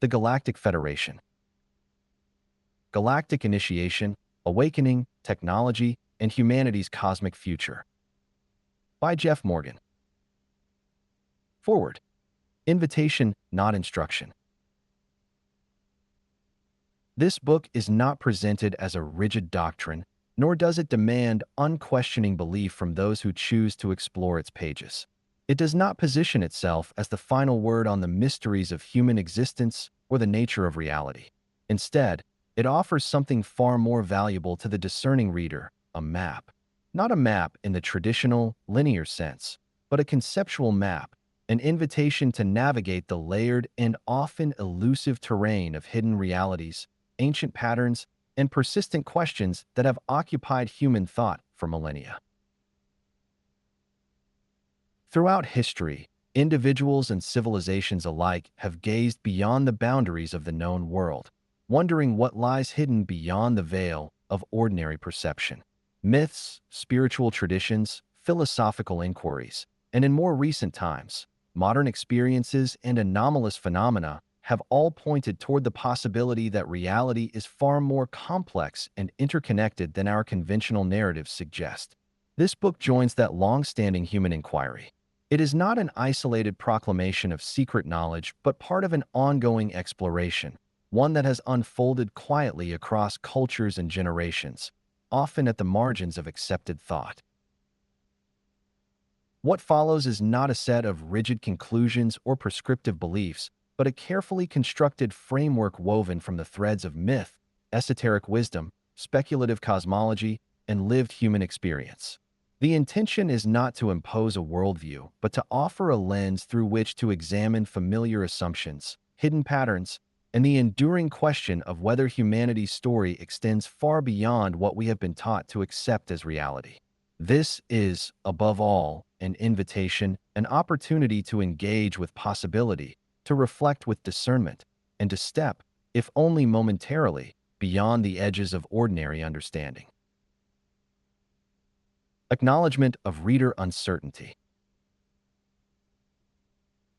The Galactic Federation. Galactic Initiation, Awakening, Technology, and Humanity's Cosmic Future. By Jeff Morgan. Foreword. Invitation, not instruction. This book is not presented as a rigid doctrine, nor does it demand unquestioning belief from those who choose to explore its pages. It does not position itself as the final word on the mysteries of human existence or the nature of reality. Instead, it offers something far more valuable to the discerning reader, a map. Not a map in the traditional, linear sense, but a conceptual map, an invitation to navigate the layered and often elusive terrain of hidden realities, ancient patterns, and persistent questions that have occupied human thought for millennia. Throughout history, individuals and civilizations alike have gazed beyond the boundaries of the known world, wondering what lies hidden beyond the veil of ordinary perception. Myths, spiritual traditions, philosophical inquiries, and in more recent times, modern experiences and anomalous phenomena have all pointed toward the possibility that reality is far more complex and interconnected than our conventional narratives suggest. This book joins that long-standing human inquiry. It is not an isolated proclamation of secret knowledge, but part of an ongoing exploration, one that has unfolded quietly across cultures and generations, often at the margins of accepted thought. What follows is not a set of rigid conclusions or prescriptive beliefs, but a carefully constructed framework woven from the threads of myth, esoteric wisdom, speculative cosmology, and lived human experience. The intention is not to impose a worldview, but to offer a lens through which to examine familiar assumptions, hidden patterns, and the enduring question of whether humanity's story extends far beyond what we have been taught to accept as reality. This is, above all, an invitation, an opportunity to engage with possibility, to reflect with discernment, and to step, if only momentarily, beyond the edges of ordinary understanding. Acknowledgement of reader uncertainty.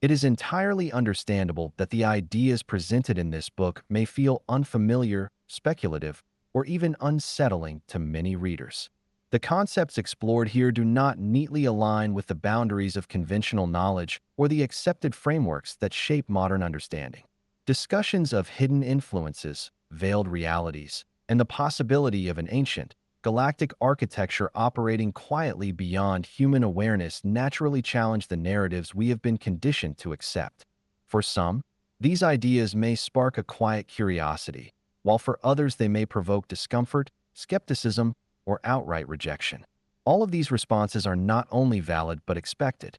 It is entirely understandable that the ideas presented in this book may feel unfamiliar, speculative, or even unsettling to many readers. The concepts explored here do not neatly align with the boundaries of conventional knowledge or the accepted frameworks that shape modern understanding. Discussions of hidden influences, veiled realities, and the possibility of an ancient, galactic architecture operating quietly beyond human awareness naturally challenge the narratives we have been conditioned to accept. For some, these ideas may spark a quiet curiosity, while for others they may provoke discomfort, skepticism, or outright rejection. All of these responses are not only valid but expected.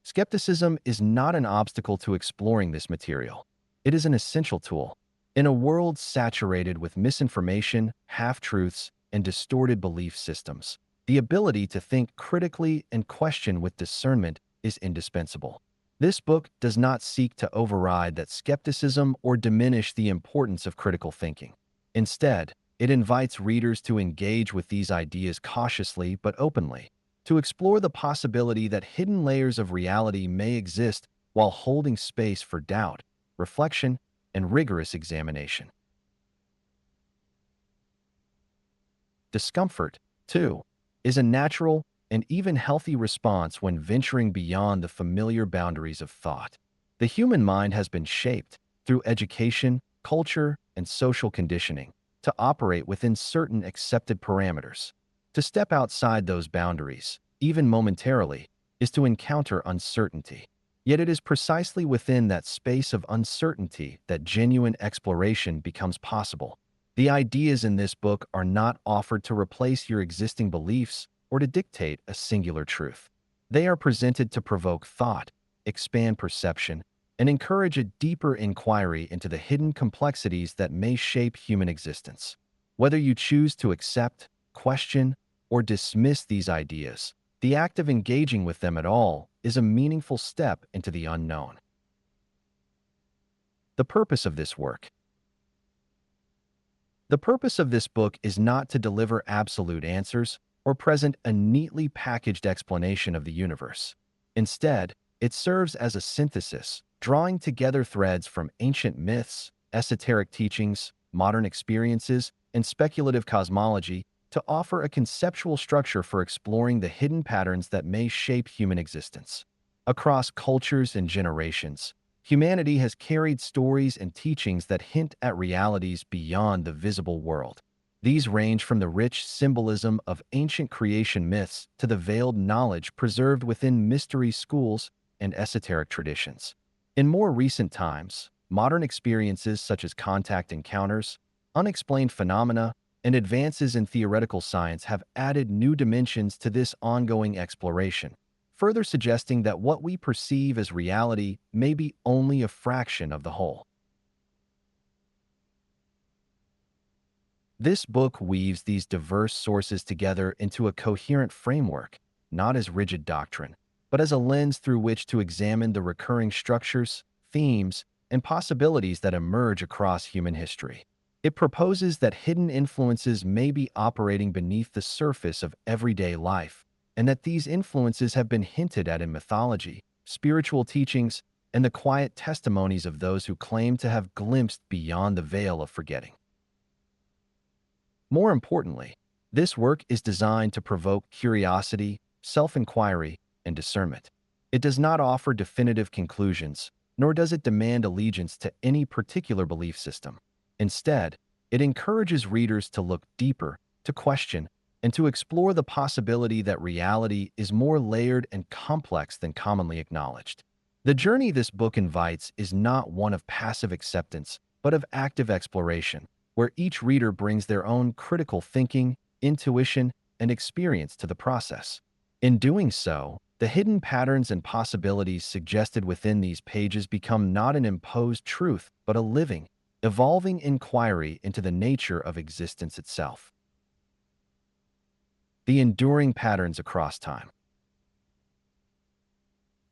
Skepticism is not an obstacle to exploring this material. It is an essential tool. In a world saturated with misinformation, half-truths, and distorted belief systems, the ability to think critically and question with discernment is indispensable. This book does not seek to override that skepticism or diminish the importance of critical thinking. Instead, it invites readers to engage with these ideas cautiously but openly, to explore the possibility that hidden layers of reality may exist while holding space for doubt, reflection, and rigorous examination. Discomfort, too, is a natural and even healthy response when venturing beyond the familiar boundaries of thought. The human mind has been shaped, through education, culture, and social conditioning, to operate within certain accepted parameters. To step outside those boundaries, even momentarily, is to encounter uncertainty. Yet it is precisely within that space of uncertainty that genuine exploration becomes possible. The ideas in this book are not offered to replace your existing beliefs or to dictate a singular truth. They are presented to provoke thought, expand perception, and encourage a deeper inquiry into the hidden complexities that may shape human existence. Whether you choose to accept, question, or dismiss these ideas, the act of engaging with them at all is a meaningful step into the unknown. The purpose of this work. The purpose of this book is not to deliver absolute answers or present a neatly packaged explanation of the universe. Instead, it serves as a synthesis, drawing together threads from ancient myths, esoteric teachings, modern experiences, and speculative cosmology to offer a conceptual structure for exploring the hidden patterns that may shape human existence. Across cultures and generations, humanity has carried stories and teachings that hint at realities beyond the visible world. These range from the rich symbolism of ancient creation myths to the veiled knowledge preserved within mystery schools and esoteric traditions. In more recent times, modern experiences such as contact encounters, unexplained phenomena, and advances in theoretical science have added new dimensions to this ongoing exploration, further suggesting that what we perceive as reality may be only a fraction of the whole. This book weaves these diverse sources together into a coherent framework, not as rigid doctrine, but as a lens through which to examine the recurring structures, themes, and possibilities that emerge across human history. It proposes that hidden influences may be operating beneath the surface of everyday life, and that these influences have been hinted at in mythology, spiritual teachings, and the quiet testimonies of those who claim to have glimpsed beyond the veil of forgetting. More importantly, this work is designed to provoke curiosity, self-inquiry, and discernment. It does not offer definitive conclusions, nor does it demand allegiance to any particular belief system. Instead, it encourages readers to look deeper, to question, and to explore the possibility that reality is more layered and complex than commonly acknowledged. The journey this book invites is not one of passive acceptance, but of active exploration, where each reader brings their own critical thinking, intuition, and experience to the process. In doing so, the hidden patterns and possibilities suggested within these pages become not an imposed truth, but a living, evolving inquiry into the nature of existence itself. The enduring patterns across time.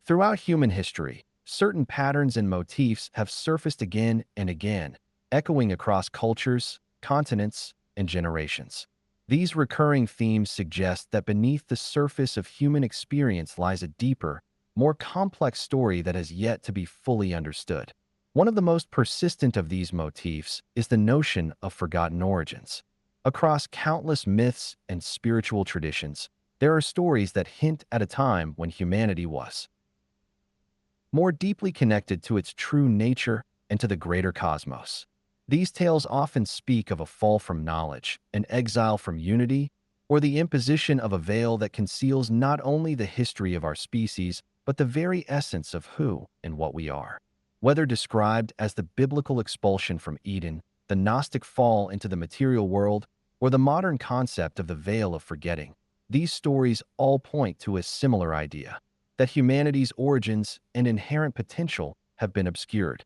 Throughout human history, certain patterns and motifs have surfaced again and again, echoing across cultures, continents, and generations. These recurring themes suggest that beneath the surface of human experience lies a deeper, more complex story that has yet to be fully understood. One of the most persistent of these motifs is the notion of forgotten origins. Across countless myths and spiritual traditions, there are stories that hint at a time when humanity was more deeply connected to its true nature and to the greater cosmos. These tales often speak of a fall from knowledge, an exile from unity, or the imposition of a veil that conceals not only the history of our species, but the very essence of who and what we are. Whether described as the biblical expulsion from Eden, the Gnostic fall into the material world, or the modern concept of the veil of forgetting, these stories all point to a similar idea, that humanity's origins and inherent potential have been obscured.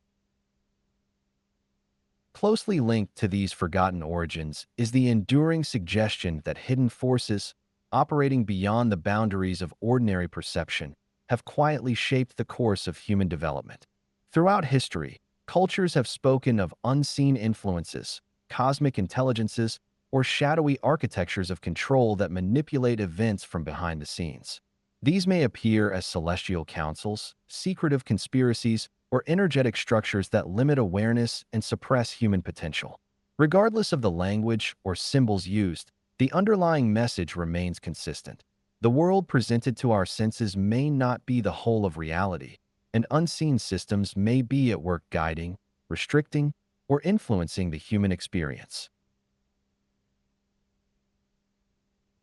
Closely linked to these forgotten origins is the enduring suggestion that hidden forces, operating beyond the boundaries of ordinary perception, have quietly shaped the course of human development. Throughout history, cultures have spoken of unseen influences, cosmic intelligences, or shadowy architectures of control that manipulate events from behind the scenes. These may appear as celestial councils, secretive conspiracies, or energetic structures that limit awareness and suppress human potential. Regardless of the language or symbols used, the underlying message remains consistent. The world presented to our senses may not be the whole of reality, and unseen systems may be at work guiding, restricting, or influencing the human experience.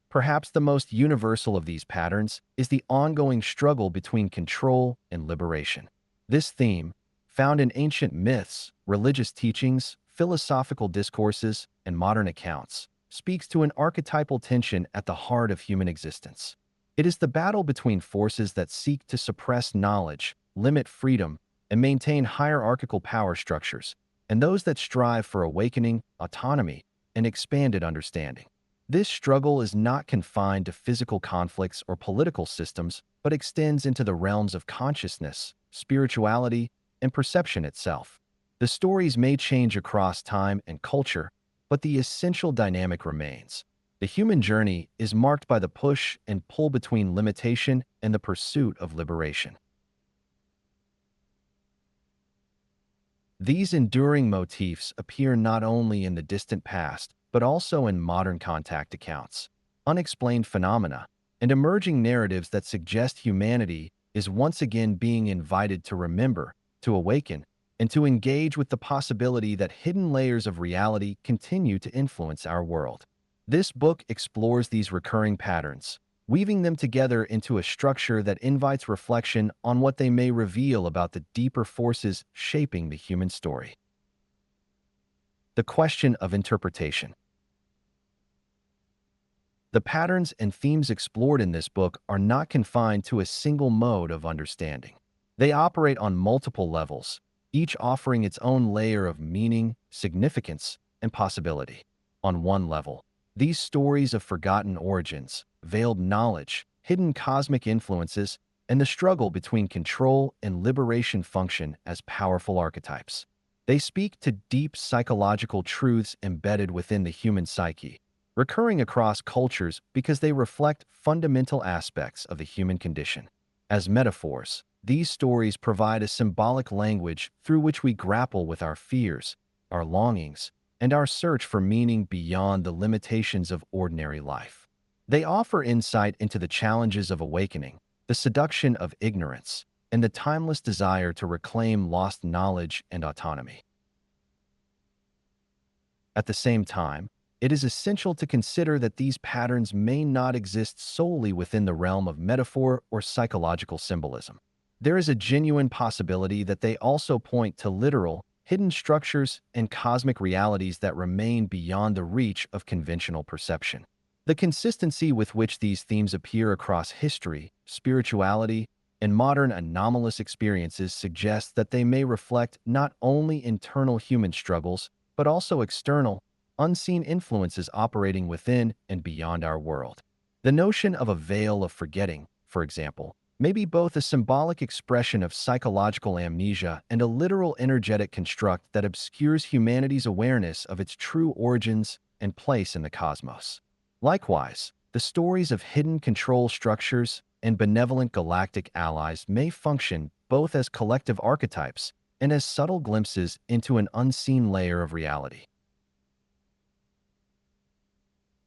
Perhaps the most universal of these patterns is the ongoing struggle between control and liberation. This theme, found in ancient myths, religious teachings, philosophical discourses, and modern accounts, speaks to an archetypal tension at the heart of human existence. It is the battle between forces that seek to suppress knowledge, limit freedom, and maintain hierarchical power structures, and those that strive for awakening, autonomy, and expanded understanding. This struggle is not confined to physical conflicts or political systems, but extends into the realms of consciousness, spirituality, and perception itself. The stories may change across time and culture, but the essential dynamic remains. The human journey is marked by the push and pull between limitation and the pursuit of liberation. These enduring motifs appear not only in the distant past, but also in modern contact accounts, unexplained phenomena, and emerging narratives that suggest humanity is once again being invited to remember, to awaken, and to engage with the possibility that hidden layers of reality continue to influence our world. This book explores these recurring patterns, weaving them together into a structure that invites reflection on what they may reveal about the deeper forces shaping the human story. The question of interpretation. The patterns and themes explored in this book are not confined to a single mode of understanding. They operate on multiple levels, each offering its own layer of meaning, significance, and possibility. On one level, these stories of forgotten origins, veiled knowledge, hidden cosmic influences, and the struggle between control and liberation function as powerful archetypes. They speak to deep psychological truths embedded within the human psyche, recurring across cultures because they reflect fundamental aspects of the human condition. As metaphors, these stories provide a symbolic language through which we grapple with our fears, our longings, and our search for meaning beyond the limitations of ordinary life. They offer insight into the challenges of awakening, the seduction of ignorance, and the timeless desire to reclaim lost knowledge and autonomy. At the same time, it is essential to consider that these patterns may not exist solely within the realm of metaphor or psychological symbolism. There is a genuine possibility that they also point to literal, hidden structures and cosmic realities that remain beyond the reach of conventional perception. The consistency with which these themes appear across history, spirituality, and modern anomalous experiences suggests that they may reflect not only internal human struggles, but also external, unseen influences operating within and beyond our world. The notion of a veil of forgetting, for example, may be both a symbolic expression of psychological amnesia and a literal energetic construct that obscures humanity's awareness of its true origins and place in the cosmos. Likewise, the stories of hidden control structures and benevolent galactic allies may function both as collective archetypes and as subtle glimpses into an unseen layer of reality.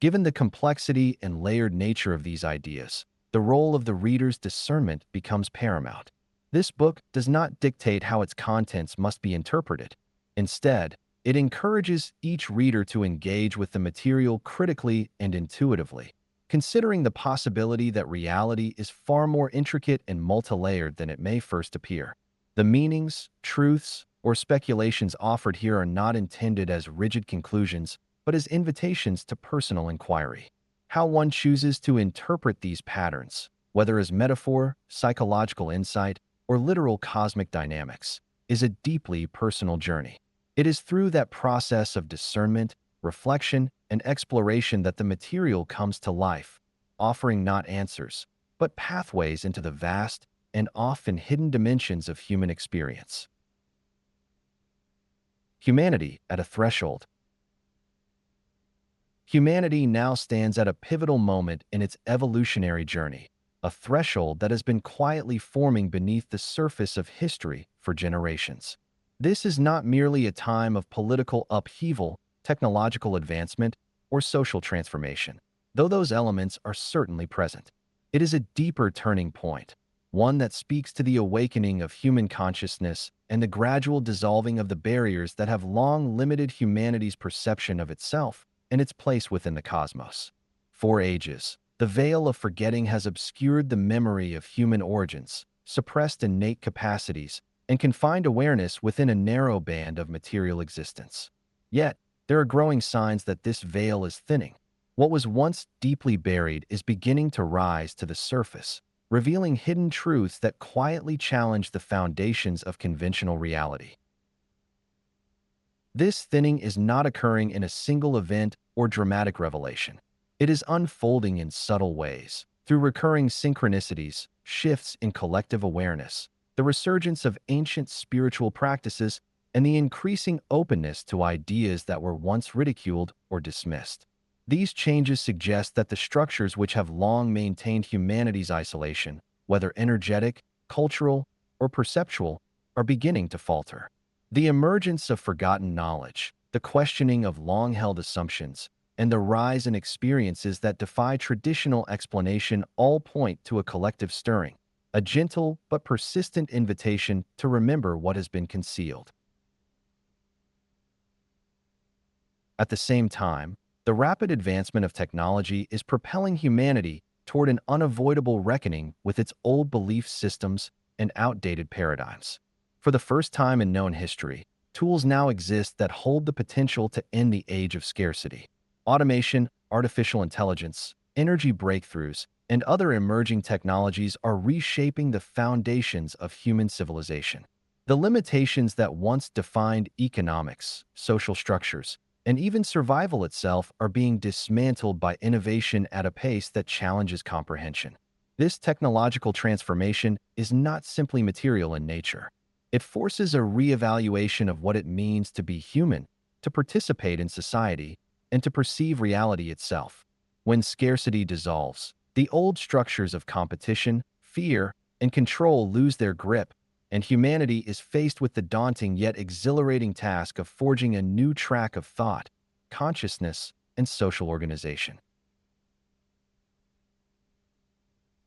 Given the complexity and layered nature of these ideas, the role of the reader's discernment becomes paramount. This book does not dictate how its contents must be interpreted. Instead, it encourages each reader to engage with the material critically and intuitively, considering the possibility that reality is far more intricate and multi-layered than it may first appear. The meanings, truths, or speculations offered here are not intended as rigid conclusions, but as invitations to personal inquiry. How one chooses to interpret these patterns, whether as metaphor, psychological insight, or literal cosmic dynamics, is a deeply personal journey. It is through that process of discernment, reflection, and exploration that the material comes to life, offering not answers, but pathways into the vast and often hidden dimensions of human experience. Humanity at a threshold. Humanity now stands at a pivotal moment in its evolutionary journey, a threshold that has been quietly forming beneath the surface of history for generations. This is not merely a time of political upheaval, technological advancement, or social transformation, though those elements are certainly present. It is a deeper turning point, one that speaks to the awakening of human consciousness and the gradual dissolving of the barriers that have long limited humanity's perception of itself and its place within the cosmos. For ages, the veil of forgetting has obscured the memory of human origins, suppressed innate capacities, and confined awareness within a narrow band of material existence. Yet, there are growing signs that this veil is thinning. What was once deeply buried is beginning to rise to the surface, revealing hidden truths that quietly challenge the foundations of conventional reality. This thinning is not occurring in a single event or dramatic revelation. It is unfolding in subtle ways, through recurring synchronicities, shifts in collective awareness, the resurgence of ancient spiritual practices, and the increasing openness to ideas that were once ridiculed or dismissed. These changes suggest that the structures which have long maintained humanity's isolation, whether energetic, cultural, or perceptual, are beginning to falter. The emergence of forgotten knowledge, the questioning of long-held assumptions, and the rise in experiences that defy traditional explanation all point to a collective stirring, a gentle but persistent invitation to remember what has been concealed. At the same time, the rapid advancement of technology is propelling humanity toward an unavoidable reckoning with its old belief systems and outdated paradigms. For the first time in known history, tools now exist that hold the potential to end the age of scarcity. Automation, artificial intelligence, energy breakthroughs, and other emerging technologies are reshaping the foundations of human civilization. The limitations that once defined economics, social structures, and even survival itself are being dismantled by innovation at a pace that challenges comprehension. This technological transformation is not simply material in nature. It forces a reevaluation of what it means to be human, to participate in society, and to perceive reality itself. When scarcity dissolves, the old structures of competition, fear, and control lose their grip, and humanity is faced with the daunting yet exhilarating task of forging a new track of thought, consciousness, and social organization.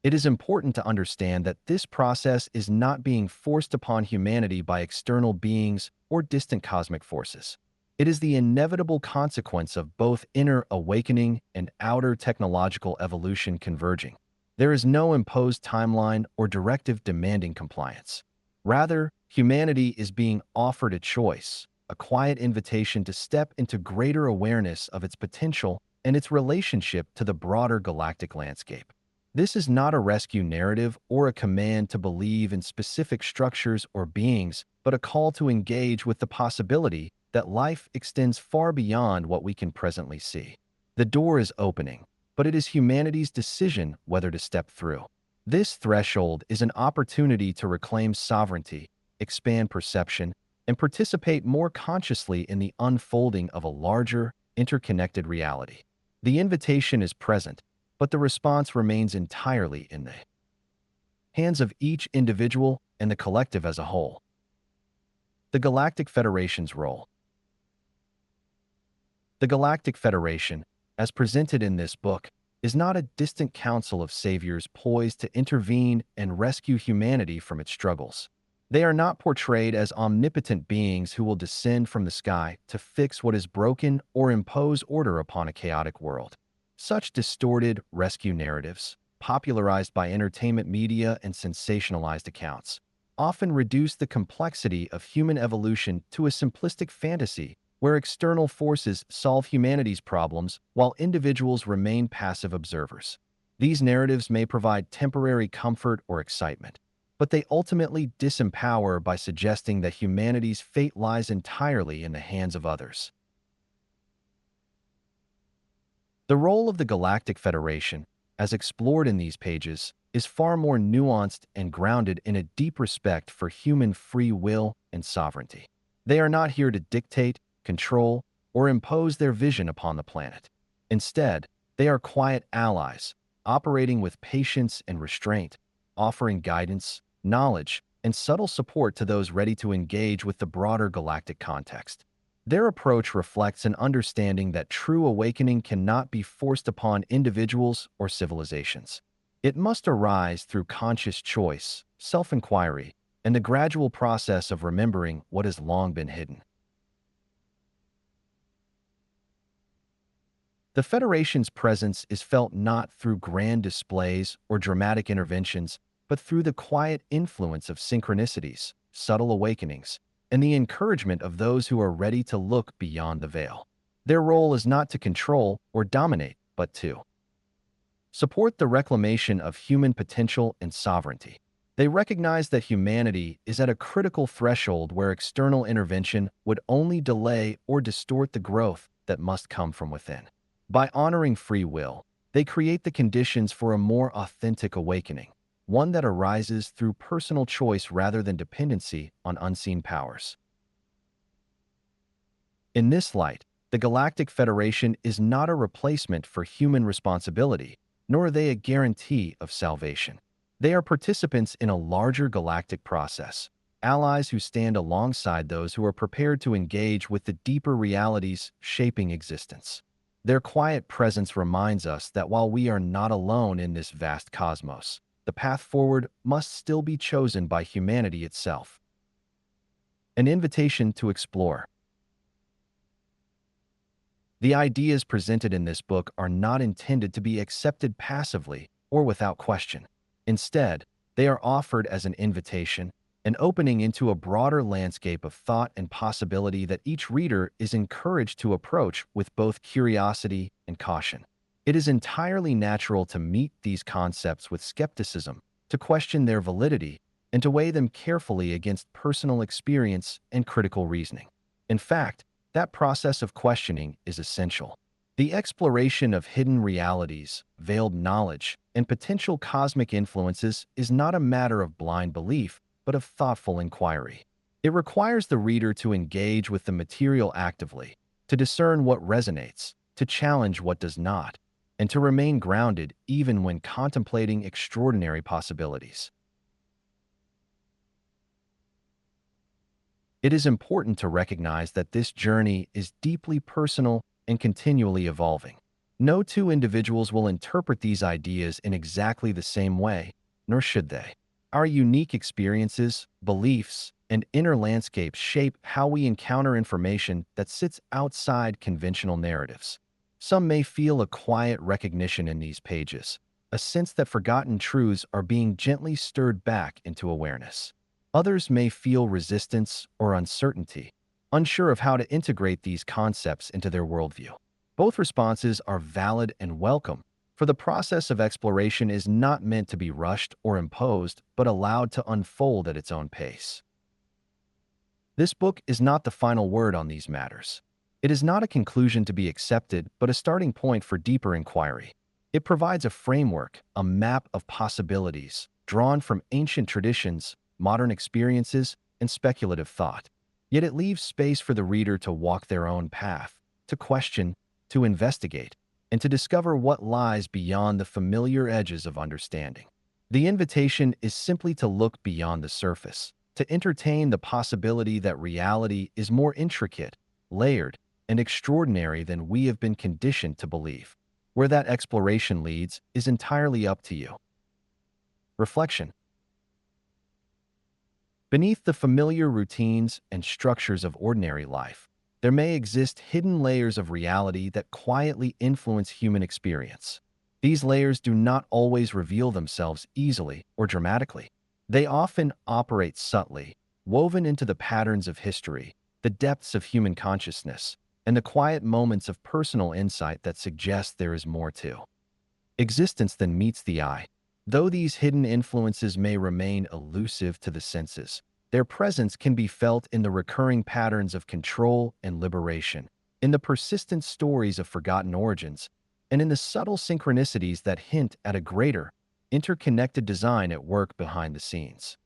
It is important to understand that this process is not being forced upon humanity by external beings or distant cosmic forces. It is the inevitable consequence of both inner awakening and outer technological evolution converging. There is no imposed timeline or directive demanding compliance. Rather, humanity is being offered a choice, a quiet invitation to step into greater awareness of its potential and its relationship to the broader galactic landscape. This is not a rescue narrative or a command to believe in specific structures or beings, but a call to engage with the possibility that life extends far beyond what we can presently see. The door is opening, but it is humanity's decision whether to step through. This threshold is an opportunity to reclaim sovereignty, expand perception, and participate more consciously in the unfolding of a larger, interconnected reality. The invitation is present, but the response remains entirely in the hands of each individual and the collective as a whole. The Galactic Federation's role. The Galactic Federation, as presented in this book, is not a distant council of saviors poised to intervene and rescue humanity from its struggles. They are not portrayed as omnipotent beings who will descend from the sky to fix what is broken or impose order upon a chaotic world. Such distorted rescue narratives, popularized by entertainment media and sensationalized accounts, often reduce the complexity of human evolution to a simplistic fantasy where external forces solve humanity's problems while individuals remain passive observers. These narratives may provide temporary comfort or excitement, but they ultimately disempower by suggesting that humanity's fate lies entirely in the hands of others. The role of the Galactic Federation, as explored in these pages, is far more nuanced and grounded in a deep respect for human free will and sovereignty. They are not here to dictate, control, or impose their vision upon the planet. Instead, they are quiet allies, operating with patience and restraint, offering guidance, knowledge, and subtle support to those ready to engage with the broader galactic context. Their approach reflects an understanding that true awakening cannot be forced upon individuals or civilizations. It must arise through conscious choice, self-inquiry, and the gradual process of remembering what has long been hidden. The Federation's presence is felt not through grand displays or dramatic interventions, but through the quiet influence of synchronicities, subtle awakenings, and the encouragement of those who are ready to look beyond the veil. Their role is not to control or dominate, but to support the reclamation of human potential and sovereignty. They recognize that humanity is at a critical threshold where external intervention would only delay or distort the growth that must come from within. By honoring free will, they create the conditions for a more authentic awakening, one that arises through personal choice rather than dependency on unseen powers. In this light, the Galactic Federation is not a replacement for human responsibility, nor are they a guarantee of salvation. They are participants in a larger galactic process, allies who stand alongside those who are prepared to engage with the deeper realities shaping existence. Their quiet presence reminds us that while we are not alone in this vast cosmos, the path forward must still be chosen by humanity itself. An invitation to explore. The ideas presented in this book are not intended to be accepted passively or without question. Instead, they are offered as an invitation, an opening into a broader landscape of thought and possibility that each reader is encouraged to approach with both curiosity and caution. It is entirely natural to meet these concepts with skepticism, to question their validity, and to weigh them carefully against personal experience and critical reasoning. In fact, that process of questioning is essential. The exploration of hidden realities, veiled knowledge, and potential cosmic influences is not a matter of blind belief, but of thoughtful inquiry. It requires the reader to engage with the material actively, to discern what resonates, to challenge what does not, and to remain grounded even when contemplating extraordinary possibilities. It is important to recognize that this journey is deeply personal and continually evolving. No two individuals will interpret these ideas in exactly the same way, nor should they. Our unique experiences, beliefs, and inner landscapes shape how we encounter information that sits outside conventional narratives. Some may feel a quiet recognition in these pages, a sense that forgotten truths are being gently stirred back into awareness. Others may feel resistance or uncertainty, unsure of how to integrate these concepts into their worldview. Both responses are valid and welcome, for the process of exploration is not meant to be rushed or imposed, but allowed to unfold at its own pace. This book is not the final word on these matters. It is not a conclusion to be accepted, but a starting point for deeper inquiry. It provides a framework, a map of possibilities, drawn from ancient traditions, modern experiences, and speculative thought. Yet it leaves space for the reader to walk their own path, to question, to investigate, and to discover what lies beyond the familiar edges of understanding. The invitation is simply to look beyond the surface, to entertain the possibility that reality is more intricate, layered, and extraordinary than we have been conditioned to believe. Where that exploration leads is entirely up to you. Reflection. Beneath the familiar routines and structures of ordinary life, there may exist hidden layers of reality that quietly influence human experience. These layers do not always reveal themselves easily or dramatically. They often operate subtly, woven into the patterns of history, the depths of human consciousness, and the quiet moments of personal insight that suggest there is more to existence than meets the eye. Though these hidden influences may remain elusive to the senses, their presence can be felt in the recurring patterns of control and liberation, in the persistent stories of forgotten origins, and in the subtle synchronicities that hint at a greater, interconnected design at work behind the scenes.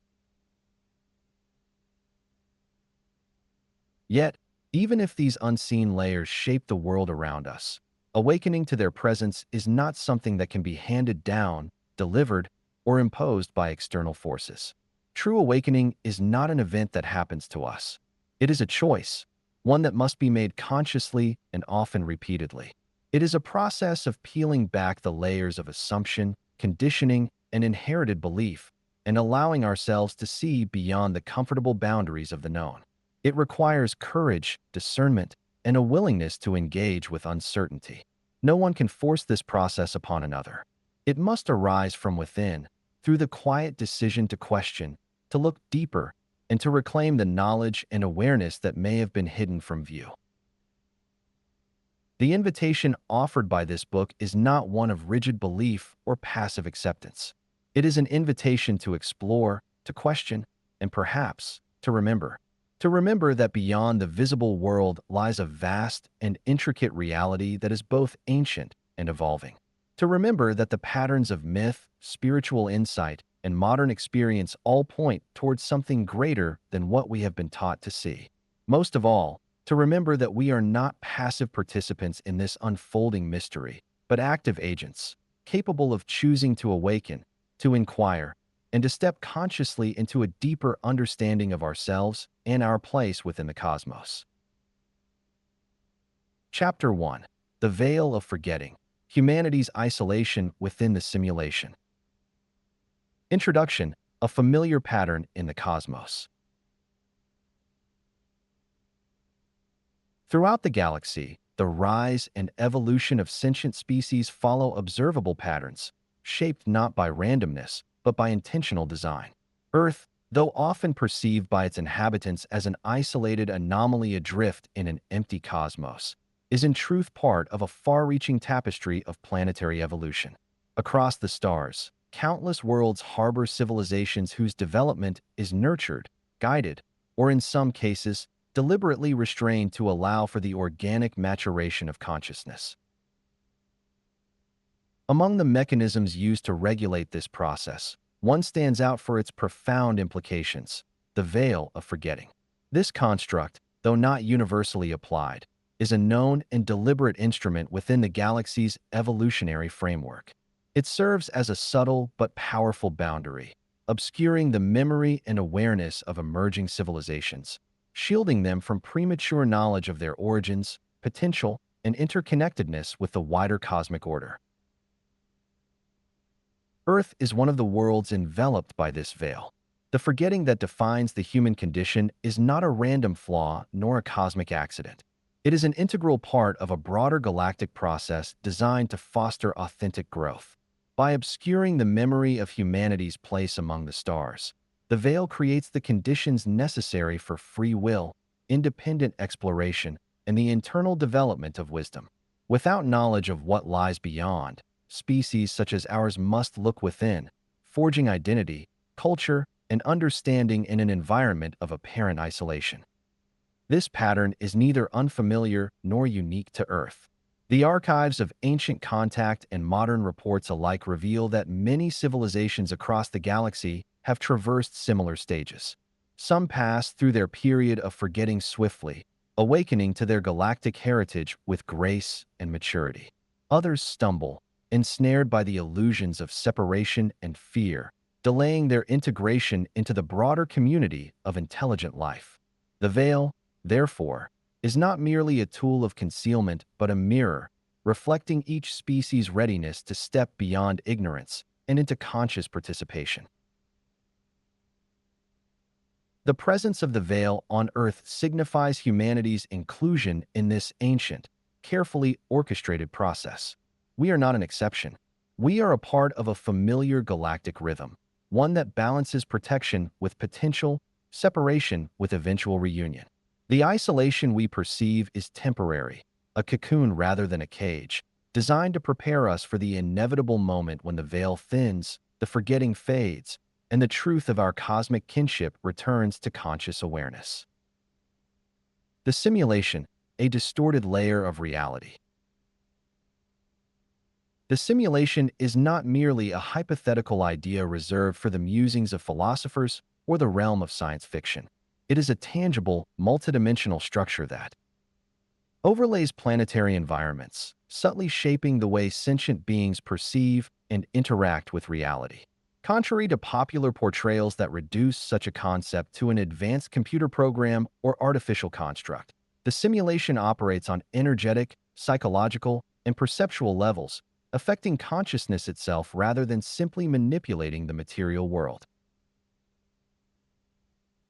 Yet, even if these unseen layers shape the world around us, awakening to their presence is not something that can be handed down, delivered, or imposed by external forces. True awakening is not an event that happens to us. It is a choice, one that must be made consciously and often repeatedly. It is a process of peeling back the layers of assumption, conditioning, and inherited belief, and allowing ourselves to see beyond the comfortable boundaries of the known. It requires courage, discernment, and a willingness to engage with uncertainty. No one can force this process upon another. It must arise from within, through the quiet decision to question, to look deeper, and to reclaim the knowledge and awareness that may have been hidden from view. The invitation offered by this book is not one of rigid belief or passive acceptance. It is an invitation to explore, to question, and perhaps to remember. To remember that beyond the visible world lies a vast and intricate reality that is both ancient and evolving. To remember that the patterns of myth, spiritual insight, and modern experience all point towards something greater than what we have been taught to see. Most of all, to remember that we are not passive participants in this unfolding mystery, but active agents, capable of choosing to awaken, to inquire, and to step consciously into a deeper understanding of ourselves and our place within the cosmos. Chapter 1. The Veil of Forgetting. Humanity's Isolation Within the Simulation. Introduction. A familiar pattern in the cosmos. Throughout the galaxy, the rise and evolution of sentient species follow observable patterns, shaped not by randomness, but by intentional design. Earth, though often perceived by its inhabitants as an isolated anomaly adrift in an empty cosmos, is in truth part of a far-reaching tapestry of planetary evolution. Across the stars, countless worlds harbor civilizations whose development is nurtured, guided, or in some cases, deliberately restrained to allow for the organic maturation of consciousness. Among the mechanisms used to regulate this process, one stands out for its profound implications: the veil of forgetting. This construct, though not universally applied, is a known and deliberate instrument within the galaxy's evolutionary framework. It serves as a subtle but powerful boundary, obscuring the memory and awareness of emerging civilizations, shielding them from premature knowledge of their origins, potential, and interconnectedness with the wider cosmic order. Earth is one of the worlds enveloped by this veil. The forgetting that defines the human condition is not a random flaw nor a cosmic accident. It is an integral part of a broader galactic process designed to foster authentic growth. By obscuring the memory of humanity's place among the stars, the veil creates the conditions necessary for free will, independent exploration, and the internal development of wisdom. Without knowledge of what lies beyond, species such as ours must look within, forging identity, culture, and understanding in an environment of apparent isolation. This pattern is neither unfamiliar nor unique to Earth. The archives of ancient contact and modern reports alike reveal that many civilizations across the galaxy have traversed similar stages. Some pass through their period of forgetting swiftly, awakening to their galactic heritage with grace and maturity. Others stumble, ensnared by the illusions of separation and fear, delaying their integration into the broader community of intelligent life. The veil, therefore, is not merely a tool of concealment but a mirror, reflecting each species' readiness to step beyond ignorance and into conscious participation. The presence of the veil on Earth signifies humanity's inclusion in this ancient, carefully orchestrated process. We are not an exception. We are a part of a familiar galactic rhythm, one that balances protection with potential, separation with eventual reunion. The isolation we perceive is temporary, a cocoon rather than a cage, designed to prepare us for the inevitable moment when the veil thins, the forgetting fades, and the truth of our cosmic kinship returns to conscious awareness. The simulation, a distorted layer of reality. The simulation is not merely a hypothetical idea reserved for the musings of philosophers or the realm of science fiction. It is a tangible, multidimensional structure that overlays planetary environments, subtly shaping the way sentient beings perceive and interact with reality. Contrary to popular portrayals that reduce such a concept to an advanced computer program or artificial construct, the simulation operates on energetic, psychological, and perceptual levels, affecting consciousness itself rather than simply manipulating the material world.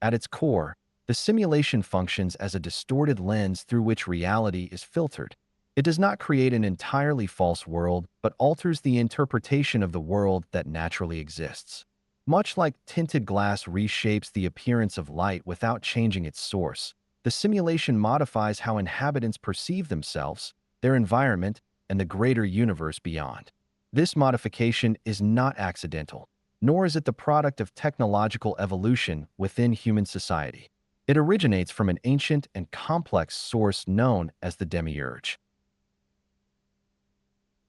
At its core, the simulation functions as a distorted lens through which reality is filtered. It does not create an entirely false world, but alters the interpretation of the world that naturally exists. Much like tinted glass reshapes the appearance of light without changing its source, the simulation modifies how inhabitants perceive themselves, their environment, and the greater universe beyond. This modification is not accidental, nor is it the product of technological evolution within human society. It originates from an ancient and complex source known as the demiurge.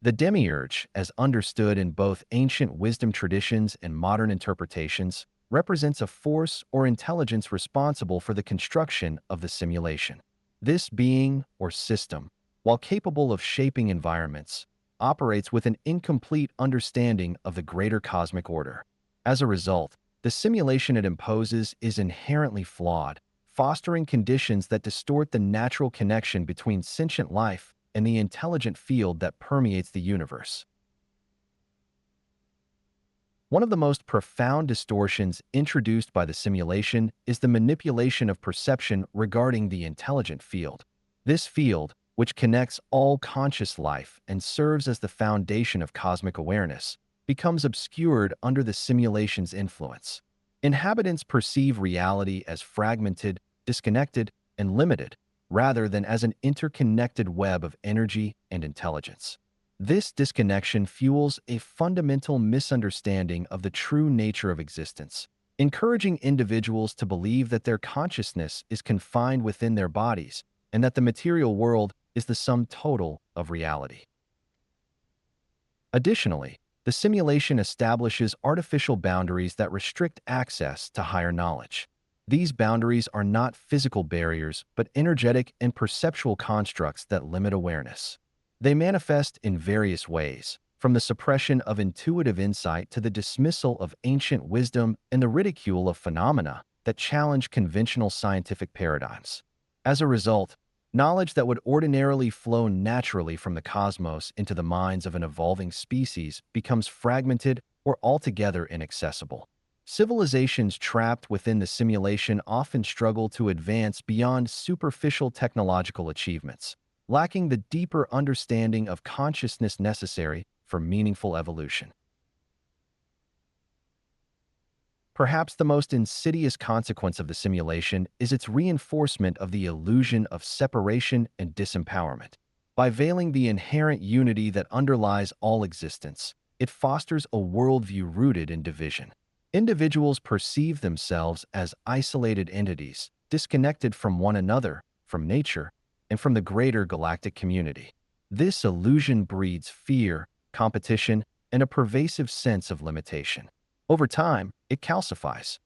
The demiurge, as understood in both ancient wisdom traditions and modern interpretations, represents a force or intelligence responsible for the construction of the simulation. This being or system, while capable of shaping environments, operates with an incomplete understanding of the greater cosmic order. As a result, the simulation it imposes is inherently flawed, fostering conditions that distort the natural connection between sentient life and the intelligent field that permeates the universe. One of the most profound distortions introduced by the simulation is the manipulation of perception regarding the intelligent field. This field, which connects all conscious life and serves as the foundation of cosmic awareness, becomes obscured under the simulation's influence. Inhabitants perceive reality as fragmented, disconnected, and limited, rather than as an interconnected web of energy and intelligence. This disconnection fuels a fundamental misunderstanding of the true nature of existence, encouraging individuals to believe that their consciousness is confined within their bodies and that the material world is the sum total of reality. Additionally, the simulation establishes artificial boundaries that restrict access to higher knowledge. These boundaries are not physical barriers, but energetic and perceptual constructs that limit awareness. They manifest in various ways, from the suppression of intuitive insight to the dismissal of ancient wisdom and the ridicule of phenomena that challenge conventional scientific paradigms. As a result, knowledge that would ordinarily flow naturally from the cosmos into the minds of an evolving species becomes fragmented or altogether inaccessible. Civilizations trapped within the simulation often struggle to advance beyond superficial technological achievements, lacking the deeper understanding of consciousness necessary for meaningful evolution. Perhaps the most insidious consequence of the simulation is its reinforcement of the illusion of separation and disempowerment. By veiling the inherent unity that underlies all existence, it fosters a worldview rooted in division. Individuals perceive themselves as isolated entities, disconnected from one another, from nature, and from the greater galactic community. This illusion breeds fear, competition, and a pervasive sense of limitation. Over time, it calcifies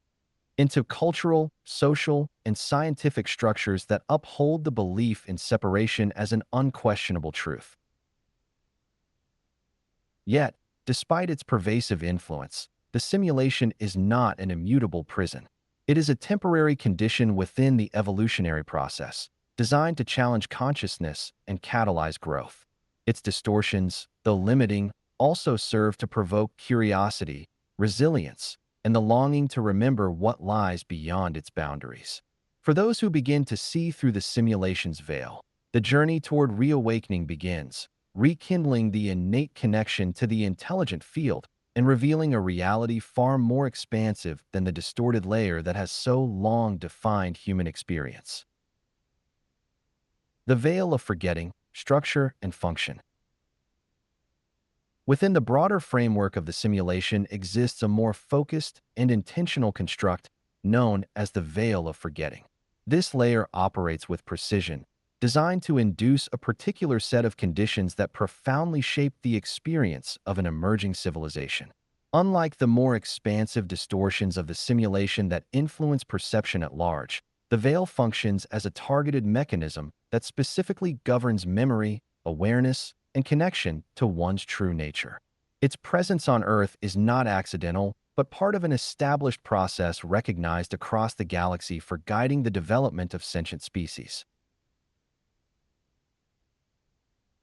into cultural, social, and scientific structures that uphold the belief in separation as an unquestionable truth. Yet, despite its pervasive influence, the simulation is not an immutable prison. It is a temporary condition within the evolutionary process, designed to challenge consciousness and catalyze growth. Its distortions, though limiting, also serve to provoke curiosity, resilience, and the longing to remember what lies beyond its boundaries. For those who begin to see through the simulation's veil, the journey toward reawakening begins, rekindling the innate connection to the intelligent field and revealing a reality far more expansive than the distorted layer that has so long defined human experience. The veil of forgetting, structure, and function. Within the broader framework of the simulation exists a more focused and intentional construct known as the veil of forgetting. This layer operates with precision, designed to induce a particular set of conditions that profoundly shape the experience of an emerging civilization. Unlike the more expansive distortions of the simulation that influence perception at large, the veil functions as a targeted mechanism that specifically governs memory, awareness, and connection to one's true nature. Its presence on Earth is not accidental, but part of an established process recognized across the galaxy for guiding the development of sentient species.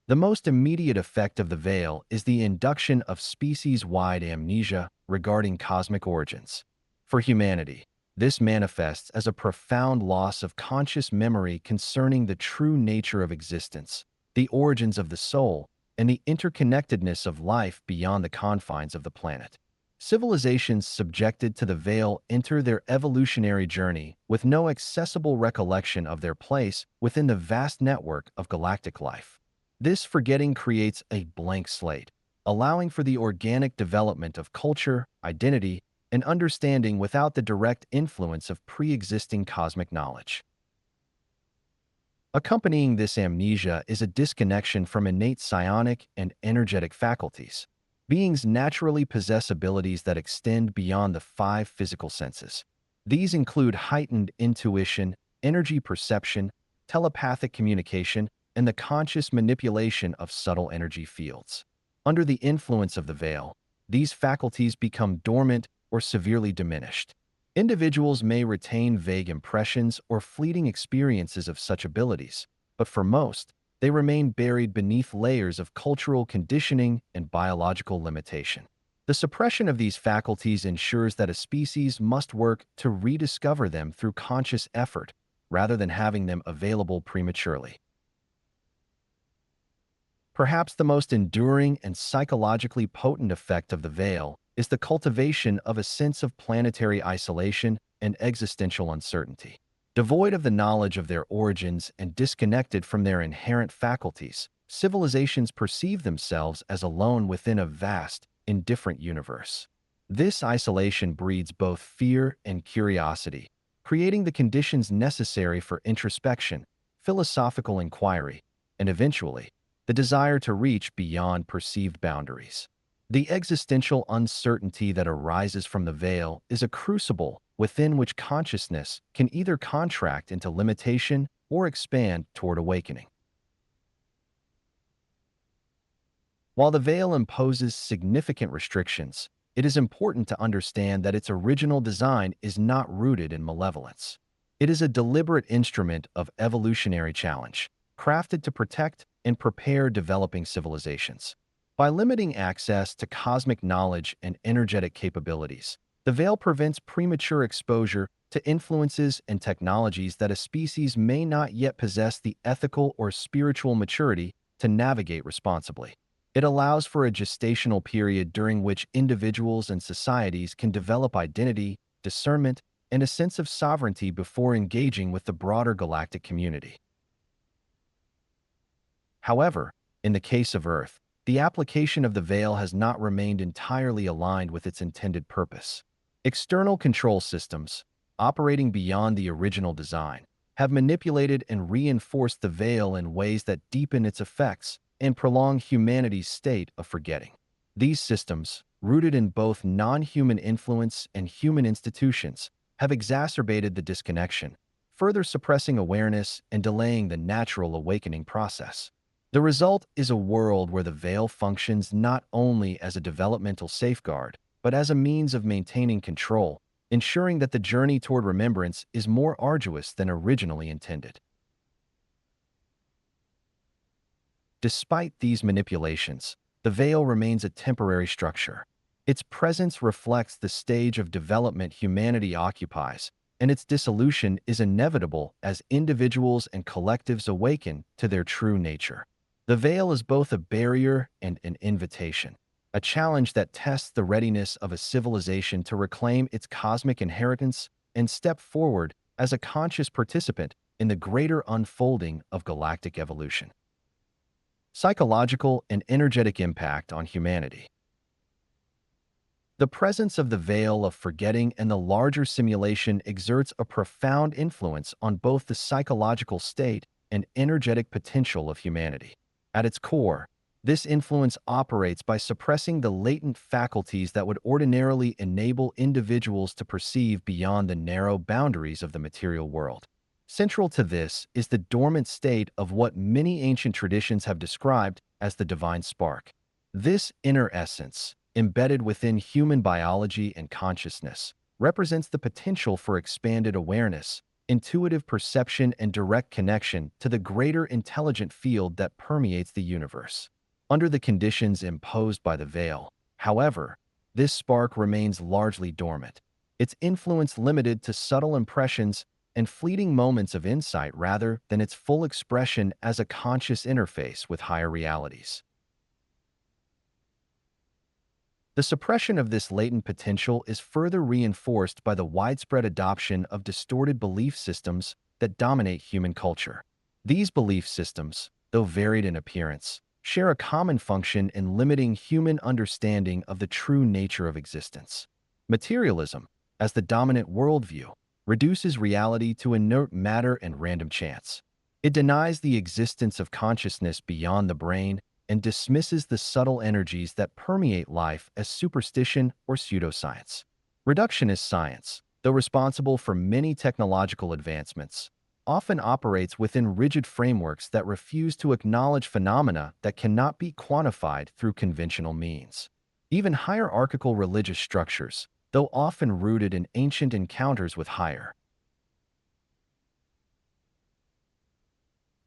The most immediate effect of the veil is the induction of species-wide amnesia regarding cosmic origins. For humanity, this manifests as a profound loss of conscious memory concerning the true nature of existence, the origins of the soul, and the interconnectedness of life beyond the confines of the planet. Civilizations subjected to the veil enter their evolutionary journey with no accessible recollection of their place within the vast network of galactic life. This forgetting creates a blank slate, allowing for the organic development of culture, identity, and understanding without the direct influence of pre-existing cosmic knowledge. Accompanying this amnesia is a disconnection from innate psionic and energetic faculties. Beings naturally possess abilities that extend beyond the five physical senses. These include heightened intuition, energy perception, telepathic communication, and the conscious manipulation of subtle energy fields. Under the influence of the veil, these faculties become dormant or severely diminished. Individuals may retain vague impressions or fleeting experiences of such abilities, but for most, they remain buried beneath layers of cultural conditioning and biological limitation. The suppression of these faculties ensures that a species must work to rediscover them through conscious effort, rather than having them available prematurely. Perhaps the most enduring and psychologically potent effect of the veil is the cultivation of a sense of planetary isolation and existential uncertainty. Devoid of the knowledge of their origins and disconnected from their inherent faculties, civilizations perceive themselves as alone within a vast, indifferent universe. This isolation breeds both fear and curiosity, creating the conditions necessary for introspection, philosophical inquiry, and eventually, the desire to reach beyond perceived boundaries. The existential uncertainty that arises from the veil is a crucible within which consciousness can either contract into limitation or expand toward awakening. While the veil imposes significant restrictions, it is important to understand that its original design is not rooted in malevolence. It is a deliberate instrument of evolutionary challenge, crafted to protect and prepare developing civilizations. By limiting access to cosmic knowledge and energetic capabilities, the veil prevents premature exposure to influences and technologies that a species may not yet possess the ethical or spiritual maturity to navigate responsibly. It allows for a gestational period during which individuals and societies can develop identity, discernment, and a sense of sovereignty before engaging with the broader galactic community. However, in the case of Earth, the application of the veil has not remained entirely aligned with its intended purpose. External control systems, operating beyond the original design, have manipulated and reinforced the veil in ways that deepen its effects and prolong humanity's state of forgetting. These systems, rooted in both non-human influence and human institutions, have exacerbated the disconnection, further suppressing awareness and delaying the natural awakening process. The result is a world where the veil functions not only as a developmental safeguard, but as a means of maintaining control, ensuring that the journey toward remembrance is more arduous than originally intended. Despite these manipulations, the veil remains a temporary structure. Its presence reflects the stage of development humanity occupies, and its dissolution is inevitable as individuals and collectives awaken to their true nature. The veil is both a barrier and an invitation, a challenge that tests the readiness of a civilization to reclaim its cosmic inheritance and step forward as a conscious participant in the greater unfolding of galactic evolution. Psychological and energetic impact on humanity. The presence of the veil of forgetting and the larger simulation exerts a profound influence on both the psychological state and energetic potential of humanity. At its core, this influence operates by suppressing the latent faculties that would ordinarily enable individuals to perceive beyond the narrow boundaries of the material world. Central to this is the dormant state of what many ancient traditions have described as the divine spark. This inner essence, embedded within human biology and consciousness, represents the potential for expanded awareness, intuitive perception, and direct connection to the greater intelligent field that permeates the universe. Under the conditions imposed by the veil, however, this spark remains largely dormant, its influence limited to subtle impressions and fleeting moments of insight rather than its full expression as a conscious interface with higher realities. The suppression of this latent potential is further reinforced by the widespread adoption of distorted belief systems that dominate human culture. These belief systems, though varied in appearance, share a common function in limiting human understanding of the true nature of existence. Materialism, as the dominant worldview, reduces reality to inert matter and random chance. It denies the existence of consciousness beyond the brain and dismisses the subtle energies that permeate life as superstition or pseudoscience. Reductionist science, though responsible for many technological advancements, often operates within rigid frameworks that refuse to acknowledge phenomena that cannot be quantified through conventional means. Even hierarchical religious structures, though often rooted in ancient encounters with higher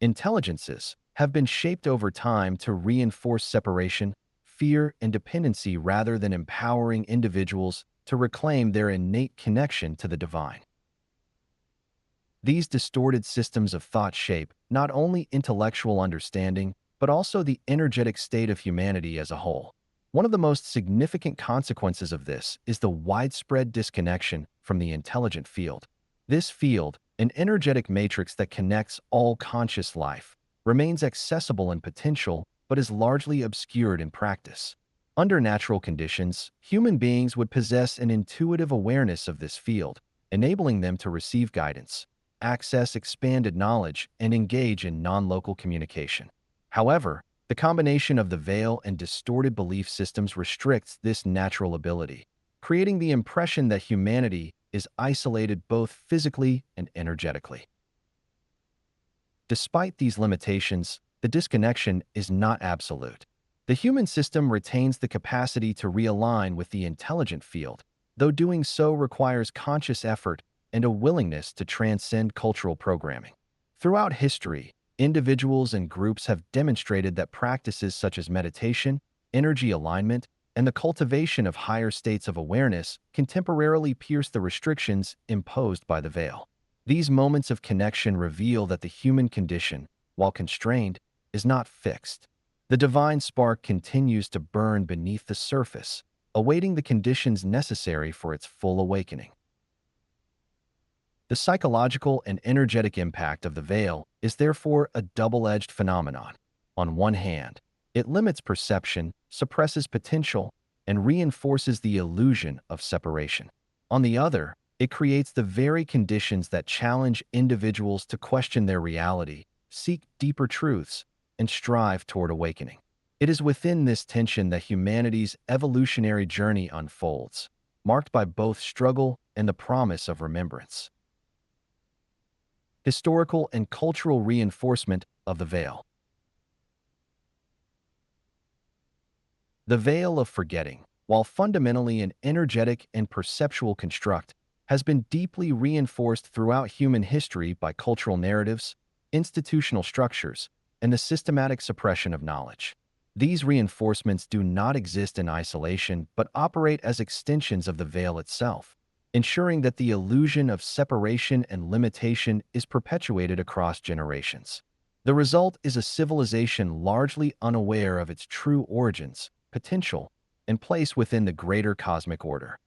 intelligences, have been shaped over time to reinforce separation, fear, and dependency rather than empowering individuals to reclaim their innate connection to the divine. These distorted systems of thought shape not only intellectual understanding, but also the energetic state of humanity as a whole. One of the most significant consequences of this is the widespread disconnection from the intelligent field. This field, an energetic matrix that connects all conscious life, remains accessible in potential but is largely obscured in practice. Under natural conditions, human beings would possess an intuitive awareness of this field, enabling them to receive guidance, access expanded knowledge, and engage in non-local communication. However, the combination of the veil and distorted belief systems restricts this natural ability, creating the impression that humanity is isolated both physically and energetically. Despite these limitations, the disconnection is not absolute. The human system retains the capacity to realign with the intelligent field, though doing so requires conscious effort and a willingness to transcend cultural programming. Throughout history, individuals and groups have demonstrated that practices such as meditation, energy alignment, and the cultivation of higher states of awareness can temporarily pierce the restrictions imposed by the veil. These moments of connection reveal that the human condition, while constrained, is not fixed. The divine spark continues to burn beneath the surface, awaiting the conditions necessary for its full awakening. The psychological and energetic impact of the veil is therefore a double-edged phenomenon. On one hand, it limits perception, suppresses potential, and reinforces the illusion of separation. On the other, it creates the very conditions that challenge individuals to question their reality, seek deeper truths, and strive toward awakening. It is within this tension that humanity's evolutionary journey unfolds, marked by both struggle and the promise of remembrance. Historical and cultural reinforcement of the veil. The veil of forgetting, while fundamentally an energetic and perceptual construct, has been deeply reinforced throughout human history by cultural narratives, institutional structures, and the systematic suppression of knowledge. These reinforcements do not exist in isolation but operate as extensions of the veil itself, ensuring that the illusion of separation and limitation is perpetuated across generations. The result is a civilization largely unaware of its true origins, potential, and place within the greater cosmic order.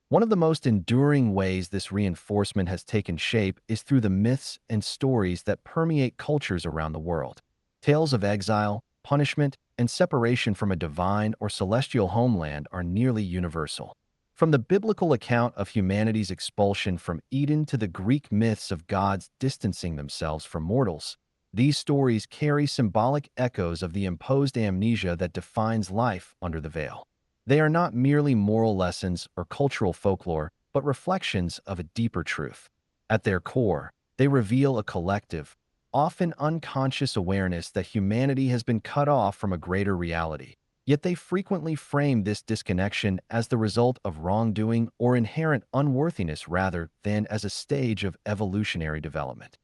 One of the most enduring ways this reinforcement has taken shape is through the myths and stories that permeate cultures around the world. Tales of exile, punishment, and separation from a divine or celestial homeland are nearly universal. From the biblical account of humanity's expulsion from Eden to the Greek myths of gods distancing themselves from mortals, these stories carry symbolic echoes of the imposed amnesia that defines life under the veil. They are not merely moral lessons or cultural folklore, but reflections of a deeper truth. At their core, they reveal a collective, often unconscious awareness that humanity has been cut off from a greater reality. Yet they frequently frame this disconnection as the result of wrongdoing or inherent unworthiness rather than as a stage of evolutionary development.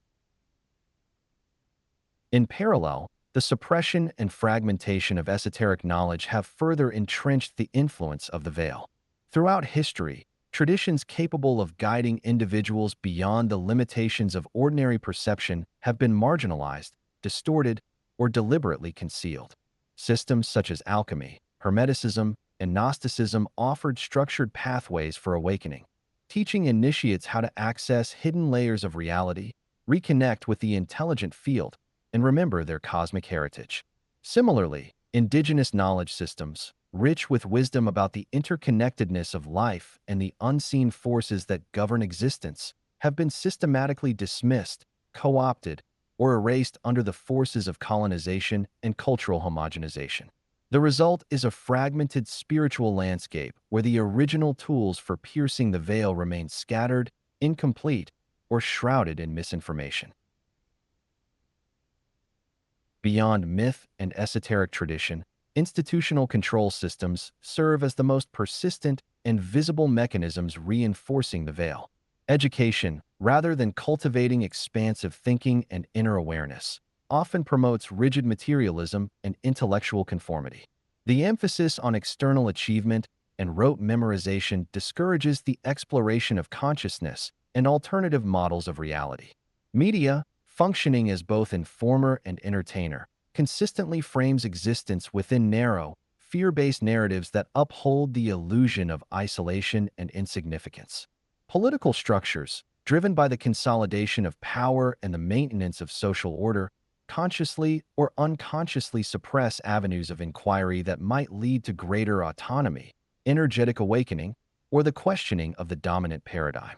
In parallel, the suppression and fragmentation of esoteric knowledge have further entrenched the influence of the veil. Throughout history, traditions capable of guiding individuals beyond the limitations of ordinary perception have been marginalized, distorted, or deliberately concealed. Systems such as alchemy, Hermeticism, and Gnosticism offered structured pathways for awakening, teaching initiates how to access hidden layers of reality, reconnect with the intelligent field, and remember their cosmic heritage. Similarly, indigenous knowledge systems, rich with wisdom about the interconnectedness of life and the unseen forces that govern existence, have been systematically dismissed, co-opted, or erased under the forces of colonization and cultural homogenization. The result is a fragmented spiritual landscape where the original tools for piercing the veil remain scattered, incomplete, or shrouded in misinformation. Beyond myth and esoteric tradition, Institutional control systems serve as the most persistent and visible mechanisms reinforcing the veil. Education, rather than cultivating expansive thinking and inner awareness, often promotes rigid materialism and intellectual conformity. The emphasis on external achievement and rote memorization discourages the exploration of consciousness and alternative models of reality. Media, functioning as both informer and entertainer, consistently frames existence within narrow, fear-based narratives that uphold the illusion of isolation and insignificance. Political structures, driven by the consolidation of power and the maintenance of social order, consciously or unconsciously suppress avenues of inquiry that might lead to greater autonomy, energetic awakening, or the questioning of the dominant paradigm.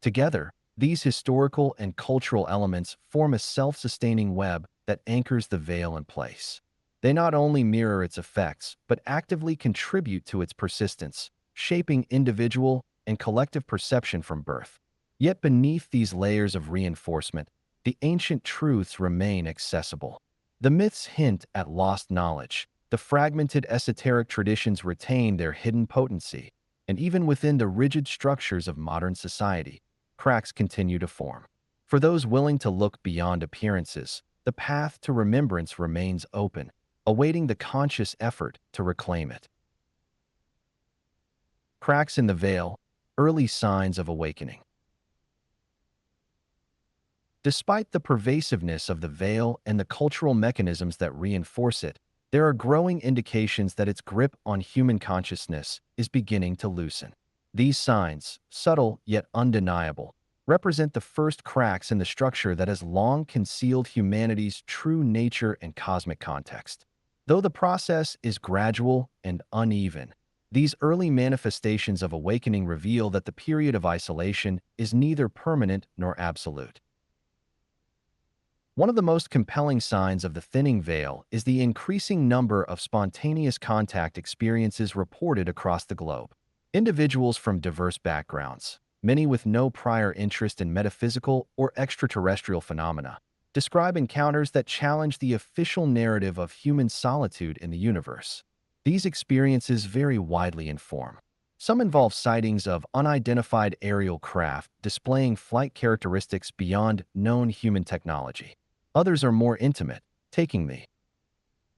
Together, these historical and cultural elements form a self-sustaining web that anchors the veil in place. They not only mirror its effects, but actively contribute to its persistence, shaping individual and collective perception from birth. Yet beneath these layers of reinforcement, the ancient truths remain accessible. The myths hint at lost knowledge, the fragmented esoteric traditions retain their hidden potency, and even within the rigid structures of modern society, cracks continue to form. For those willing to look beyond appearances, the path to remembrance remains open, awaiting the conscious effort to reclaim it. Cracks in the veil, early signs of awakening. Despite the pervasiveness of the veil and the cultural mechanisms that reinforce it, there are growing indications that its grip on human consciousness is beginning to loosen. These signs, subtle yet undeniable, represent the first cracks in the structure that has long concealed humanity's true nature and cosmic context. Though the process is gradual and uneven, these early manifestations of awakening reveal that the period of isolation is neither permanent nor absolute. One of the most compelling signs of the thinning veil is the increasing number of spontaneous contact experiences reported across the globe. Individuals from diverse backgrounds, many with no prior interest in metaphysical or extraterrestrial phenomena, describe encounters that challenge the official narrative of human solitude in the universe. These experiences vary widely in form. Some involve sightings of unidentified aerial craft displaying flight characteristics beyond known human technology. Others are more intimate, taking the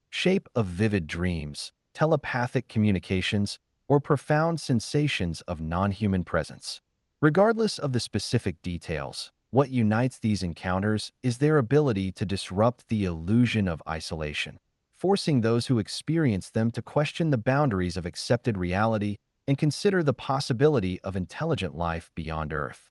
shape of vivid dreams, telepathic communications, or profound sensations of non-human presence. Regardless of the specific details, what unites these encounters is their ability to disrupt the illusion of isolation, forcing those who experience them to question the boundaries of accepted reality and consider the possibility of intelligent life beyond Earth.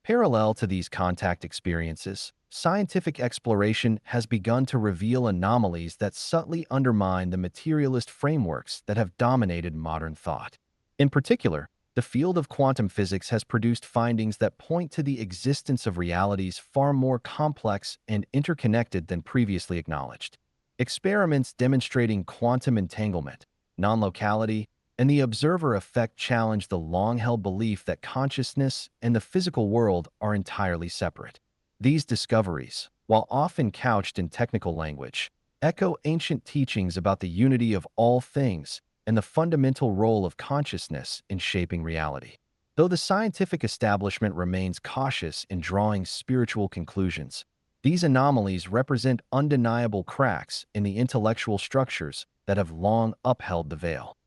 Parallel to these contact experiences, scientific exploration has begun to reveal anomalies that subtly undermine the materialist frameworks that have dominated modern thought. In particular, the field of quantum physics has produced findings that point to the existence of realities far more complex and interconnected than previously acknowledged. Experiments demonstrating quantum entanglement, non-locality, and the observer effect challenge the long-held belief that consciousness and the physical world are entirely separate. These discoveries, while often couched in technical language, echo ancient teachings about the unity of all things and the fundamental role of consciousness in shaping reality. Though the scientific establishment remains cautious in drawing spiritual conclusions, these anomalies represent undeniable cracks in the intellectual structures that have long upheld the veil.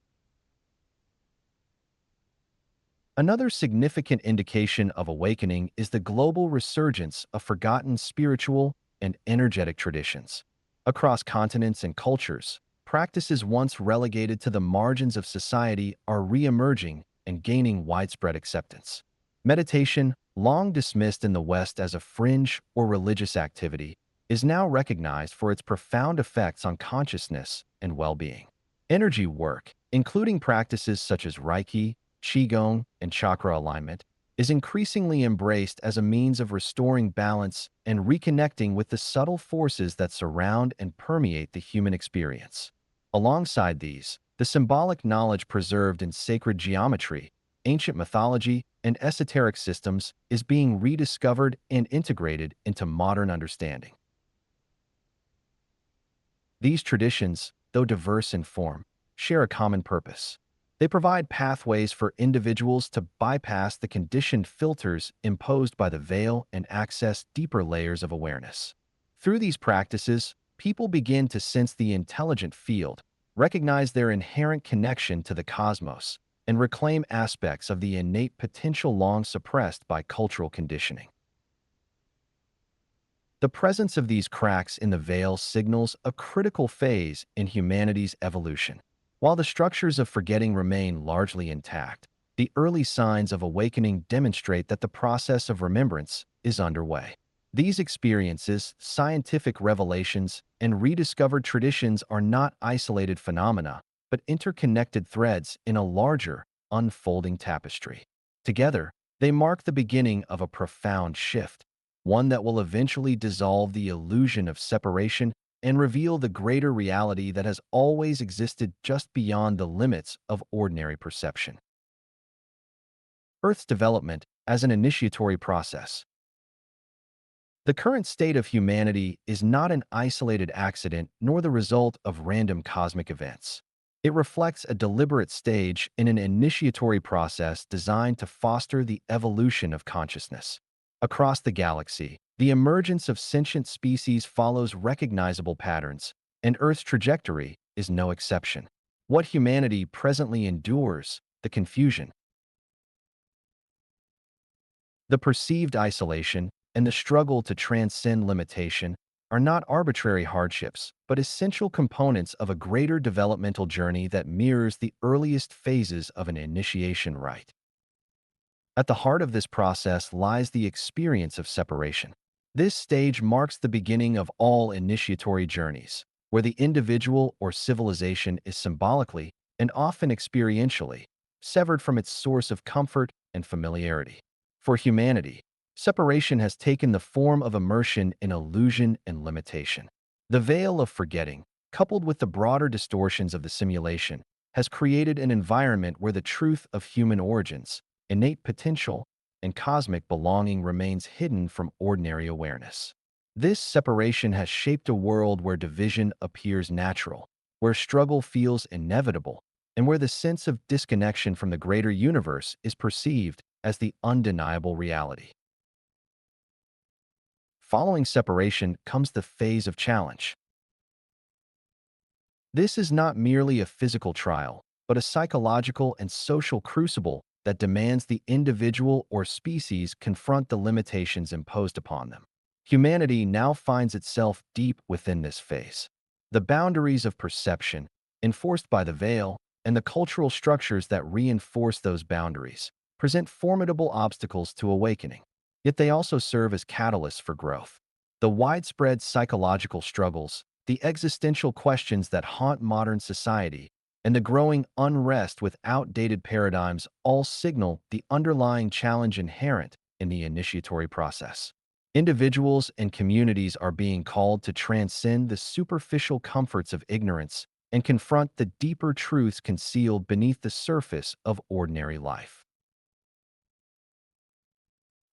Another significant indication of awakening is the global resurgence of forgotten spiritual and energetic traditions. Across continents and cultures, practices once relegated to the margins of society are re-emerging and gaining widespread acceptance. Meditation, long dismissed in the West as a fringe or religious activity, is now recognized for its profound effects on consciousness and well-being. Energy work, including practices such as Reiki, Qigong, and chakra alignment, is increasingly embraced as a means of restoring balance and reconnecting with the subtle forces that surround and permeate the human experience. Alongside these, the symbolic knowledge preserved in sacred geometry, ancient mythology, and esoteric systems is being rediscovered and integrated into modern understanding. These traditions, though diverse in form, share a common purpose. They provide pathways for individuals to bypass the conditioned filters imposed by the veil and access deeper layers of awareness. Through these practices, people begin to sense the intelligent field, recognize their inherent connection to the cosmos, and reclaim aspects of the innate potential long suppressed by cultural conditioning. The presence of these cracks in the veil signals a critical phase in humanity's evolution. While the structures of forgetting remain largely intact, the early signs of awakening demonstrate that the process of remembrance is underway. These experiences, scientific revelations, and rediscovered traditions are not isolated phenomena, but interconnected threads in a larger, unfolding tapestry. Together, they mark the beginning of a profound shift, one that will eventually dissolve the illusion of separation and reveal the greater reality that has always existed just beyond the limits of ordinary perception. Earth's development as an initiatory process. The current state of humanity is not an isolated accident nor the result of random cosmic events. It reflects a deliberate stage in an initiatory process designed to foster the evolution of consciousness. Across the galaxy, the emergence of sentient species follows recognizable patterns, and Earth's trajectory is no exception. What humanity presently endures, the confusion, the perceived isolation, and the struggle to transcend limitation are not arbitrary hardships, but essential components of a greater developmental journey that mirrors the earliest phases of an initiation rite. At the heart of this process lies the experience of separation. This stage marks the beginning of all initiatory journeys, where the individual or civilization is symbolically, and often experientially, severed from its source of comfort and familiarity. For humanity, separation has taken the form of immersion in illusion and limitation. The veil of forgetting, coupled with the broader distortions of the simulation, has created an environment where the truth of human origins, innate potential, and cosmic belonging remains hidden from ordinary awareness. This separation has shaped a world where division appears natural, where struggle feels inevitable, and where the sense of disconnection from the greater universe is perceived as the undeniable reality. Following separation comes the phase of challenge. This is not merely a physical trial, but a psychological and social crucible that demands the individual or species confront the limitations imposed upon them. Humanity now finds itself deep within this phase. The boundaries of perception, enforced by the veil, and the cultural structures that reinforce those boundaries, present formidable obstacles to awakening. Yet they also serve as catalysts for growth. The widespread psychological struggles, the existential questions that haunt modern society, and the growing unrest with outdated paradigms all signal the underlying challenge inherent in the initiatory process. Individuals and communities are being called to transcend the superficial comforts of ignorance and confront the deeper truths concealed beneath the surface of ordinary life.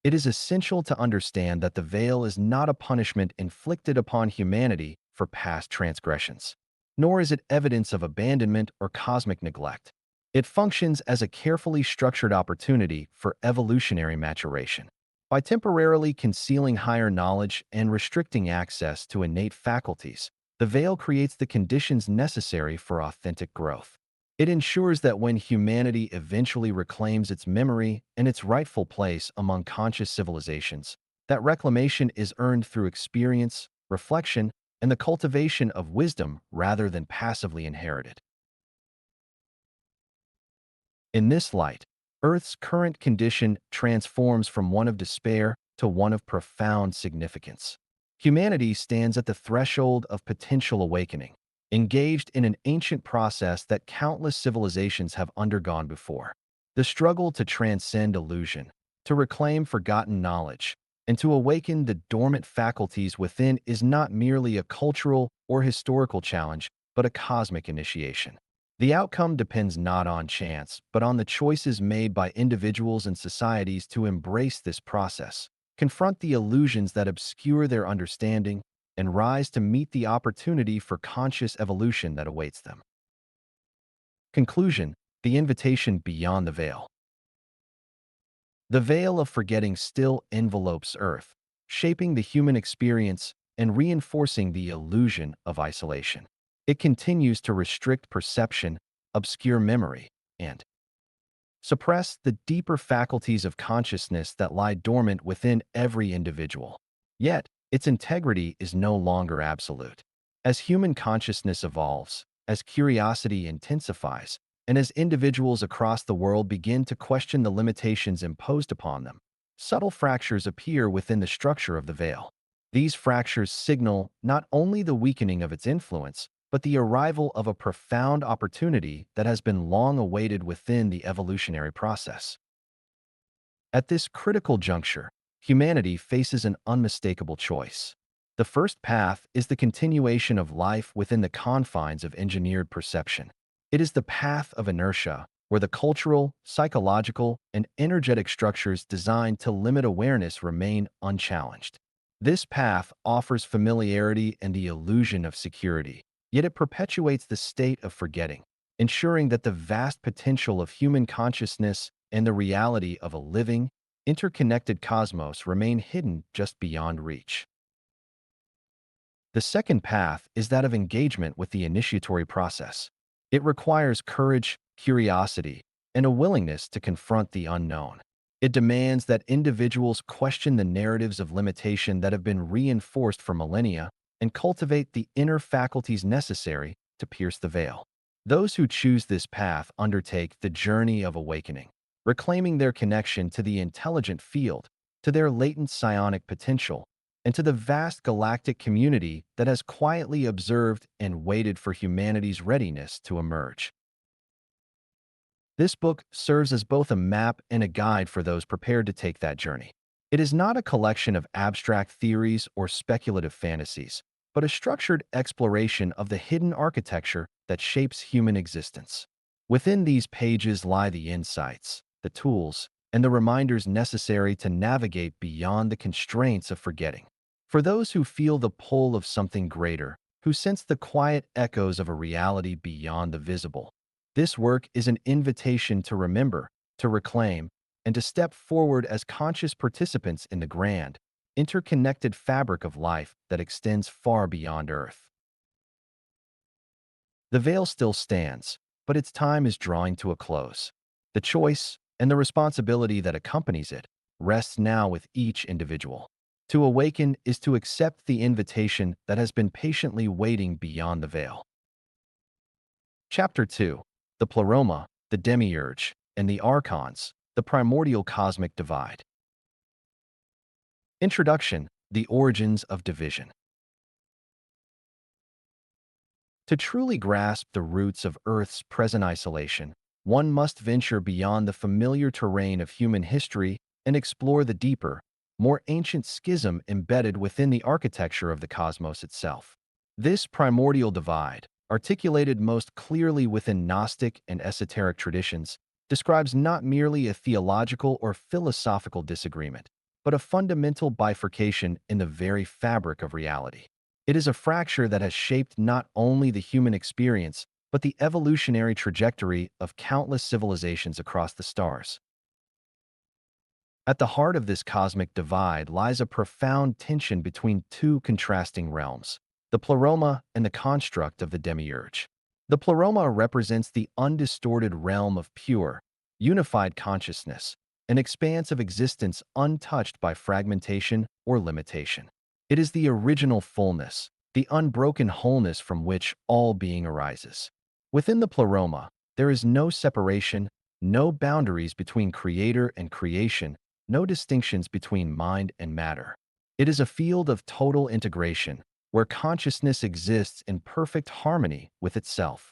It is essential to understand that the veil is not a punishment inflicted upon humanity for past transgressions, nor is it evidence of abandonment or cosmic neglect. It functions as a carefully structured opportunity for evolutionary maturation. By temporarily concealing higher knowledge and restricting access to innate faculties, the veil creates the conditions necessary for authentic growth. It ensures that when humanity eventually reclaims its memory and its rightful place among conscious civilizations, that reclamation is earned through experience, reflection, and the cultivation of wisdom rather than passively inherited. In this light, Earth's current condition transforms from one of despair to one of profound significance. Humanity stands at the threshold of potential awakening, engaged in an ancient process that countless civilizations have undergone before. The struggle to transcend illusion, to reclaim forgotten knowledge, and to awaken the dormant faculties within is not merely a cultural or historical challenge, but a cosmic initiation. The outcome depends not on chance, but on the choices made by individuals and societies to embrace this process, confront the illusions that obscure their understanding, and rise to meet the opportunity for conscious evolution that awaits them. Conclusion: the invitation beyond the veil. The veil of forgetting still envelopes Earth, shaping the human experience and reinforcing the illusion of isolation. It continues to restrict perception, obscure memory, and suppress the deeper faculties of consciousness that lie dormant within every individual. Yet, its integrity is no longer absolute. As human consciousness evolves, as curiosity intensifies, and as individuals across the world begin to question the limitations imposed upon them, subtle fractures appear within the structure of the veil. These fractures signal not only the weakening of its influence, but the arrival of a profound opportunity that has been long awaited within the evolutionary process. At this critical juncture, humanity faces an unmistakable choice. The first path is the continuation of life within the confines of engineered perception. It is the path of inertia, where the cultural, psychological, and energetic structures designed to limit awareness remain unchallenged. This path offers familiarity and the illusion of security, yet it perpetuates the state of forgetting, ensuring that the vast potential of human consciousness and the reality of a living, interconnected cosmos remain hidden just beyond reach. The second path is that of engagement with the initiatory process. It requires courage, curiosity, and a willingness to confront the unknown. It demands that individuals question the narratives of limitation that have been reinforced for millennia and cultivate the inner faculties necessary to pierce the veil. Those who choose this path undertake the journey of awakening, reclaiming their connection to the intelligent field, to their latent psionic potential, and to the vast galactic community that has quietly observed and waited for humanity's readiness to emerge. This book serves as both a map and a guide for those prepared to take that journey. It is not a collection of abstract theories or speculative fantasies, but a structured exploration of the hidden architecture that shapes human existence. Within these pages lie the insights, the tools, and the reminders necessary to navigate beyond the constraints of forgetting. For those who feel the pull of something greater, who sense the quiet echoes of a reality beyond the visible, this work is an invitation to remember, to reclaim, and to step forward as conscious participants in the grand, interconnected fabric of life that extends far beyond Earth. The veil still stands, but its time is drawing to a close. The choice and the responsibility that accompanies it rests now with each individual. To awaken is to accept the invitation that has been patiently waiting beyond the veil. Chapter 2: The Pleroma, the Demiurge, and the Archons, the Primordial Cosmic Divide. Introduction: The Origins of Division. To truly grasp the roots of Earth's present isolation, one must venture beyond the familiar terrain of human history and explore the deeper, more ancient schism embedded within the architecture of the cosmos itself. This primordial divide, articulated most clearly within Gnostic and esoteric traditions, describes not merely a theological or philosophical disagreement, but a fundamental bifurcation in the very fabric of reality. It is a fracture that has shaped not only the human experience, but the evolutionary trajectory of countless civilizations across the stars. At the heart of this cosmic divide lies a profound tension between two contrasting realms, the pleroma and the construct of the demiurge. The pleroma represents the undistorted realm of pure, unified consciousness, an expanse of existence untouched by fragmentation or limitation. It is the original fullness, the unbroken wholeness from which all being arises. Within the pleroma, there is no separation, no boundaries between creator and creation, no distinctions between mind and matter. It is a field of total integration, where consciousness exists in perfect harmony with itself.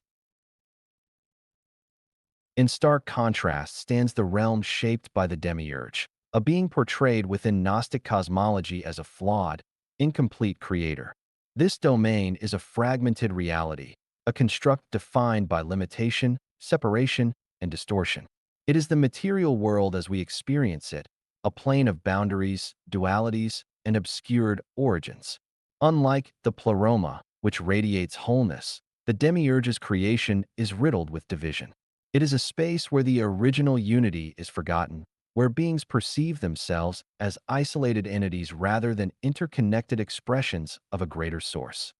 In stark contrast stands the realm shaped by the demiurge, a being portrayed within Gnostic cosmology as a flawed, incomplete creator. This domain is a fragmented reality, a construct defined by limitation, separation, and distortion. It is the material world as we experience it, a plane of boundaries, dualities, and obscured origins. Unlike the pleroma, which radiates wholeness, the demiurge's creation is riddled with division. It is a space where the original unity is forgotten, where beings perceive themselves as isolated entities rather than interconnected expressions of a greater source.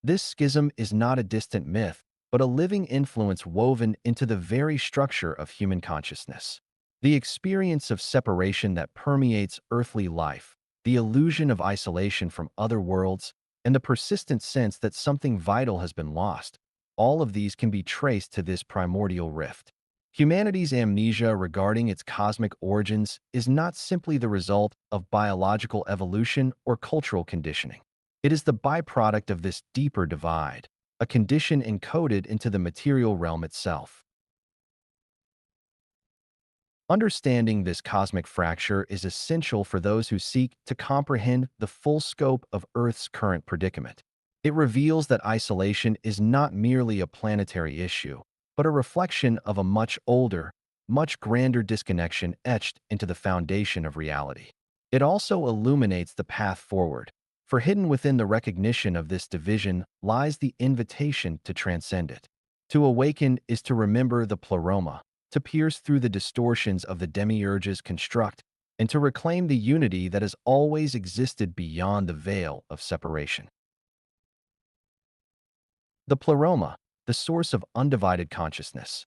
This schism is not a distant myth, but a living influence woven into the very structure of human consciousness. The experience of separation that permeates earthly life, the illusion of isolation from other worlds, and the persistent sense that something vital has been lost, all of these can be traced to this primordial rift. Humanity's amnesia regarding its cosmic origins is not simply the result of biological evolution or cultural conditioning. It is the byproduct of this deeper divide, a condition encoded into the material realm itself. Understanding this cosmic fracture is essential for those who seek to comprehend the full scope of Earth's current predicament. It reveals that isolation is not merely a planetary issue, but a reflection of a much older, much grander disconnection etched into the foundation of reality. It also illuminates the path forward, for hidden within the recognition of this division lies the invitation to transcend it. To awaken is to remember the pleroma, to pierce through the distortions of the demiurge's construct, and to reclaim the unity that has always existed beyond the veil of separation. The pleroma, the source of undivided consciousness.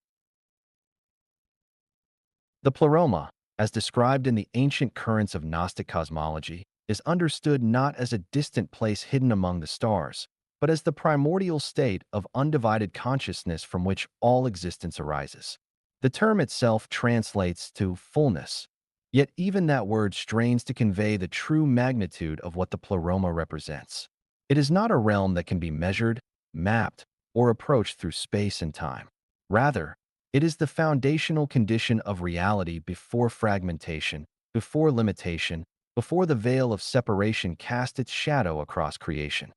The pleroma, as described in the ancient currents of Gnostic cosmology, is understood not as a distant place hidden among the stars, but as the primordial state of undivided consciousness from which all existence arises. The term itself translates to fullness, yet even that word strains to convey the true magnitude of what the pleroma represents. It is not a realm that can be measured, mapped, or approached through space and time. Rather, it is the foundational condition of reality before fragmentation, before limitation, before the veil of separation cast its shadow across creation.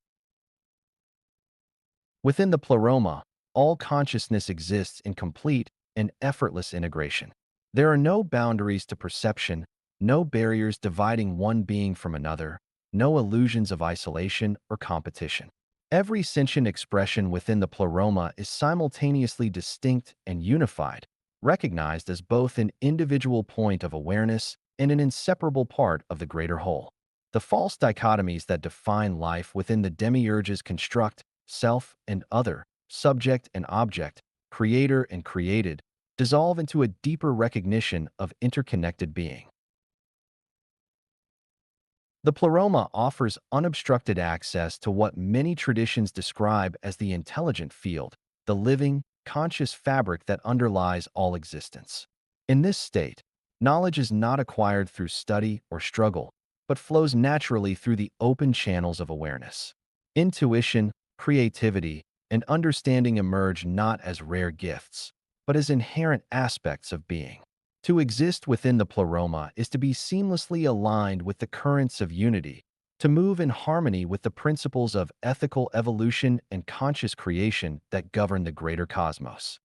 Within the pleroma, all consciousness exists in complete and effortless integration. There are no boundaries to perception, no barriers dividing one being from another, no illusions of isolation or competition. Every sentient expression within the pleroma is simultaneously distinct and unified, recognized as both an individual point of awareness and an inseparable part of the greater whole. The false dichotomies that define life within the demiurge's construct, self and other, subject and object, creator and created, dissolve into a deeper recognition of interconnected being. The pleroma offers unobstructed access to what many traditions describe as the intelligent field, the living, conscious fabric that underlies all existence. In this state, knowledge is not acquired through study or struggle, but flows naturally through the open channels of awareness. Intuition, creativity, and understanding emerge not as rare gifts, but as inherent aspects of being. To exist within the pleroma is to be seamlessly aligned with the currents of unity, to move in harmony with the principles of ethical evolution and conscious creation that govern the greater cosmos.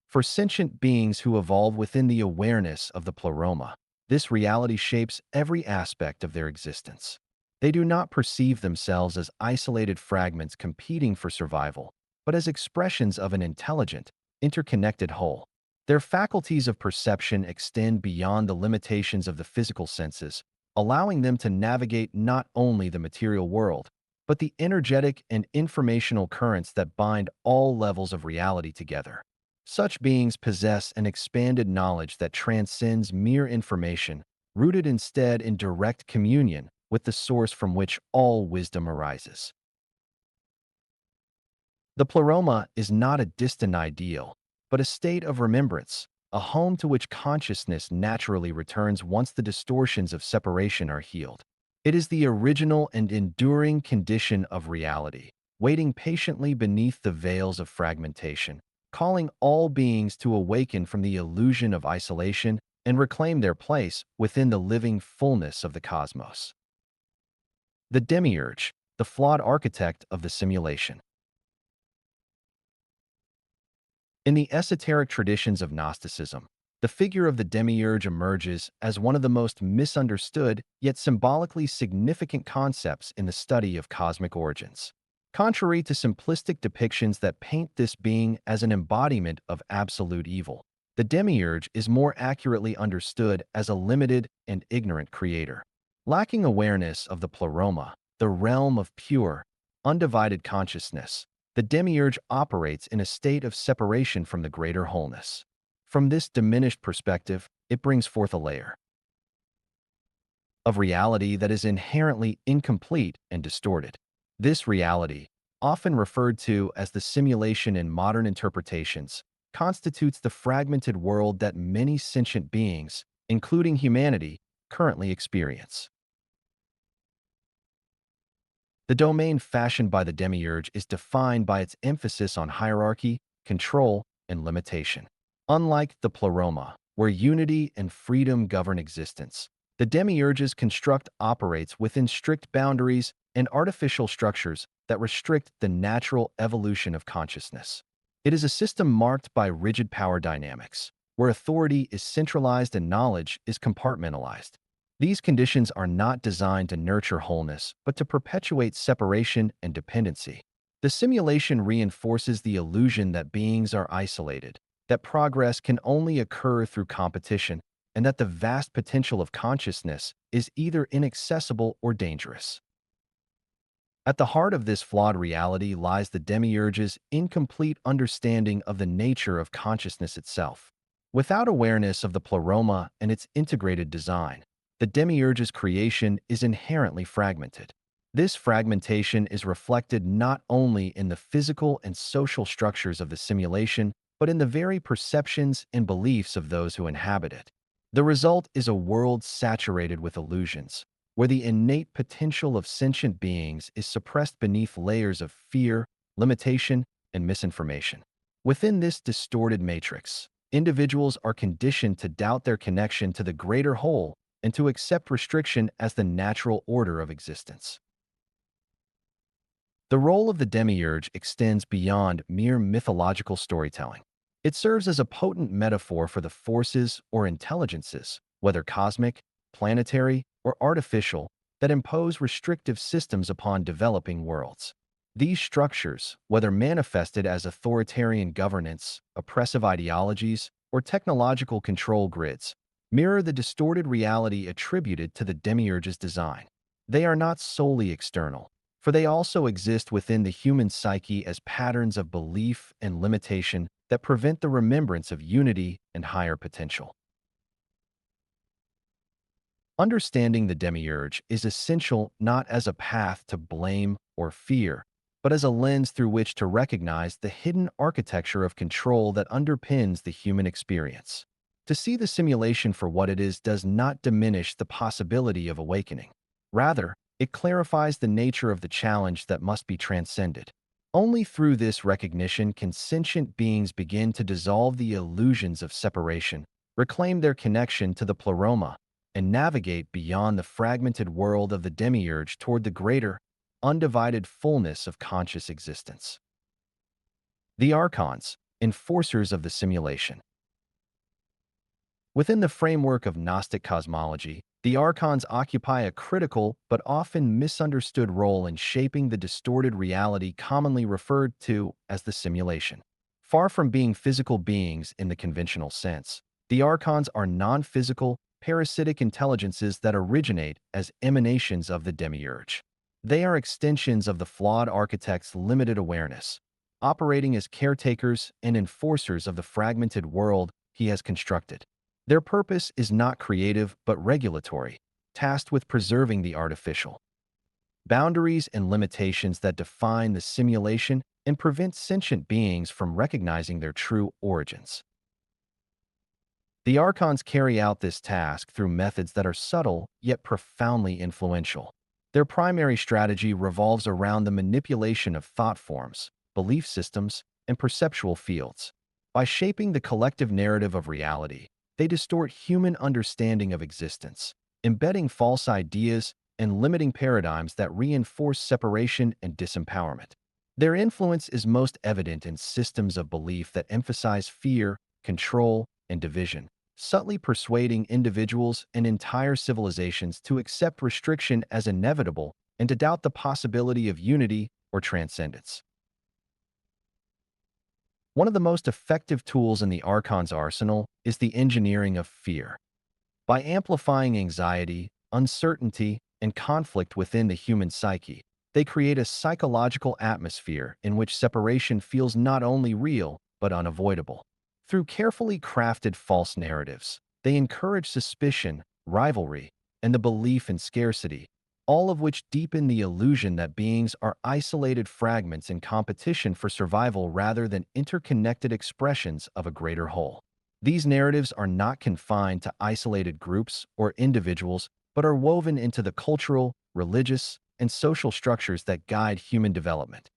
For sentient beings who evolve within the awareness of the pleroma, this reality shapes every aspect of their existence. They do not perceive themselves as isolated fragments competing for survival, but as expressions of an intelligent, interconnected whole. Their faculties of perception extend beyond the limitations of the physical senses, allowing them to navigate not only the material world, but the energetic and informational currents that bind all levels of reality together. Such beings possess an expanded knowledge that transcends mere information, rooted instead in direct communion with the source from which all wisdom arises. The pleroma is not a distant ideal, but a state of remembrance, a home to which consciousness naturally returns once the distortions of separation are healed. It is the original and enduring condition of reality, waiting patiently beneath the veils of fragmentation, calling all beings to awaken from the illusion of isolation and reclaim their place within the living fullness of the cosmos. The demiurge, the flawed architect of the simulation. In the esoteric traditions of Gnosticism, The figure of the demiurge emerges as one of the most misunderstood yet symbolically significant concepts in the study of cosmic origins. Contrary to simplistic depictions that paint this being as an embodiment of absolute evil, the demiurge is more accurately understood as a limited and ignorant creator. Lacking awareness of the pleroma, the realm of pure, undivided consciousness, the demiurge operates in a state of separation from the greater wholeness. From this diminished perspective, it brings forth a layer of reality that is inherently incomplete and distorted. This reality, often referred to as the simulation in modern interpretations, constitutes the fragmented world that many sentient beings, including humanity, currently experience. The domain fashioned by the demiurge is defined by its emphasis on hierarchy, control, and limitation. Unlike the pleroma, where unity and freedom govern existence, the demiurge's construct operates within strict boundaries and artificial structures that restrict the natural evolution of consciousness. It is a system marked by rigid power dynamics, where authority is centralized and knowledge is compartmentalized. These conditions are not designed to nurture wholeness, but to perpetuate separation and dependency. The simulation reinforces the illusion that beings are isolated, that progress can only occur through competition, and that the vast potential of consciousness is either inaccessible or dangerous. At the heart of this flawed reality lies the demiurge's incomplete understanding of the nature of consciousness itself. Without awareness of the pleroma and its integrated design, the demiurge's creation is inherently fragmented. This fragmentation is reflected not only in the physical and social structures of the simulation, but in the very perceptions and beliefs of those who inhabit it. The result is a world saturated with illusions, where the innate potential of sentient beings is suppressed beneath layers of fear, limitation, and misinformation. Within this distorted matrix, individuals are conditioned to doubt their connection to the greater whole and to accept restriction as the natural order of existence. The role of the demiurge extends beyond mere mythological storytelling. It serves as a potent metaphor for the forces or intelligences, whether cosmic, planetary, or artificial, that impose restrictive systems upon developing worlds. These structures, whether manifested as authoritarian governance, oppressive ideologies, or technological control grids, mirror the distorted reality attributed to the demiurge's design. They are not solely external, for they also exist within the human psyche as patterns of belief and limitation that prevent the remembrance of unity and higher potential. Understanding the demiurge is essential not as a path to blame or fear, but as a lens through which to recognize the hidden architecture of control that underpins the human experience. To see the simulation for what it is does not diminish the possibility of awakening. Rather, it clarifies the nature of the challenge that must be transcended. Only through this recognition can sentient beings begin to dissolve the illusions of separation, reclaim their connection to the pleroma, and navigate beyond the fragmented world of the demiurge toward the greater, undivided fullness of conscious existence. The archons, enforcers of the simulation. Within the framework of Gnostic cosmology, the archons occupy a critical but often misunderstood role in shaping the distorted reality commonly referred to as the simulation. Far from being physical beings in the conventional sense, the archons are non-physical, parasitic intelligences that originate as emanations of the demiurge. They are extensions of the flawed architect's limited awareness, operating as caretakers and enforcers of the fragmented world he has constructed. Their purpose is not creative but regulatory, tasked with preserving the artificial boundaries and limitations that define the simulation and prevent sentient beings from recognizing their true origins. The archons carry out this task through methods that are subtle yet profoundly influential. Their primary strategy revolves around the manipulation of thought forms, belief systems, and perceptual fields. By shaping the collective narrative of reality, they distort human understanding of existence, embedding false ideas and limiting paradigms that reinforce separation and disempowerment. Their influence is most evident in systems of belief that emphasize fear, control, and division, subtly persuading individuals and entire civilizations to accept restriction as inevitable and to doubt the possibility of unity or transcendence. One of the most effective tools in the Archon's arsenal is the engineering of fear. By amplifying anxiety, uncertainty, and conflict within the human psyche, they create a psychological atmosphere in which separation feels not only real, but unavoidable. Through carefully crafted false narratives, they encourage suspicion, rivalry, and the belief in scarcity, all of which deepen the illusion that beings are isolated fragments in competition for survival rather than interconnected expressions of a greater whole. These narratives are not confined to isolated groups or individuals, but are woven into the cultural, religious, and social structures that guide human development.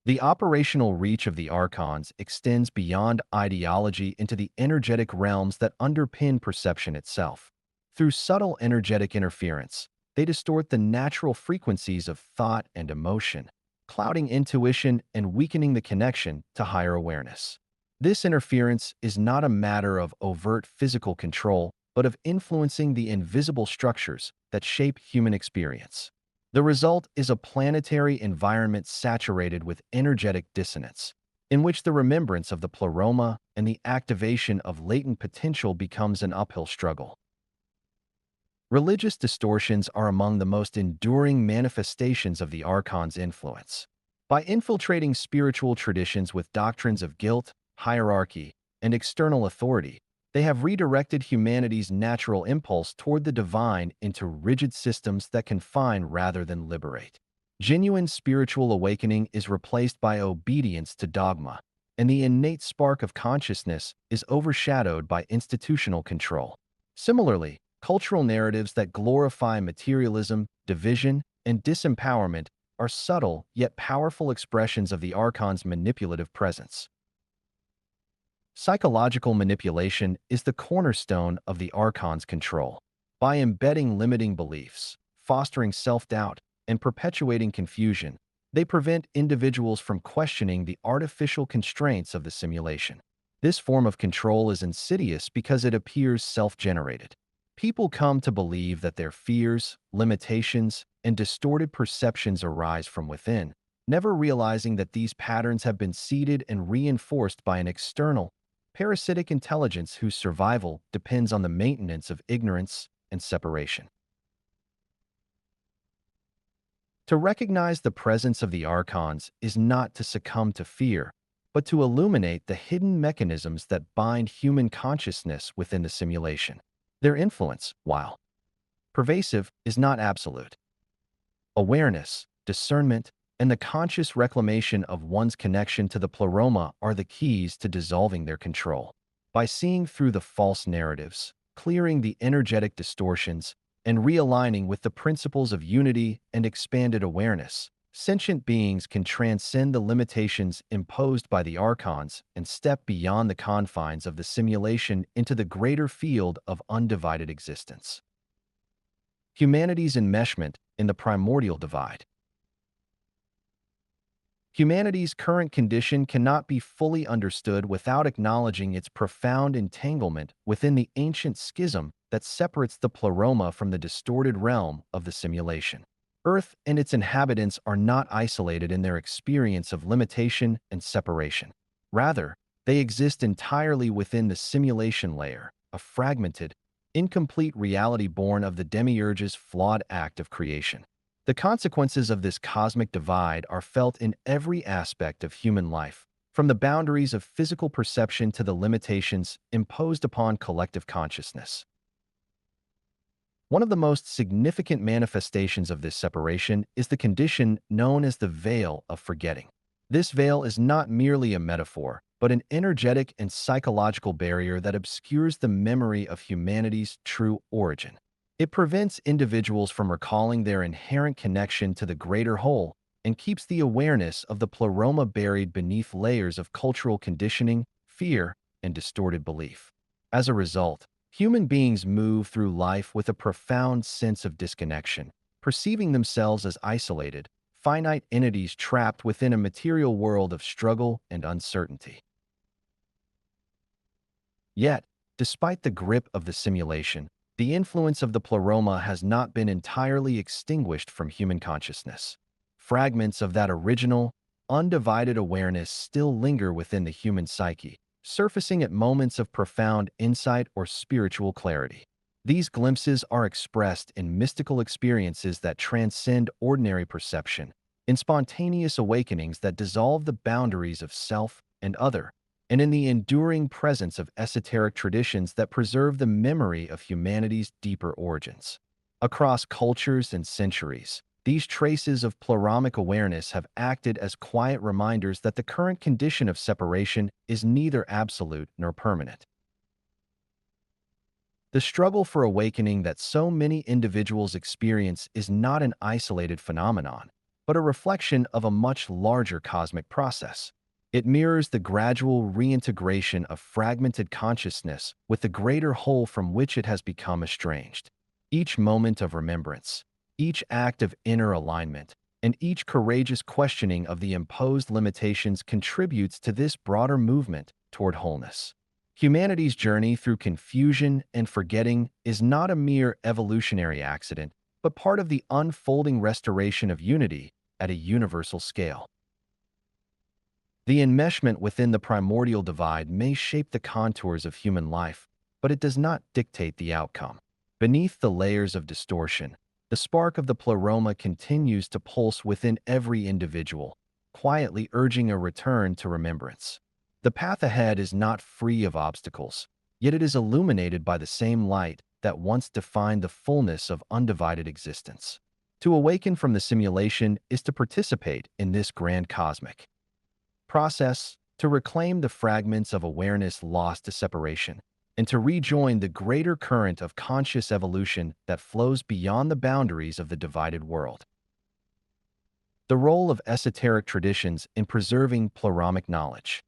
The operational reach of the archons extends beyond ideology into the energetic realms that underpin perception itself. Through subtle energetic interference, they distort the natural frequencies of thought and emotion, clouding intuition and weakening the connection to higher awareness. This interference is not a matter of overt physical control, but of influencing the invisible structures that shape human experience. The result is a planetary environment saturated with energetic dissonance, in which the remembrance of the pleroma and the activation of latent potential becomes an uphill struggle. Religious distortions are among the most enduring manifestations of the Archon's influence. By infiltrating spiritual traditions with doctrines of guilt, hierarchy, and external authority, they have redirected humanity's natural impulse toward the divine into rigid systems that confine rather than liberate. Genuine spiritual awakening is replaced by obedience to dogma, and the innate spark of consciousness is overshadowed by institutional control. Similarly, cultural narratives that glorify materialism, division, and disempowerment are subtle yet powerful expressions of the Archon's manipulative presence. Psychological manipulation is the cornerstone of the Archon's control. By embedding limiting beliefs, fostering self-doubt, and perpetuating confusion, they prevent individuals from questioning the artificial constraints of the simulation. This form of control is insidious because it appears self-generated. People come to believe that their fears, limitations, and distorted perceptions arise from within, never realizing that these patterns have been seeded and reinforced by an external, parasitic intelligence whose survival depends on the maintenance of ignorance and separation. To recognize the presence of the archons is not to succumb to fear, but to illuminate the hidden mechanisms that bind human consciousness within the simulation. Their influence, while pervasive, is not absolute. Awareness, discernment, and the conscious reclamation of one's connection to the pleroma are the keys to dissolving their control. By seeing through the false narratives, clearing the energetic distortions, and realigning with the principles of unity and expanded awareness, sentient beings can transcend the limitations imposed by the archons and step beyond the confines of the simulation into the greater field of undivided existence. Humanity's enmeshment in the primordial divide. Humanity's current condition cannot be fully understood without acknowledging its profound entanglement within the ancient schism that separates the pleroma from the distorted realm of the simulation. Earth and its inhabitants are not isolated in their experience of limitation and separation. Rather, they exist entirely within the simulation layer, a fragmented, incomplete reality born of the demiurge's flawed act of creation. The consequences of this cosmic divide are felt in every aspect of human life, from the boundaries of physical perception to the limitations imposed upon collective consciousness. One of the most significant manifestations of this separation is the condition known as the veil of forgetting. This veil is not merely a metaphor, but an energetic and psychological barrier that obscures the memory of humanity's true origin. It prevents individuals from recalling their inherent connection to the greater whole and keeps the awareness of the pleroma buried beneath layers of cultural conditioning, fear, and distorted belief. As a result, human beings move through life with a profound sense of disconnection, perceiving themselves as isolated, finite entities trapped within a material world of struggle and uncertainty. Yet, despite the grip of the simulation, the influence of the pleroma has not been entirely extinguished from human consciousness. Fragments of that original, undivided awareness still linger within the human psyche, surfacing at moments of profound insight or spiritual clarity. These glimpses are expressed in mystical experiences that transcend ordinary perception, in spontaneous awakenings that dissolve the boundaries of self and other, and in the enduring presence of esoteric traditions that preserve the memory of humanity's deeper origins. Across cultures and centuries, these traces of pleromaic awareness have acted as quiet reminders that the current condition of separation is neither absolute nor permanent. The struggle for awakening that so many individuals experience is not an isolated phenomenon, but a reflection of a much larger cosmic process. It mirrors the gradual reintegration of fragmented consciousness with the greater whole from which it has become estranged. Each moment of remembrance, each act of inner alignment, and each courageous questioning of the imposed limitations contributes to this broader movement toward wholeness. Humanity's journey through confusion and forgetting is not a mere evolutionary accident, but part of the unfolding restoration of unity at a universal scale. The enmeshment within the primordial divide may shape the contours of human life, but it does not dictate the outcome. Beneath the layers of distortion, the spark of the pleroma continues to pulse within every individual, quietly urging a return to remembrance. The path ahead is not free of obstacles, yet it is illuminated by the same light that once defined the fullness of undivided existence. To awaken from the simulation is to participate in this grand cosmic process, to reclaim the fragments of awareness lost to separation, and to rejoin the greater current of conscious evolution that flows beyond the boundaries of the divided world. The role of esoteric traditions in preserving pleromaic knowledge.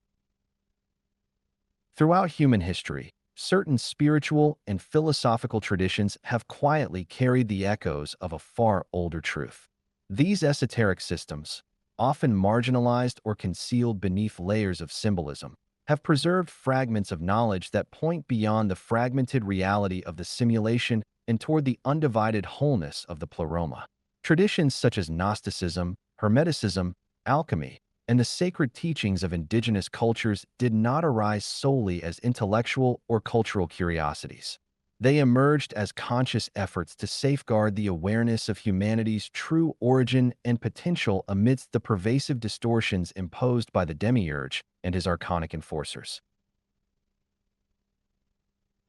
Throughout human history, certain spiritual and philosophical traditions have quietly carried the echoes of a far older truth. These esoteric systems, often marginalized or concealed beneath layers of symbolism, have preserved fragments of knowledge that point beyond the fragmented reality of the simulation and toward the undivided wholeness of the pleroma. Traditions such as Gnosticism, Hermeticism, alchemy, and the sacred teachings of indigenous cultures did not arise solely as intellectual or cultural curiosities. They emerged as conscious efforts to safeguard the awareness of humanity's true origin and potential amidst the pervasive distortions imposed by the demiurge and his archonic enforcers.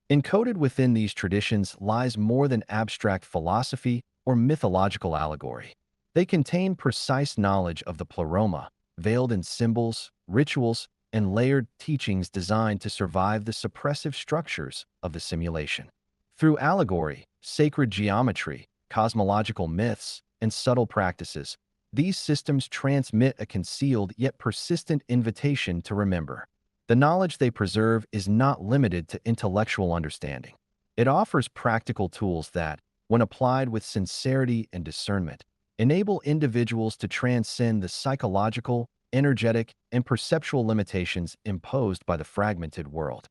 Encoded within these traditions lies more than abstract philosophy or mythological allegory. They contain precise knowledge of the pleroma, veiled in symbols, rituals, and layered teachings designed to survive the suppressive structures of the simulation. Through allegory, sacred geometry, cosmological myths, and subtle practices, these systems transmit a concealed yet persistent invitation to remember. The knowledge they preserve is not limited to intellectual understanding. It offers practical tools that, when applied with sincerity and discernment, enable individuals to transcend the psychological, energetic, and perceptual limitations imposed by the fragmented world.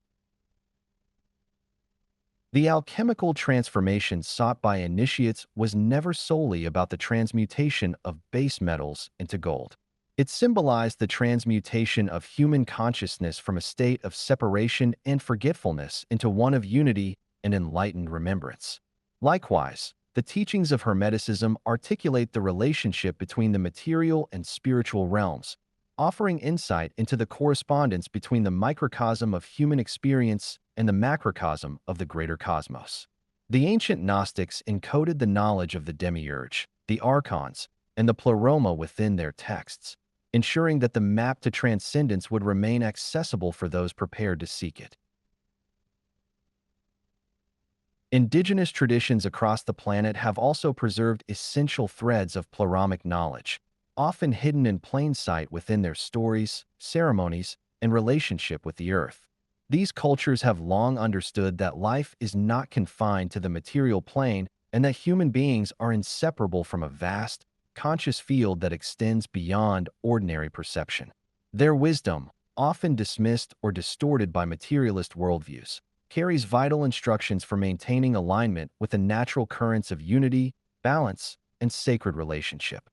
The alchemical transformation sought by initiates was never solely about the transmutation of base metals into gold. It symbolized the transmutation of human consciousness from a state of separation and forgetfulness into one of unity and enlightened remembrance. Likewise, the teachings of Hermeticism articulate the relationship between the material and spiritual realms, offering insight into the correspondence between the microcosm of human experience and the macrocosm of the greater cosmos. The ancient Gnostics encoded the knowledge of the demiurge, the archons, and the pleroma within their texts, ensuring that the map to transcendence would remain accessible for those prepared to seek it. Indigenous traditions across the planet have also preserved essential threads of pleromaic knowledge, often hidden in plain sight within their stories, ceremonies, and relationship with the earth. These cultures have long understood that life is not confined to the material plane and that human beings are inseparable from a vast, conscious field that extends beyond ordinary perception. Their wisdom, often dismissed or distorted by materialist worldviews, carries vital instructions for maintaining alignment with the natural currents of unity, balance, and sacred relationship.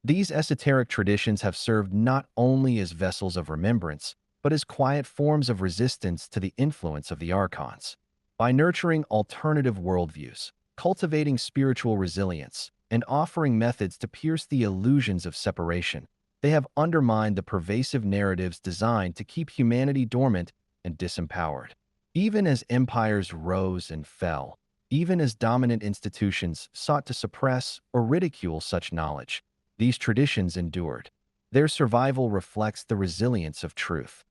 These esoteric traditions have served not only as vessels of remembrance, but as quiet forms of resistance to the influence of the archons. By nurturing alternative worldviews, cultivating spiritual resilience, and offering methods to pierce the illusions of separation, they have undermined the pervasive narratives designed to keep humanity dormant and disempowered. Even as empires rose and fell, even as dominant institutions sought to suppress or ridicule such knowledge, these traditions endured. Their survival reflects the resilience of truth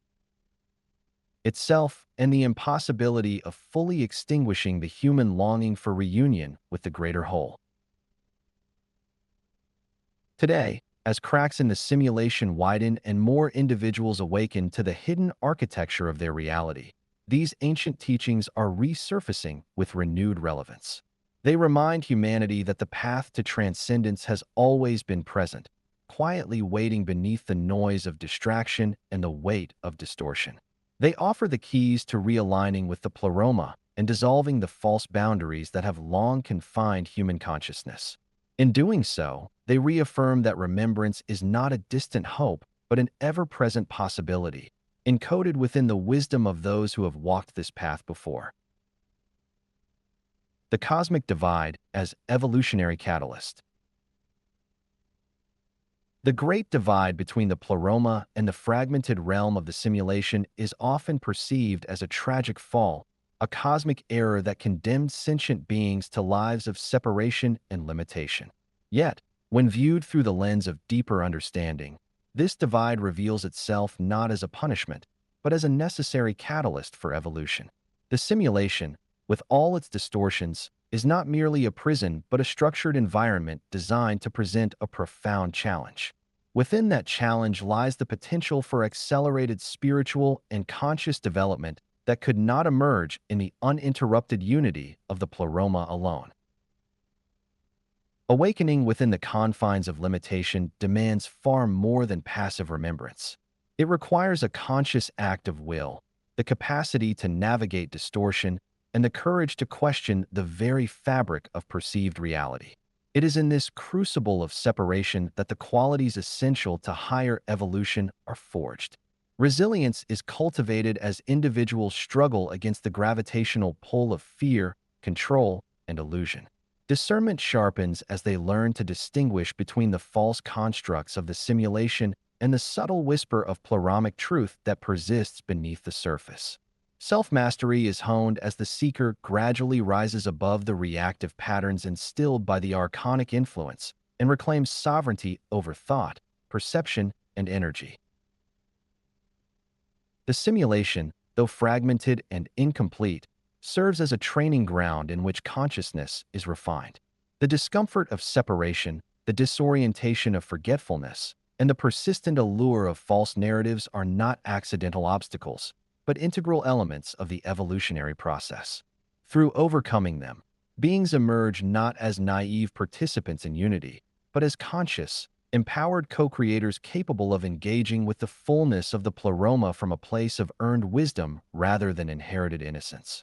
itself and the impossibility of fully extinguishing the human longing for reunion with the greater whole. Today, as cracks in the simulation widen and more individuals awaken to the hidden architecture of their reality, these ancient teachings are resurfacing with renewed relevance. They remind humanity that the path to transcendence has always been present, quietly waiting beneath the noise of distraction and the weight of distortion. They offer the keys to realigning with the pleroma and dissolving the false boundaries that have long confined human consciousness. In doing so, they reaffirm that remembrance is not a distant hope, but an ever-present possibility, encoded within the wisdom of those who have walked this path before. The cosmic divide as evolutionary catalyst. The great divide between the pleroma and the fragmented realm of the simulation is often perceived as a tragic fall, a cosmic error that condemned sentient beings to lives of separation and limitation. Yet, when viewed through the lens of deeper understanding, this divide reveals itself not as a punishment, but as a necessary catalyst for evolution. The simulation, with all its distortions, is not merely a prison but a structured environment designed to present a profound challenge. Within that challenge lies the potential for accelerated spiritual and conscious development that could not emerge in the uninterrupted unity of the pleroma alone. Awakening within the confines of limitation demands far more than passive remembrance. It requires a conscious act of will, the capacity to navigate distortion, and the courage to question the very fabric of perceived reality. It is in this crucible of separation that the qualities essential to higher evolution are forged. Resilience is cultivated as individuals struggle against the gravitational pull of fear, control, and illusion. Discernment sharpens as they learn to distinguish between the false constructs of the simulation and the subtle whisper of pleramic truth that persists beneath the surface. Self-mastery is honed as the seeker gradually rises above the reactive patterns instilled by the archonic influence and reclaims sovereignty over thought, perception, and energy. The simulation, though fragmented and incomplete, serves as a training ground in which consciousness is refined. The discomfort of separation, the disorientation of forgetfulness, and the persistent allure of false narratives are not accidental obstacles, but integral elements of the evolutionary process. Through overcoming them, beings emerge not as naive participants in unity, but as conscious, empowered co-creators capable of engaging with the fullness of the pleroma from a place of earned wisdom rather than inherited innocence.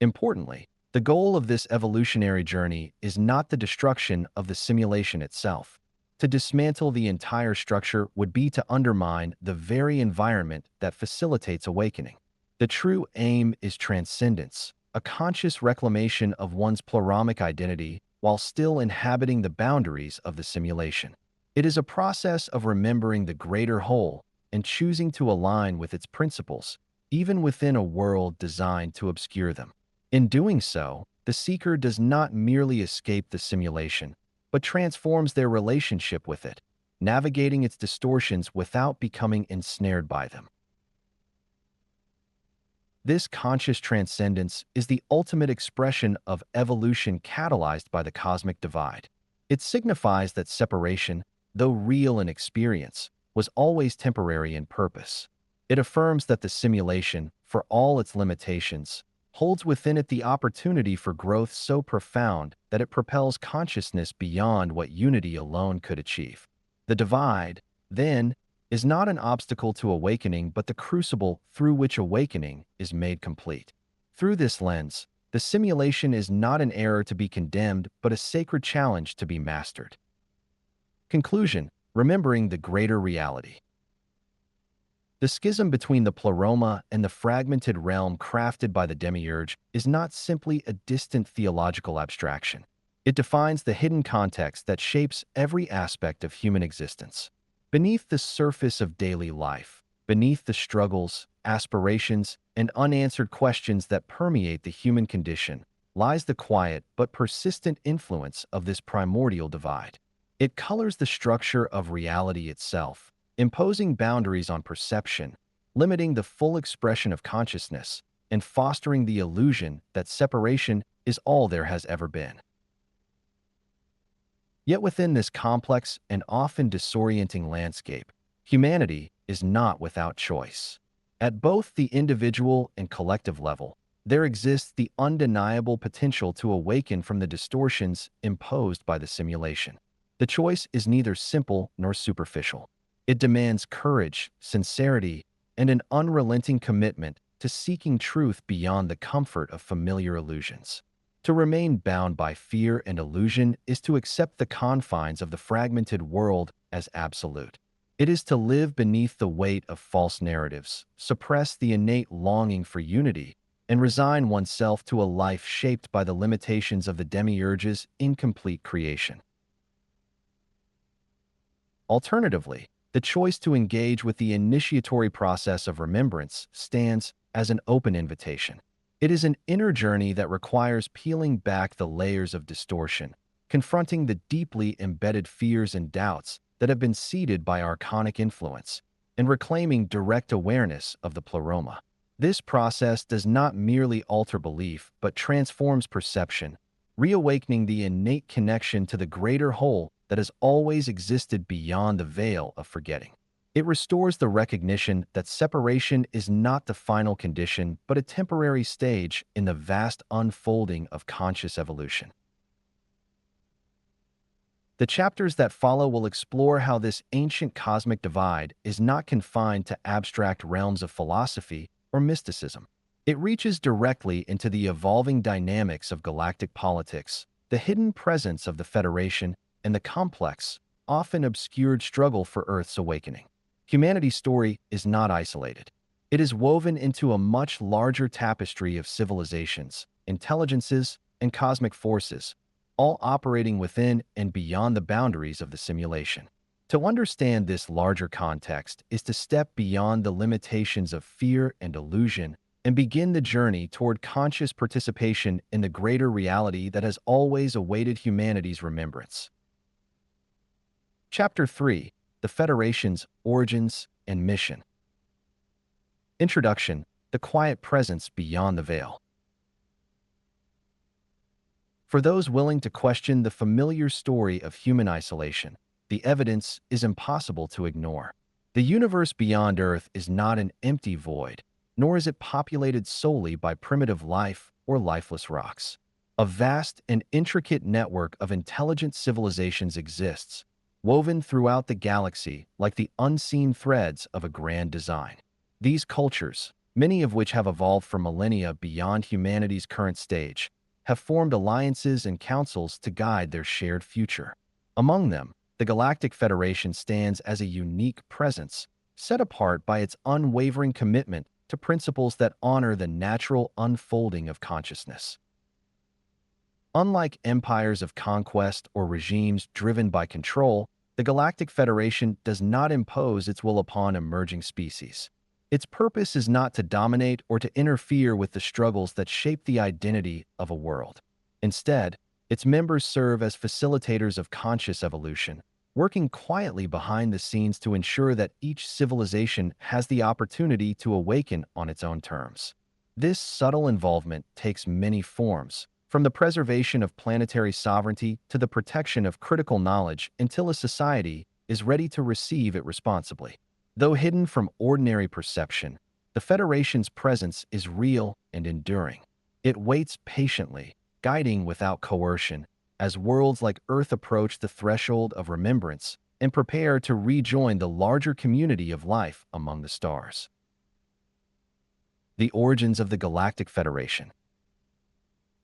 Importantly, the goal of this evolutionary journey is not the destruction of the simulation itself. To dismantle the entire structure would be to undermine the very environment that facilitates awakening. The true aim is transcendence, a conscious reclamation of one's pleramic identity while still inhabiting the boundaries of the simulation. It is a process of remembering the greater whole and choosing to align with its principles, even within a world designed to obscure them. In doing so, the seeker does not merely escape the simulation, but transforms their relationship with it, navigating its distortions without becoming ensnared by them. This conscious transcendence is the ultimate expression of evolution catalyzed by the cosmic divide. It signifies that separation, though real in experience, was always temporary in purpose. It affirms that the simulation, for all its limitations, holds within it the opportunity for growth so profound that it propels consciousness beyond what unity alone could achieve. The divide, then, is not an obstacle to awakening but the crucible through which awakening is made complete. Through this lens, the simulation is not an error to be condemned but a sacred challenge to be mastered. Conclusion: remembering the greater reality. The schism between the pleroma and the fragmented realm crafted by the demiurge is not simply a distant theological abstraction. It defines the hidden context that shapes every aspect of human existence. Beneath the surface of daily life, beneath the struggles, aspirations, and unanswered questions that permeate the human condition, lies the quiet but persistent influence of this primordial divide. It colors the structure of reality itself, imposing boundaries on perception, limiting the full expression of consciousness, and fostering the illusion that separation is all there has ever been. Yet within this complex and often disorienting landscape, humanity is not without choice. At both the individual and collective level, there exists the undeniable potential to awaken from the distortions imposed by the simulation. The choice is neither simple nor superficial. It demands courage, sincerity, and an unrelenting commitment to seeking truth beyond the comfort of familiar illusions. To remain bound by fear and illusion is to accept the confines of the fragmented world as absolute. It is to live beneath the weight of false narratives, suppress the innate longing for unity, and resign oneself to a life shaped by the limitations of the demiurge's incomplete creation. Alternatively, the choice to engage with the initiatory process of remembrance stands as an open invitation. It is an inner journey that requires peeling back the layers of distortion, confronting the deeply embedded fears and doubts that have been seeded by archonic influence, and reclaiming direct awareness of the pleroma. This process does not merely alter belief but transforms perception, reawakening the innate connection to the greater whole that has always existed beyond the veil of forgetting. It restores the recognition that separation is not the final condition but a temporary stage in the vast unfolding of conscious evolution. The chapters that follow will explore how this ancient cosmic divide is not confined to abstract realms of philosophy or mysticism. It reaches directly into the evolving dynamics of galactic politics, the hidden presence of the Federation, and the complex, often obscured struggle for Earth's awakening. Humanity's story is not isolated. It is woven into a much larger tapestry of civilizations, intelligences, and cosmic forces, all operating within and beyond the boundaries of the simulation. To understand this larger context is to step beyond the limitations of fear and illusion and begin the journey toward conscious participation in the greater reality that has always awaited humanity's remembrance. Chapter 3: The Federation's Origins and Mission. Introduction: The Quiet Presence Beyond the Veil. For those willing to question the familiar story of human isolation, the evidence is impossible to ignore. The universe beyond Earth is not an empty void, nor is it populated solely by primitive life or lifeless rocks. A vast and intricate network of intelligent civilizations exists, woven throughout the galaxy like the unseen threads of a grand design. These cultures, many of which have evolved for millennia beyond humanity's current stage, have formed alliances and councils to guide their shared future. Among them, the Galactic Federation stands as a unique presence, set apart by its unwavering commitment to principles that honor the natural unfolding of consciousness. Unlike empires of conquest or regimes driven by control, the Galactic Federation does not impose its will upon emerging species. Its purpose is not to dominate or to interfere with the struggles that shape the identity of a world. Instead, its members serve as facilitators of conscious evolution, working quietly behind the scenes to ensure that each civilization has the opportunity to awaken on its own terms. This subtle involvement takes many forms, from the preservation of planetary sovereignty to the protection of critical knowledge until a society is ready to receive it responsibly. Though hidden from ordinary perception, the Federation's presence is real and enduring. It waits patiently, guiding without coercion, as worlds like Earth approach the threshold of remembrance and prepare to rejoin the larger community of life among the stars. The origins of the Galactic Federation.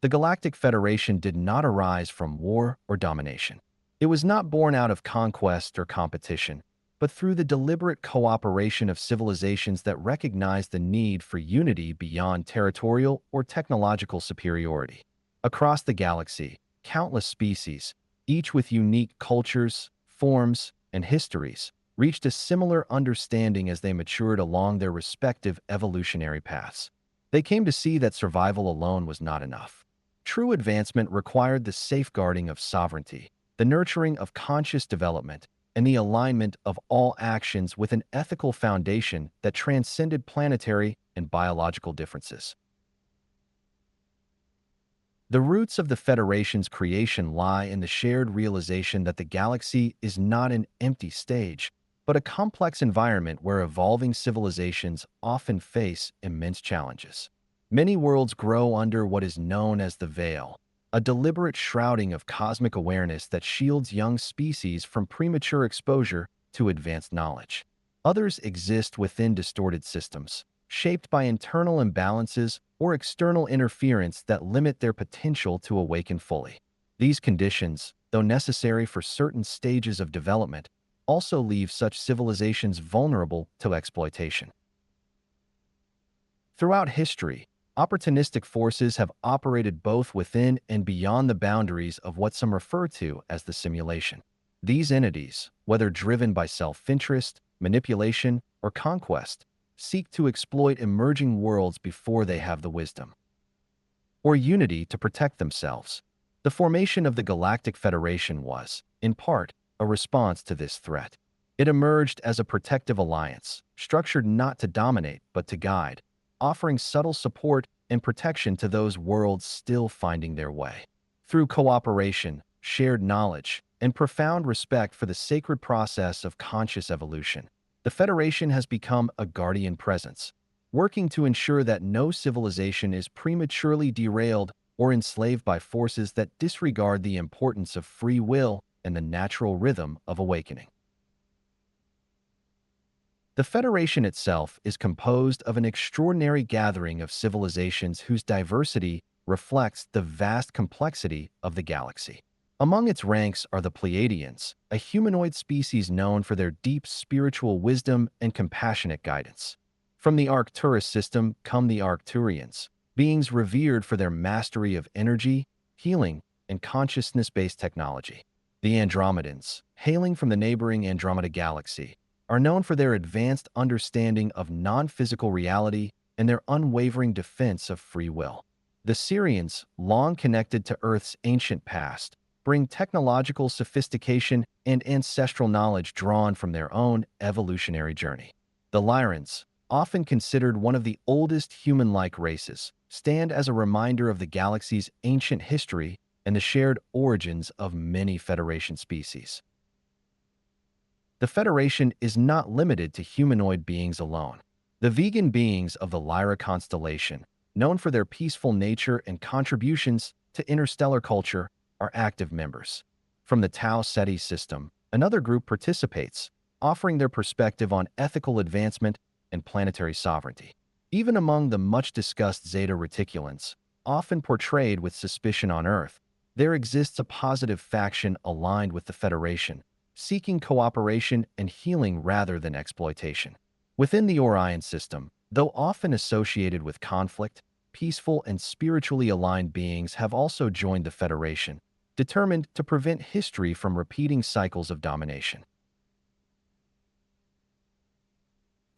The Galactic Federation did not arise from war or domination. It was not born out of conquest or competition, but through the deliberate cooperation of civilizations that recognized the need for unity beyond territorial or technological superiority. Across the galaxy, countless species, each with unique cultures, forms, and histories, reached a similar understanding as they matured along their respective evolutionary paths. They came to see that survival alone was not enough. True advancement required the safeguarding of sovereignty, the nurturing of conscious development, and the alignment of all actions with an ethical foundation that transcended planetary and biological differences. The roots of the Federation's creation lie in the shared realization that the galaxy is not an empty stage, but a complex environment where evolving civilizations often face immense challenges. Many worlds grow under what is known as the veil, a deliberate shrouding of cosmic awareness that shields young species from premature exposure to advanced knowledge. Others exist within distorted systems, shaped by internal imbalances or external interference that limit their potential to awaken fully. These conditions, though necessary for certain stages of development, also leave such civilizations vulnerable to exploitation. Throughout history, opportunistic forces have operated both within and beyond the boundaries of what some refer to as the simulation. These entities, whether driven by self-interest, manipulation, or conquest, seek to exploit emerging worlds before they have the wisdom or unity to protect themselves. The formation of the Galactic Federation was, in part, a response to this threat. It emerged as a protective alliance, structured not to dominate but to guide, offering subtle support and protection to those worlds still finding their way. Through cooperation, shared knowledge, and profound respect for the sacred process of conscious evolution, the Federation has become a guardian presence, working to ensure that no civilization is prematurely derailed or enslaved by forces that disregard the importance of free will and the natural rhythm of awakening. The Federation itself is composed of an extraordinary gathering of civilizations whose diversity reflects the vast complexity of the galaxy. Among its ranks are the Pleiadians, a humanoid species known for their deep spiritual wisdom and compassionate guidance. From the Arcturus system come the Arcturians, beings revered for their mastery of energy, healing, and consciousness-based technology. The Andromedans, hailing from the neighboring Andromeda galaxy, are known for their advanced understanding of non-physical reality and their unwavering defense of free will. The Sirians, long connected to Earth's ancient past, bring technological sophistication and ancestral knowledge drawn from their own evolutionary journey. The Lyrans, often considered one of the oldest human-like races, stand as a reminder of the galaxy's ancient history and the shared origins of many Federation species. The Federation is not limited to humanoid beings alone. The vegan beings of the Lyra constellation, known for their peaceful nature and contributions to interstellar culture, are active members. From the Tau Ceti system, another group participates, offering their perspective on ethical advancement and planetary sovereignty. Even among the much-discussed Zeta Reticulans, often portrayed with suspicion on Earth, there exists a positive faction aligned with the Federation, seeking cooperation and healing rather than exploitation. Within the Orion system, though often associated with conflict, peaceful and spiritually aligned beings have also joined the Federation, determined to prevent history from repeating cycles of domination.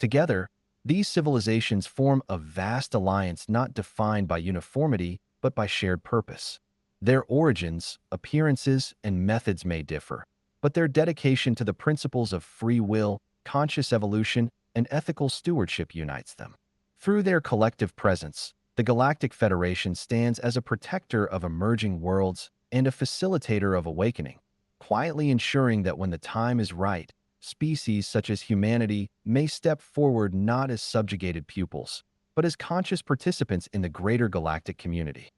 Together, these civilizations form a vast alliance not defined by uniformity but by shared purpose. Their origins, appearances, and methods may differ, but their dedication to the principles of free will, conscious evolution, and ethical stewardship unites them. Through their collective presence, the Galactic Federation stands as a protector of emerging worlds and a facilitator of awakening, quietly ensuring that when the time is right, species such as humanity may step forward not as subjugated pupils, but as conscious participants in the greater galactic community.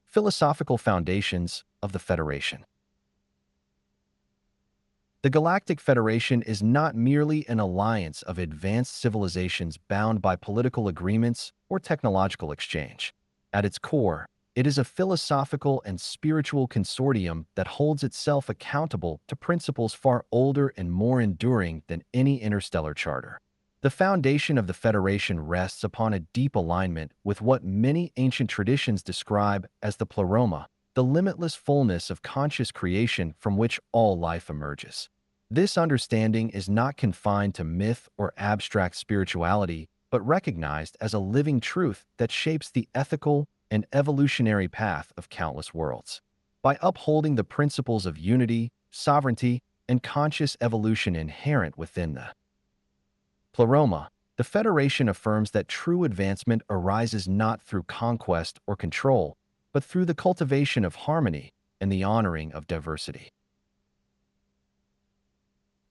Philosophical foundations of the Federation. The Galactic Federation is not merely an alliance of advanced civilizations bound by political agreements or technological exchange. At its core, it is a philosophical and spiritual consortium that holds itself accountable to principles far older and more enduring than any interstellar charter. The foundation of the Federation rests upon a deep alignment with what many ancient traditions describe as the pleroma, the limitless fullness of conscious creation from which all life emerges. This understanding is not confined to myth or abstract spirituality, but recognized as a living truth that shapes the ethical and evolutionary path of countless worlds. By upholding the principles of unity, sovereignty, and conscious evolution inherent within the pleroma, the Federation affirms that true advancement arises not through conquest or control, but through the cultivation of harmony and the honoring of diversity.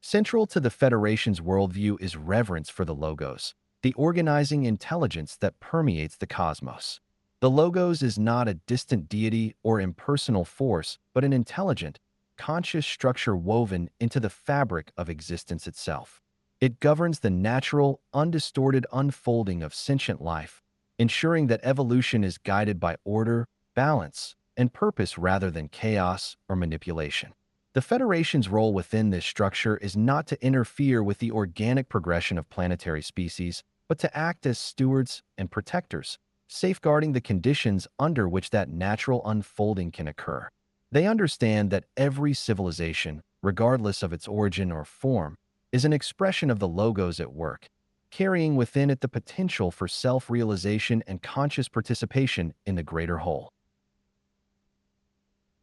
Central to the Federation's worldview is reverence for the Logos, the organizing intelligence that permeates the cosmos. The Logos is not a distant deity or impersonal force, but an intelligent, conscious structure woven into the fabric of existence itself. It governs the natural, undistorted unfolding of sentient life, ensuring that evolution is guided by order, balance, and purpose rather than chaos or manipulation. The Federation's role within this structure is not to interfere with the organic progression of planetary species, but to act as stewards and protectors, safeguarding the conditions under which that natural unfolding can occur. They understand that every civilization, regardless of its origin or form, is an expression of the Logos at work, carrying within it the potential for self-realization and conscious participation in the greater whole.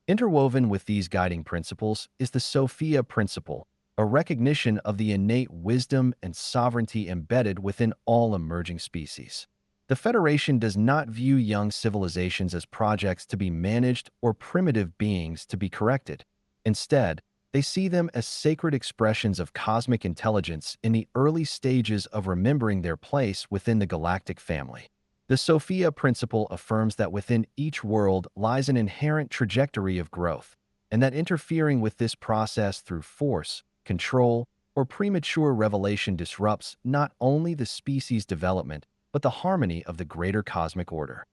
Interwoven with these guiding principles is the Sophia principle, a recognition of the innate wisdom and sovereignty embedded within all emerging species. The Federation does not view young civilizations as projects to be managed or primitive beings to be corrected. Instead, they see them as sacred expressions of cosmic intelligence in the early stages of remembering their place within the galactic family. The Sophia principle affirms that within each world lies an inherent trajectory of growth, and that interfering with this process through force, control, or premature revelation disrupts not only the species' development, but the harmony of the greater cosmic order.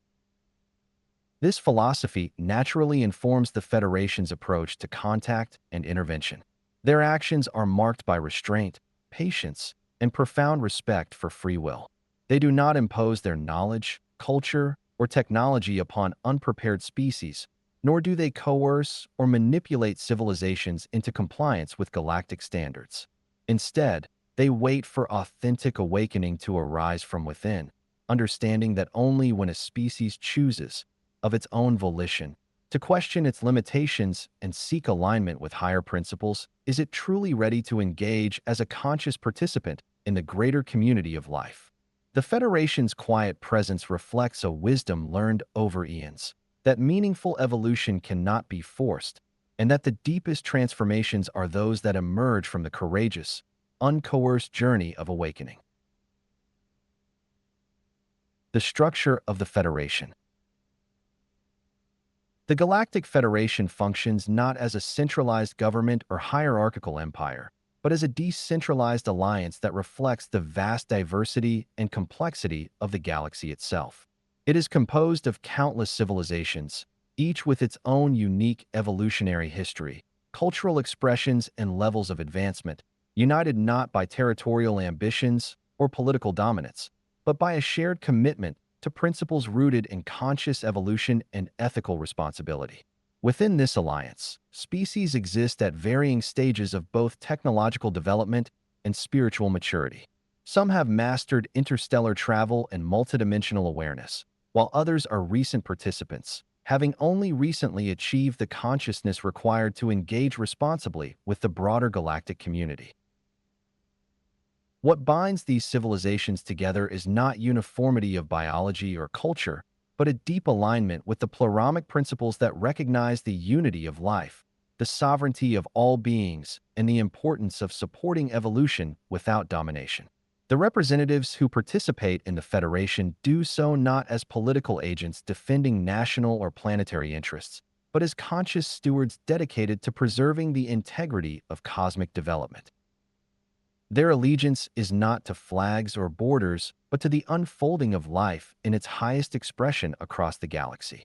This philosophy naturally informs the Federation's approach to contact and intervention. Their actions are marked by restraint, patience, and profound respect for free will. They do not impose their knowledge, culture, or technology upon unprepared species, nor do they coerce or manipulate civilizations into compliance with galactic standards. Instead, they wait for authentic awakening to arise from within, understanding that only when a species chooses, of its own volition, to question its limitations and seek alignment with higher principles, is it truly ready to engage as a conscious participant in the greater community of life. The Federation's quiet presence reflects a wisdom learned over eons, that meaningful evolution cannot be forced, and that the deepest transformations are those that emerge from the courageous, uncoerced journey of awakening. The structure of the Federation. The Galactic Federation functions not as a centralized government or hierarchical empire, but as a decentralized alliance that reflects the vast diversity and complexity of the galaxy itself. It is composed of countless civilizations, each with its own unique evolutionary history, cultural expressions, and levels of advancement, united not by territorial ambitions or political dominance, but by a shared commitment to principles rooted in conscious evolution and ethical responsibility. Within this alliance, species exist at varying stages of both technological development and spiritual maturity. Some have mastered interstellar travel and multidimensional awareness, while others are recent participants, having only recently achieved the consciousness required to engage responsibly with the broader galactic community. What binds these civilizations together is not uniformity of biology or culture, but a deep alignment with the pleromic principles that recognize the unity of life, the sovereignty of all beings, and the importance of supporting evolution without domination. The representatives who participate in the Federation do so not as political agents defending national or planetary interests, but as conscious stewards dedicated to preserving the integrity of cosmic development. Their allegiance is not to flags or borders, but to the unfolding of life in its highest expression across the galaxy.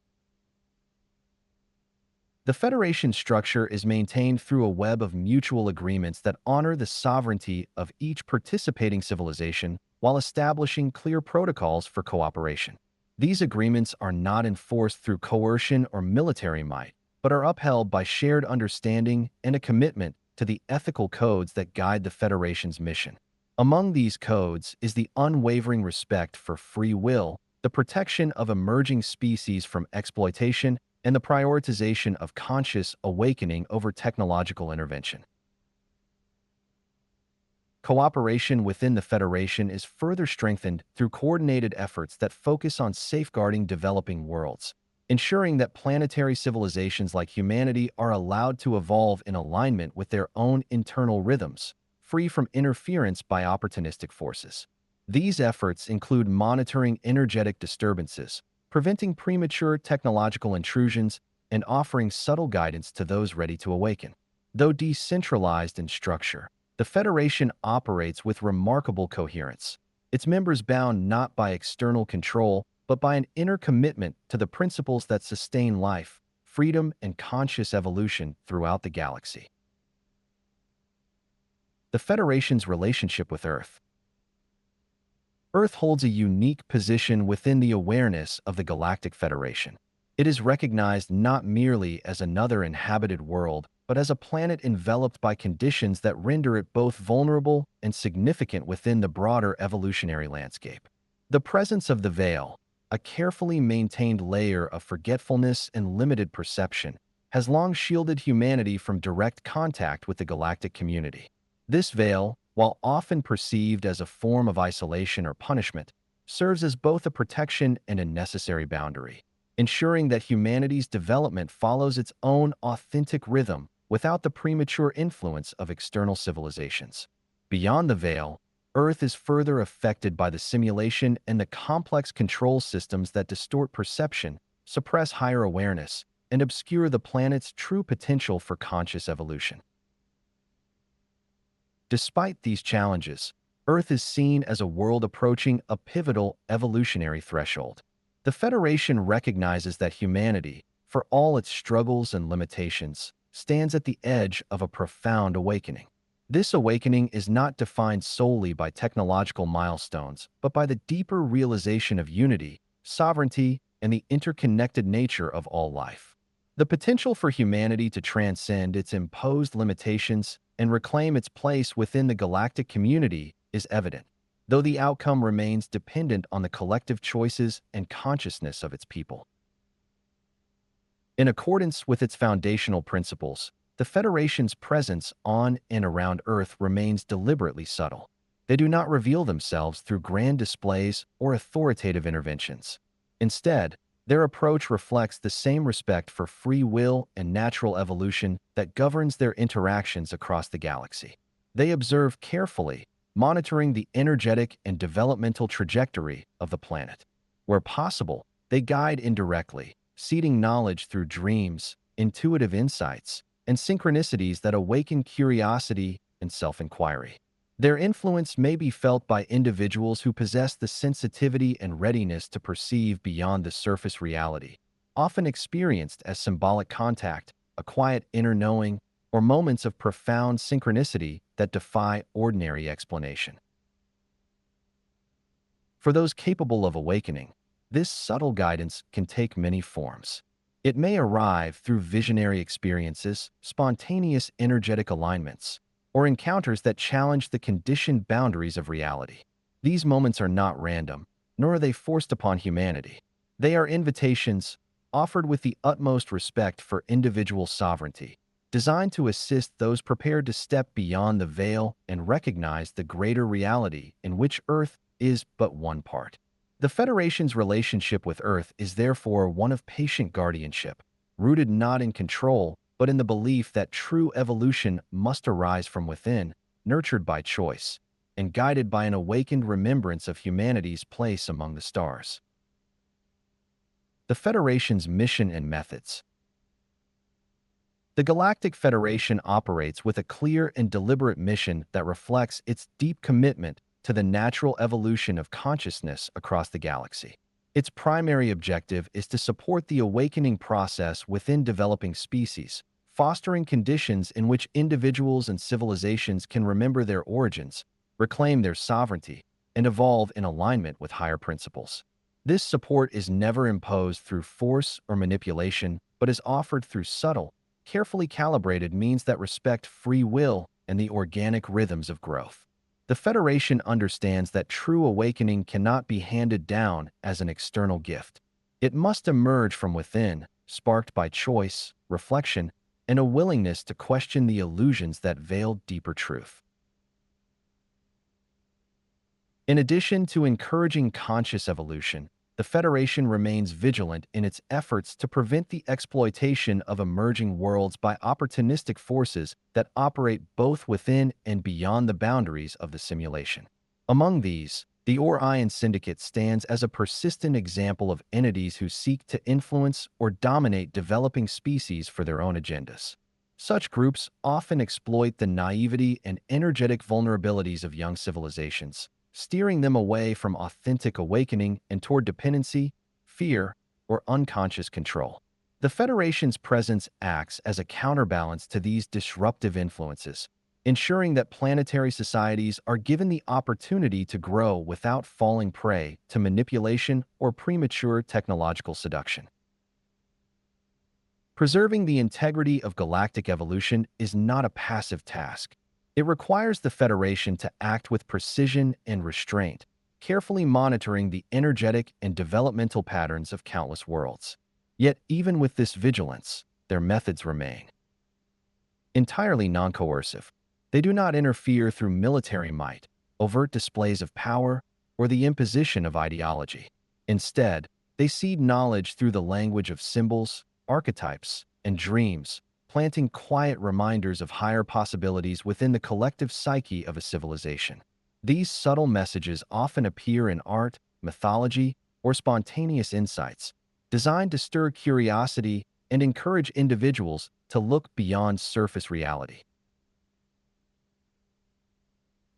The Federation structure is maintained through a web of mutual agreements that honor the sovereignty of each participating civilization while establishing clear protocols for cooperation. These agreements are not enforced through coercion or military might, but are upheld by shared understanding and a commitment to the ethical codes that guide the Federation's mission. Among these codes is the unwavering respect for free will, the protection of emerging species from exploitation, and the prioritization of conscious awakening over technological intervention. Cooperation within the Federation is further strengthened through coordinated efforts that focus on safeguarding developing worlds, ensuring that planetary civilizations like humanity are allowed to evolve in alignment with their own internal rhythms, free from interference by opportunistic forces. These efforts include monitoring energetic disturbances, preventing premature technological intrusions, and offering subtle guidance to those ready to awaken. Though decentralized in structure, the Federation operates with remarkable coherence, its members bound not by external control, but by an inner commitment to the principles that sustain life, freedom, and conscious evolution throughout the galaxy. The Federation's relationship with Earth. Earth holds a unique position within the awareness of the Galactic Federation. It is recognized not merely as another inhabited world, but as a planet enveloped by conditions that render it both vulnerable and significant within the broader evolutionary landscape. The presence of the veil, a carefully maintained layer of forgetfulness and limited perception, has long shielded humanity from direct contact with the galactic community. This veil, while often perceived as a form of isolation or punishment, serves as both a protection and a necessary boundary, ensuring that humanity's development follows its own authentic rhythm without the premature influence of external civilizations. Beyond the veil, Earth is further affected by the simulation and the complex control systems that distort perception, suppress higher awareness, and obscure the planet's true potential for conscious evolution. Despite these challenges, Earth is seen as a world approaching a pivotal evolutionary threshold. The Federation recognizes that humanity, for all its struggles and limitations, stands at the edge of a profound awakening. This awakening is not defined solely by technological milestones, but by the deeper realization of unity, sovereignty, and the interconnected nature of all life. The potential for humanity to transcend its imposed limitations and reclaim its place within the galactic community is evident, though the outcome remains dependent on the collective choices and consciousness of its people. In accordance with its foundational principles, the Federation's presence on and around Earth remains deliberately subtle. They do not reveal themselves through grand displays or authoritative interventions. Instead, their approach reflects the same respect for free will and natural evolution that governs their interactions across the galaxy. They observe carefully, monitoring the energetic and developmental trajectory of the planet. Where possible, they guide indirectly, seeding knowledge through dreams, intuitive insights, and synchronicities that awaken curiosity and self-inquiry. Their influence may be felt by individuals who possess the sensitivity and readiness to perceive beyond the surface reality, often experienced as symbolic contact, a quiet inner knowing, or moments of profound synchronicity that defy ordinary explanation. For those capable of awakening, this subtle guidance can take many forms. It may arrive through visionary experiences, spontaneous energetic alignments, or encounters that challenge the conditioned boundaries of reality. These moments are not random, nor are they forced upon humanity. They are invitations, offered with the utmost respect for individual sovereignty, designed to assist those prepared to step beyond the veil and recognize the greater reality in which Earth is but one part. The Federation's relationship with Earth is therefore one of patient guardianship, rooted not in control, but in the belief that true evolution must arise from within, nurtured by choice, and guided by an awakened remembrance of humanity's place among the stars. The Federation's mission and methods. The Galactic Federation operates with a clear and deliberate mission that reflects its deep commitment to the natural evolution of consciousness across the galaxy. Its primary objective is to support the awakening process within developing species, fostering conditions in which individuals and civilizations can remember their origins, reclaim their sovereignty, and evolve in alignment with higher principles. This support is never imposed through force or manipulation, but is offered through subtle, carefully calibrated means that respect free will and the organic rhythms of growth. The Federation understands that true awakening cannot be handed down as an external gift. It must emerge from within, sparked by choice, reflection, and a willingness to question the illusions that veil deeper truth. In addition to encouraging conscious evolution, the Federation remains vigilant in its efforts to prevent the exploitation of emerging worlds by opportunistic forces that operate both within and beyond the boundaries of the simulation. Among these, the Orion Syndicate stands as a persistent example of entities who seek to influence or dominate developing species for their own agendas. Such groups often exploit the naivety and energetic vulnerabilities of young civilizations, steering them away from authentic awakening and toward dependency, fear, or unconscious control. The Federation's presence acts as a counterbalance to these disruptive influences, ensuring that planetary societies are given the opportunity to grow without falling prey to manipulation or premature technological seduction. Preserving the integrity of galactic evolution is not a passive task. It requires the Federation to act with precision and restraint, carefully monitoring the energetic and developmental patterns of countless worlds. Yet, even with this vigilance, their methods remain entirely non-coercive. They do not interfere through military might, overt displays of power, or the imposition of ideology. Instead, they seed knowledge through the language of symbols, archetypes, and dreams, planting quiet reminders of higher possibilities within the collective psyche of a civilization. These subtle messages often appear in art, mythology, or spontaneous insights, designed to stir curiosity and encourage individuals to look beyond surface reality.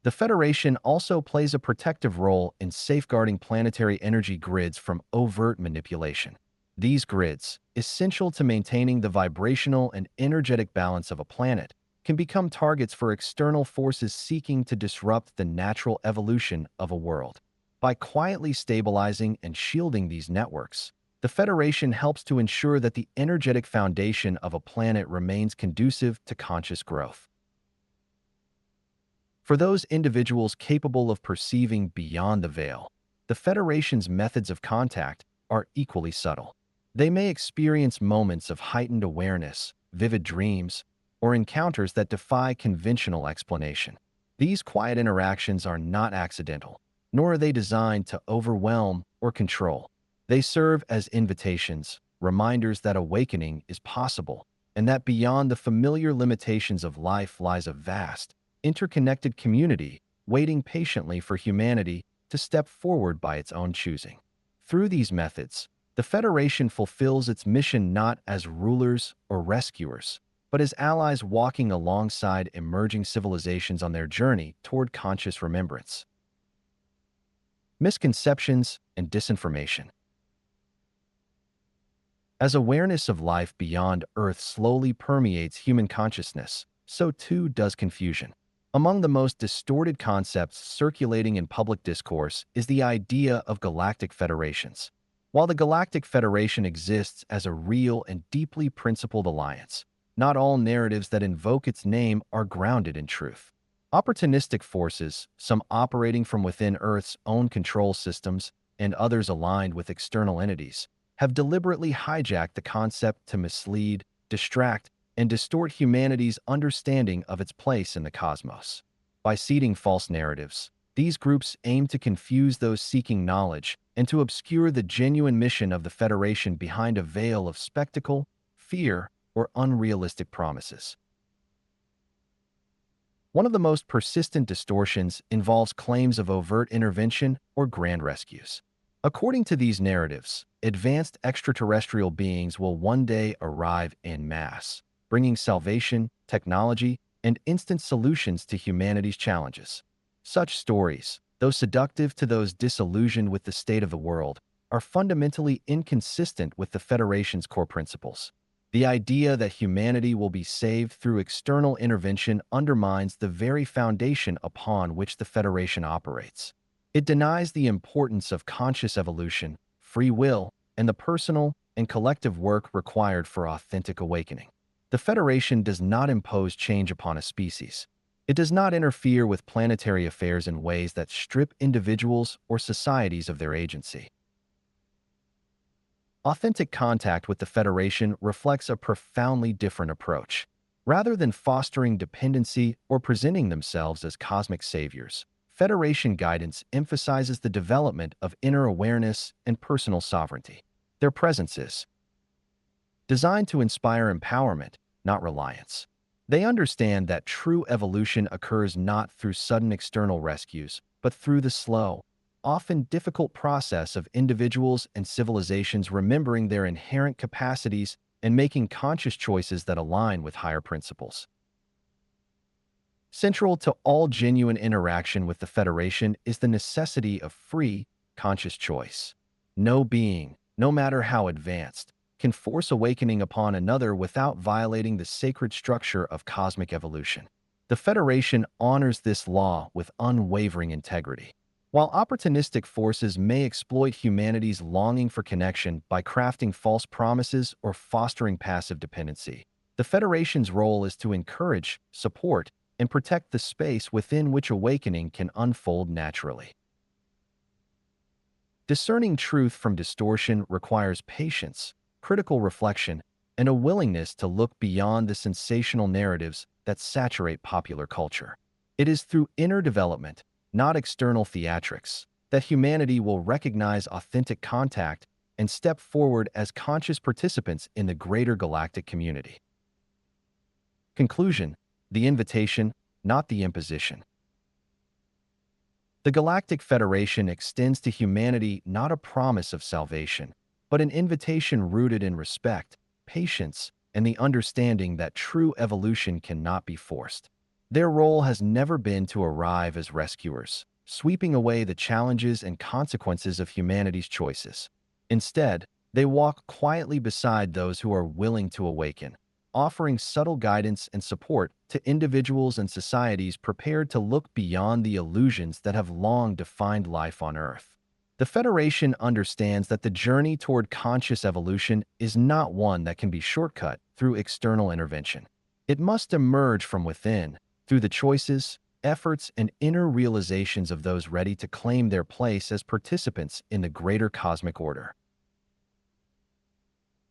The Federation also plays a protective role in safeguarding planetary energy grids from overt manipulation. These grids, essential to maintaining the vibrational and energetic balance of a planet, can become targets for external forces seeking to disrupt the natural evolution of a world. By quietly stabilizing and shielding these networks, the Federation helps to ensure that the energetic foundation of a planet remains conducive to conscious growth. For those individuals capable of perceiving beyond the veil, the Federation's methods of contact are equally subtle. They may experience moments of heightened awareness, vivid dreams, or encounters that defy conventional explanation. These quiet interactions are not accidental, nor are they designed to overwhelm or control. They serve as invitations, reminders that awakening is possible, and that beyond the familiar limitations of life lies a vast, interconnected community waiting patiently for humanity to step forward by its own choosing. Through these methods, the Federation fulfills its mission not as rulers or rescuers, but as allies walking alongside emerging civilizations on their journey toward conscious remembrance. Misconceptions and disinformation. As awareness of life beyond Earth slowly permeates human consciousness, so too does confusion. Among the most distorted concepts circulating in public discourse is the idea of galactic federations. While the Galactic Federation exists as a real and deeply principled alliance, not all narratives that invoke its name are grounded in truth. Opportunistic forces, some operating from within Earth's own control systems and others aligned with external entities, have deliberately hijacked the concept to mislead, distract, and distort humanity's understanding of its place in the cosmos. By seeding false narratives, these groups aim to confuse those seeking knowledge and to obscure the genuine mission of the Federation behind a veil of spectacle, fear, or unrealistic promises. One of the most persistent distortions involves claims of overt intervention or grand rescues. According to these narratives, advanced extraterrestrial beings will one day arrive en masse, bringing salvation, technology, and instant solutions to humanity's challenges. Such stories, though seductive to those disillusioned with the state of the world, are fundamentally inconsistent with the Federation's core principles. The idea that humanity will be saved through external intervention undermines the very foundation upon which the Federation operates. It denies the importance of conscious evolution, free will, and the personal and collective work required for authentic awakening. The Federation does not impose change upon a species. It does not interfere with planetary affairs in ways that strip individuals or societies of their agency. Authentic contact with the Federation reflects a profoundly different approach. Rather than fostering dependency or presenting themselves as cosmic saviors, Federation guidance emphasizes the development of inner awareness and personal sovereignty. Their presence is designed to inspire empowerment, not reliance. They understand that true evolution occurs not through sudden external rescues, but through the slow, often difficult process of individuals and civilizations remembering their inherent capacities and making conscious choices that align with higher principles. Central to all genuine interaction with the Federation is the necessity of free, conscious choice. No being, no matter how advanced, can force awakening upon another without violating the sacred structure of cosmic evolution. The Federation honors this law with unwavering integrity. While opportunistic forces may exploit humanity's longing for connection by crafting false promises or fostering passive dependency, the Federation's role is to encourage, support, and protect the space within which awakening can unfold naturally. Discerning truth from distortion requires patience, critical reflection, and a willingness to look beyond the sensational narratives that saturate popular culture. It is through inner development, not external theatrics, that humanity will recognize authentic contact and step forward as conscious participants in the greater galactic community. Conclusion: the invitation, not the imposition. The Galactic Federation extends to humanity not a promise of salvation, but an invitation rooted in respect, patience, and the understanding that true evolution cannot be forced. Their role has never been to arrive as rescuers, sweeping away the challenges and consequences of humanity's choices. Instead, they walk quietly beside those who are willing to awaken, offering subtle guidance and support to individuals and societies prepared to look beyond the illusions that have long defined life on Earth. The Federation understands that the journey toward conscious evolution is not one that can be shortcut through external intervention. It must emerge from within, through the choices, efforts, and inner realizations of those ready to claim their place as participants in the greater cosmic order.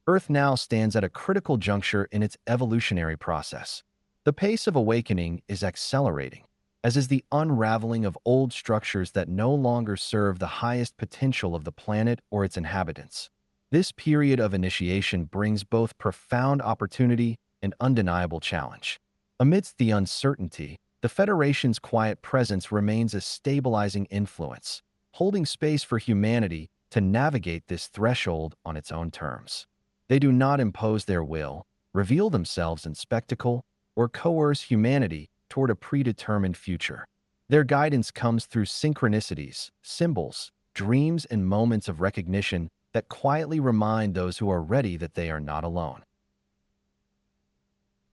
Earth now stands at a critical juncture in its evolutionary process. The pace of awakening is accelerating, as is the unraveling of old structures that no longer serve the highest potential of the planet or its inhabitants. This period of initiation brings both profound opportunity and undeniable challenge. Amidst the uncertainty, the Federation's quiet presence remains a stabilizing influence, holding space for humanity to navigate this threshold on its own terms. They do not impose their will, reveal themselves in spectacle, or coerce humanity toward a predetermined future. Their guidance comes through synchronicities, symbols, dreams, and moments of recognition that quietly remind those who are ready that they are not alone.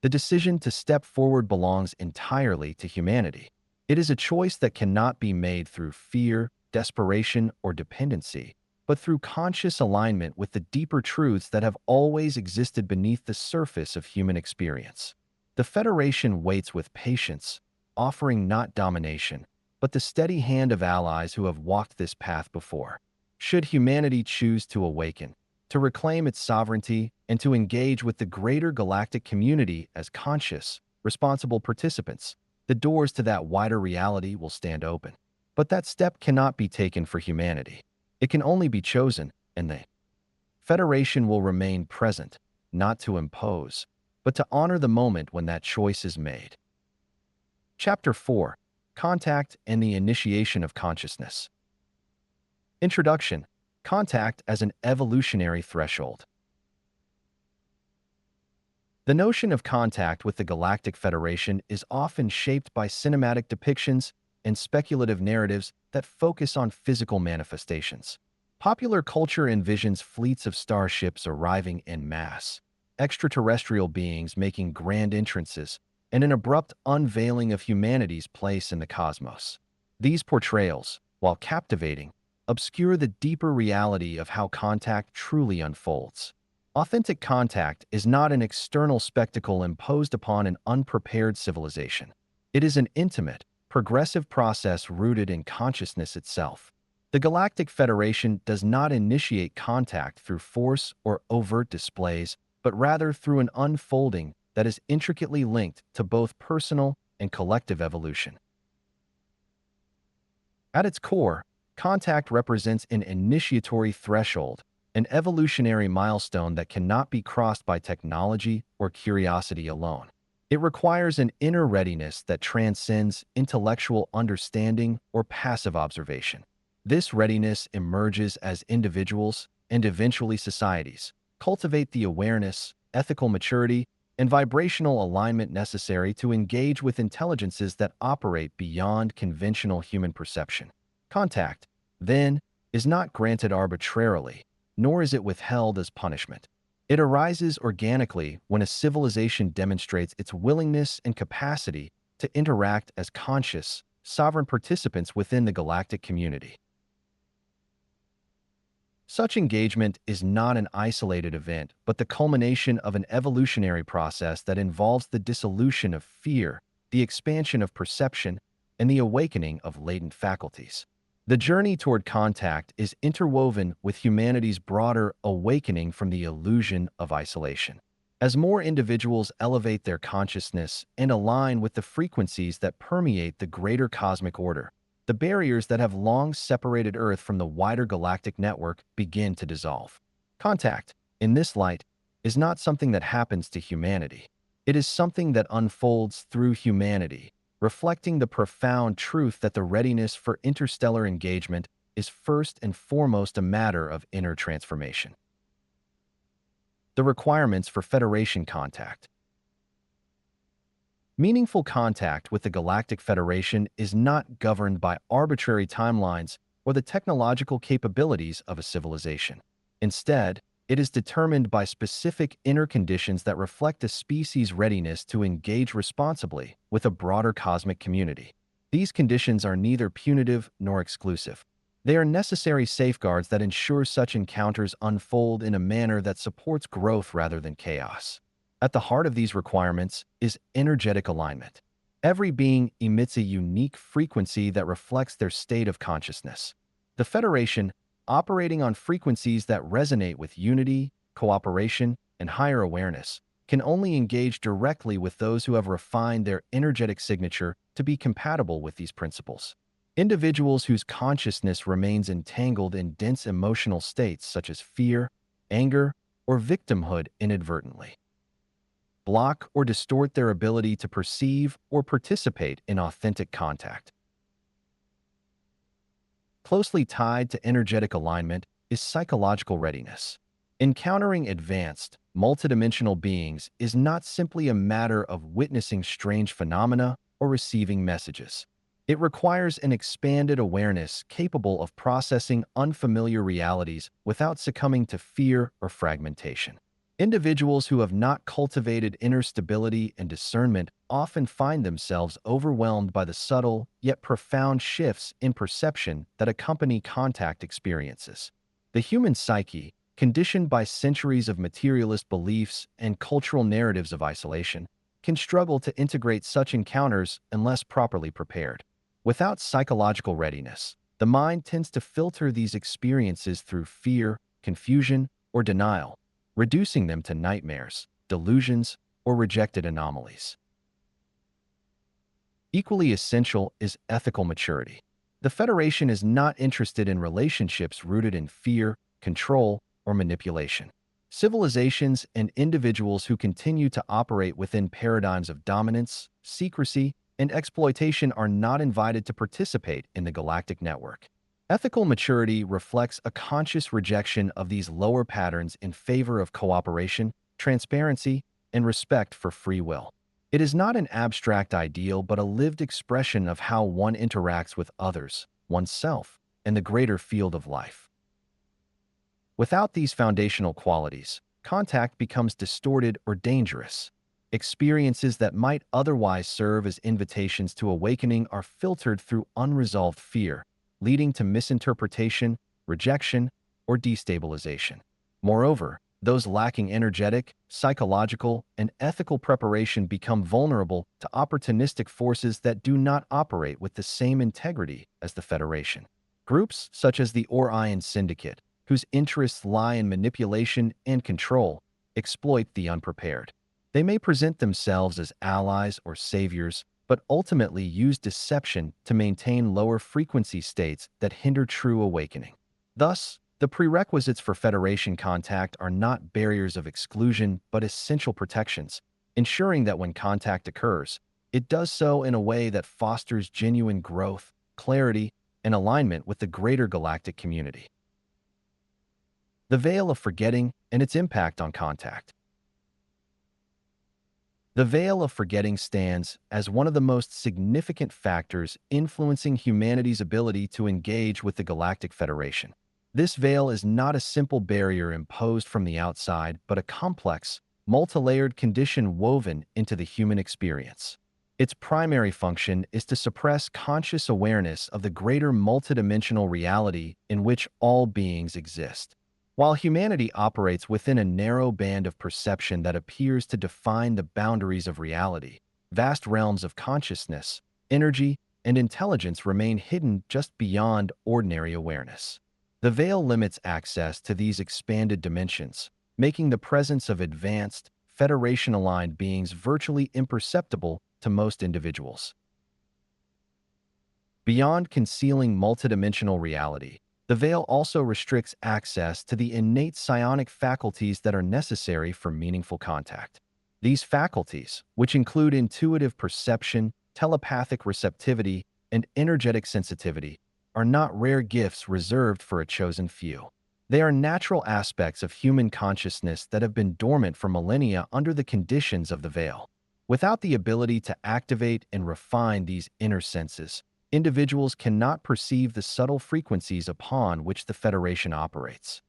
The decision to step forward belongs entirely to humanity. It is a choice that cannot be made through fear, desperation, or dependency, but through conscious alignment with the deeper truths that have always existed beneath the surface of human experience. The Federation waits with patience, offering not domination, but the steady hand of allies who have walked this path before. Should humanity choose to awaken, to reclaim its sovereignty, and to engage with the greater galactic community as conscious, responsible participants, the doors to that wider reality will stand open. But that step cannot be taken for humanity. It can only be chosen, and the Federation will remain present, not to impose, but to honor the moment when that choice is made. Chapter 4: Contact and the Initiation of Consciousness. Introduction: Contact as an evolutionary threshold. The notion of contact with the Galactic Federation is often shaped by cinematic depictions and speculative narratives that focus on physical manifestations. Popular culture envisions fleets of starships arriving en masse, extraterrestrial beings making grand entrances, and an abrupt unveiling of humanity's place in the cosmos. These portrayals, while captivating, obscure the deeper reality of how contact truly unfolds. Authentic contact is not an external spectacle imposed upon an unprepared civilization. It is an intimate, progressive process rooted in consciousness itself. The Galactic Federation does not initiate contact through force or overt displays, but rather through an unfolding that is intricately linked to both personal and collective evolution. At its core, contact represents an initiatory threshold, an evolutionary milestone that cannot be crossed by technology or curiosity alone. It requires an inner readiness that transcends intellectual understanding or passive observation. This readiness emerges as individuals, and eventually societies, cultivate the awareness, ethical maturity, and vibrational alignment necessary to engage with intelligences that operate beyond conventional human perception. Contact, then, is not granted arbitrarily, nor is it withheld as punishment. It arises organically when a civilization demonstrates its willingness and capacity to interact as conscious, sovereign participants within the galactic community. Such engagement is not an isolated event, but the culmination of an evolutionary process that involves the dissolution of fear, the expansion of perception, and the awakening of latent faculties. The journey toward contact is interwoven with humanity's broader awakening from the illusion of isolation. As more individuals elevate their consciousness and align with the frequencies that permeate the greater cosmic order, the barriers that have long separated Earth from the wider galactic network begin to dissolve. Contact, in this light, is not something that happens to humanity. It is something that unfolds through humanity, reflecting the profound truth that the readiness for interstellar engagement is first and foremost a matter of inner transformation. The requirements for Federation contact. Meaningful contact with the Galactic Federation is not governed by arbitrary timelines or the technological capabilities of a civilization. Instead, it is determined by specific inner conditions that reflect a species' readiness to engage responsibly with a broader cosmic community. These conditions are neither punitive nor exclusive. They are necessary safeguards that ensure such encounters unfold in a manner that supports growth rather than chaos. At the heart of these requirements is energetic alignment. Every being emits a unique frequency that reflects their state of consciousness. The Federation, operating on frequencies that resonate with unity, cooperation, and higher awareness, can only engage directly with those who have refined their energetic signature to be compatible with these principles. Individuals whose consciousness remains entangled in dense emotional states such as fear, anger, or victimhood inadvertently block or distort their ability to perceive or participate in authentic contact. Closely tied to energetic alignment is psychological readiness. Encountering advanced, multidimensional beings is not simply a matter of witnessing strange phenomena or receiving messages. It requires an expanded awareness capable of processing unfamiliar realities without succumbing to fear or fragmentation. Individuals who have not cultivated inner stability and discernment often find themselves overwhelmed by the subtle yet profound shifts in perception that accompany contact experiences. The human psyche, conditioned by centuries of materialist beliefs and cultural narratives of isolation, can struggle to integrate such encounters unless properly prepared. Without psychological readiness, the mind tends to filter these experiences through fear, confusion, or denial, reducing them to nightmares, delusions, or rejected anomalies. Equally essential is ethical maturity. The Federation is not interested in relationships rooted in fear, control, or manipulation. Civilizations and individuals who continue to operate within paradigms of dominance, secrecy, and exploitation are not invited to participate in the galactic network. Ethical maturity reflects a conscious rejection of these lower patterns in favor of cooperation, transparency, and respect for free will. It is not an abstract ideal but a lived expression of how one interacts with others, oneself, and the greater field of life. Without these foundational qualities, contact becomes distorted or dangerous. Experiences that might otherwise serve as invitations to awakening are filtered through unresolved fear, leading to misinterpretation, rejection, or destabilization. Moreover, those lacking energetic, psychological, and ethical preparation become vulnerable to opportunistic forces that do not operate with the same integrity as the Federation. Groups such as the Orion Syndicate, whose interests lie in manipulation and control, exploit the unprepared. They may present themselves as allies or saviors, but ultimately use deception to maintain lower frequency states that hinder true awakening. Thus, the prerequisites for Federation contact are not barriers of exclusion but essential protections, ensuring that when contact occurs, it does so in a way that fosters genuine growth, clarity, and alignment with the greater galactic community. The veil of forgetting and its impact on contact. The veil of forgetting stands as one of the most significant factors influencing humanity's ability to engage with the Galactic Federation. This veil is not a simple barrier imposed from the outside, but a complex, multi-layered condition woven into the human experience. Its primary function is to suppress conscious awareness of the greater multidimensional reality in which all beings exist. While humanity operates within a narrow band of perception that appears to define the boundaries of reality, vast realms of consciousness, energy, and intelligence remain hidden just beyond ordinary awareness. The veil limits access to these expanded dimensions, making the presence of advanced, Federation-aligned beings virtually imperceptible to most individuals. Beyond concealing multidimensional reality, the veil also restricts access to the innate psionic faculties that are necessary for meaningful contact. These faculties, which include intuitive perception, telepathic receptivity, and energetic sensitivity, are not rare gifts reserved for a chosen few. They are natural aspects of human consciousness that have been dormant for millennia under the conditions of the veil. Without the ability to activate and refine these inner senses, individuals cannot perceive the subtle frequencies upon which the Federation operates.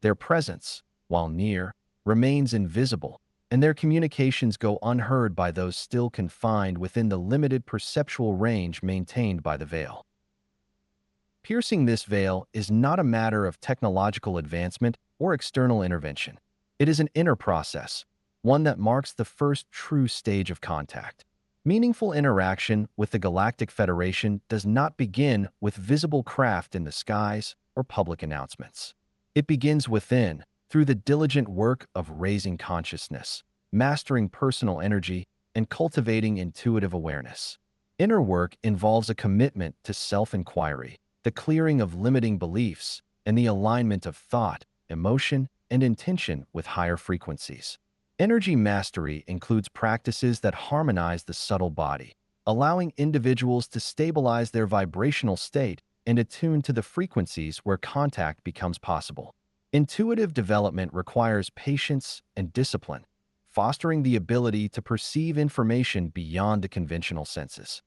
Their presence, while near, remains invisible, and their communications go unheard by those still confined within the limited perceptual range maintained by the veil. Piercing this veil is not a matter of technological advancement or external intervention. It is an inner process, one that marks the first true stage of contact. Meaningful interaction with the Galactic Federation does not begin with visible craft in the skies or public announcements. It begins within, through the diligent work of raising consciousness, mastering personal energy, and cultivating intuitive awareness. Inner work involves a commitment to self-inquiry, the clearing of limiting beliefs, and the alignment of thought, emotion, and intention with higher frequencies. Energy mastery includes practices that harmonize the subtle body, allowing individuals to stabilize their vibrational state and attune to the frequencies where contact becomes possible. Intuitive development requires patience and discipline, fostering the ability to perceive information beyond the conventional senses.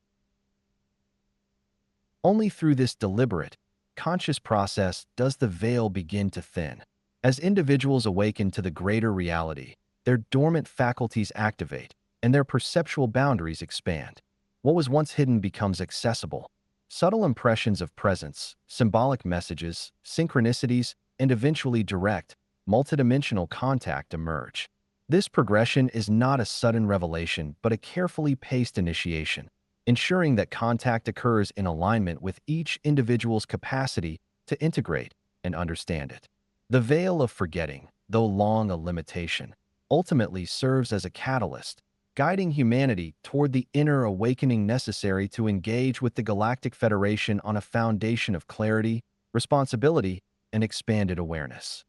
Only through this deliberate, conscious process does the veil begin to thin. As individuals awaken to the greater reality, their dormant faculties activate, and their perceptual boundaries expand. What was once hidden becomes accessible. Subtle impressions of presence, symbolic messages, synchronicities, and eventually direct, multidimensional contact emerge. This progression is not a sudden revelation but a carefully paced initiation, ensuring that contact occurs in alignment with each individual's capacity to integrate and understand it. The veil of forgetting, though long a limitation, ultimately serves as a catalyst, guiding humanity toward the inner awakening necessary to engage with the Galactic Federation on a foundation of clarity, responsibility, and expanded awareness.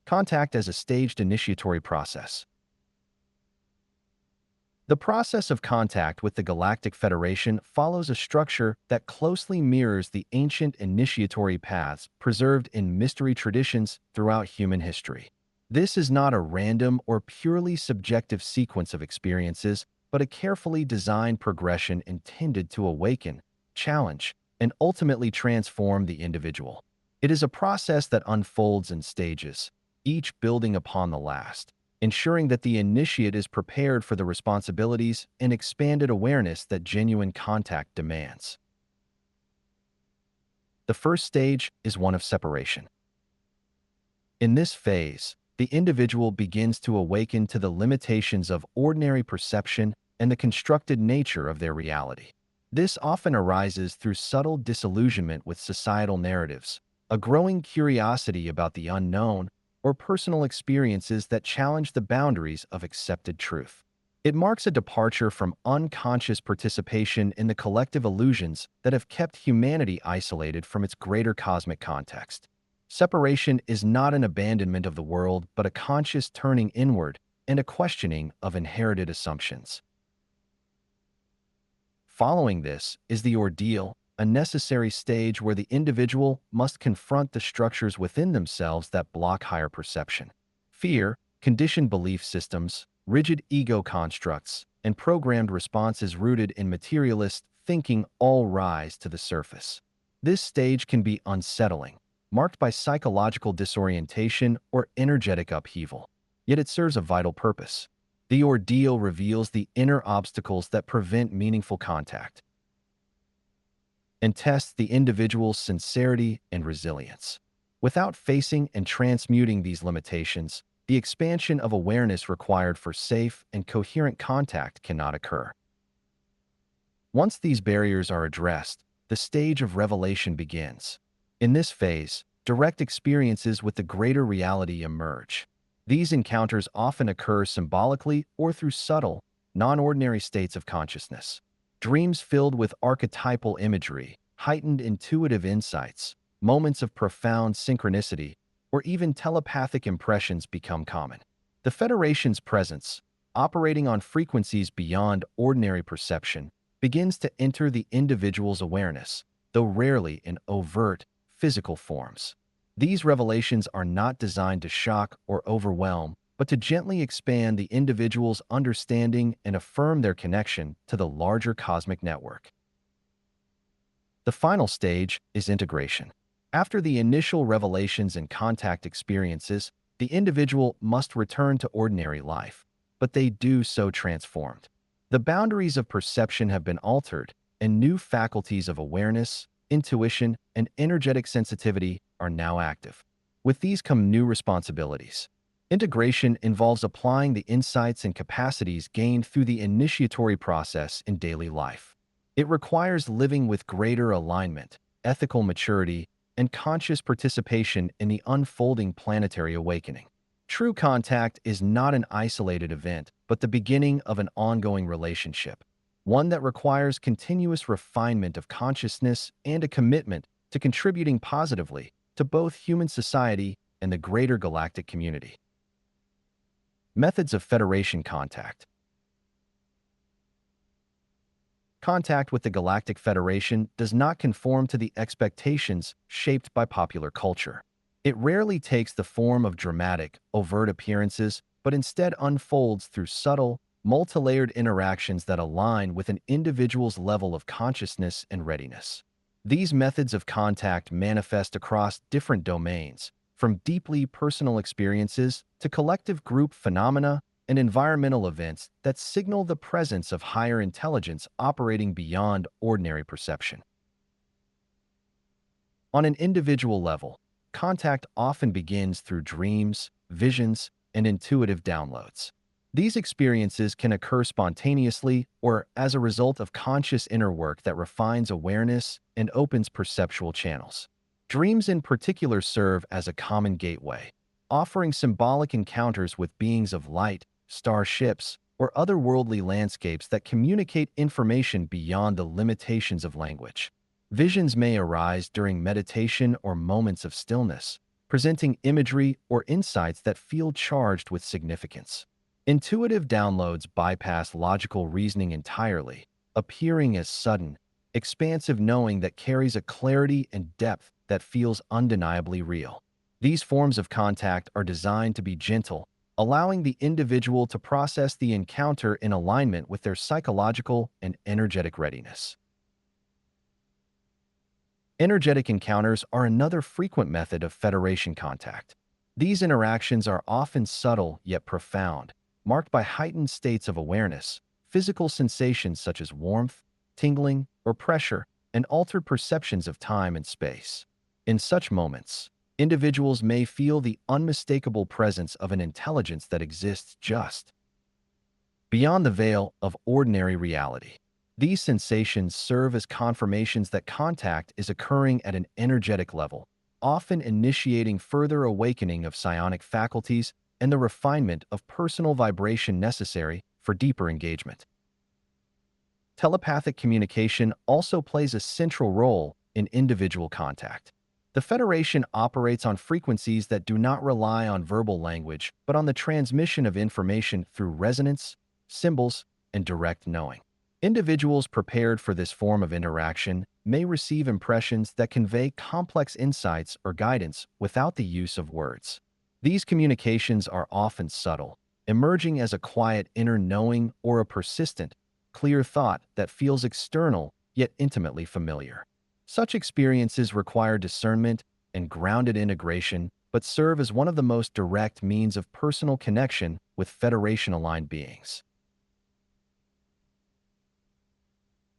Contact as a staged initiatory process. The process of contact with the Galactic Federation follows a structure that closely mirrors the ancient initiatory paths preserved in mystery traditions throughout human history. This is not a random or purely subjective sequence of experiences, but a carefully designed progression intended to awaken, challenge, and ultimately transform the individual. It is a process that unfolds in stages, each building upon the last, ensuring that the initiate is prepared for the responsibilities and expanded awareness that genuine contact demands. The first stage is one of separation. In this phase, the individual begins to awaken to the limitations of ordinary perception and the constructed nature of their reality. This often arises through subtle disillusionment with societal narratives, a growing curiosity about the unknown, or personal experiences that challenge the boundaries of accepted truth. It marks a departure from unconscious participation in the collective illusions that have kept humanity isolated from its greater cosmic context. Separation is not an abandonment of the world, but a conscious turning inward and a questioning of inherited assumptions. Following this is the ordeal, a necessary stage where the individual must confront the structures within themselves that block higher perception. Fear, conditioned belief systems, rigid ego constructs, and programmed responses rooted in materialist thinking all rise to the surface. This stage can be unsettling, marked by psychological disorientation or energetic upheaval. Yet it serves a vital purpose. The ordeal reveals the inner obstacles that prevent meaningful contact and tests the individual's sincerity and resilience. Without facing and transmuting these limitations, the expansion of awareness required for safe and coherent contact cannot occur. Once these barriers are addressed, the stage of revelation begins. In this phase, direct experiences with the greater reality emerge. These encounters often occur symbolically or through subtle, non-ordinary states of consciousness. Dreams filled with archetypal imagery, heightened intuitive insights, moments of profound synchronicity, or even telepathic impressions become common. The Federation's presence, operating on frequencies beyond ordinary perception, begins to enter the individual's awareness, though rarely in overt, physical forms. These revelations are not designed to shock or overwhelm, but to gently expand the individual's understanding and affirm their connection to the larger cosmic network. The final stage is integration. After the initial revelations and contact experiences, the individual must return to ordinary life, but they do so transformed. The boundaries of perception have been altered, and new faculties of awareness, intuition, and energetic sensitivity are now active. With these come new responsibilities. Integration involves applying the insights and capacities gained through the initiatory process in daily life. It requires living with greater alignment, ethical maturity, and conscious participation in the unfolding planetary awakening. True contact is not an isolated event, but the beginning of an ongoing relationship, one that requires continuous refinement of consciousness and a commitment to contributing positively to both human society and the greater galactic community. Methods of Federation contact. Contact with the Galactic Federation does not conform to the expectations shaped by popular culture. It rarely takes the form of dramatic, overt appearances, but instead unfolds through subtle, multi-layered interactions that align with an individual's level of consciousness and readiness. These methods of contact manifest across different domains, from deeply personal experiences to collective group phenomena and environmental events that signal the presence of higher intelligence operating beyond ordinary perception. On an individual level, contact often begins through dreams, visions, and intuitive downloads. These experiences can occur spontaneously or as a result of conscious inner work that refines awareness and opens perceptual channels. Dreams in particular serve as a common gateway, offering symbolic encounters with beings of light, starships, or otherworldly landscapes that communicate information beyond the limitations of language. Visions may arise during meditation or moments of stillness, presenting imagery or insights that feel charged with significance. Intuitive downloads bypass logical reasoning entirely, appearing as sudden, expansive knowing that carries a clarity and depth that feels undeniably real. These forms of contact are designed to be gentle, allowing the individual to process the encounter in alignment with their psychological and energetic readiness. Energetic encounters are another frequent method of Federation contact. These interactions are often subtle yet profound, marked by heightened states of awareness, physical sensations such as warmth, tingling, or pressure, and altered perceptions of time and space. In such moments, individuals may feel the unmistakable presence of an intelligence that exists just beyond the veil of ordinary reality. These sensations serve as confirmations that contact is occurring at an energetic level, often initiating further awakening of psionic faculties and the refinement of personal vibration necessary for deeper engagement. Telepathic communication also plays a central role in individual contact. The Federation operates on frequencies that do not rely on verbal language, but on the transmission of information through resonance, symbols, and direct knowing. Individuals prepared for this form of interaction may receive impressions that convey complex insights or guidance without the use of words. These communications are often subtle, emerging as a quiet inner knowing or a persistent, clear thought that feels external yet intimately familiar. Such experiences require discernment and grounded integration, but serve as one of the most direct means of personal connection with Federation-aligned beings.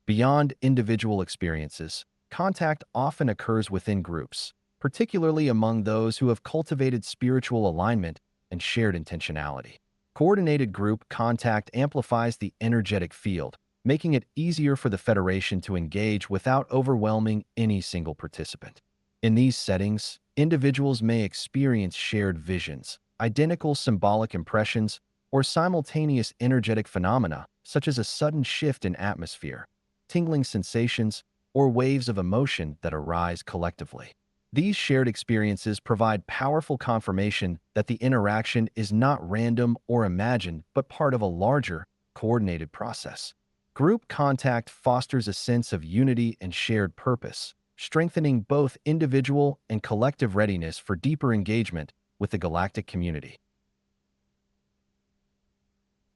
Beyond individual experiences, contact often occurs within groups, particularly among those who have cultivated spiritual alignment and shared intentionality. Coordinated group contact amplifies the energetic field, making it easier for the Federation to engage without overwhelming any single participant. In these settings, individuals may experience shared visions, identical symbolic impressions, or simultaneous energetic phenomena, such as a sudden shift in atmosphere, tingling sensations, or waves of emotion that arise collectively. These shared experiences provide powerful confirmation that the interaction is not random or imagined, but part of a larger, coordinated process. Group contact fosters a sense of unity and shared purpose, strengthening both individual and collective readiness for deeper engagement with the galactic community.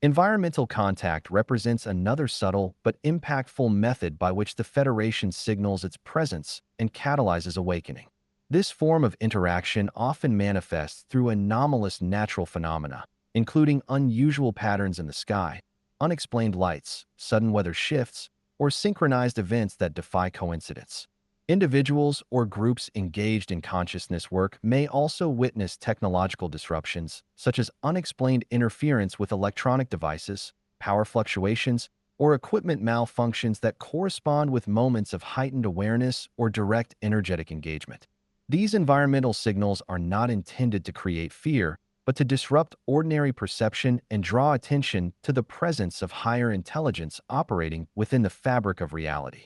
Environmental contact represents another subtle but impactful method by which the Federation signals its presence and catalyzes awakening. This form of interaction often manifests through anomalous natural phenomena, including unusual patterns in the sky, unexplained lights, sudden weather shifts, or synchronized events that defy coincidence. Individuals or groups engaged in consciousness work may also witness technological disruptions, such as unexplained interference with electronic devices, power fluctuations, or equipment malfunctions that correspond with moments of heightened awareness or direct energetic engagement. These environmental signals are not intended to create fear, but to disrupt ordinary perception and draw attention to the presence of higher intelligence operating within the fabric of reality.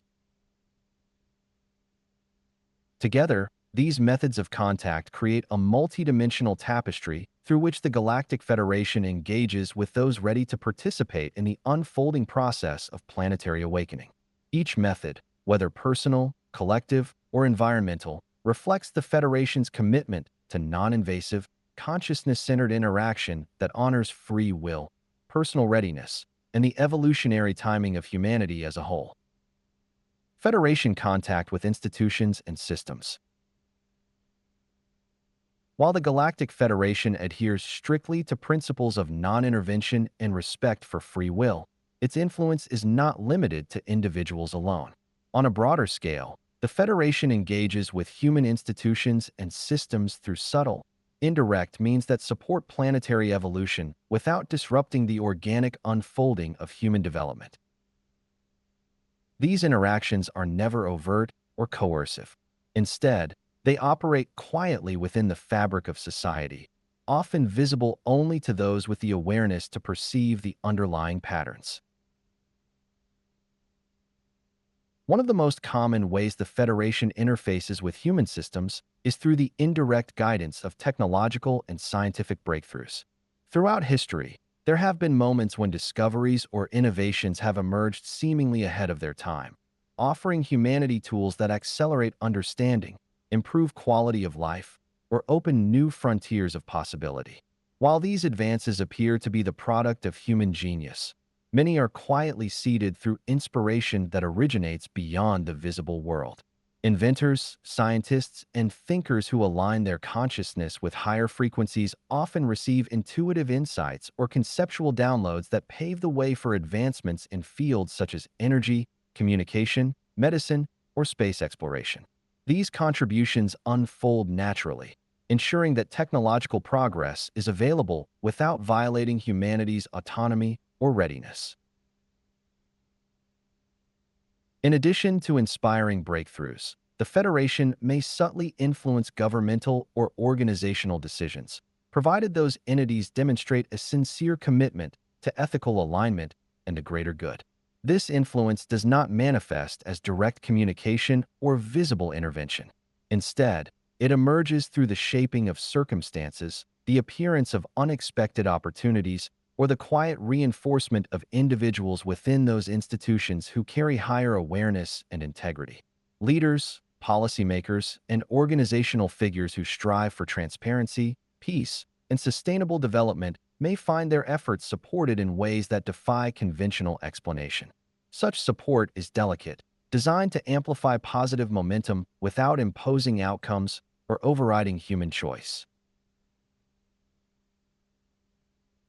Together, these methods of contact create a multidimensional tapestry through which the Galactic Federation engages with those ready to participate in the unfolding process of planetary awakening. Each method, whether personal, collective, or environmental, reflects the Federation's commitment to non-invasive, consciousness-centered interaction that honors free will, personal readiness, and the evolutionary timing of humanity as a whole. Federation contact with institutions and systems. While the Galactic Federation adheres strictly to principles of non-intervention and respect for free will, its influence is not limited to individuals alone. On a broader scale, the Federation engages with human institutions and systems through subtle, indirect means that support planetary evolution without disrupting the organic unfolding of human development. These interactions are never overt or coercive. Instead, they operate quietly within the fabric of society, often visible only to those with the awareness to perceive the underlying patterns. One of the most common ways the Federation interfaces with human systems is through the indirect guidance of technological and scientific breakthroughs. Throughout history, there have been moments when discoveries or innovations have emerged seemingly ahead of their time, offering humanity tools that accelerate understanding, improve quality of life, or open new frontiers of possibility. While these advances appear to be the product of human genius, many are quietly seeded through inspiration that originates beyond the visible world. Inventors, scientists, and thinkers who align their consciousness with higher frequencies often receive intuitive insights or conceptual downloads that pave the way for advancements in fields such as energy, communication, medicine, or space exploration. These contributions unfold naturally, ensuring that technological progress is available without violating humanity's autonomy or readiness. In addition to inspiring breakthroughs, the Federation may subtly influence governmental or organizational decisions, provided those entities demonstrate a sincere commitment to ethical alignment and a greater good. This influence does not manifest as direct communication or visible intervention. Instead, it emerges through the shaping of circumstances, the appearance of unexpected opportunities, or the quiet reinforcement of individuals within those institutions who carry higher awareness and integrity. Leaders, policymakers, and organizational figures who strive for transparency, peace, and sustainable development may find their efforts supported in ways that defy conventional explanation. Such support is delicate, designed to amplify positive momentum without imposing outcomes or overriding human choice.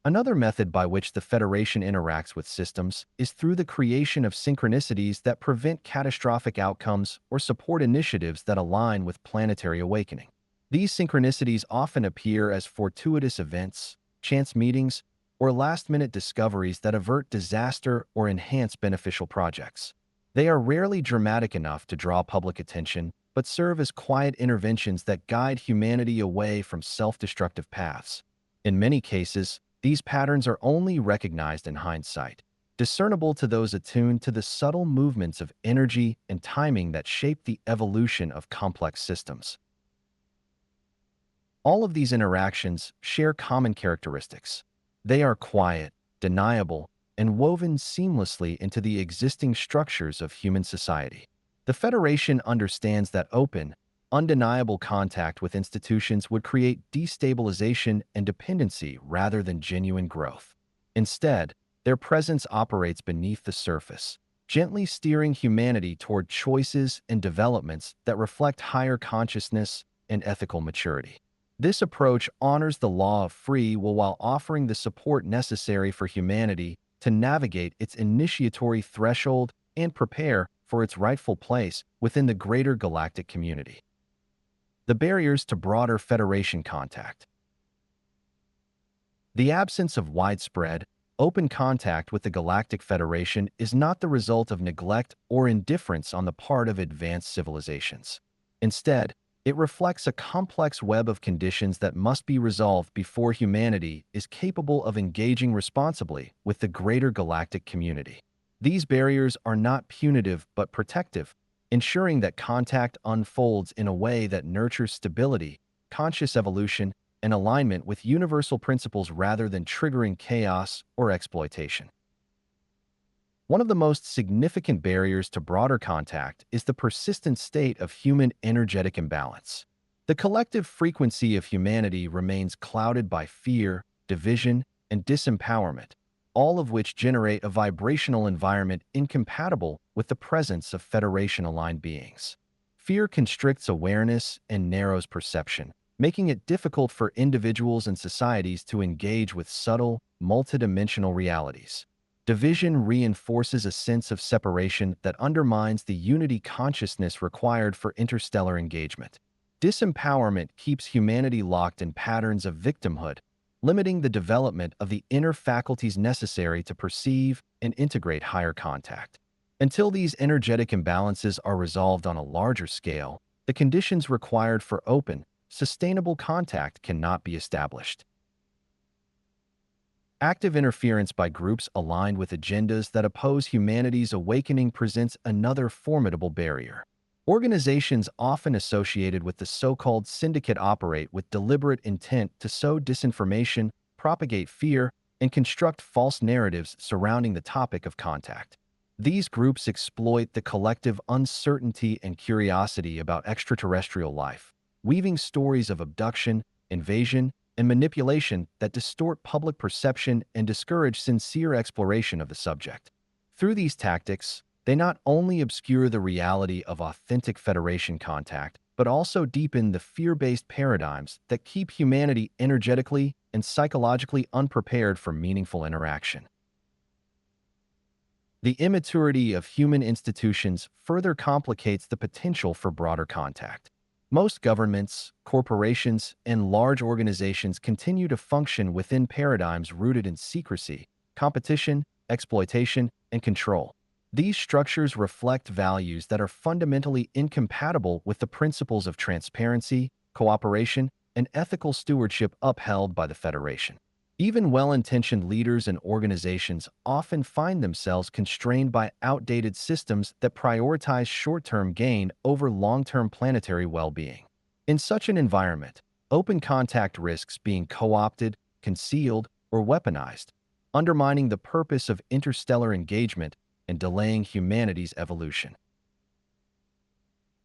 Another method by which the Federation interacts with systems is through the creation of synchronicities that prevent catastrophic outcomes or support initiatives that align with planetary awakening. These synchronicities often appear as fortuitous events, chance meetings, or last-minute discoveries that avert disaster or enhance beneficial projects. They are rarely dramatic enough to draw public attention, but serve as quiet interventions that guide humanity away from self-destructive paths. In many cases, these patterns are only recognized in hindsight, discernible to those attuned to the subtle movements of energy and timing that shape the evolution of complex systems. All of these interactions share common characteristics. They are quiet, deniable, and woven seamlessly into the existing structures of human society. The Federation understands that open, undeniable contact with institutions would create destabilization and dependency rather than genuine growth. Instead, their presence operates beneath the surface, gently steering humanity toward choices and developments that reflect higher consciousness and ethical maturity. This approach honors the law of free will while offering the support necessary for humanity to navigate its initiatory threshold and prepare for its rightful place within the greater galactic community. The barriers to broader Federation contact. The absence of widespread, open contact with the Galactic Federation is not the result of neglect or indifference on the part of advanced civilizations. Instead, it reflects a complex web of conditions that must be resolved before humanity is capable of engaging responsibly with the greater galactic community. These barriers are not punitive but protective, ensuring that contact unfolds in a way that nurtures stability, conscious evolution, and alignment with universal principles rather than triggering chaos or exploitation. One of the most significant barriers to broader contact is the persistent state of human energetic imbalance. The collective frequency of humanity remains clouded by fear, division, and disempowerment, all of which generate a vibrational environment incompatible with the presence of Federation-aligned beings. Fear constricts awareness and narrows perception, making it difficult for individuals and societies to engage with subtle, multidimensional realities. Division reinforces a sense of separation that undermines the unity consciousness required for interstellar engagement. Disempowerment keeps humanity locked in patterns of victimhood, limiting the development of the inner faculties necessary to perceive and integrate higher contact. Until these energetic imbalances are resolved on a larger scale, the conditions required for open, sustainable contact cannot be established. Active interference by groups aligned with agendas that oppose humanity's awakening presents another formidable barrier. Organizations often associated with the so-called syndicate operate with deliberate intent to sow disinformation, propagate fear, and construct false narratives surrounding the topic of contact. These groups exploit the collective uncertainty and curiosity about extraterrestrial life, weaving stories of abduction, invasion, and manipulation that distort public perception and discourage sincere exploration of the subject. Through these tactics, they not only obscure the reality of authentic Federation contact, but also deepen the fear-based paradigms that keep humanity energetically and psychologically unprepared for meaningful interaction. The immaturity of human institutions further complicates the potential for broader contact. Most governments, corporations, and large organizations continue to function within paradigms rooted in secrecy, competition, exploitation, and control. These structures reflect values that are fundamentally incompatible with the principles of transparency, cooperation, and ethical stewardship upheld by the Federation. Even well-intentioned leaders and organizations often find themselves constrained by outdated systems that prioritize short-term gain over long-term planetary well-being. In such an environment, open contact risks being co-opted, concealed, or weaponized, undermining the purpose of interstellar engagement and delaying humanity's evolution.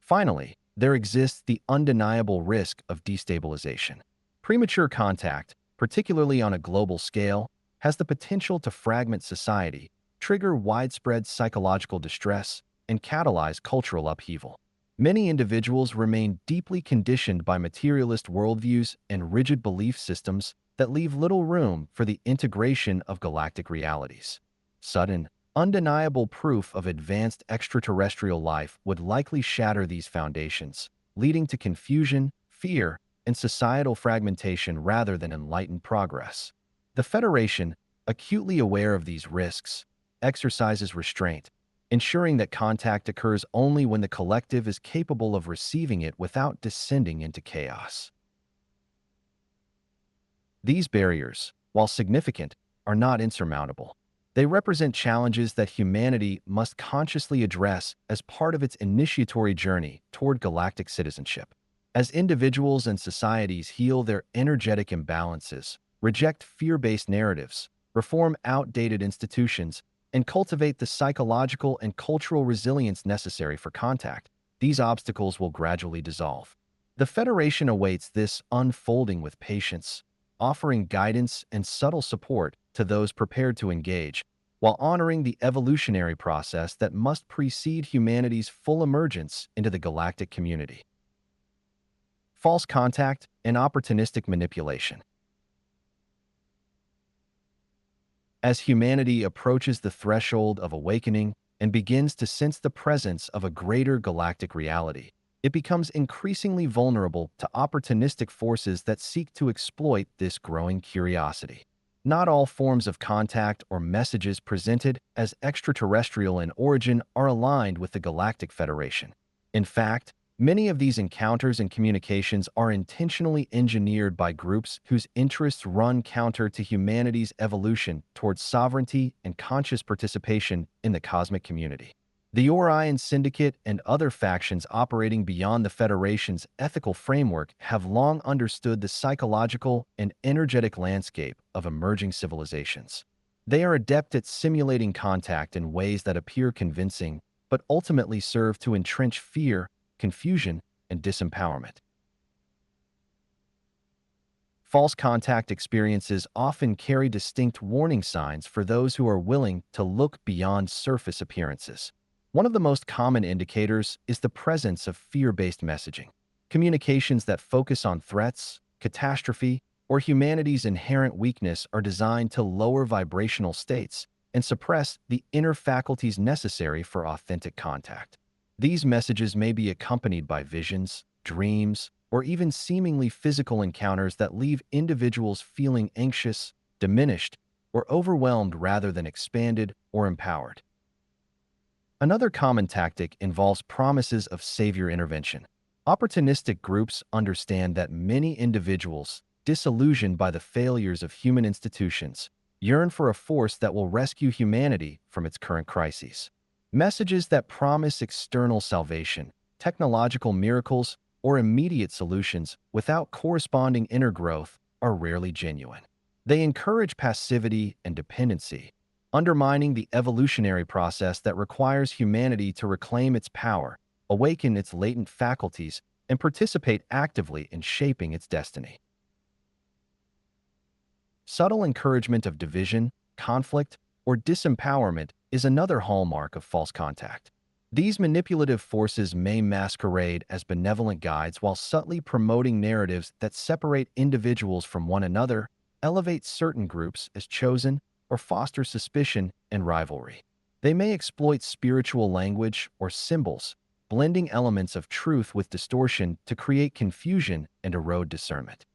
Finally, there exists the undeniable risk of destabilization. Premature contact, particularly on a global scale, has the potential to fragment society, trigger widespread psychological distress, and catalyze cultural upheaval. Many individuals remain deeply conditioned by materialist worldviews and rigid belief systems that leave little room for the integration of galactic realities. Sudden, undeniable proof of advanced extraterrestrial life would likely shatter these foundations, leading to confusion, fear, and societal fragmentation rather than enlightened progress. The Federation, acutely aware of these risks, exercises restraint, ensuring that contact occurs only when the collective is capable of receiving it without descending into chaos. These barriers, while significant, are not insurmountable. They represent challenges that humanity must consciously address as part of its initiatory journey toward galactic citizenship. As individuals and societies heal their energetic imbalances, reject fear-based narratives, reform outdated institutions, and cultivate the psychological and cultural resilience necessary for contact, these obstacles will gradually dissolve. The Federation awaits this unfolding with patience, offering guidance and subtle support to those prepared to engage, while honoring the evolutionary process that must precede humanity's full emergence into the galactic community. False contact and opportunistic manipulation. As humanity approaches the threshold of awakening and begins to sense the presence of a greater galactic reality, it becomes increasingly vulnerable to opportunistic forces that seek to exploit this growing curiosity. Not all forms of contact or messages presented as extraterrestrial in origin are aligned with the Galactic Federation. In fact, many of these encounters and communications are intentionally engineered by groups whose interests run counter to humanity's evolution towards sovereignty and conscious participation in the cosmic community. The Orion Syndicate and other factions operating beyond the Federation's ethical framework have long understood the psychological and energetic landscape of emerging civilizations. They are adept at simulating contact in ways that appear convincing, but ultimately serve to entrench fear, confusion, and disempowerment. False contact experiences often carry distinct warning signs for those who are willing to look beyond surface appearances. One of the most common indicators is the presence of fear-based messaging. Communications that focus on threats, catastrophe, or humanity's inherent weakness are designed to lower vibrational states and suppress the inner faculties necessary for authentic contact. These messages may be accompanied by visions, dreams, or even seemingly physical encounters that leave individuals feeling anxious, diminished, or overwhelmed rather than expanded or empowered. Another common tactic involves promises of savior intervention. Opportunistic groups understand that many individuals, disillusioned by the failures of human institutions, yearn for a force that will rescue humanity from its current crises. Messages that promise external salvation, technological miracles, or immediate solutions without corresponding inner growth are rarely genuine. They encourage passivity and dependency, undermining the evolutionary process that requires humanity to reclaim its power, awaken its latent faculties, and participate actively in shaping its destiny. Subtle encouragement of division, conflict, or disempowerment is another hallmark of false contact. These manipulative forces may masquerade as benevolent guides while subtly promoting narratives that separate individuals from one another, elevate certain groups as chosen, or foster suspicion and rivalry. They may exploit spiritual language or symbols, blending elements of truth with distortion to create confusion and erode discernment.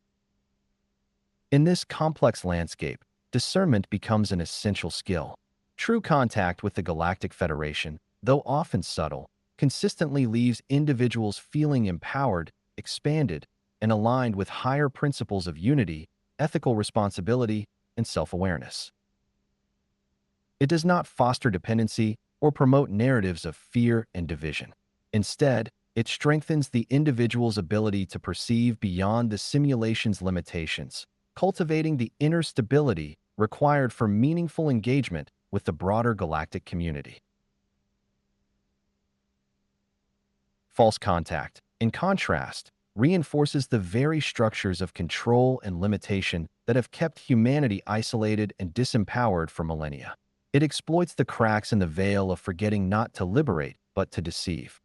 In this complex landscape, discernment becomes an essential skill. True contact with the Galactic Federation, though often subtle, consistently leaves individuals feeling empowered, expanded, and aligned with higher principles of unity, ethical responsibility, and self-awareness. It does not foster dependency or promote narratives of fear and division. Instead, it strengthens the individual's ability to perceive beyond the simulation's limitations, cultivating the inner stability required for meaningful engagement with the broader galactic community. False contact, in contrast, reinforces the very structures of control and limitation that have kept humanity isolated and disempowered for millennia. It exploits the cracks in the veil of forgetting not to liberate, but to deceive.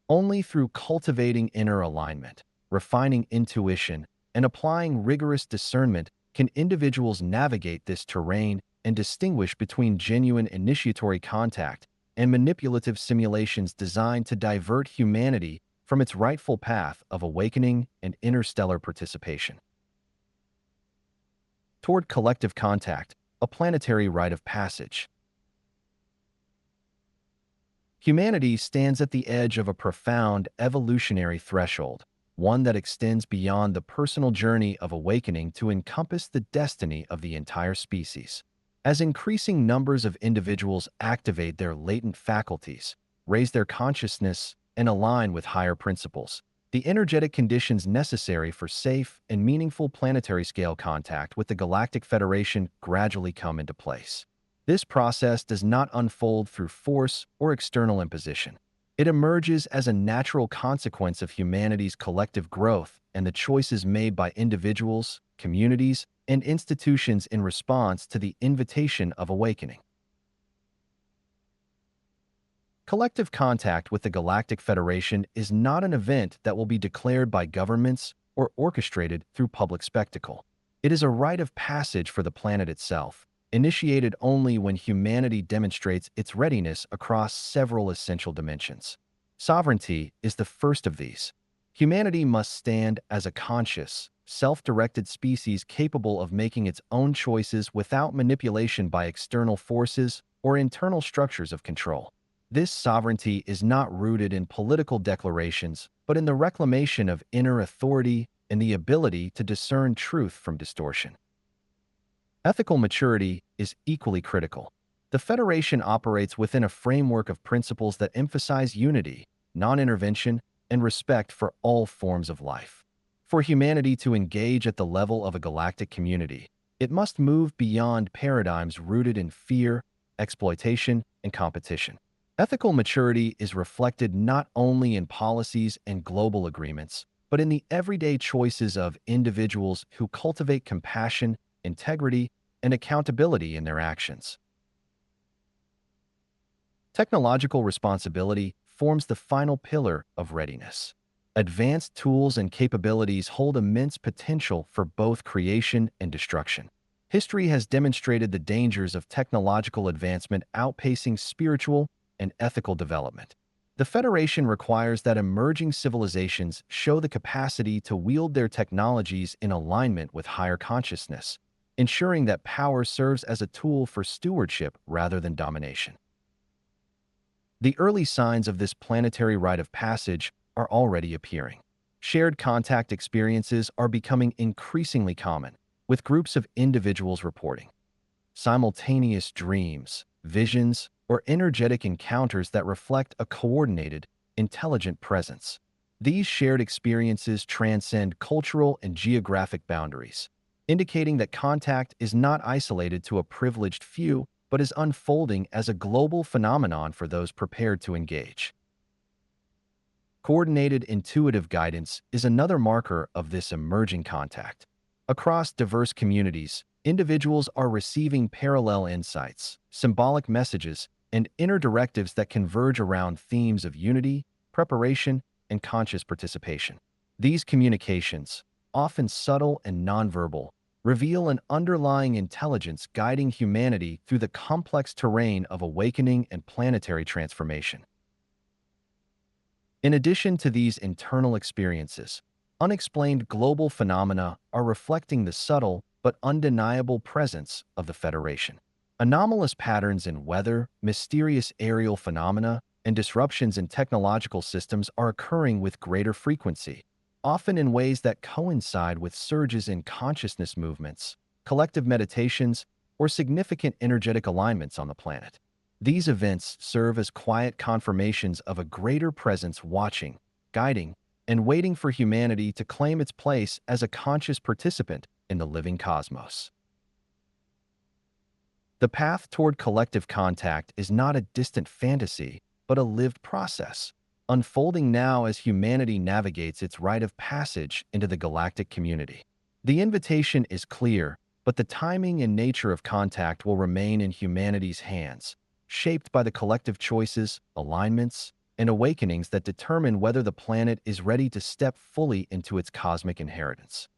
Only through cultivating inner alignment, refining intuition, and applying rigorous discernment can individuals navigate this terrain and distinguish between genuine initiatory contact and manipulative simulations designed to divert humanity from its rightful path of awakening and interstellar participation. Toward collective contact, a planetary rite of passage. Humanity stands at the edge of a profound evolutionary threshold, one that extends beyond the personal journey of awakening to encompass the destiny of the entire species. As increasing numbers of individuals activate their latent faculties, raise their consciousness, and align with higher principles, the energetic conditions necessary for safe and meaningful planetary-scale contact with the Galactic Federation gradually come into place. This process does not unfold through force or external imposition. It emerges as a natural consequence of humanity's collective growth and the choices made by individuals, communities, and institutions in response to the invitation of awakening. Collective contact with the Galactic Federation is not an event that will be declared by governments or orchestrated through public spectacle. It is a rite of passage for the planet itself, initiated only when humanity demonstrates its readiness across several essential dimensions. Sovereignty is the first of these. Humanity must stand as a conscious, self-directed species capable of making its own choices without manipulation by external forces or internal structures of control. This sovereignty is not rooted in political declarations, but in the reclamation of inner authority and the ability to discern truth from distortion. Ethical maturity is equally critical. The Federation operates within a framework of principles that emphasize unity, non-intervention, and respect for all forms of life. For humanity to engage at the level of a galactic community, it must move beyond paradigms rooted in fear, exploitation, and competition. Ethical maturity is reflected not only in policies and global agreements, but in the everyday choices of individuals who cultivate compassion, integrity, and accountability in their actions. Technological responsibility forms the final pillar of readiness. Advanced tools and capabilities hold immense potential for both creation and destruction. History has demonstrated the dangers of technological advancement outpacing spiritual and ethical development. The Federation requires that emerging civilizations show the capacity to wield their technologies in alignment with higher consciousness, ensuring that power serves as a tool for stewardship rather than domination. The early signs of this planetary rite of passage are already appearing. Shared contact experiences are becoming increasingly common, with groups of individuals reporting simultaneous dreams, visions, or energetic encounters that reflect a coordinated, intelligent presence. These shared experiences transcend cultural and geographic boundaries, indicating that contact is not isolated to a privileged few, but is unfolding as a global phenomenon for those prepared to engage. Coordinated intuitive guidance is another marker of this emerging contact. Across diverse communities, individuals are receiving parallel insights, symbolic messages, and inner directives that converge around themes of unity, preparation, and conscious participation. These communications, often subtle and nonverbal, reveal an underlying intelligence guiding humanity through the complex terrain of awakening and planetary transformation. In addition to these internal experiences, unexplained global phenomena are reflecting the subtle but undeniable presence of the Federation. Anomalous patterns in weather, mysterious aerial phenomena, and disruptions in technological systems are occurring with greater frequency, often in ways that coincide with surges in consciousness movements, collective meditations, or significant energetic alignments on the planet. These events serve as quiet confirmations of a greater presence watching, guiding, and waiting for humanity to claim its place as a conscious participant in the living cosmos. The path toward collective contact is not a distant fantasy, but a lived process, unfolding now as humanity navigates its rite of passage into the galactic community. The invitation is clear, but the timing and nature of contact will remain in humanity's hands, shaped by the collective choices, alignments, and awakenings that determine whether the planet is ready to step fully into its cosmic inheritance.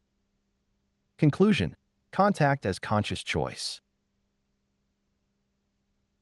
Conclusion: contact as conscious choice.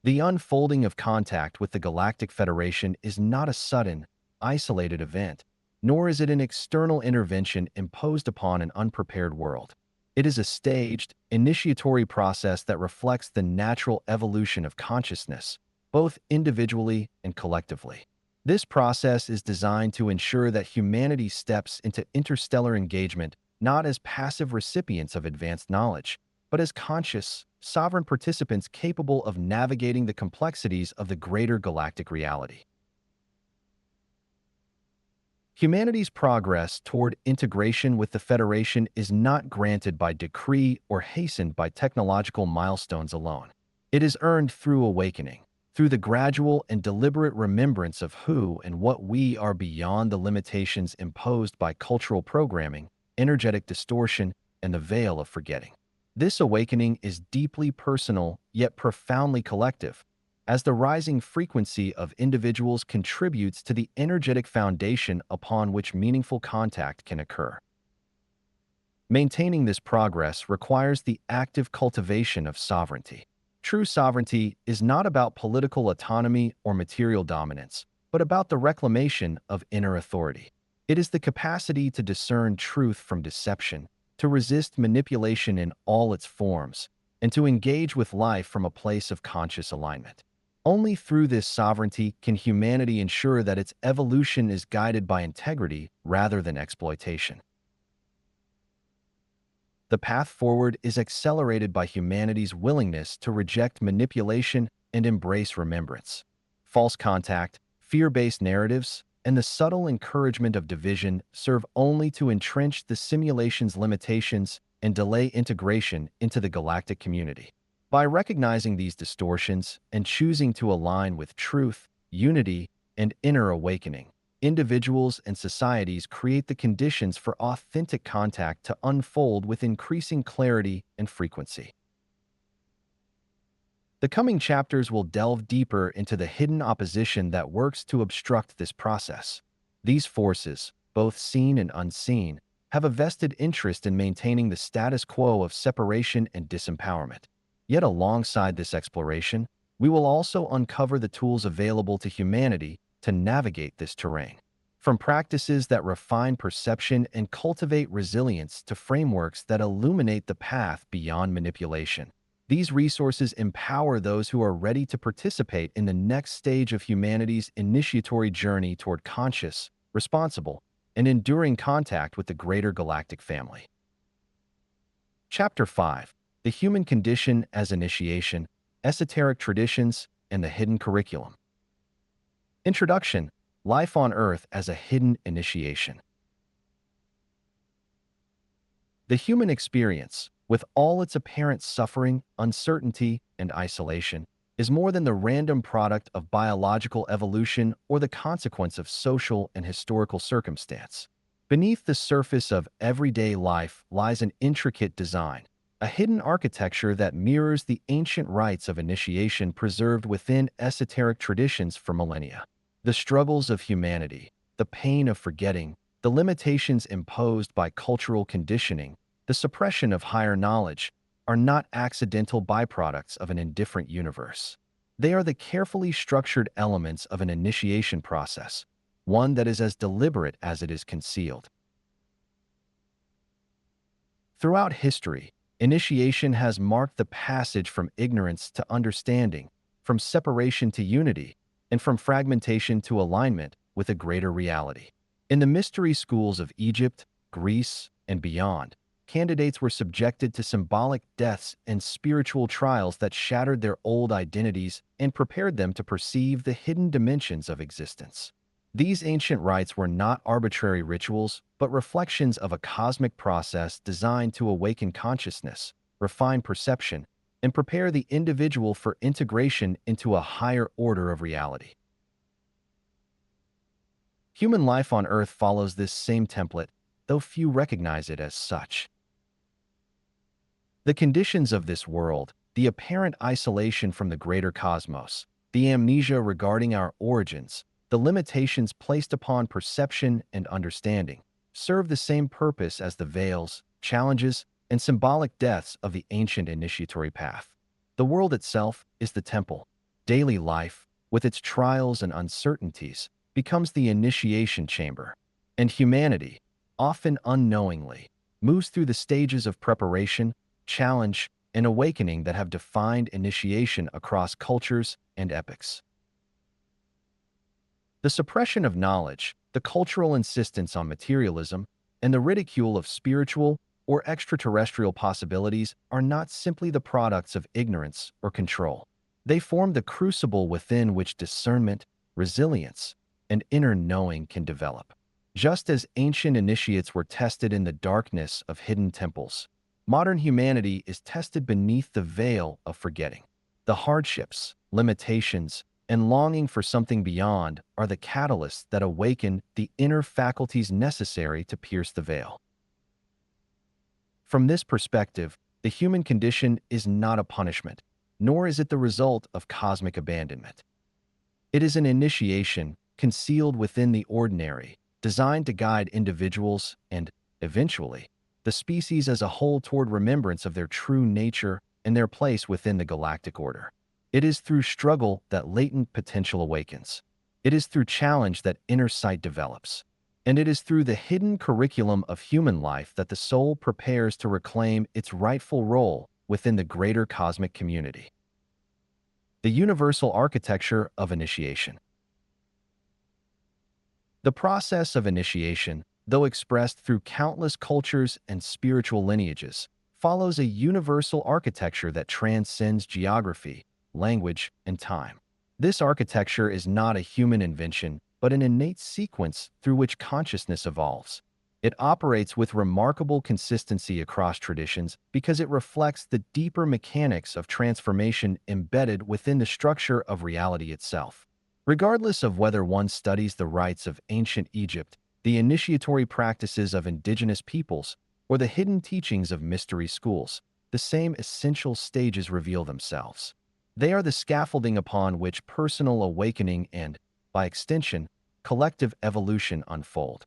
The unfolding of contact with the Galactic Federation is not a sudden, isolated event, nor is it an external intervention imposed upon an unprepared world. It is a staged, initiatory process that reflects the natural evolution of consciousness, both individually and collectively. This process is designed to ensure that humanity steps into interstellar engagement not as passive recipients of advanced knowledge, but as conscious, sovereign participants capable of navigating the complexities of the greater galactic reality. Humanity's progress toward integration with the Federation is not granted by decree or hastened by technological milestones alone. It is earned through awakening, through the gradual and deliberate remembrance of who and what we are beyond the limitations imposed by cultural programming, energetic distortion, and the veil of forgetting. This awakening is deeply personal yet profoundly collective, as the rising frequency of individuals contributes to the energetic foundation upon which meaningful contact can occur. Maintaining this progress requires the active cultivation of sovereignty. True sovereignty is not about political autonomy or material dominance, but about the reclamation of inner authority. It is the capacity to discern truth from deception, to resist manipulation in all its forms, and to engage with life from a place of conscious alignment. Only through this sovereignty can humanity ensure that its evolution is guided by integrity rather than exploitation. The path forward is accelerated by humanity's willingness to reject manipulation and embrace remembrance. False contact, fear-based narratives, and the subtle encouragement of division serve only to entrench the simulation's limitations and delay integration into the galactic community. By recognizing these distortions and choosing to align with truth, unity, and inner awakening, individuals and societies create the conditions for authentic contact to unfold with increasing clarity and frequency. The coming chapters will delve deeper into the hidden opposition that works to obstruct this process. These forces, both seen and unseen, have a vested interest in maintaining the status quo of separation and disempowerment. Yet alongside this exploration, we will also uncover the tools available to humanity to navigate this terrain. From practices that refine perception and cultivate resilience to frameworks that illuminate the path beyond manipulation. These resources empower those who are ready to participate in the next stage of humanity's initiatory journey toward conscious, responsible, and enduring contact with the greater galactic family. Chapter 5: The Human Condition as Initiation, Esoteric Traditions, and the Hidden Curriculum. Introduction: Life on Earth as a Hidden Initiation. The human experience, with all its apparent suffering, uncertainty, and isolation, is more than the random product of biological evolution or the consequence of social and historical circumstance. Beneath the surface of everyday life lies an intricate design, a hidden architecture that mirrors the ancient rites of initiation preserved within esoteric traditions for millennia. The struggles of humanity, the pain of forgetting, the limitations imposed by cultural conditioning, the suppression of higher knowledge, are not accidental byproducts of an indifferent universe. They are the carefully structured elements of an initiation process, one that is as deliberate as it is concealed. Throughout history, initiation has marked the passage from ignorance to understanding, from separation to unity, and from fragmentation to alignment with a greater reality. In the mystery schools of Egypt, Greece, and beyond, candidates were subjected to symbolic deaths and spiritual trials that shattered their old identities and prepared them to perceive the hidden dimensions of existence. These ancient rites were not arbitrary rituals, but reflections of a cosmic process designed to awaken consciousness, refine perception, and prepare the individual for integration into a higher order of reality. Human life on Earth follows this same template, though few recognize it as such. The conditions of this world, the apparent isolation from the greater cosmos, the amnesia regarding our origins, the limitations placed upon perception and understanding, serve the same purpose as the veils, challenges, and symbolic deaths of the ancient initiatory path. The world itself is the temple. Daily life, with its trials and uncertainties, becomes the initiation chamber. And humanity, often unknowingly, moves through the stages of preparation, challenge, and awakening that have defined initiation across cultures and epochs. The suppression of knowledge, the cultural insistence on materialism, and the ridicule of spiritual or extraterrestrial possibilities are not simply the products of ignorance or control. They form the crucible within which discernment, resilience, and inner knowing can develop. Just as ancient initiates were tested in the darkness of hidden temples, modern humanity is tested beneath the veil of forgetting. The hardships, limitations, and longing for something beyond are the catalysts that awaken the inner faculties necessary to pierce the veil. From this perspective, the human condition is not a punishment, nor is it the result of cosmic abandonment. It is an initiation concealed within the ordinary, designed to guide individuals and, eventually, the species as a whole toward remembrance of their true nature and their place within the galactic order. It is through struggle that latent potential awakens. It is through challenge that inner sight develops. And it is through the hidden curriculum of human life that the soul prepares to reclaim its rightful role within the greater cosmic community. The universal architecture of initiation. The process of initiation, though expressed through countless cultures and spiritual lineages, follows a universal architecture that transcends geography, language, and time. This architecture is not a human invention, but an innate sequence through which consciousness evolves. It operates with remarkable consistency across traditions because it reflects the deeper mechanics of transformation embedded within the structure of reality itself. Regardless of whether one studies the rites of ancient Egypt, the initiatory practices of indigenous peoples, or the hidden teachings of mystery schools, the same essential stages reveal themselves. They are the scaffolding upon which personal awakening and, by extension, collective evolution unfold.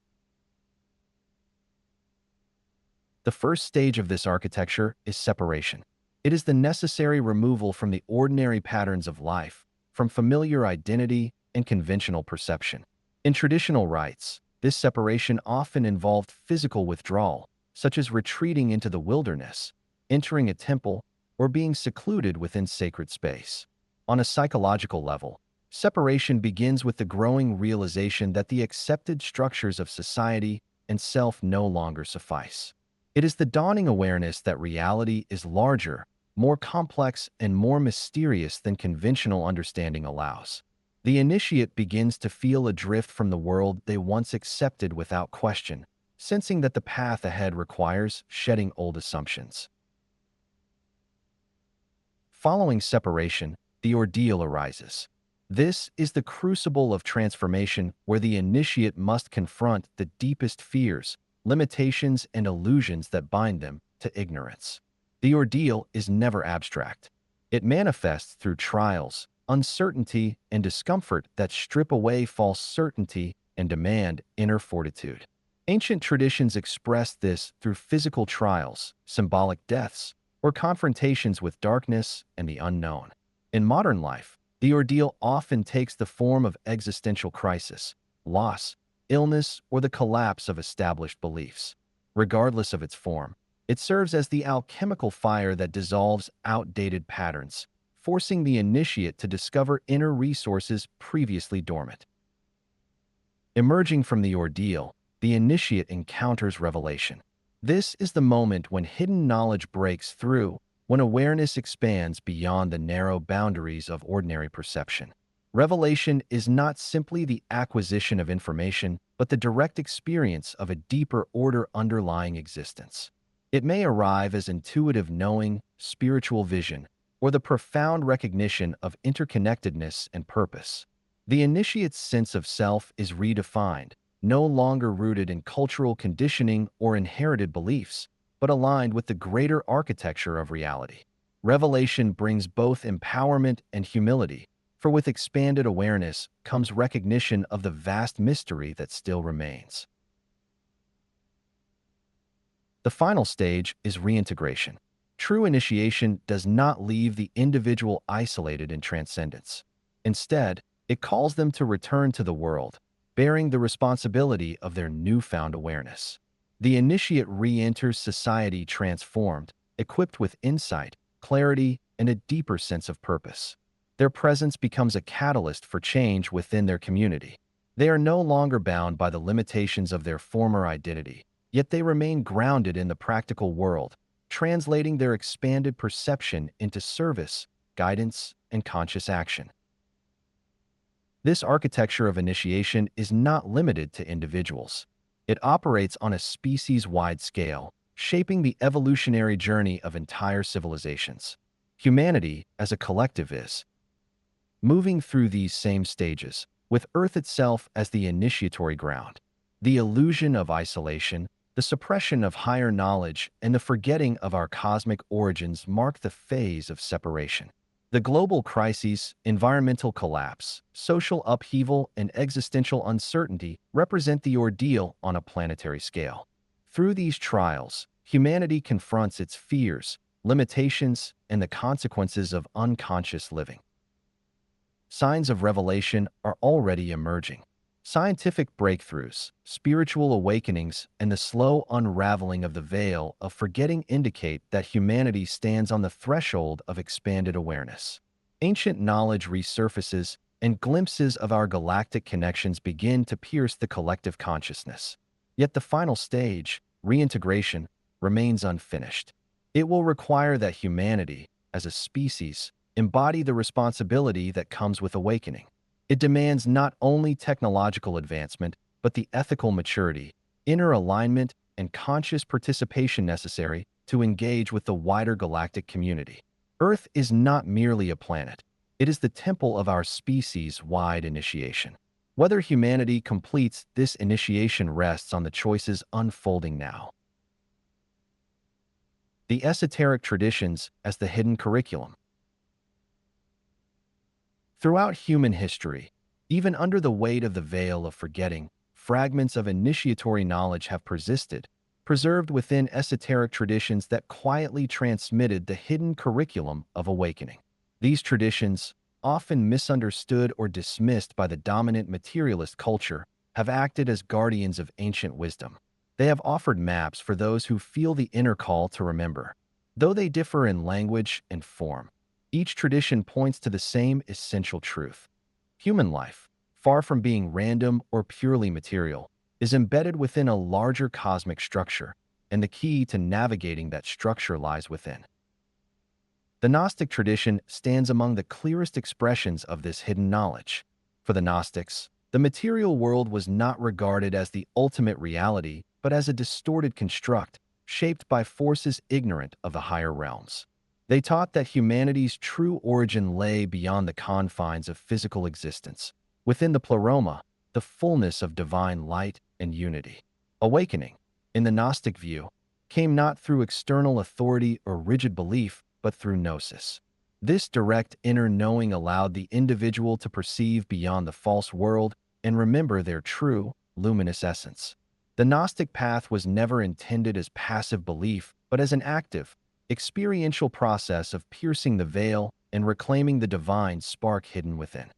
The first stage of this architecture is separation. It is the necessary removal from the ordinary patterns of life, from familiar identity and conventional perception. In traditional rites, this separation often involved physical withdrawal, such as retreating into the wilderness, entering a temple, or being secluded within sacred space. On a psychological level, separation begins with the growing realization that the accepted structures of society and self no longer suffice. It is the dawning awareness that reality is larger, more complex, and more mysterious than conventional understanding allows. The initiate begins to feel adrift from the world they once accepted without question, sensing that the path ahead requires shedding old assumptions. Following separation, the ordeal arises. This is the crucible of transformation where the initiate must confront the deepest fears, limitations, and illusions that bind them to ignorance. The ordeal is never abstract. It manifests through trials, uncertainty, and discomfort that strip away false certainty and demand inner fortitude. Ancient traditions express this through physical trials, symbolic deaths, or confrontations with darkness and the unknown. In modern life, the ordeal often takes the form of existential crisis, loss, illness, or the collapse of established beliefs. Regardless of its form, it serves as the alchemical fire that dissolves outdated patterns, forcing the initiate to discover inner resources previously dormant. Emerging from the ordeal, the initiate encounters revelation. This is the moment when hidden knowledge breaks through, when awareness expands beyond the narrow boundaries of ordinary perception. Revelation is not simply the acquisition of information, but the direct experience of a deeper order underlying existence. It may arrive as intuitive knowing, spiritual vision, or the profound recognition of interconnectedness and purpose. The initiate's sense of self is redefined, no longer rooted in cultural conditioning or inherited beliefs, but aligned with the greater architecture of reality. Revelation brings both empowerment and humility, for with expanded awareness comes recognition of the vast mystery that still remains. The final stage is reintegration. True initiation does not leave the individual isolated in transcendence. Instead, it calls them to return to the world, bearing the responsibility of their newfound awareness. The initiate re-enters society transformed, equipped with insight, clarity, and a deeper sense of purpose. Their presence becomes a catalyst for change within their community. They are no longer bound by the limitations of their former identity, yet they remain grounded in the practical world, translating their expanded perception into service, guidance, and conscious action. This architecture of initiation is not limited to individuals. It operates on a species-wide scale, shaping the evolutionary journey of entire civilizations. Humanity, as a collective, is moving through these same stages, with Earth itself as the initiatory ground. The illusion of isolation, the suppression of higher knowledge, and the forgetting of our cosmic origins mark the phase of separation. The global crises, environmental collapse, social upheaval, and existential uncertainty represent the ordeal on a planetary scale. Through these trials, humanity confronts its fears, limitations, and the consequences of unconscious living. Signs of revelation are already emerging. Scientific breakthroughs, spiritual awakenings, and the slow unraveling of the veil of forgetting indicate that humanity stands on the threshold of expanded awareness. Ancient knowledge resurfaces, and glimpses of our galactic connections begin to pierce the collective consciousness. Yet the final stage, reintegration, remains unfinished. It will require that humanity, as a species, embody the responsibility that comes with awakening. It demands not only technological advancement, but the ethical maturity, inner alignment, and conscious participation necessary to engage with the wider galactic community. Earth is not merely a planet. It is the temple of our species-wide initiation. Whether humanity completes this initiation rests on the choices unfolding now. The esoteric traditions as the hidden curriculum. Throughout human history, even under the weight of the veil of forgetting, fragments of initiatory knowledge have persisted, preserved within esoteric traditions that quietly transmitted the hidden curriculum of awakening. These traditions, often misunderstood or dismissed by the dominant materialist culture, have acted as guardians of ancient wisdom. They have offered maps for those who feel the inner call to remember. Though they differ in language and form, each tradition points to the same essential truth. Human life, far from being random or purely material, is embedded within a larger cosmic structure, and the key to navigating that structure lies within. The Gnostic tradition stands among the clearest expressions of this hidden knowledge. For the Gnostics, the material world was not regarded as the ultimate reality, but as a distorted construct, shaped by forces ignorant of the higher realms. They taught that humanity's true origin lay beyond the confines of physical existence, within the pleroma, the fullness of divine light and unity. Awakening, in the Gnostic view, came not through external authority or rigid belief, but through gnosis. This direct inner knowing allowed the individual to perceive beyond the false world and remember their true, luminous essence. The Gnostic path was never intended as passive belief, but as an active, experiential process of piercing the veil and reclaiming the divine spark hidden within.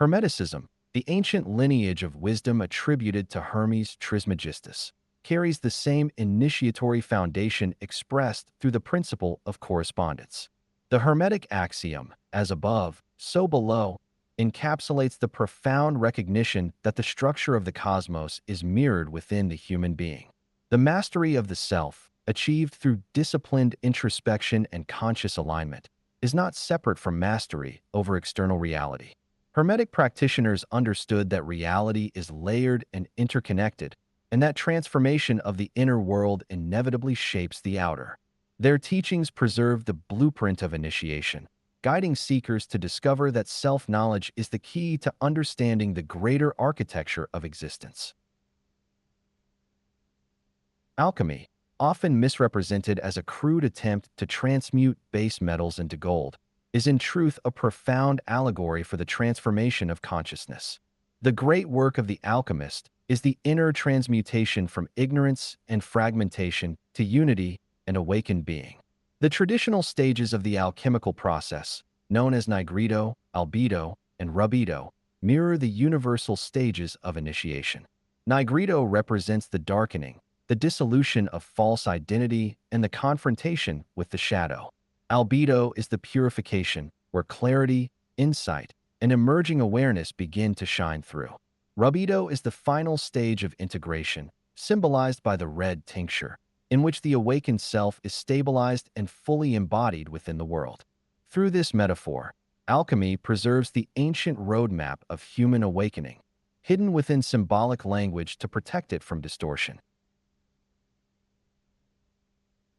Hermeticism, the ancient lineage of wisdom attributed to Hermes Trismegistus, carries the same initiatory foundation expressed through the principle of correspondence. The Hermetic axiom, as above, so below, encapsulates the profound recognition that the structure of the cosmos is mirrored within the human being. The mastery of the self, achieved through disciplined introspection and conscious alignment, is not separate from mastery over external reality. Hermetic practitioners understood that reality is layered and interconnected, and that transformation of the inner world inevitably shapes the outer. Their teachings preserve the blueprint of initiation, guiding seekers to discover that self-knowledge is the key to understanding the greater architecture of existence. Alchemy, often misrepresented as a crude attempt to transmute base metals into gold, is in truth a profound allegory for the transformation of consciousness. The great work of the alchemist is the inner transmutation from ignorance and fragmentation to unity and awakened being. The traditional stages of the alchemical process, known as nigredo, albedo, and rubedo, mirror the universal stages of initiation. Nigredo represents the darkening, the dissolution of false identity, and the confrontation with the shadow. Albedo is the purification, where clarity, insight, and emerging awareness begin to shine through. Rubedo is the final stage of integration, symbolized by the red tincture, in which the awakened self is stabilized and fully embodied within the world. Through this metaphor, alchemy preserves the ancient roadmap of human awakening, hidden within symbolic language to protect it from distortion.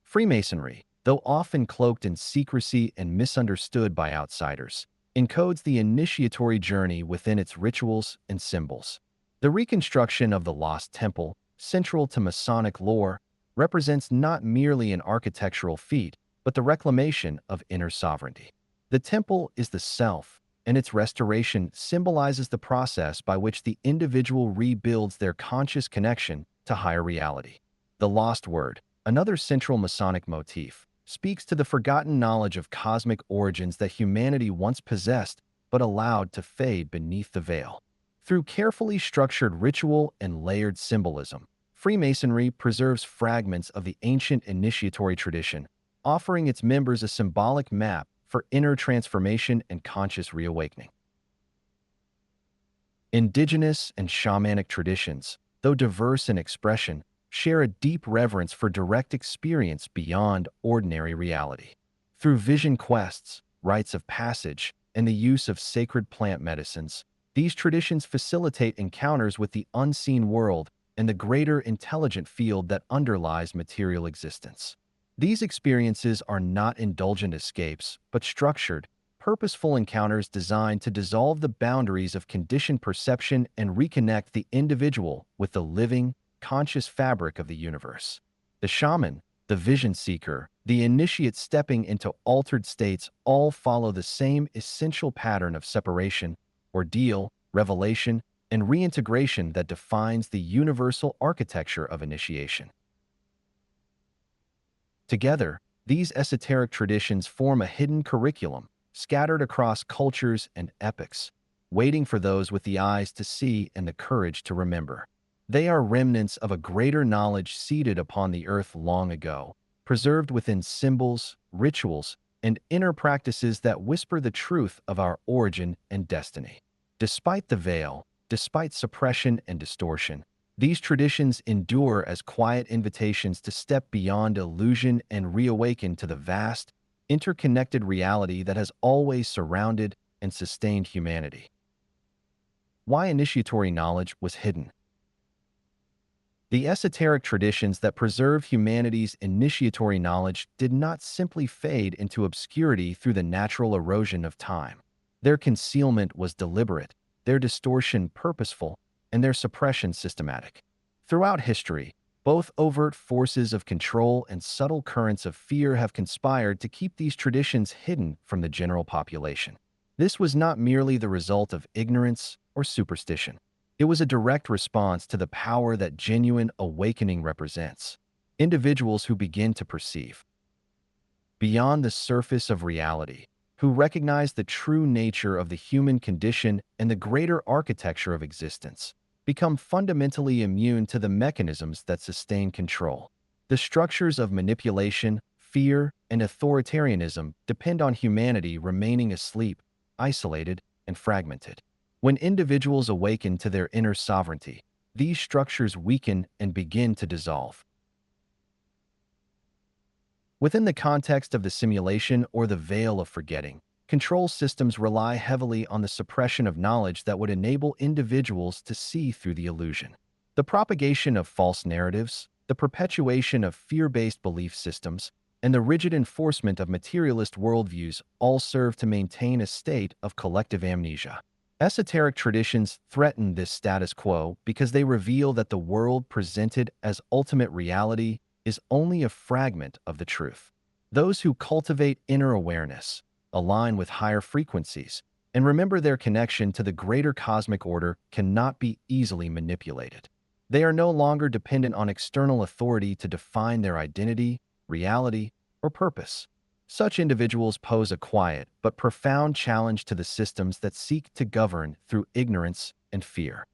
Freemasonry, though often cloaked in secrecy and misunderstood by outsiders, encodes the initiatory journey within its rituals and symbols. The reconstruction of the Lost Temple, central to Masonic lore, represents not merely an architectural feat, but the reclamation of inner sovereignty. The temple is the self, and its restoration symbolizes the process by which the individual rebuilds their conscious connection to higher reality. The lost word, another central Masonic motif, speaks to the forgotten knowledge of cosmic origins that humanity once possessed but allowed to fade beneath the veil. Through carefully structured ritual and layered symbolism, Freemasonry preserves fragments of the ancient initiatory tradition, offering its members a symbolic map for inner transformation and conscious reawakening. Indigenous and shamanic traditions, though diverse in expression, share a deep reverence for direct experience beyond ordinary reality. Through vision quests, rites of passage, and the use of sacred plant medicines, these traditions facilitate encounters with the unseen world and the greater intelligent field that underlies material existence. These experiences are not indulgent escapes, but structured, purposeful encounters designed to dissolve the boundaries of conditioned perception and reconnect the individual with the living, conscious fabric of the universe. The shaman, the vision seeker, the initiate stepping into altered states all follow the same essential pattern of separation, ordeal, revelation, and reintegration that defines the universal architecture of initiation. Together, these esoteric traditions form a hidden curriculum, scattered across cultures and epochs, waiting for those with the eyes to see and the courage to remember. They are remnants of a greater knowledge seeded upon the earth long ago, preserved within symbols, rituals, and inner practices that whisper the truth of our origin and destiny. Despite the veil, despite suppression and distortion, these traditions endure as quiet invitations to step beyond illusion and reawaken to the vast, interconnected reality that has always surrounded and sustained humanity. Why initiatory knowledge was hidden. The esoteric traditions that preserve humanity's initiatory knowledge did not simply fade into obscurity through the natural erosion of time. Their concealment was deliberate, their distortion purposeful, and their suppression systematic. Throughout history, both overt forces of control and subtle currents of fear have conspired to keep these traditions hidden from the general population. This was not merely the result of ignorance or superstition. It was a direct response to the power that genuine awakening represents. Individuals who begin to perceive beyond the surface of reality, who recognize the true nature of the human condition and the greater architecture of existence, become fundamentally immune to the mechanisms that sustain control. The structures of manipulation, fear, and authoritarianism depend on humanity remaining asleep, isolated, and fragmented. When individuals awaken to their inner sovereignty, these structures weaken and begin to dissolve. Within the context of the simulation or the veil of forgetting, control systems rely heavily on the suppression of knowledge that would enable individuals to see through the illusion. The propagation of false narratives, the perpetuation of fear-based belief systems, and the rigid enforcement of materialist worldviews all serve to maintain a state of collective amnesia. Esoteric traditions threaten this status quo because they reveal that the world presented as ultimate reality is only a fragment of the truth. Those who cultivate inner awareness, align with higher frequencies, and remember their connection to the greater cosmic order cannot be easily manipulated. They are no longer dependent on external authority to define their identity, reality, or purpose. Such individuals pose a quiet but profound challenge to the systems that seek to govern through ignorance and fear.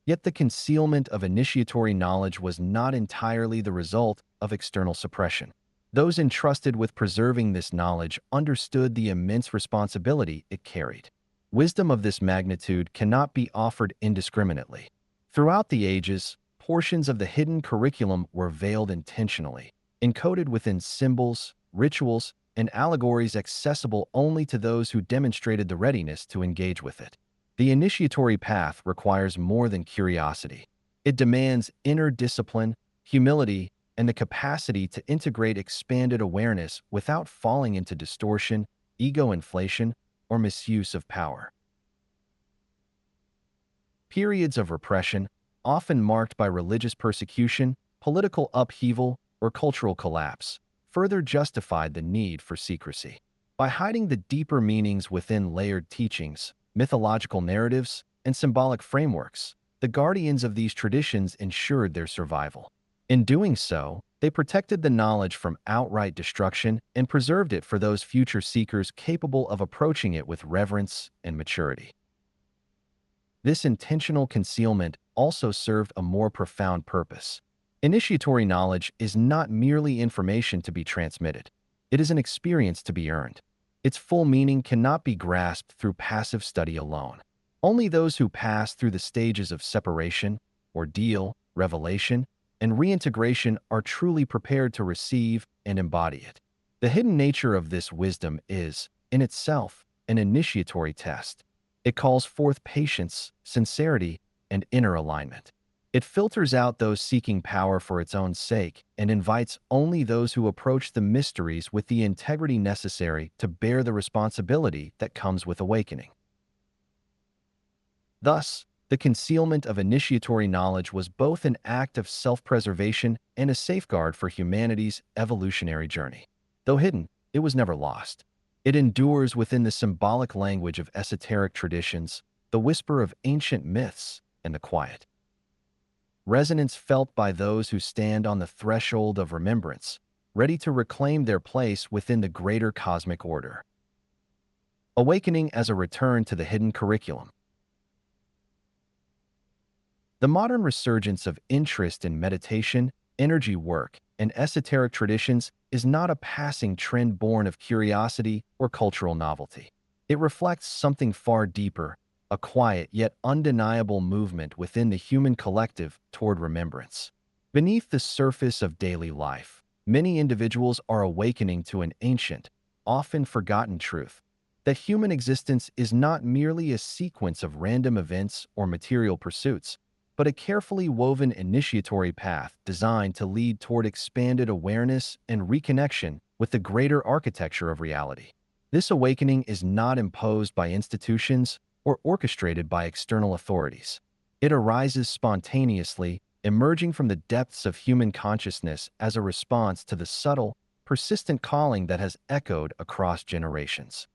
Yet the concealment of initiatory knowledge was not entirely the result of external suppression. Those entrusted with preserving this knowledge understood the immense responsibility it carried. Wisdom of this magnitude cannot be offered indiscriminately. Throughout the ages, portions of the hidden curriculum were veiled intentionally, encoded within symbols, rituals, and allegories accessible only to those who demonstrated the readiness to engage with it. The initiatory path requires more than curiosity. It demands inner discipline, humility, and the capacity to integrate expanded awareness without falling into distortion, ego inflation, or misuse of power. Periods of repression, often marked by religious persecution, political upheaval, or cultural collapse, further justified the need for secrecy. By hiding the deeper meanings within layered teachings, mythological narratives, and symbolic frameworks, the guardians of these traditions ensured their survival. In doing so, they protected the knowledge from outright destruction and preserved it for those future seekers capable of approaching it with reverence and maturity. This intentional concealment also served a more profound purpose. Initiatory knowledge is not merely information to be transmitted. It is an experience to be earned. Its full meaning cannot be grasped through passive study alone. Only those who pass through the stages of separation, ordeal, revelation, and reintegration are truly prepared to receive and embody it. The hidden nature of this wisdom is, in itself, an initiatory test. It calls forth patience, sincerity, and inner alignment. It filters out those seeking power for its own sake and invites only those who approach the mysteries with the integrity necessary to bear the responsibility that comes with awakening. Thus, the concealment of initiatory knowledge was both an act of self-preservation and a safeguard for humanity's evolutionary journey. Though hidden, it was never lost. It endures within the symbolic language of esoteric traditions, the whisper of ancient myths, and the quiet resonance felt by those who stand on the threshold of remembrance, ready to reclaim their place within the greater cosmic order. Awakening as a return to the hidden curriculum. The modern resurgence of interest in meditation, energy work, and esoteric traditions is not a passing trend born of curiosity or cultural novelty. It reflects something far deeper, a quiet yet undeniable movement within the human collective toward remembrance. Beneath the surface of daily life, many individuals are awakening to an ancient, often forgotten truth, that human existence is not merely a sequence of random events or material pursuits, but a carefully woven initiatory path designed to lead toward expanded awareness and reconnection with the greater architecture of reality. This awakening is not imposed by institutions or orchestrated by external authorities. It arises spontaneously, emerging from the depths of human consciousness as a response to the subtle, persistent calling that has echoed across generations.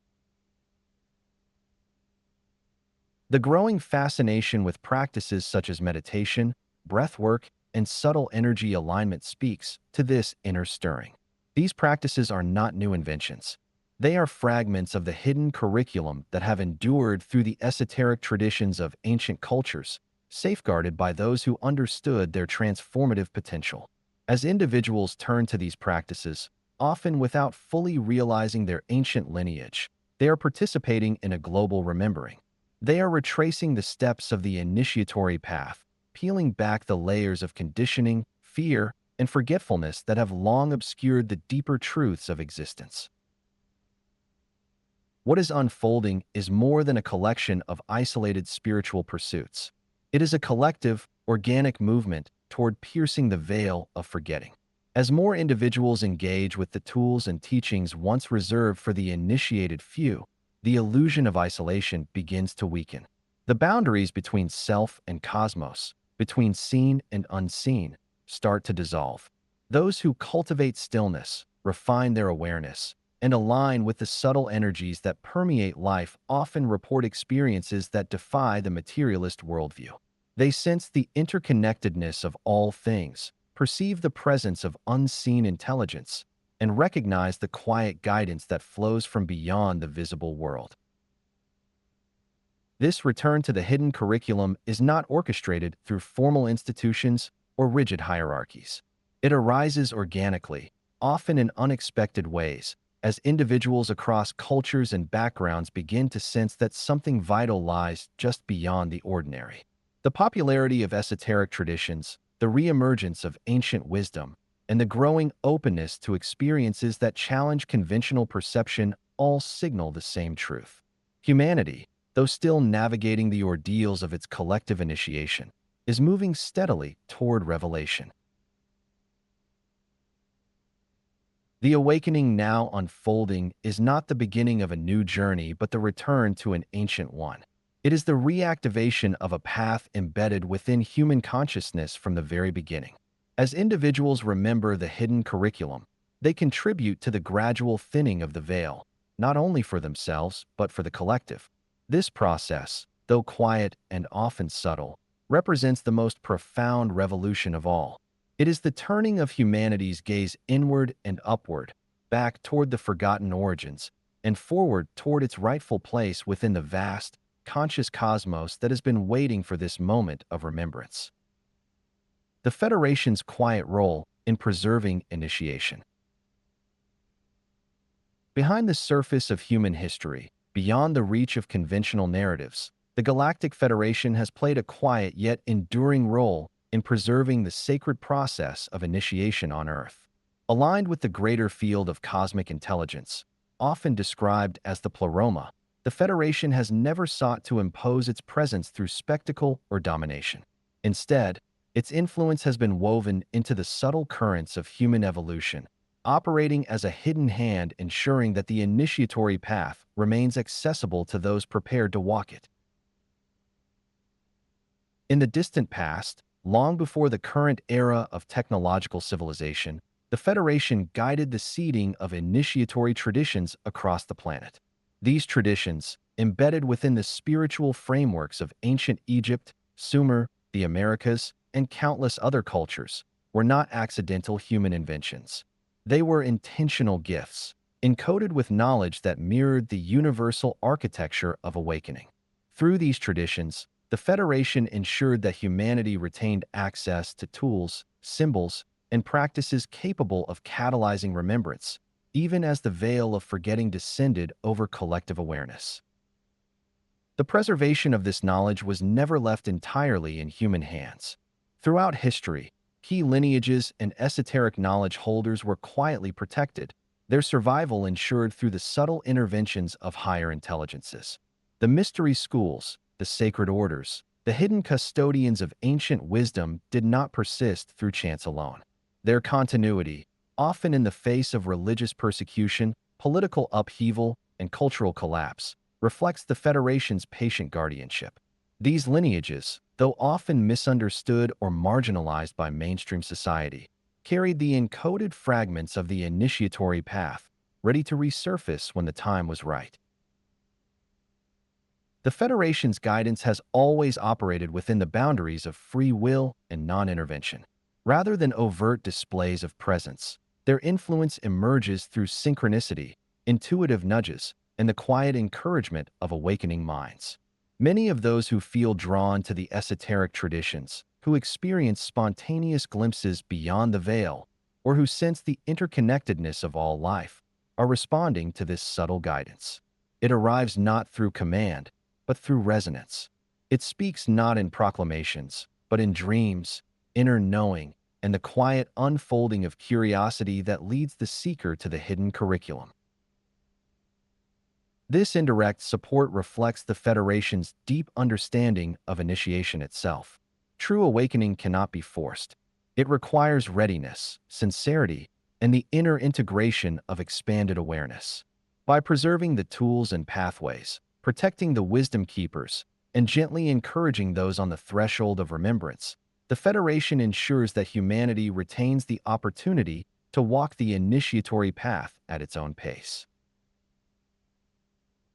The growing fascination with practices such as meditation, breathwork, and subtle energy alignment speaks to this inner stirring. These practices are not new inventions. They are fragments of the hidden curriculum that have endured through the esoteric traditions of ancient cultures, safeguarded by those who understood their transformative potential. As individuals turn to these practices, often without fully realizing their ancient lineage, they are participating in a global remembering. They are retracing the steps of the initiatory path, peeling back the layers of conditioning, fear, and forgetfulness that have long obscured the deeper truths of existence. What is unfolding is more than a collection of isolated spiritual pursuits. It is a collective, organic movement toward piercing the veil of forgetting. As more individuals engage with the tools and teachings once reserved for the initiated few, the illusion of isolation begins to weaken. The boundaries between self and cosmos, between seen and unseen, start to dissolve. Those who cultivate stillness, refine their awareness, and align with the subtle energies that permeate life often report experiences that defy the materialist worldview. They sense the interconnectedness of all things, perceive the presence of unseen intelligence, and recognize the quiet guidance that flows from beyond the visible world. This return to the hidden curriculum is not orchestrated through formal institutions or rigid hierarchies. It arises organically, often in unexpected ways, as individuals across cultures and backgrounds begin to sense that something vital lies just beyond the ordinary. The popularity of esoteric traditions, the reemergence of ancient wisdom, and the growing openness to experiences that challenge conventional perception all signal the same truth. Humanity, though still navigating the ordeals of its collective initiation, is moving steadily toward revelation. The awakening now unfolding is not the beginning of a new journey but the return to an ancient one. It is the reactivation of a path embedded within human consciousness from the very beginning. As individuals remember the hidden curriculum, they contribute to the gradual thinning of the veil, not only for themselves but for the collective. This process, though quiet and often subtle, represents the most profound revolution of all. It is the turning of humanity's gaze inward and upward, back toward the forgotten origins, and forward toward its rightful place within the vast, conscious cosmos that has been waiting for this moment of remembrance. The Federation's quiet role in preserving initiation. Behind the surface of human history, beyond the reach of conventional narratives, the Galactic Federation has played a quiet yet enduring role in preserving the sacred process of initiation on Earth. Aligned with the greater field of cosmic intelligence, often described as the pleroma, the Federation has never sought to impose its presence through spectacle or domination. Instead, its influence has been woven into the subtle currents of human evolution, operating as a hidden hand ensuring that the initiatory path remains accessible to those prepared to walk it. In the distant past, long before the current era of technological civilization, the Federation guided the seeding of initiatory traditions across the planet. These traditions, embedded within the spiritual frameworks of ancient Egypt, Sumer, the Americas, and countless other cultures, were not accidental human inventions. They were intentional gifts, encoded with knowledge that mirrored the universal architecture of awakening. Through these traditions, the Federation ensured that humanity retained access to tools, symbols, and practices capable of catalyzing remembrance, even as the veil of forgetting descended over collective awareness. The preservation of this knowledge was never left entirely in human hands. Throughout history, key lineages and esoteric knowledge holders were quietly protected, their survival ensured through the subtle interventions of higher intelligences. The mystery schools, the sacred orders, The hidden custodians of ancient wisdom did not persist through chance alone. Their continuity, often in the face of religious persecution, political upheaval, and cultural collapse, reflects the Federation's patient guardianship. These lineages, though often misunderstood or marginalized by mainstream society, carried the encoded fragments of the initiatory path, ready to resurface when the time was right. The Federation's guidance has always operated within the boundaries of free will and non-intervention. Rather than overt displays of presence, their influence emerges through synchronicity, intuitive nudges, and the quiet encouragement of awakening minds. Many of those who feel drawn to the esoteric traditions, who experience spontaneous glimpses beyond the veil, or who sense the interconnectedness of all life, are responding to this subtle guidance. It arrives not through command, but through resonance. It speaks not in proclamations, but in dreams, inner knowing, and the quiet unfolding of curiosity that leads the seeker to the hidden curriculum. This indirect support reflects the Federation's deep understanding of initiation itself. True awakening cannot be forced. It requires readiness, sincerity, and the inner integration of expanded awareness. By preserving the tools and pathways, protecting the wisdom keepers, and gently encouraging those on the threshold of remembrance, the Federation ensures that humanity retains the opportunity to walk the initiatory path at its own pace.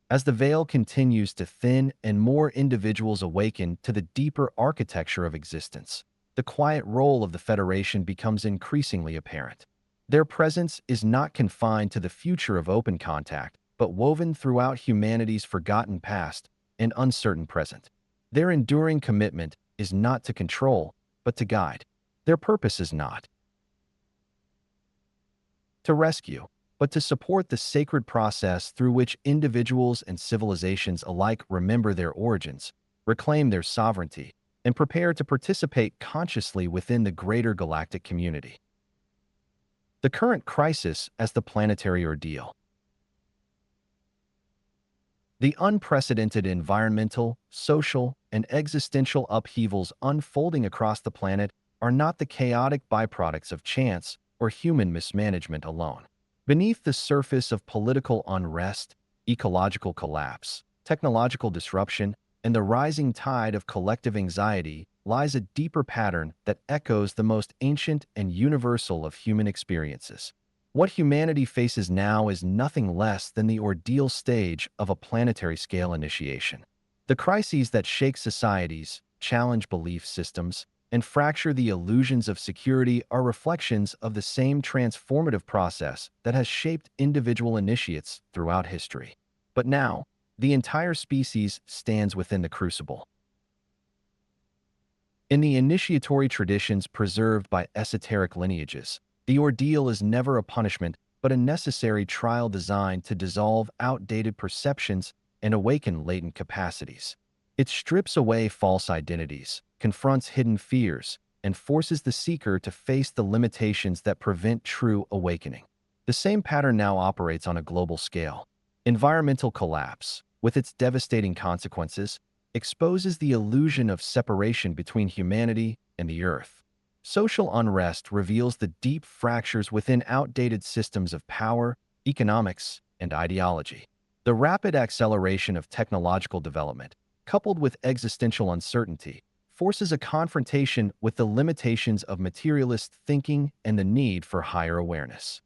As the veil continues to thin and more individuals awaken to the deeper architecture of existence, the quiet role of the Federation becomes increasingly apparent. Their presence is not confined to the future of open contact, but woven throughout humanity's forgotten past and uncertain present. Their enduring commitment is not to control, but to guide. Their purpose is not to rescue, but to support the sacred process through which individuals and civilizations alike remember their origins, reclaim their sovereignty, and prepare to participate consciously within the greater galactic community. The current crisis as the planetary ordeal. The unprecedented environmental, social, and existential upheavals unfolding across the planet are not the chaotic byproducts of chance or human mismanagement alone. Beneath the surface of political unrest, ecological collapse, technological disruption, and the rising tide of collective anxiety lies a deeper pattern that echoes the most ancient and universal of human experiences. What humanity faces now is nothing less than the ordeal stage of a planetary-scale initiation. The crises that shake societies, challenge belief systems, and fracture the illusions of security are reflections of the same transformative process that has shaped individual initiates throughout history. But now, the entire species stands within the crucible. In the initiatory traditions preserved by esoteric lineages, the ordeal is never a punishment, but a necessary trial designed to dissolve outdated perceptions and awaken latent capacities. It strips away false identities, confronts hidden fears, and forces the seeker to face the limitations that prevent true awakening. The same pattern now operates on a global scale. Environmental collapse, with its devastating consequences, exposes the illusion of separation between humanity and the Earth. Social unrest reveals the deep fractures within outdated systems of power, economics, and ideology. The rapid acceleration of technological development, coupled with existential uncertainty, forces a confrontation with the limitations of materialist thinking and the need for higher awareness.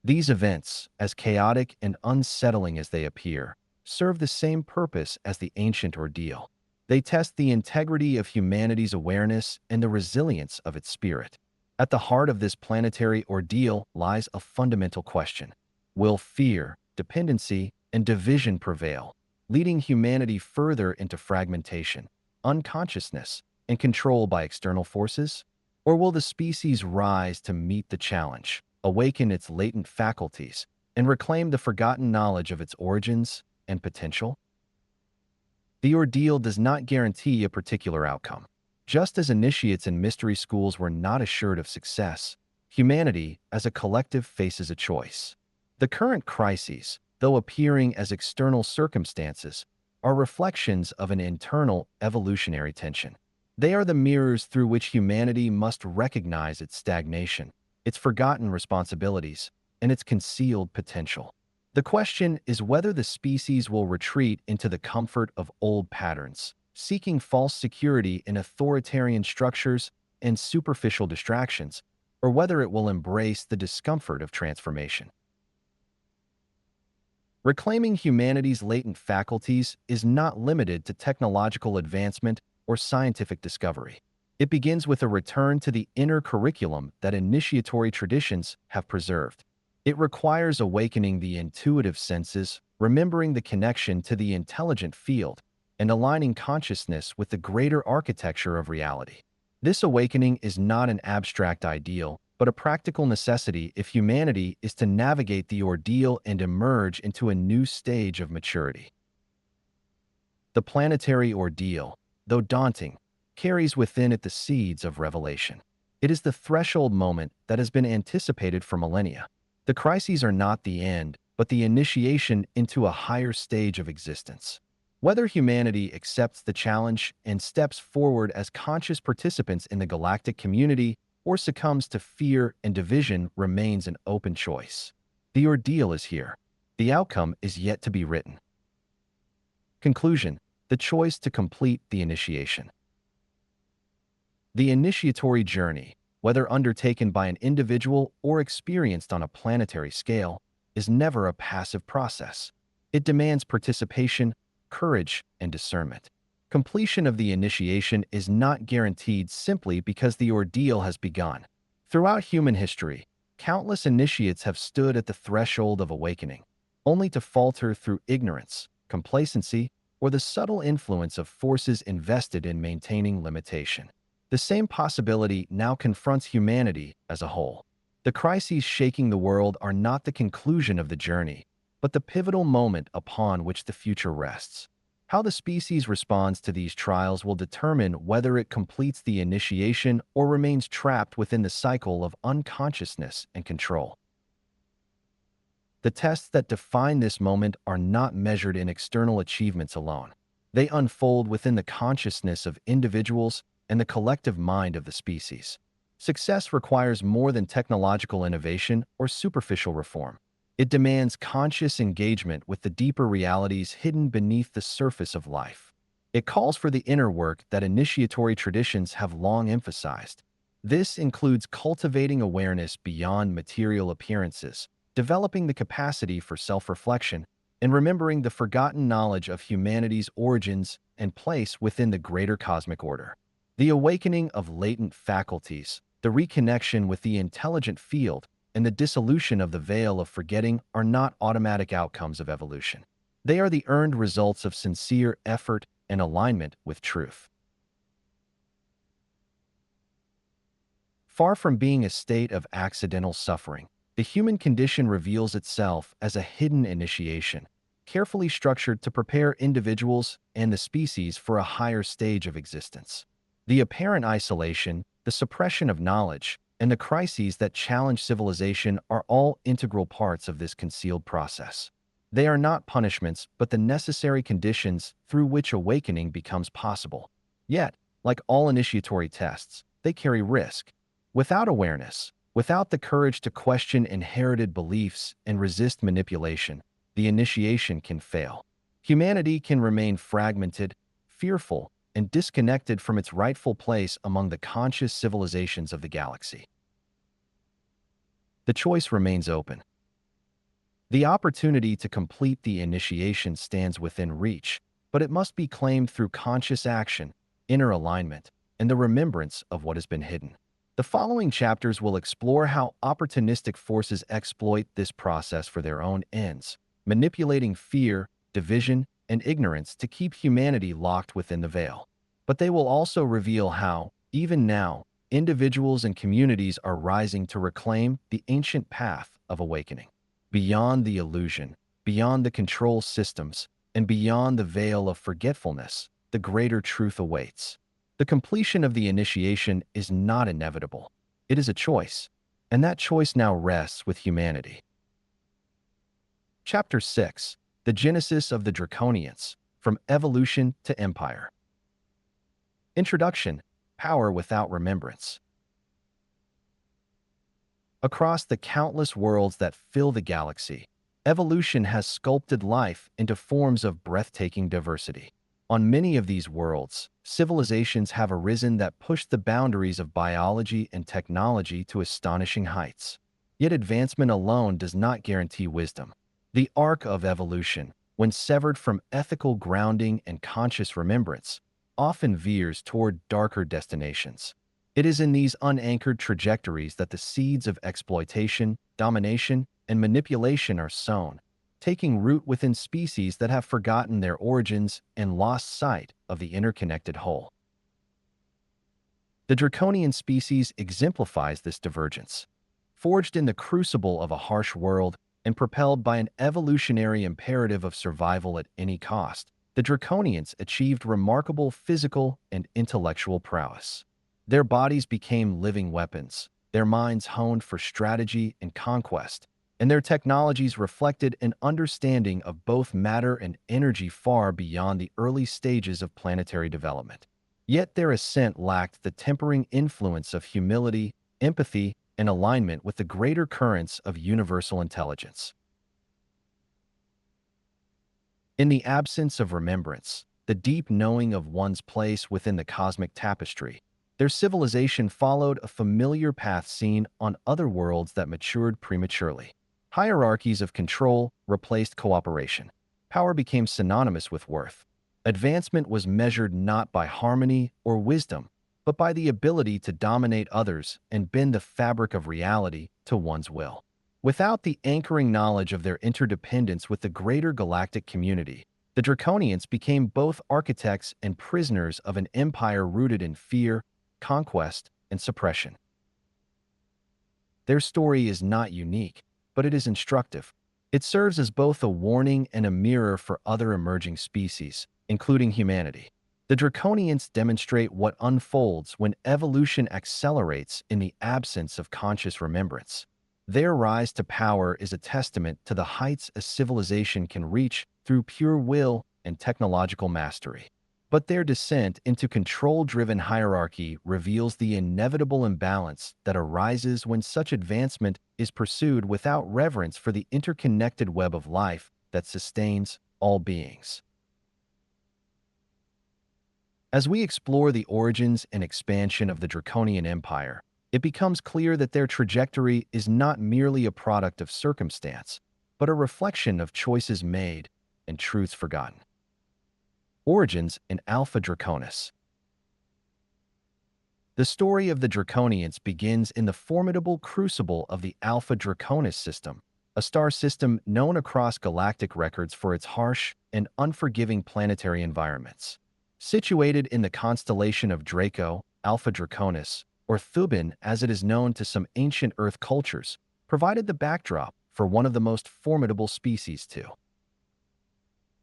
These events, as chaotic and unsettling as they appear, serve the same purpose as the ancient ordeal. They test the integrity of humanity's awareness and the resilience of its spirit. At the heart of this planetary ordeal lies a fundamental question. Will fear, dependency, and division prevail, leading humanity further into fragmentation, unconsciousness, and control by external forces? Or will the species rise to meet the challenge, awaken its latent faculties, and reclaim the forgotten knowledge of its origins and potential? The ordeal does not guarantee a particular outcome. Just as initiates in mystery schools were not assured of success, humanity as a collective faces a choice. The current crises, though appearing as external circumstances, are reflections of an internal evolutionary tension. They are the mirrors through which humanity must recognize its stagnation, its forgotten responsibilities, and its concealed potential. The question is whether the species will retreat into the comfort of old patterns, seeking false security in authoritarian structures and superficial distractions, or whether it will embrace the discomfort of transformation. Reclaiming humanity's latent faculties is not limited to technological advancement or scientific discovery. It begins with a return to the inner curriculum that initiatory traditions have preserved. It requires awakening the intuitive senses, remembering the connection to the intelligent field, and aligning consciousness with the greater architecture of reality. This awakening is not an abstract ideal, but a practical necessity if humanity is to navigate the ordeal and emerge into a new stage of maturity. The planetary ordeal, though daunting, carries within it the seeds of revelation. It is the threshold moment that has been anticipated for millennia. The crises are not the end, but the initiation into a higher stage of existence. Whether humanity accepts the challenge and steps forward as conscious participants in the galactic community or succumbs to fear and division remains an open choice. The ordeal is here. The outcome is yet to be written. Conclusion: the choice to complete the initiation. The initiatory journey, whether undertaken by an individual or experienced on a planetary scale, is never a passive process. It demands participation, courage, and discernment. Completion of the initiation is not guaranteed simply because the ordeal has begun. Throughout human history, countless initiates have stood at the threshold of awakening, only to falter through ignorance, complacency, or the subtle influence of forces invested in maintaining limitation. The same possibility now confronts humanity as a whole. The crises shaking the world are not the conclusion of the journey, but the pivotal moment upon which the future rests. How the species responds to these trials will determine whether it completes the initiation or remains trapped within the cycle of unconsciousness and control. The tests that define this moment are not measured in external achievements alone. They unfold within the consciousness of individuals and the collective mind of the species. Success requires more than technological innovation or superficial reform. It demands conscious engagement with the deeper realities hidden beneath the surface of life. It calls for the inner work that initiatory traditions have long emphasized. This includes cultivating awareness beyond material appearances, developing the capacity for self-reflection, and remembering the forgotten knowledge of humanity's origins and place within the greater cosmic order. The awakening of latent faculties, the reconnection with the intelligent field, and the dissolution of the veil of forgetting are not automatic outcomes of evolution. They are the earned results of sincere effort and alignment with truth. Far from being a state of accidental suffering, the human condition reveals itself as a hidden initiation, carefully structured to prepare individuals and the species for a higher stage of existence. The apparent isolation, the suppression of knowledge, and the crises that challenge civilization are all integral parts of this concealed process. They are not punishments, but the necessary conditions through which awakening becomes possible. Yet, like all initiatory tests, they carry risk. Without awareness, without the courage to question inherited beliefs and resist manipulation, the initiation can fail. Humanity can remain fragmented, fearful, and disconnected from its rightful place among the conscious civilizations of the galaxy. The choice remains open. The opportunity to complete the initiation stands within reach, but it must be claimed through conscious action, inner alignment, and the remembrance of what has been hidden. The following chapters will explore how opportunistic forces exploit this process for their own ends, manipulating fear, division, and ignorance to keep humanity locked within the veil. But they will also reveal how, even now, individuals and communities are rising to reclaim the ancient path of awakening. Beyond the illusion, beyond the control systems, and beyond the veil of forgetfulness, the greater truth awaits. The completion of the initiation is not inevitable. It is a choice, and that choice now rests with humanity. Chapter 6: The Genesis of the Draconians, from evolution to empire. Introduction: Power without remembrance. Across the countless worlds that fill the galaxy, evolution has sculpted life into forms of breathtaking diversity. On many of these worlds, civilizations have arisen that push the boundaries of biology and technology to astonishing heights. Yet advancement alone does not guarantee wisdom. The arc of evolution, when severed from ethical grounding and conscious remembrance, often veers toward darker destinations. It is in these unanchored trajectories that the seeds of exploitation, domination, and manipulation are sown, taking root within species that have forgotten their origins and lost sight of the interconnected whole. The draconian species exemplifies this divergence. Forged in the crucible of a harsh world and propelled by an evolutionary imperative of survival at any cost, the draconians achieved remarkable physical and intellectual prowess. Their bodies became living weapons, their minds honed for strategy and conquest, and their technologies reflected an understanding of both matter and energy far beyond the early stages of planetary development. Yet their ascent lacked the tempering influence of humility, empathy, and alignment with the greater currents of universal intelligence. In the absence of remembrance, the deep knowing of one's place within the cosmic tapestry, their civilization followed a familiar path seen on other worlds that matured prematurely. Hierarchies of control replaced cooperation. Power became synonymous with worth. Advancement was measured not by harmony or wisdom, but by the ability to dominate others and bend the fabric of reality to one's will. Without the anchoring knowledge of their interdependence with the greater galactic community, the Draconians became both architects and prisoners of an empire rooted in fear, conquest, and suppression. Their story is not unique, but it is instructive. It serves as both a warning and a mirror for other emerging species, including humanity. The Draconians demonstrate what unfolds when evolution accelerates in the absence of conscious remembrance. Their rise to power is a testament to the heights a civilization can reach through pure will and technological mastery. But their descent into control-driven hierarchy reveals the inevitable imbalance that arises when such advancement is pursued without reverence for the interconnected web of life that sustains all beings. As we explore the origins and expansion of the Draconian Empire, it becomes clear that their trajectory is not merely a product of circumstance, but a reflection of choices made and truths forgotten. Origins in Alpha Draconis. The story of the Draconians begins in the formidable crucible of the Alpha Draconis system, a star system known across galactic records for its harsh and unforgiving planetary environments. Situated in the constellation of Draco, Alpha Draconis, or Thuban as it is known to some ancient Earth cultures, provided the backdrop for one of the most formidable species to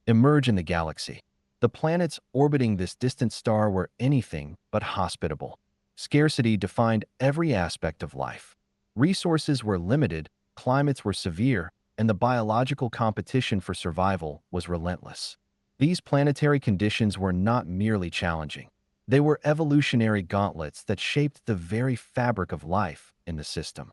emerge in the galaxy. The planets orbiting this distant star were anything but hospitable. Scarcity defined every aspect of life. Resources were limited, climates were severe, and the biological competition for survival was relentless. These planetary conditions were not merely challenging. They were evolutionary gauntlets that shaped the very fabric of life in the system.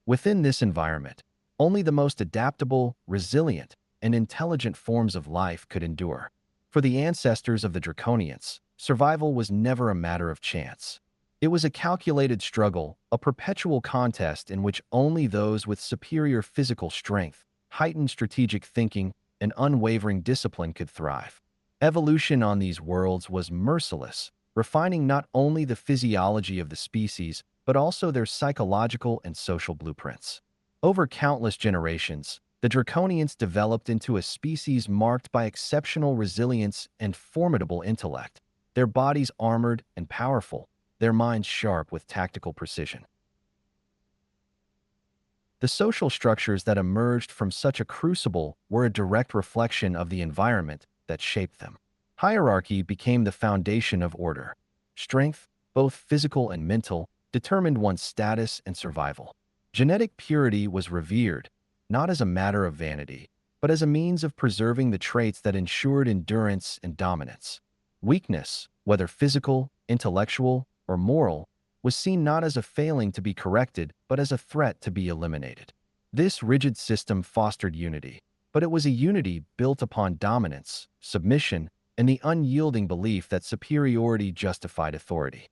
Within this environment, only the most adaptable, resilient, and intelligent forms of life could endure. For the ancestors of the Draconians, survival was never a matter of chance. It was a calculated struggle, a perpetual contest in which only those with superior physical strength, heightened strategic thinking, and unwavering discipline could thrive. Evolution on these worlds was merciless, refining not only the physiology of the species, but also their psychological and social blueprints. Over countless generations, the Draconians developed into a species marked by exceptional resilience and formidable intellect, their bodies armored and powerful, their minds sharp with tactical precision. The social structures that emerged from such a crucible were a direct reflection of the environment that shaped them. Hierarchy became the foundation of order. Strength, both physical and mental, determined one's status and survival. Genetic purity was revered, not as a matter of vanity, but as a means of preserving the traits that ensured endurance and dominance. Weakness, whether physical, intellectual, or moral, was seen not as a failing to be corrected, but as a threat to be eliminated. This rigid system fostered unity, but it was a unity built upon dominance, submission, and the unyielding belief that superiority justified authority.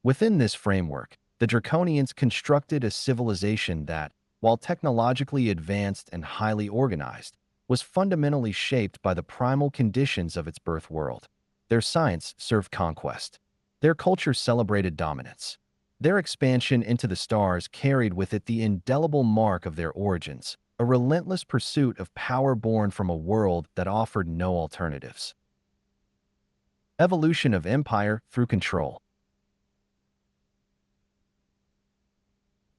Within this framework, the Draconians constructed a civilization that, while technologically advanced and highly organized, was fundamentally shaped by the primal conditions of its birth world. Their science served conquest. Their culture celebrated dominance. Their expansion into the stars carried with it the indelible mark of their origins, a relentless pursuit of power born from a world that offered no alternatives. Evolution of empire through control.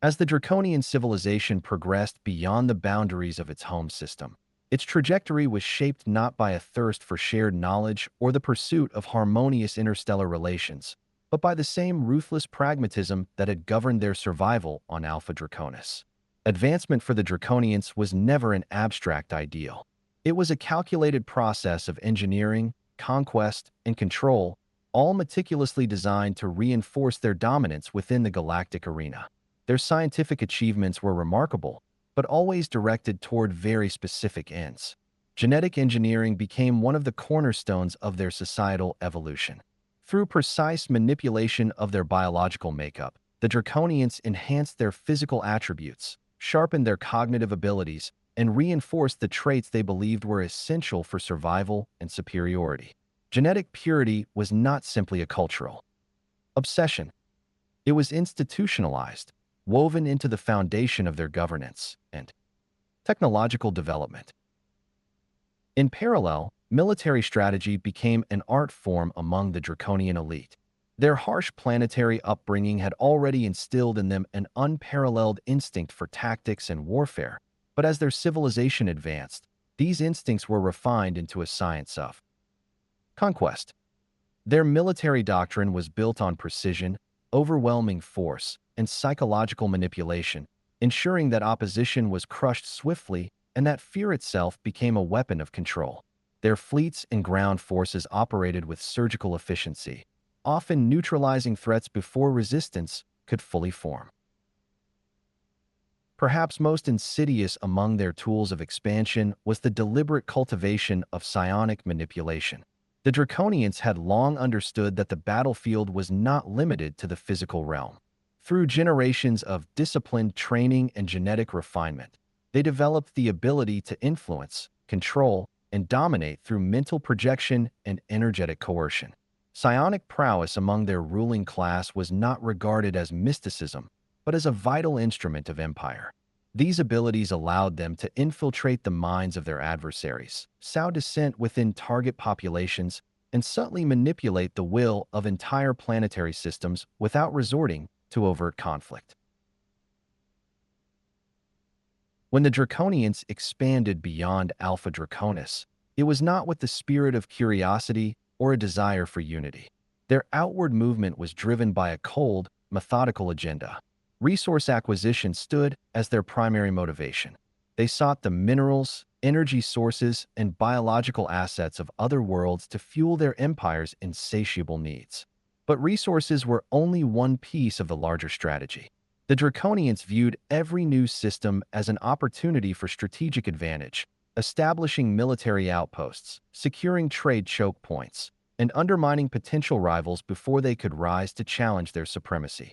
As the Draconian civilization progressed beyond the boundaries of its home system, its trajectory was shaped not by a thirst for shared knowledge or the pursuit of harmonious interstellar relations, but by the same ruthless pragmatism that had governed their survival on Alpha Draconis. Advancement for the Draconians was never an abstract ideal. It was a calculated process of engineering, conquest, and control, all meticulously designed to reinforce their dominance within the galactic arena. Their scientific achievements were remarkable, but always directed toward very specific ends. Genetic engineering became one of the cornerstones of their societal evolution. Through precise manipulation of their biological makeup, the Draconians enhanced their physical attributes, sharpened their cognitive abilities, and reinforced the traits they believed were essential for survival and superiority. Genetic purity was not simply a cultural obsession. It was institutionalized, woven into the foundation of their governance and technological development. In parallel, military strategy became an art form among the Draconian elite. Their harsh planetary upbringing had already instilled in them an unparalleled instinct for tactics and warfare, but as their civilization advanced, these instincts were refined into a science of conquest. Their military doctrine was built on precision, overwhelming force, and psychological manipulation, ensuring that opposition was crushed swiftly and that fear itself became a weapon of control. Their fleets and ground forces operated with surgical efficiency, often neutralizing threats before resistance could fully form. Perhaps most insidious among their tools of expansion was the deliberate cultivation of psionic manipulation. The Draconians had long understood that the battlefield was not limited to the physical realm. Through generations of disciplined training and genetic refinement, they developed the ability to influence, control, and dominate through mental projection and energetic coercion. Psionic prowess among their ruling class was not regarded as mysticism, but as a vital instrument of empire. These abilities allowed them to infiltrate the minds of their adversaries, sow dissent within target populations, and subtly manipulate the will of entire planetary systems without resorting to overt conflict. When the Draconians expanded beyond Alpha Draconis, it was not with the spirit of curiosity or a desire for unity. Their outward movement was driven by a cold, methodical agenda. Resource acquisition stood as their primary motivation. They sought the minerals, energy sources, and biological assets of other worlds to fuel their empire's insatiable needs. But resources were only one piece of the larger strategy. The Draconians viewed every new system as an opportunity for strategic advantage, establishing military outposts, securing trade choke points, and undermining potential rivals before they could rise to challenge their supremacy.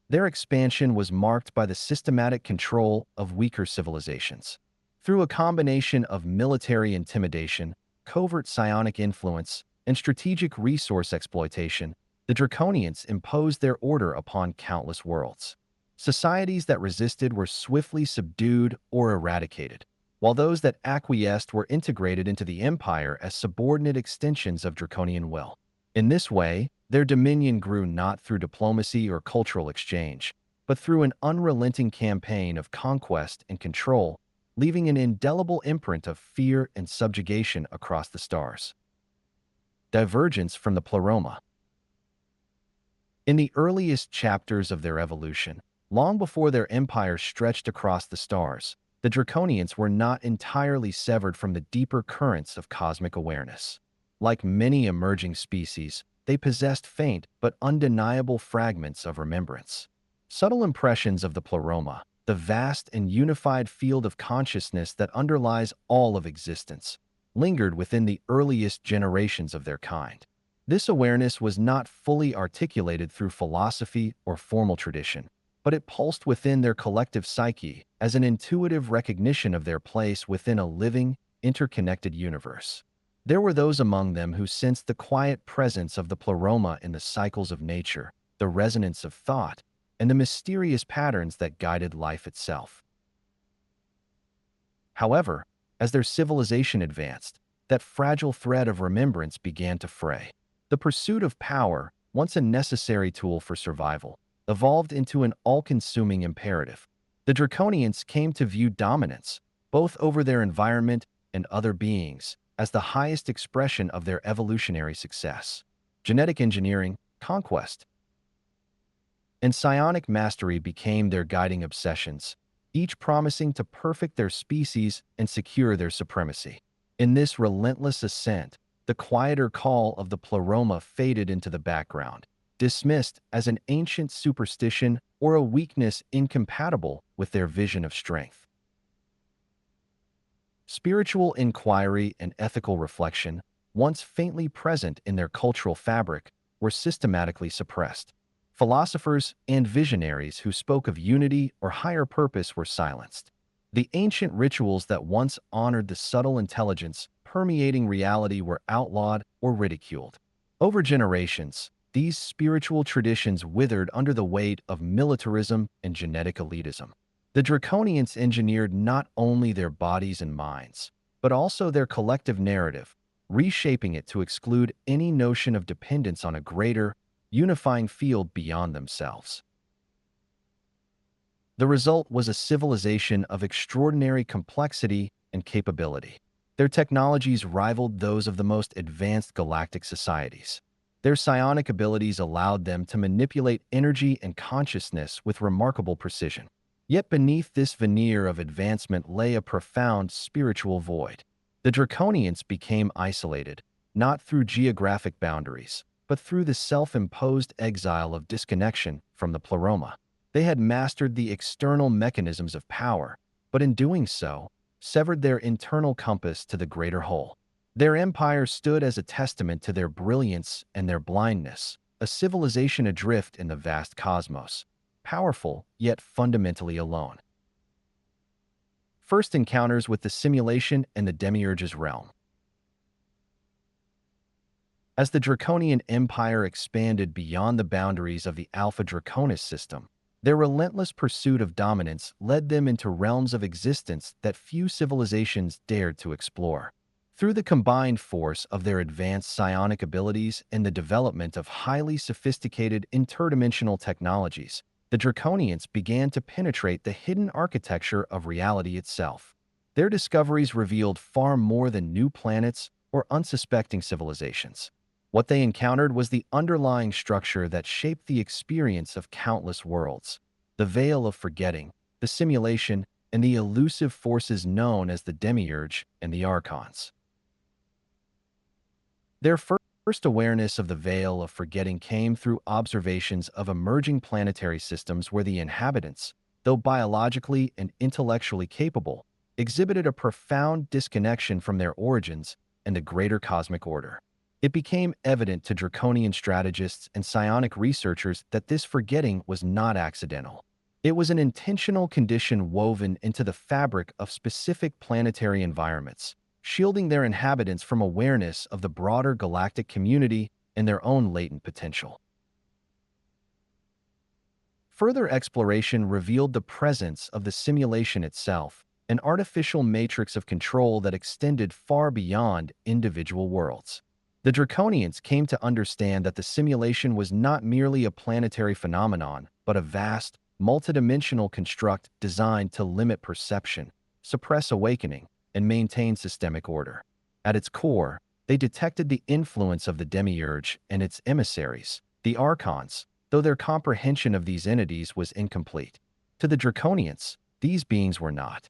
Their expansion was marked by the systematic control of weaker civilizations. Through a combination of military intimidation, covert psionic influence, and strategic resource exploitation, the Draconians imposed their order upon countless worlds. Societies that resisted were swiftly subdued or eradicated, while those that acquiesced were integrated into the empire as subordinate extensions of Draconian will. In this way, their dominion grew not through diplomacy or cultural exchange, but through an unrelenting campaign of conquest and control, leaving an indelible imprint of fear and subjugation across the stars. Divergence from the Pleroma. In the earliest chapters of their evolution, Long before their empire stretched across the stars, the Draconians were not entirely severed from the deeper currents of cosmic awareness. Like many emerging species, they possessed faint but undeniable fragments of remembrance. Subtle impressions of the pleroma, the vast and unified field of consciousness that underlies all of existence, lingered within the earliest generations of their kind. This awareness was not fully articulated through philosophy or formal tradition, but it pulsed within their collective psyche as an intuitive recognition of their place within a living, interconnected universe. There were those among them who sensed the quiet presence of the pleroma in the cycles of nature, the resonance of thought, and the mysterious patterns that guided life itself. However, as their civilization advanced, that fragile thread of remembrance began to fray. The pursuit of power, once a necessary tool for survival, evolved into an all-consuming imperative. The Draconians came to view dominance, both over their environment and other beings, as the highest expression of their evolutionary success. Genetic engineering, conquest, and psionic mastery became their guiding obsessions, each promising to perfect their species and secure their supremacy. In this relentless ascent, the quieter call of the pleroma faded into the background, dismissed as an ancient superstition or a weakness incompatible with their vision of strength. Spiritual inquiry and ethical reflection, once faintly present in their cultural fabric, were systematically suppressed. Philosophers and visionaries who spoke of unity or higher purpose were silenced. The ancient rituals that once honored the subtle intelligence permeating reality were outlawed or ridiculed. Over generations, these spiritual traditions withered under the weight of militarism and genetic elitism. The Draconians engineered not only their bodies and minds, but also their collective narrative, reshaping it to exclude any notion of dependence on a greater, unifying field beyond themselves. The result was a civilization of extraordinary complexity and capability. Their technologies rivaled those of the most advanced galactic societies. Their psionic abilities allowed them to manipulate energy and consciousness with remarkable precision. Yet beneath this veneer of advancement lay a profound spiritual void. The Draconians became isolated, not through geographic boundaries, but through the self-imposed exile of disconnection from the pleroma. They had mastered the external mechanisms of power, but in doing so, severed their internal compass to the greater whole. Their empire stood as a testament to their brilliance and their blindness, a civilization adrift in the vast cosmos, powerful yet fundamentally alone. First encounters with the simulation and the demiurge's realm. As the Draconian Empire expanded beyond the boundaries of the Alpha Draconis system, their relentless pursuit of dominance led them into realms of existence that few civilizations dared to explore. Through the combined force of their advanced psionic abilities and the development of highly sophisticated interdimensional technologies, the Draconians began to penetrate the hidden architecture of reality itself. Their discoveries revealed far more than new planets or unsuspecting civilizations. What they encountered was the underlying structure that shaped the experience of countless worlds. The veil of forgetting, the simulation, and the elusive forces known as the demiurge and the archons. Their first awareness of the veil of forgetting came through observations of emerging planetary systems where the inhabitants, though biologically and intellectually capable, exhibited a profound disconnection from their origins and the greater cosmic order. It became evident to Draconian strategists and psionic researchers that this forgetting was not accidental. It was an intentional condition woven into the fabric of specific planetary environments, shielding their inhabitants from awareness of the broader galactic community and their own latent potential. Further exploration revealed the presence of the simulation itself, an artificial matrix of control that extended far beyond individual worlds. The Draconians came to understand that the simulation was not merely a planetary phenomenon, but a vast, multidimensional construct designed to limit perception, suppress awakening, and maintain systemic order. At its core, they detected the influence of the demiurge and its emissaries, the archons, though their comprehension of these entities was incomplete. To the Draconians, these beings were not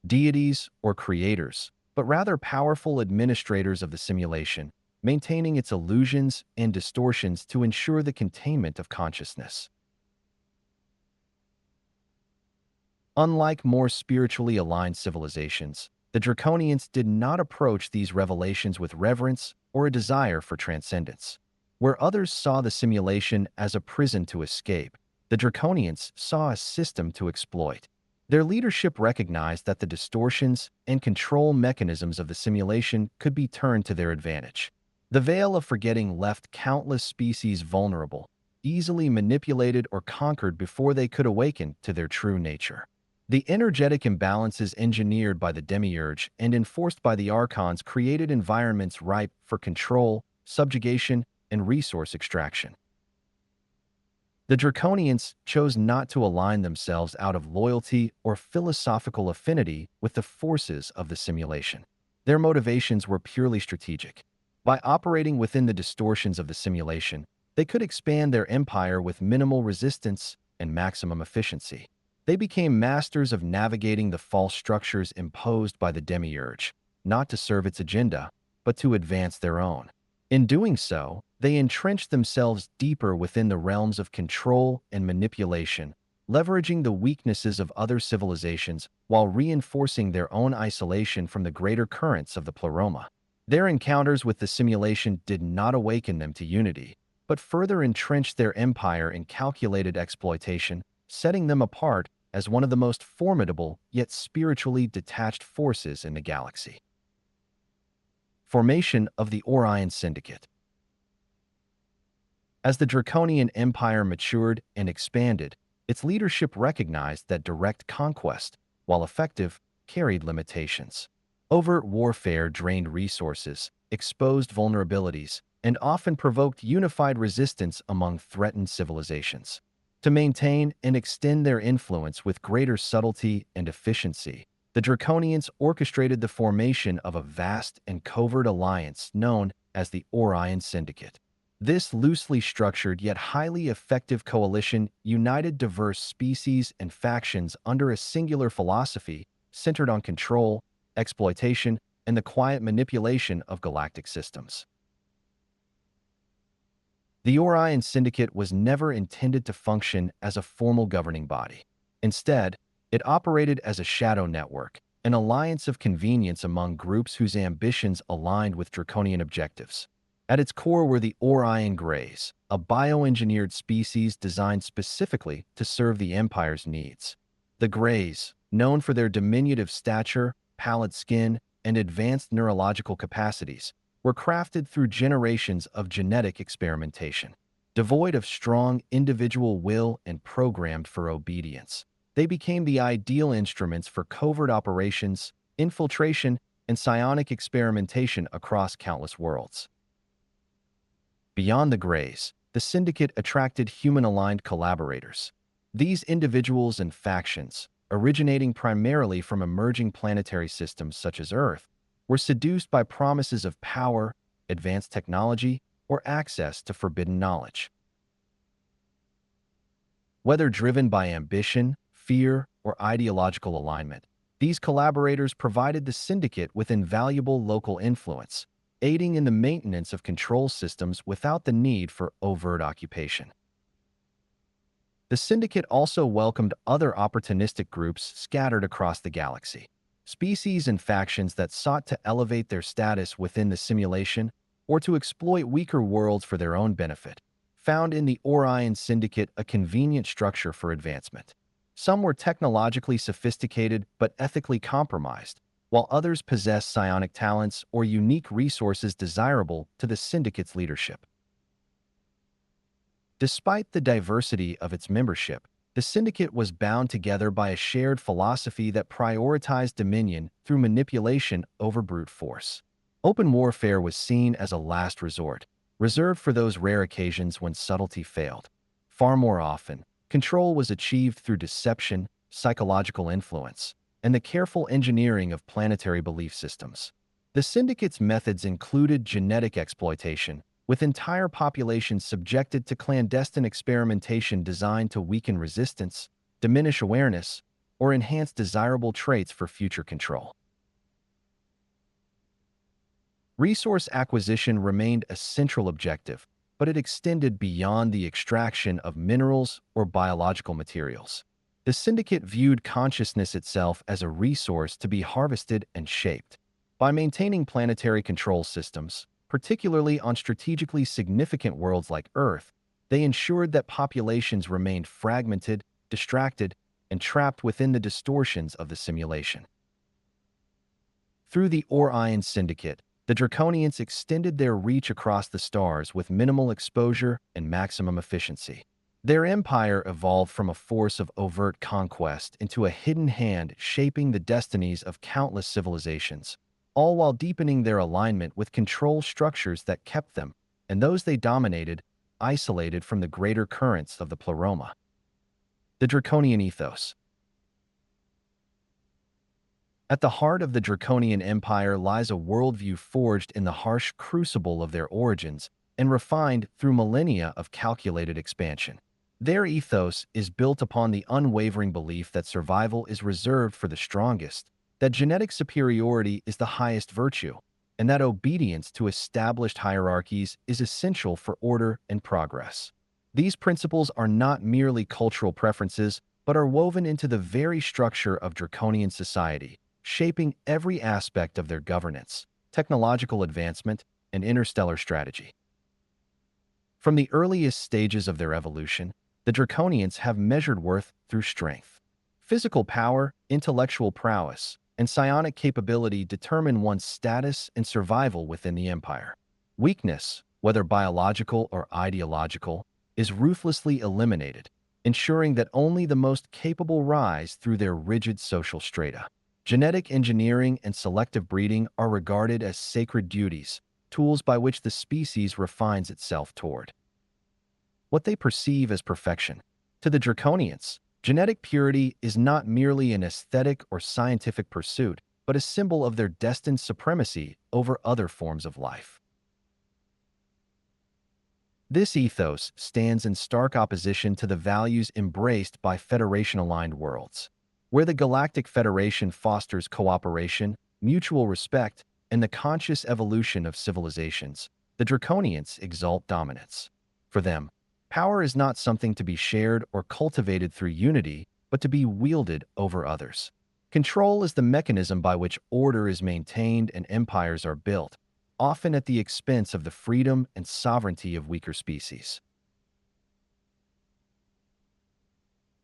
deities or creators, but rather powerful administrators of the simulation, maintaining its illusions and distortions to ensure the containment of consciousness. Unlike more spiritually aligned civilizations, the Draconians did not approach these revelations with reverence or a desire for transcendence. Where others saw the simulation as a prison to escape, the Draconians saw a system to exploit. Their leadership recognized that the distortions and control mechanisms of the simulation could be turned to their advantage. The veil of forgetting left countless species vulnerable, easily manipulated or conquered before they could awaken to their true nature. The energetic imbalances engineered by the demiurge and enforced by the archons created environments ripe for control, subjugation, and resource extraction. The Draconians chose not to align themselves out of loyalty or philosophical affinity with the forces of the simulation. Their motivations were purely strategic. By operating within the distortions of the simulation, they could expand their empire with minimal resistance and maximum efficiency. They became masters of navigating the false structures imposed by the demiurge, not to serve its agenda, but to advance their own. In doing so, they entrenched themselves deeper within the realms of control and manipulation, leveraging the weaknesses of other civilizations while reinforcing their own isolation from the greater currents of the pleroma. Their encounters with the simulation did not awaken them to unity, but further entrenched their empire in calculated exploitation, setting them apart as one of the most formidable yet spiritually detached forces in the galaxy. Formation of the Orion Syndicate. As the Draconian Empire matured and expanded, its leadership recognized that direct conquest, while effective, carried limitations. Overt warfare drained resources, exposed vulnerabilities, and often provoked unified resistance among threatened civilizations. To maintain and extend their influence with greater subtlety and efficiency, the Draconians orchestrated the formation of a vast and covert alliance known as the Orion Syndicate. This loosely structured yet highly effective coalition united diverse species and factions under a singular philosophy centered on control, exploitation, and the quiet manipulation of galactic systems. The Orion Syndicate was never intended to function as a formal governing body. Instead, it operated as a shadow network, an alliance of convenience among groups whose ambitions aligned with draconian objectives. At its core were the Orion Greys, a bioengineered species designed specifically to serve the Empire's needs. The Greys, known for their diminutive stature, pallid skin, and advanced neurological capacities, were crafted through generations of genetic experimentation. Devoid of strong individual will and programmed for obedience, they became the ideal instruments for covert operations, infiltration, and psionic experimentation across countless worlds. Beyond the Greys, the Syndicate attracted human-aligned collaborators. These individuals and factions, originating primarily from emerging planetary systems such as Earth, were seduced by promises of power, advanced technology, or access to forbidden knowledge. Whether driven by ambition, fear, or ideological alignment, these collaborators provided the Syndicate with invaluable local influence, aiding in the maintenance of control systems without the need for overt occupation. The Syndicate also welcomed other opportunistic groups scattered across the galaxy. Species and factions that sought to elevate their status within the simulation or to exploit weaker worlds for their own benefit, found in the Orion Syndicate a convenient structure for advancement. Some were technologically sophisticated but ethically compromised, while others possessed psionic talents or unique resources desirable to the Syndicate's leadership. Despite the diversity of its membership, the Syndicate was bound together by a shared philosophy that prioritized dominion through manipulation over brute force. Open warfare was seen as a last resort, reserved for those rare occasions when subtlety failed. Far more often, control was achieved through deception, psychological influence, and the careful engineering of planetary belief systems. The Syndicate's methods included genetic exploitation, with entire populations subjected to clandestine experimentation designed to weaken resistance, diminish awareness, or enhance desirable traits for future control. Resource acquisition remained a central objective, but it extended beyond the extraction of minerals or biological materials. The syndicate viewed consciousness itself as a resource to be harvested and shaped. By maintaining planetary control systems, particularly on strategically significant worlds like Earth, they ensured that populations remained fragmented, distracted, and trapped within the distortions of the simulation. Through the Orion Syndicate, the Draconians extended their reach across the stars with minimal exposure and maximum efficiency. Their empire evolved from a force of overt conquest into a hidden hand shaping the destinies of countless civilizations, all while deepening their alignment with control structures that kept them, and those they dominated, isolated from the greater currents of the pleroma. The Draconian Ethos. At the heart of the Draconian Empire lies a worldview forged in the harsh crucible of their origins and refined through millennia of calculated expansion. Their ethos is built upon the unwavering belief that survival is reserved for the strongest, that genetic superiority is the highest virtue, and that obedience to established hierarchies is essential for order and progress. These principles are not merely cultural preferences, but are woven into the very structure of Draconian society, shaping every aspect of their governance, technological advancement, and interstellar strategy. From the earliest stages of their evolution, the Draconians have measured worth through strength. Physical power, intellectual prowess, and psionic capability determine one's status and survival within the empire. Weakness, whether biological or ideological, is ruthlessly eliminated, ensuring that only the most capable rise through their rigid social strata. Genetic engineering and selective breeding are regarded as sacred duties, tools by which the species refines itself toward what they perceive as perfection. To the Draconians, genetic purity is not merely an aesthetic or scientific pursuit, but a symbol of their destined supremacy over other forms of life. This ethos stands in stark opposition to the values embraced by Federation-aligned worlds, where the Galactic Federation fosters cooperation, mutual respect, and the conscious evolution of civilizations. The Draconians exalt dominance. For them, power is not something to be shared or cultivated through unity, but to be wielded over others. Control is the mechanism by which order is maintained and empires are built, often at the expense of the freedom and sovereignty of weaker species.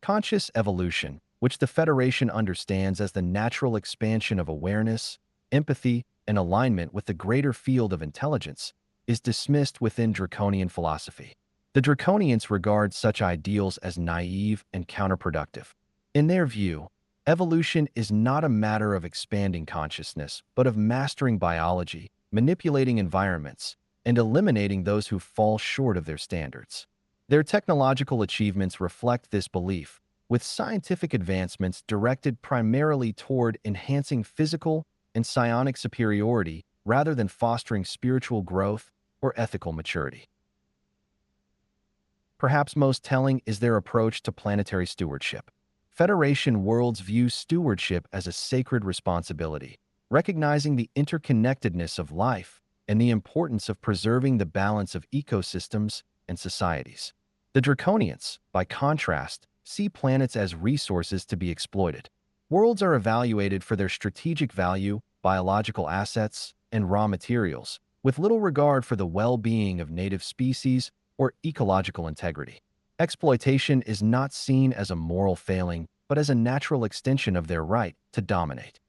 Conscious evolution, which the Federation understands as the natural expansion of awareness, empathy, and alignment with the greater field of intelligence, is dismissed within Draconian philosophy. The Draconians regard such ideals as naive and counterproductive. In their view, evolution is not a matter of expanding consciousness, but of mastering biology, manipulating environments, and eliminating those who fall short of their standards. Their technological achievements reflect this belief, with scientific advancements directed primarily toward enhancing physical and psionic superiority rather than fostering spiritual growth or ethical maturity. Perhaps most telling is their approach to planetary stewardship. Federation worlds view stewardship as a sacred responsibility, recognizing the interconnectedness of life and the importance of preserving the balance of ecosystems and societies. The Draconians, by contrast, see planets as resources to be exploited. Worlds are evaluated for their strategic value, biological assets, and raw materials, with little regard for the well-being of native species or ecological integrity. Exploitation is not seen as a moral failing, but as a natural extension of their right to dominate.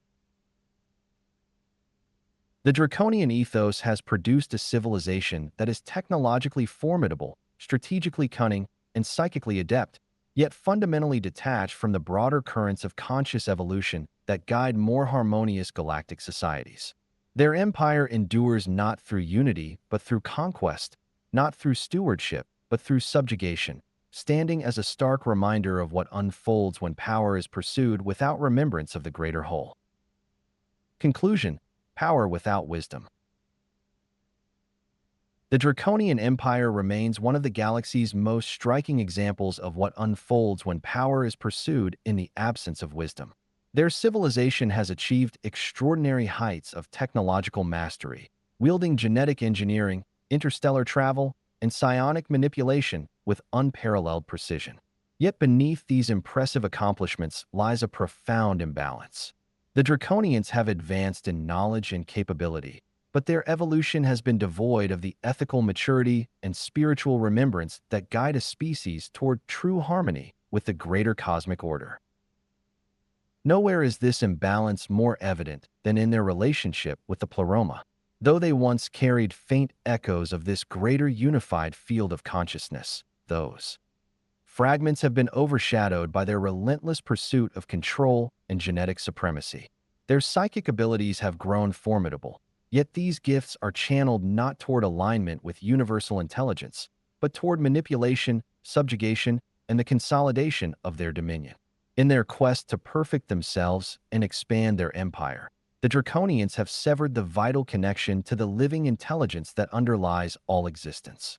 The Draconian ethos has produced a civilization that is technologically formidable, strategically cunning, and psychically adept, yet fundamentally detached from the broader currents of conscious evolution that guide more harmonious galactic societies. Their empire endures not through unity, but through conquest, not through stewardship, but through subjugation, standing as a stark reminder of what unfolds when power is pursued without remembrance of the greater whole. Conclusion: power without wisdom. The Draconian Empire remains one of the galaxy's most striking examples of what unfolds when power is pursued in the absence of wisdom. Their civilization has achieved extraordinary heights of technological mastery, wielding genetic engineering, interstellar travel, and psionic manipulation with unparalleled precision. Yet beneath these impressive accomplishments lies a profound imbalance. The Draconians have advanced in knowledge and capability, but their evolution has been devoid of the ethical maturity and spiritual remembrance that guide a species toward true harmony with the greater cosmic order. Nowhere is this imbalance more evident than in their relationship with the Pleroma. Though they once carried faint echoes of this greater unified field of consciousness, those fragments have been overshadowed by their relentless pursuit of control and genetic supremacy. Their psychic abilities have grown formidable, yet these gifts are channeled not toward alignment with universal intelligence, but toward manipulation, subjugation, and the consolidation of their dominion. In their quest to perfect themselves and expand their empire, the Draconians have severed the vital connection to the living intelligence that underlies all existence.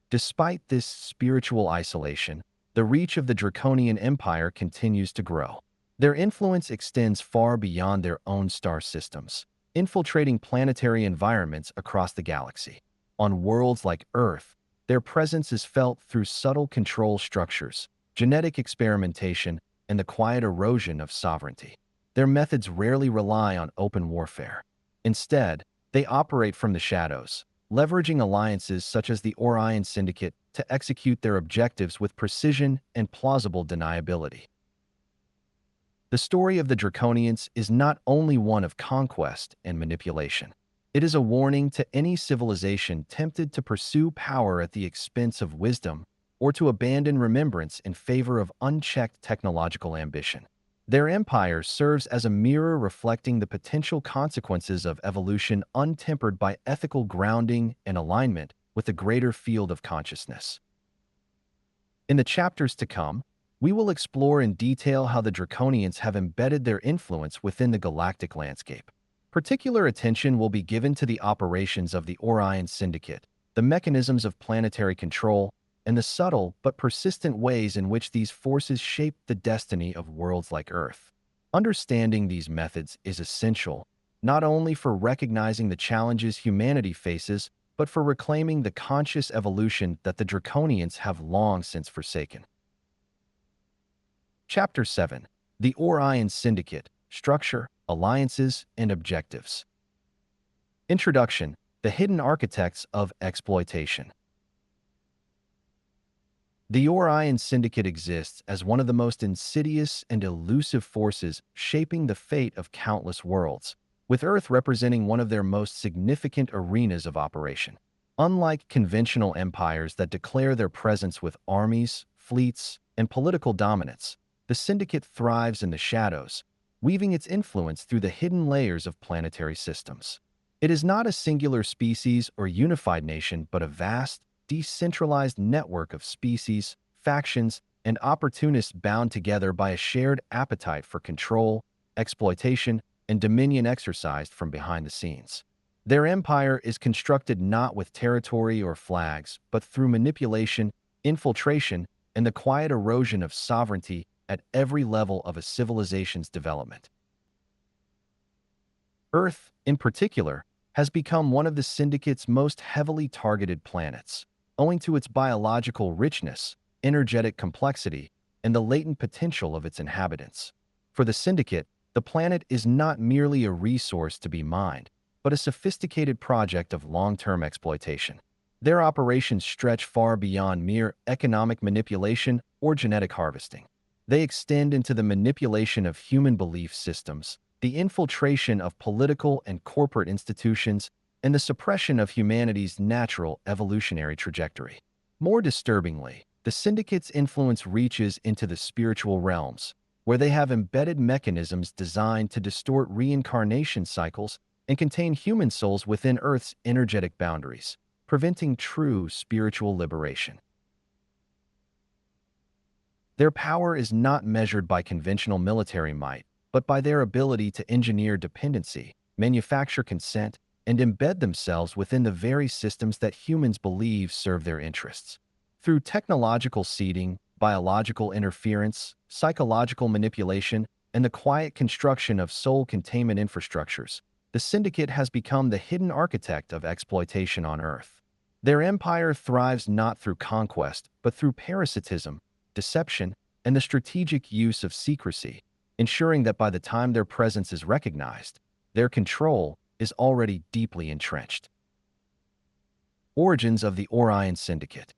Despite this spiritual isolation, the reach of the Draconian Empire continues to grow. Their influence extends far beyond their own star systems, infiltrating planetary environments across the galaxy. On worlds like Earth, their presence is felt through subtle control structures, genetic experimentation, and the quiet erosion of sovereignty. Their methods rarely rely on open warfare. Instead, they operate from the shadows, leveraging alliances such as the Orion Syndicate to execute their objectives with precision and plausible deniability. The story of the Draconians is not only one of conquest and manipulation. It is a warning to any civilization tempted to pursue power at the expense of wisdom or to abandon remembrance in favor of unchecked technological ambition. Their empire serves as a mirror reflecting the potential consequences of evolution untempered by ethical grounding and alignment with the greater field of consciousness. In the chapters to come, we will explore in detail how the Draconians have embedded their influence within the galactic landscape. Particular attention will be given to the operations of the Orion Syndicate, the mechanisms of planetary control, and the subtle but persistent ways in which these forces shape the destiny of worlds like Earth. Understanding these methods is essential, not only for recognizing the challenges humanity faces, but for reclaiming the conscious evolution that the Draconians have long since forsaken. Chapter 7. The Orion Syndicate, Structure, Alliances, and Objectives. Introduction. The Hidden Architects of Exploitation. The Orion Syndicate exists as one of the most insidious and elusive forces shaping the fate of countless worlds, with Earth representing one of their most significant arenas of operation. Unlike conventional empires that declare their presence with armies, fleets, and political dominance, the Syndicate thrives in the shadows, weaving its influence through the hidden layers of planetary systems. It is not a singular species or unified nation, but a vast, decentralized network of species, factions, and opportunists bound together by a shared appetite for control, exploitation, and dominion exercised from behind the scenes. Their empire is constructed not with territory or flags, but through manipulation, infiltration, and the quiet erosion of sovereignty at every level of a civilization's development. Earth, in particular, has become one of the Syndicate's most heavily targeted planets, owing to its biological richness, energetic complexity, and the latent potential of its inhabitants. For the Syndicate, the planet is not merely a resource to be mined, but a sophisticated project of long-term exploitation. Their operations stretch far beyond mere economic manipulation or genetic harvesting. They extend into the manipulation of human belief systems, the infiltration of political and corporate institutions, and the suppression of humanity's natural evolutionary trajectory. More disturbingly, the Syndicate's influence reaches into the spiritual realms, where they have embedded mechanisms designed to distort reincarnation cycles and contain human souls within Earth's energetic boundaries, preventing true spiritual liberation. Their power is not measured by conventional military might, but by their ability to engineer dependency, manufacture consent, and embed themselves within the very systems that humans believe serve their interests. Through technological seeding, biological interference, psychological manipulation, and the quiet construction of soul containment infrastructures, the Syndicate has become the hidden architect of exploitation on Earth. Their empire thrives not through conquest, but through parasitism, deception, and the strategic use of secrecy, ensuring that by the time their presence is recognized, their control is already deeply entrenched. Origins of the Orion Syndicate.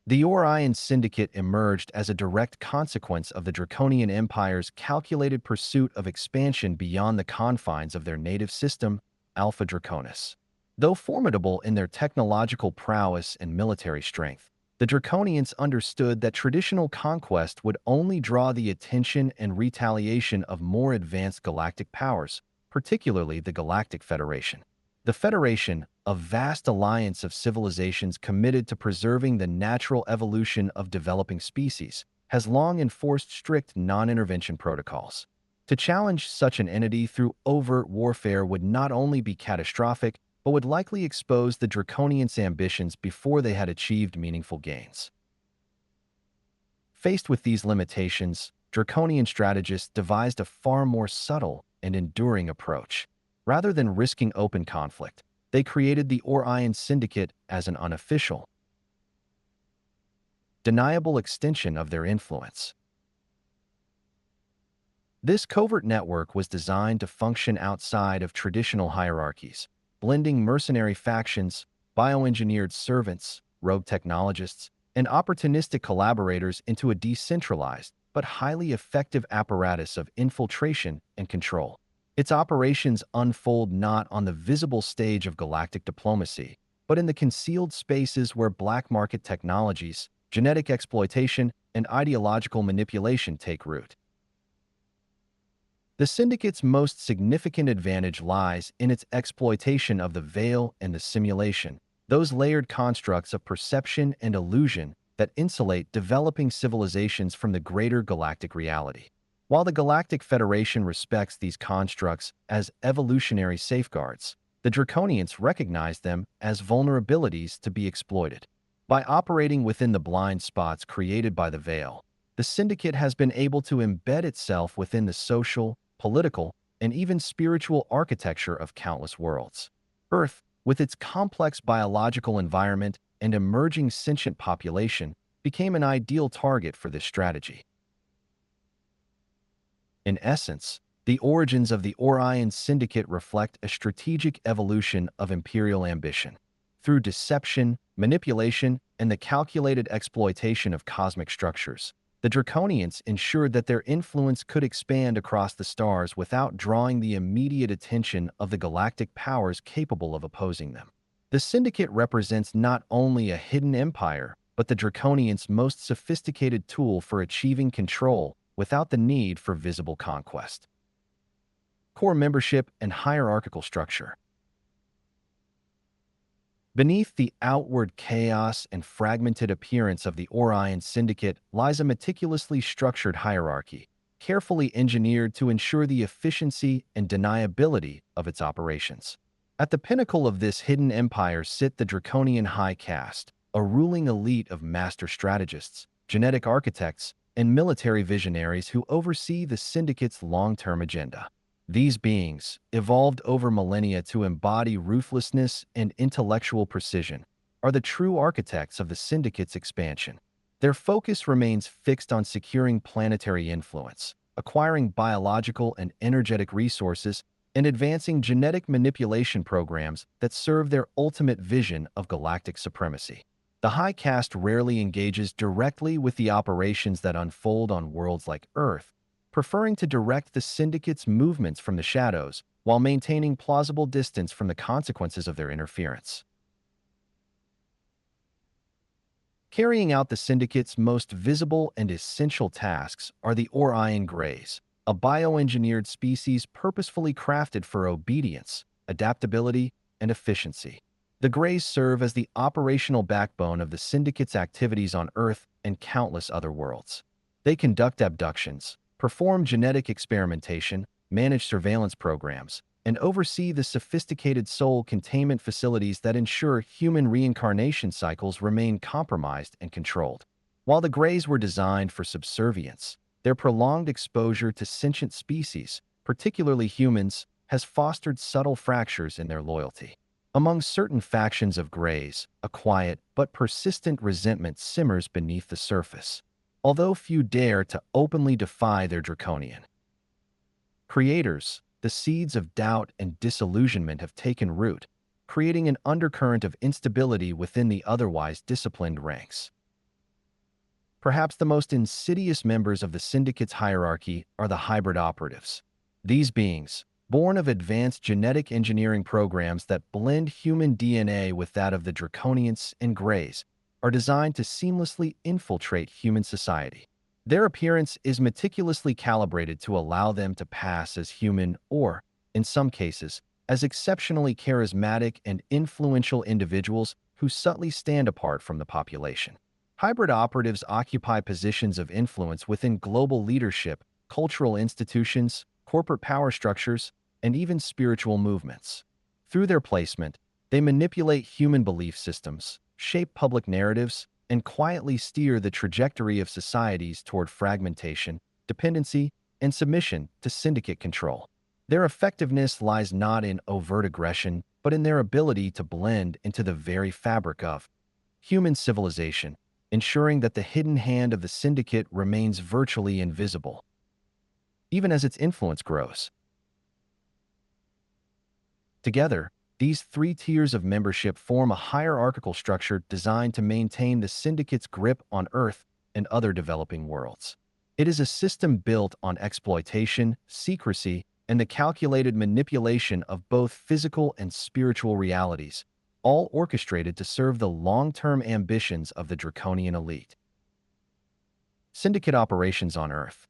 The Orion Syndicate emerged as a direct consequence of the Draconian Empire's calculated pursuit of expansion beyond the confines of their native system, Alpha Draconis. Though formidable in their technological prowess and military strength, the Draconians understood that traditional conquest would only draw the attention and retaliation of more advanced galactic powers, particularly the Galactic Federation. The Federation, a vast alliance of civilizations committed to preserving the natural evolution of developing species, has long enforced strict non-intervention protocols. To challenge such an entity through overt warfare would not only be catastrophic, but would likely expose the Draconians' ambitions before they had achieved meaningful gains. Faced with these limitations, Draconian strategists devised a far more subtle and enduring approach. Rather than risking open conflict, they created the Orion Syndicate as an unofficial, deniable extension of their influence. This covert network was designed to function outside of traditional hierarchies, blending mercenary factions, bioengineered servants, rogue technologists, and opportunistic collaborators into a decentralized but highly effective apparatus of infiltration and control. Its operations unfold not on the visible stage of galactic diplomacy, but in the concealed spaces where black market technologies, genetic exploitation, and ideological manipulation take root. The Syndicate's most significant advantage lies in its exploitation of the veil and the simulation, those layered constructs of perception and illusion that insulate developing civilizations from the greater galactic reality. While the Galactic Federation respects these constructs as evolutionary safeguards, the Draconians recognize them as vulnerabilities to be exploited. By operating within the blind spots created by the veil, the Syndicate has been able to embed itself within the social, political, and even spiritual architecture of countless worlds. Earth, with its complex biological environment and emerging sentient population, became an ideal target for this strategy. In essence, the origins of the Orion Syndicate reflect a strategic evolution of imperial ambition. Through deception, manipulation, and the calculated exploitation of cosmic structures, the Draconians ensured that their influence could expand across the stars without drawing the immediate attention of the galactic powers capable of opposing them. The Syndicate represents not only a hidden empire, but the Draconians' most sophisticated tool for achieving control without the need for visible conquest. Core membership and hierarchical structure. Beneath the outward chaos and fragmented appearance of the Orion Syndicate lies a meticulously structured hierarchy, carefully engineered to ensure the efficiency and deniability of its operations. At the pinnacle of this hidden empire sit the Draconian High Caste, a ruling elite of master strategists, genetic architects, and military visionaries who oversee the Syndicate's long-term agenda. These beings, evolved over millennia to embody ruthlessness and intellectual precision, are the true architects of the Syndicate's expansion. Their focus remains fixed on securing planetary influence, acquiring biological and energetic resources, and advancing genetic manipulation programs that serve their ultimate vision of galactic supremacy. The High Caste rarely engages directly with the operations that unfold on worlds like Earth, preferring to direct the Syndicate's movements from the shadows while maintaining plausible distance from the consequences of their interference. Carrying out the Syndicate's most visible and essential tasks are the Orion Greys, a bioengineered species purposefully crafted for obedience, adaptability, and efficiency. The Greys serve as the operational backbone of the Syndicate's activities on Earth and countless other worlds. They conduct abductions, perform genetic experimentation, manage surveillance programs, and oversee the sophisticated soul containment facilities that ensure human reincarnation cycles remain compromised and controlled. While the Greys were designed for subservience, their prolonged exposure to sentient species, particularly humans, has fostered subtle fractures in their loyalty. Among certain factions of Greys, a quiet but persistent resentment simmers beneath the surface, although few dare to openly defy their draconian creators. The seeds of doubt and disillusionment have taken root, creating an undercurrent of instability within the otherwise disciplined ranks. Perhaps the most insidious members of the syndicate's hierarchy are the hybrid operatives. These beings, born of advanced genetic engineering programs that blend human DNA with that of the Draconians and Greys, are designed to seamlessly infiltrate human society. Their appearance is meticulously calibrated to allow them to pass as human or, in some cases, as exceptionally charismatic and influential individuals who subtly stand apart from the population. Hybrid operatives occupy positions of influence within global leadership, cultural institutions, corporate power structures, and even spiritual movements. Through their placement, they manipulate human belief systems, shape public narratives, and quietly steer the trajectory of societies toward fragmentation, dependency, and submission to syndicate control. Their effectiveness lies not in overt aggression, but in their ability to blend into the very fabric of human civilization, ensuring that the hidden hand of the syndicate remains virtually invisible, even as its influence grows. Together, these three tiers of membership form a hierarchical structure designed to maintain the syndicate's grip on Earth and other developing worlds. It is a system built on exploitation, secrecy, and the calculated manipulation of both physical and spiritual realities, all orchestrated to serve the long-term ambitions of the draconian elite. Syndicate operations on Earth.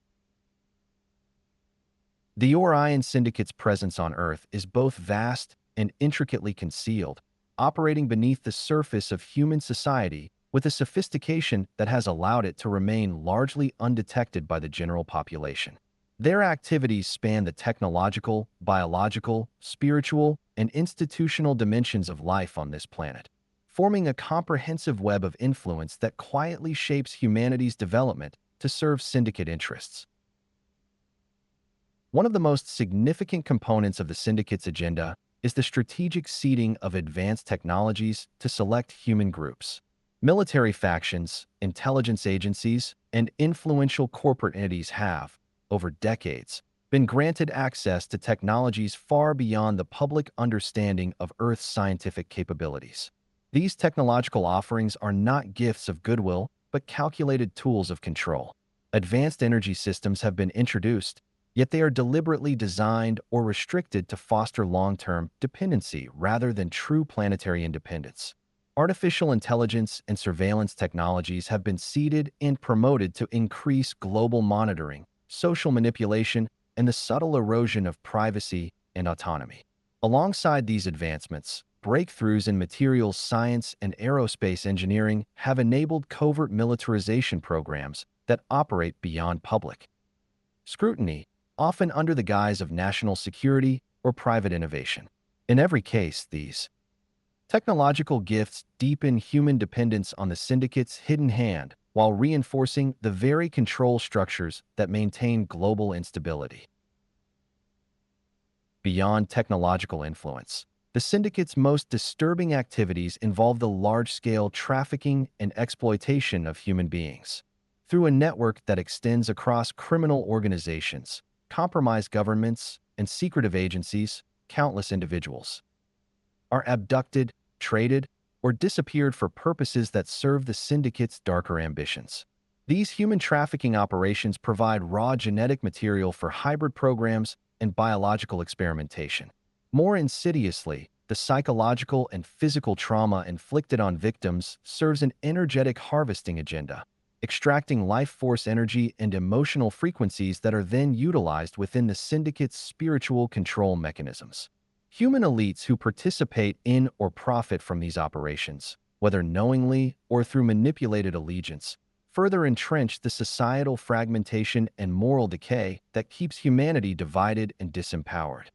The Orion Syndicate's presence on Earth is both vast and intricately concealed, operating beneath the surface of human society with a sophistication that has allowed it to remain largely undetected by the general population. Their activities span the technological, biological, spiritual, and institutional dimensions of life on this planet, forming a comprehensive web of influence that quietly shapes humanity's development to serve syndicate interests. One of the most significant components of the syndicate's agenda is the strategic seeding of advanced technologies to select human groups. Military factions, intelligence agencies, and influential corporate entities have, over decades, been granted access to technologies far beyond the public understanding of Earth's scientific capabilities. These technological offerings are not gifts of goodwill, but calculated tools of control. Advanced energy systems have been introduced, yet they are deliberately designed or restricted to foster long-term dependency rather than true planetary independence. Artificial intelligence and surveillance technologies have been seeded and promoted to increase global monitoring, social manipulation, and the subtle erosion of privacy and autonomy. Alongside these advancements, breakthroughs in materials science and aerospace engineering have enabled covert militarization programs that operate beyond public scrutiny, often under the guise of national security or private innovation. In every case, these technological gifts deepen human dependence on the syndicate's hidden hand while reinforcing the very control structures that maintain global instability. Beyond technological influence, the syndicate's most disturbing activities involve the large-scale trafficking and exploitation of human beings. Through a network that extends across criminal organizations, compromised governments, and secretive agencies, countless individuals are abducted, traded, or disappeared for purposes that serve the syndicate's darker ambitions. These human trafficking operations provide raw genetic material for hybrid programs and biological experimentation. More insidiously, the psychological and physical trauma inflicted on victims serves an energetic harvesting agenda, extracting life force energy and emotional frequencies that are then utilized within the syndicate's spiritual control mechanisms. Human elites who participate in or profit from these operations, whether knowingly or through manipulated allegiance, further entrench the societal fragmentation and moral decay that keeps humanity divided and disempowered.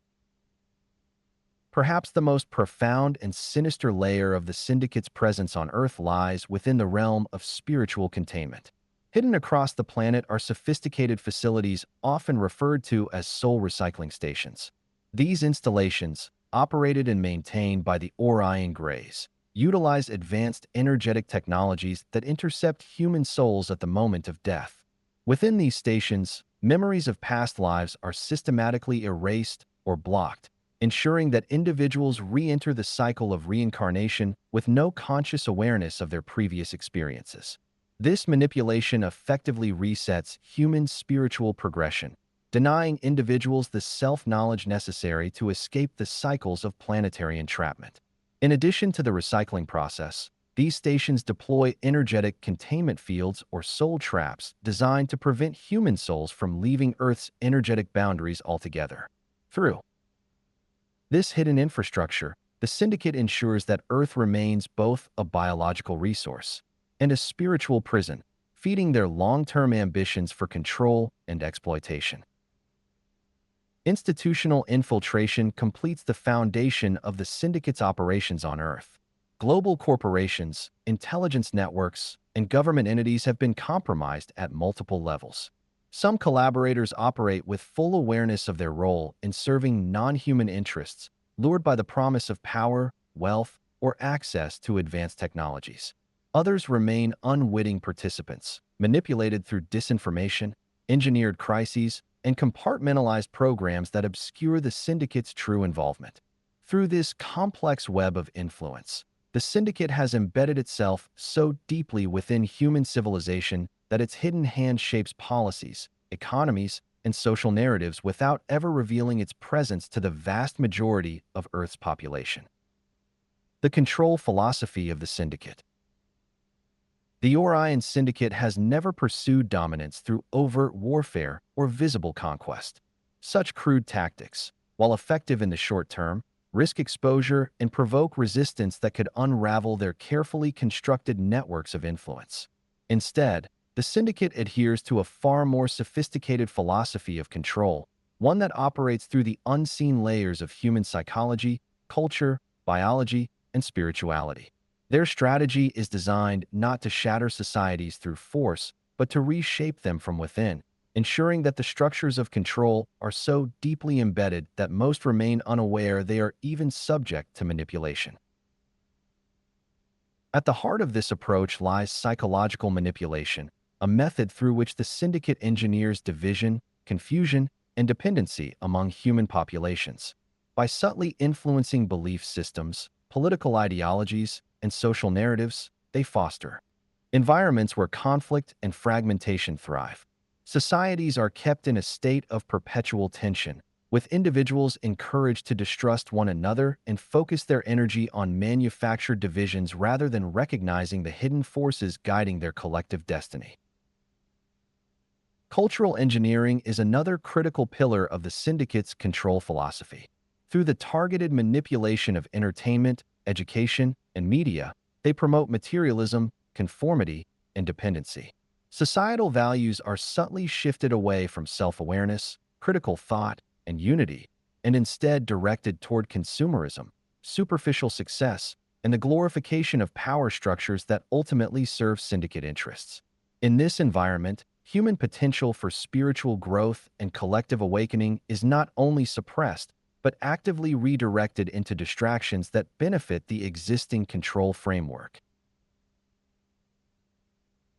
Perhaps the most profound and sinister layer of the Syndicate's presence on Earth lies within the realm of spiritual containment. Hidden across the planet are sophisticated facilities often referred to as soul recycling stations. These installations, operated and maintained by the Orion Greys, utilize advanced energetic technologies that intercept human souls at the moment of death. Within these stations, memories of past lives are systematically erased or blocked, ensuring that individuals re-enter the cycle of reincarnation with no conscious awareness of their previous experiences. This manipulation effectively resets human spiritual progression, denying individuals the self-knowledge necessary to escape the cycles of planetary entrapment. In addition to the recycling process, these stations deploy energetic containment fields or soul traps designed to prevent human souls from leaving Earth's energetic boundaries altogether. Through this hidden infrastructure, the Syndicate ensures that Earth remains both a biological resource and a spiritual prison, feeding their long-term ambitions for control and exploitation. Institutional infiltration completes the foundation of the Syndicate's operations on Earth. Global corporations, intelligence networks, and government entities have been compromised at multiple levels. Some collaborators operate with full awareness of their role in serving non-human interests, lured by the promise of power, wealth, or access to advanced technologies. Others remain unwitting participants, manipulated through disinformation, engineered crises, and compartmentalized programs that obscure the Syndicate's true involvement. Through this complex web of influence, the Syndicate has embedded itself so deeply within human civilization that its hidden hand shapes policies, economies, and social narratives without ever revealing its presence to the vast majority of Earth's population. The control philosophy of the Syndicate. The Orion Syndicate has never pursued dominance through overt warfare or visible conquest. Such crude tactics, while effective in the short term, risk exposure and provoke resistance that could unravel their carefully constructed networks of influence. Instead, the Syndicate adheres to a far more sophisticated philosophy of control, one that operates through the unseen layers of human psychology, culture, biology, and spirituality. Their strategy is designed not to shatter societies through force, but to reshape them from within, ensuring that the structures of control are so deeply embedded that most remain unaware they are even subject to manipulation. At the heart of this approach lies psychological manipulation, a method through which the Syndicate engineers division, confusion, and dependency among human populations. By subtly influencing belief systems, political ideologies, and social narratives, they foster environments where conflict and fragmentation thrive. Societies are kept in a state of perpetual tension, with individuals encouraged to distrust one another and focus their energy on manufactured divisions rather than recognizing the hidden forces guiding their collective destiny. Cultural engineering is another critical pillar of the Syndicate's control philosophy. Through the targeted manipulation of entertainment, education, and media, they promote materialism, conformity, and dependency. Societal values are subtly shifted away from self-awareness, critical thought, and unity, and instead directed toward consumerism, superficial success, and the glorification of power structures that ultimately serve Syndicate interests. In this environment, human potential for spiritual growth and collective awakening is not only suppressed, but actively redirected into distractions that benefit the existing control framework.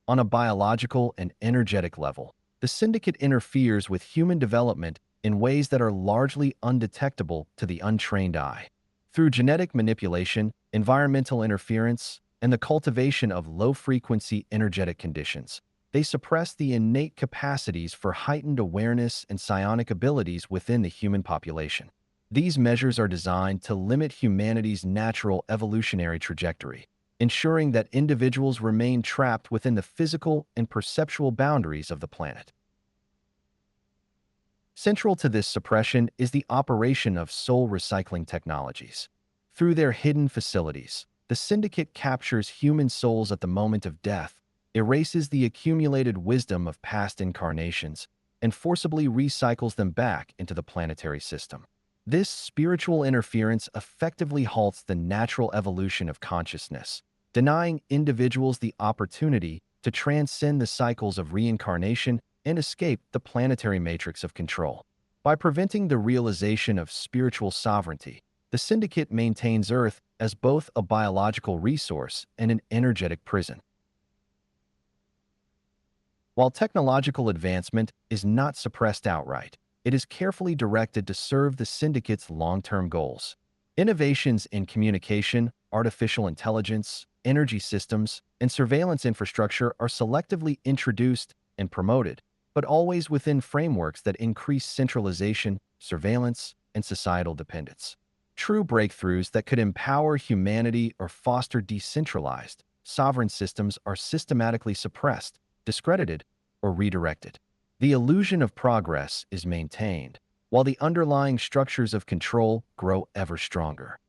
On a biological and energetic level, the Syndicate interferes with human development in ways that are largely undetectable to the untrained eye. Through genetic manipulation, environmental interference, and the cultivation of low-frequency energetic conditions, they suppress the innate capacities for heightened awareness and psionic abilities within the human population. These measures are designed to limit humanity's natural evolutionary trajectory, ensuring that individuals remain trapped within the physical and perceptual boundaries of the planet. Central to this suppression is the operation of soul recycling technologies. Through their hidden facilities, the Syndicate captures human souls at the moment of death, erases the accumulated wisdom of past incarnations, and forcibly recycles them back into the planetary system. This spiritual interference effectively halts the natural evolution of consciousness, denying individuals the opportunity to transcend the cycles of reincarnation and escape the planetary matrix of control. By preventing the realization of spiritual sovereignty, the Syndicate maintains Earth as both a biological resource and an energetic prison. While technological advancement is not suppressed outright, it is carefully directed to serve the Syndicate's long-term goals. Innovations in communication, artificial intelligence, energy systems, and surveillance infrastructure are selectively introduced and promoted, but always within frameworks that increase centralization, surveillance, and societal dependence. True breakthroughs that could empower humanity or foster decentralized, sovereign systems are systematically suppressed, discredited, or redirected. The illusion of progress is maintained, while the underlying structures of control grow ever stronger.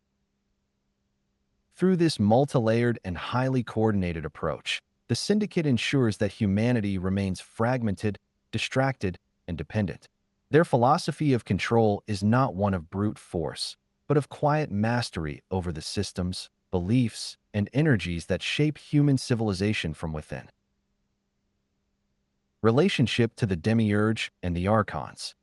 Through this multi-layered and highly coordinated approach, the Syndicate ensures that humanity remains fragmented, distracted, and dependent. Their philosophy of control is not one of brute force, but of quiet mastery over the systems, beliefs, and energies that shape human civilization from within. Relationship to the Demiurge and the Archons.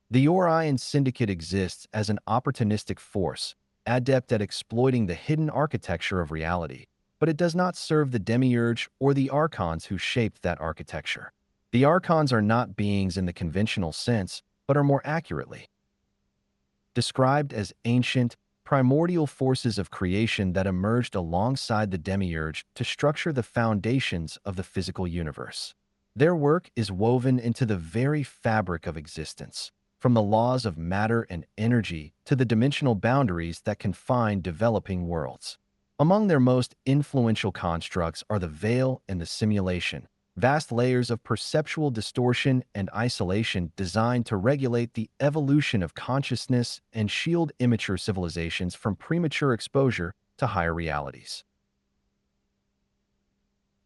The Orion Syndicate exists as an opportunistic force, adept at exploiting the hidden architecture of reality, but it does not serve the Demiurge or the Archons who shaped that architecture. The Archons are not beings in the conventional sense, but are more accurately described as ancient, primordial forces of creation that emerged alongside the Demiurge to structure the foundations of the physical universe. Their work is woven into the very fabric of existence, from the laws of matter and energy to the dimensional boundaries that confine developing worlds. Among their most influential constructs are the veil and the simulation, vast layers of perceptual distortion and isolation designed to regulate the evolution of consciousness and shield immature civilizations from premature exposure to higher realities.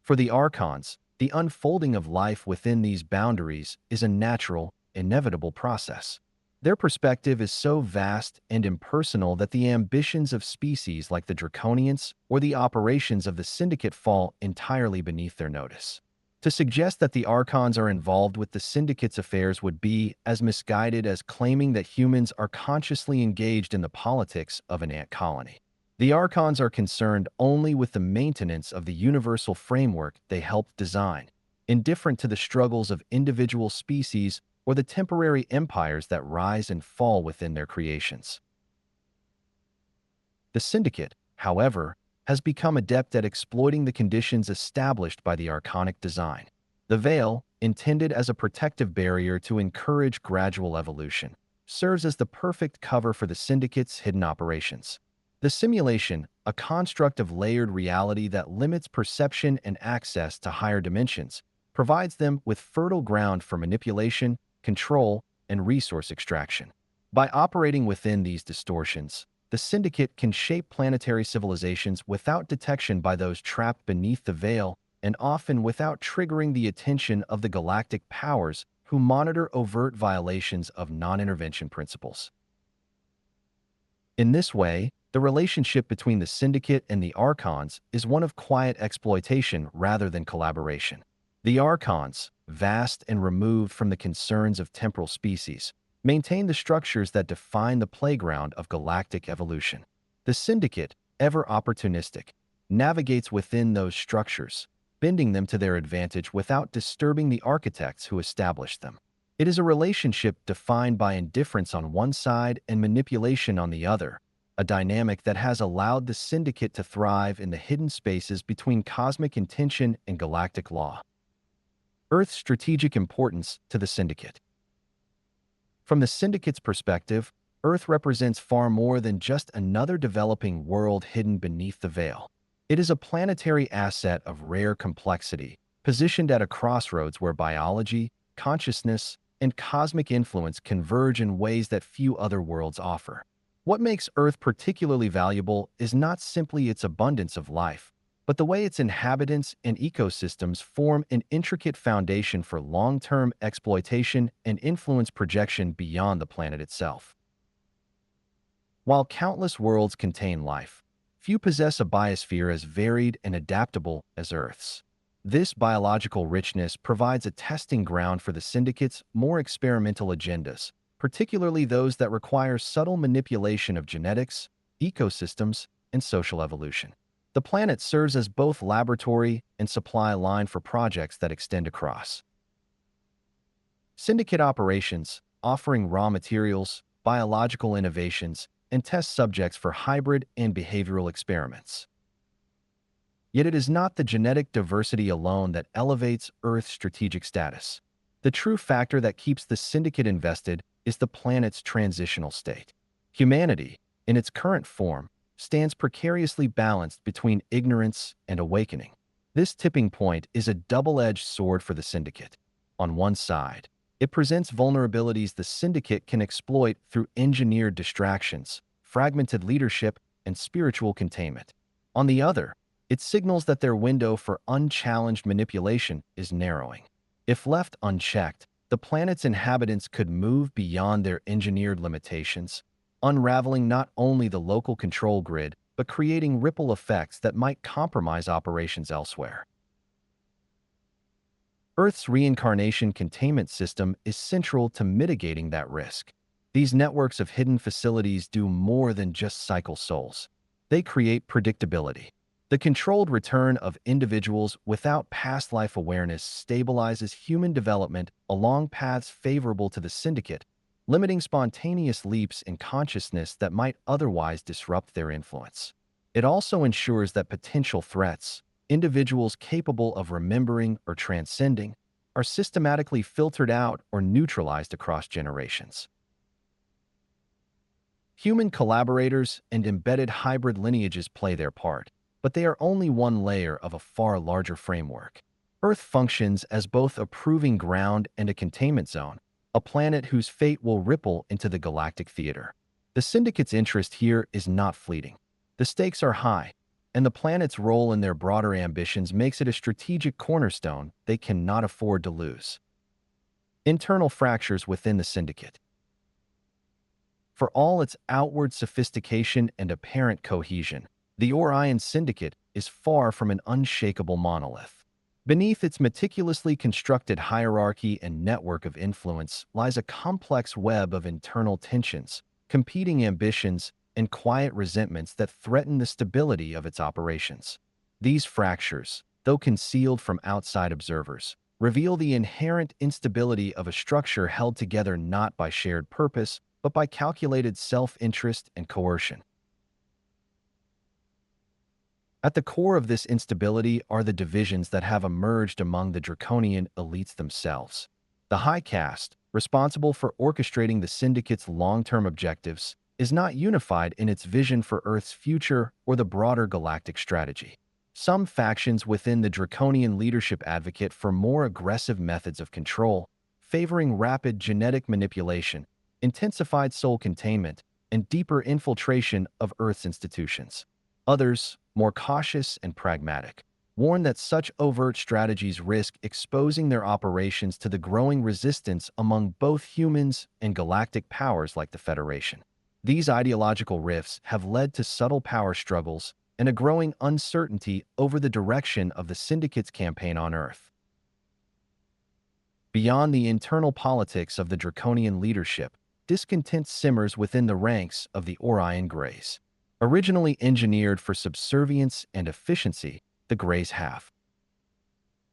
For the Archons, the unfolding of life within these boundaries is a natural, inevitable process. Their perspective is so vast and impersonal that the ambitions of species like the Draconians or the operations of the Syndicate fall entirely beneath their notice. To suggest that the Archons are involved with the Syndicate's affairs would be as misguided as claiming that humans are consciously engaged in the politics of an ant colony. The Archons are concerned only with the maintenance of the universal framework they helped design, indifferent to the struggles of individual species or the temporary empires that rise and fall within their creations. The Syndicate, however, has become adept at exploiting the conditions established by the archonic design. The veil, intended as a protective barrier to encourage gradual evolution, serves as the perfect cover for the Syndicate's hidden operations. The simulation, a construct of layered reality that limits perception and access to higher dimensions, provides them with fertile ground for manipulation, control, and resource extraction. By operating within these distortions, the Syndicate can shape planetary civilizations without detection by those trapped beneath the veil and often without triggering the attention of the galactic powers who monitor overt violations of non-intervention principles. In this way, the relationship between the Syndicate and the Archons is one of quiet exploitation rather than collaboration. The Archons, vast and removed from the concerns of temporal species, maintain the structures that define the playground of galactic evolution. The Syndicate, ever opportunistic, navigates within those structures, bending them to their advantage without disturbing the architects who established them. It is a relationship defined by indifference on one side and manipulation on the other, a dynamic that has allowed the Syndicate to thrive in the hidden spaces between cosmic intention and galactic law. Earth's strategic importance to the Syndicate. From the Syndicate's perspective, Earth represents far more than just another developing world hidden beneath the veil. It is a planetary asset of rare complexity, positioned at a crossroads where biology, consciousness, and cosmic influence converge in ways that few other worlds offer. What makes Earth particularly valuable is not simply its abundance of life, but the way its inhabitants and ecosystems form an intricate foundation for long-term exploitation and influence projection beyond the planet itself. While countless worlds contain life, few possess a biosphere as varied and adaptable as Earth's. This biological richness provides a testing ground for the Syndicate's more experimental agendas, particularly those that require subtle manipulation of genetics, ecosystems, and social evolution. The planet serves as both laboratory and supply line for projects that extend across Syndicate operations, offering raw materials, biological innovations, and test subjects for hybrid and behavioral experiments. Yet it is not the genetic diversity alone that elevates Earth's strategic status. The true factor that keeps the Syndicate invested is the planet's transitional state. Humanity, in its current form, stands precariously balanced between ignorance and awakening. This tipping point is a double-edged sword for the Syndicate. On one side, it presents vulnerabilities the Syndicate can exploit through engineered distractions, fragmented leadership, and spiritual containment. On the other, it signals that their window for unchallenged manipulation is narrowing. If left unchecked, the planet's inhabitants could move beyond their engineered limitations, unraveling not only the local control grid, but creating ripple effects that might compromise operations elsewhere. Earth's reincarnation containment system is central to mitigating that risk. These networks of hidden facilities do more than just cycle souls. They create predictability. The controlled return of individuals without past life awareness stabilizes human development along paths favorable to the Syndicate, limiting spontaneous leaps in consciousness that might otherwise disrupt their influence. It also ensures that potential threats, individuals capable of remembering or transcending, are systematically filtered out or neutralized across generations. Human collaborators and embedded hybrid lineages play their part, but they are only one layer of a far larger framework. Earth functions as both a proving ground and a containment zone, a planet whose fate will ripple into the galactic theater. The Syndicate's interest here is not fleeting. The stakes are high, and the planet's role in their broader ambitions makes it a strategic cornerstone they cannot afford to lose. Internal fractures within the Syndicate. For all its outward sophistication and apparent cohesion, the Orion Syndicate is far from an unshakable monolith. Beneath its meticulously constructed hierarchy and network of influence lies a complex web of internal tensions, competing ambitions, and quiet resentments that threaten the stability of its operations. These fractures, though concealed from outside observers, reveal the inherent instability of a structure held together not by shared purpose, but by calculated self-interest and coercion. At the core of this instability are the divisions that have emerged among the draconian elites themselves. The High Caste, responsible for orchestrating the Syndicate's long-term objectives, is not unified in its vision for Earth's future or the broader galactic strategy. Some factions within the draconian leadership advocate for more aggressive methods of control, favoring rapid genetic manipulation, intensified soul containment, and deeper infiltration of Earth's institutions. Others, more cautious and pragmatic, warn that such overt strategies risk exposing their operations to the growing resistance among both humans and galactic powers like the Federation. These ideological rifts have led to subtle power struggles and a growing uncertainty over the direction of the Syndicate's campaign on Earth. Beyond the internal politics of the draconian leadership, discontent simmers within the ranks of the Orion Greys. Originally engineered for subservience and efficiency, the Greys have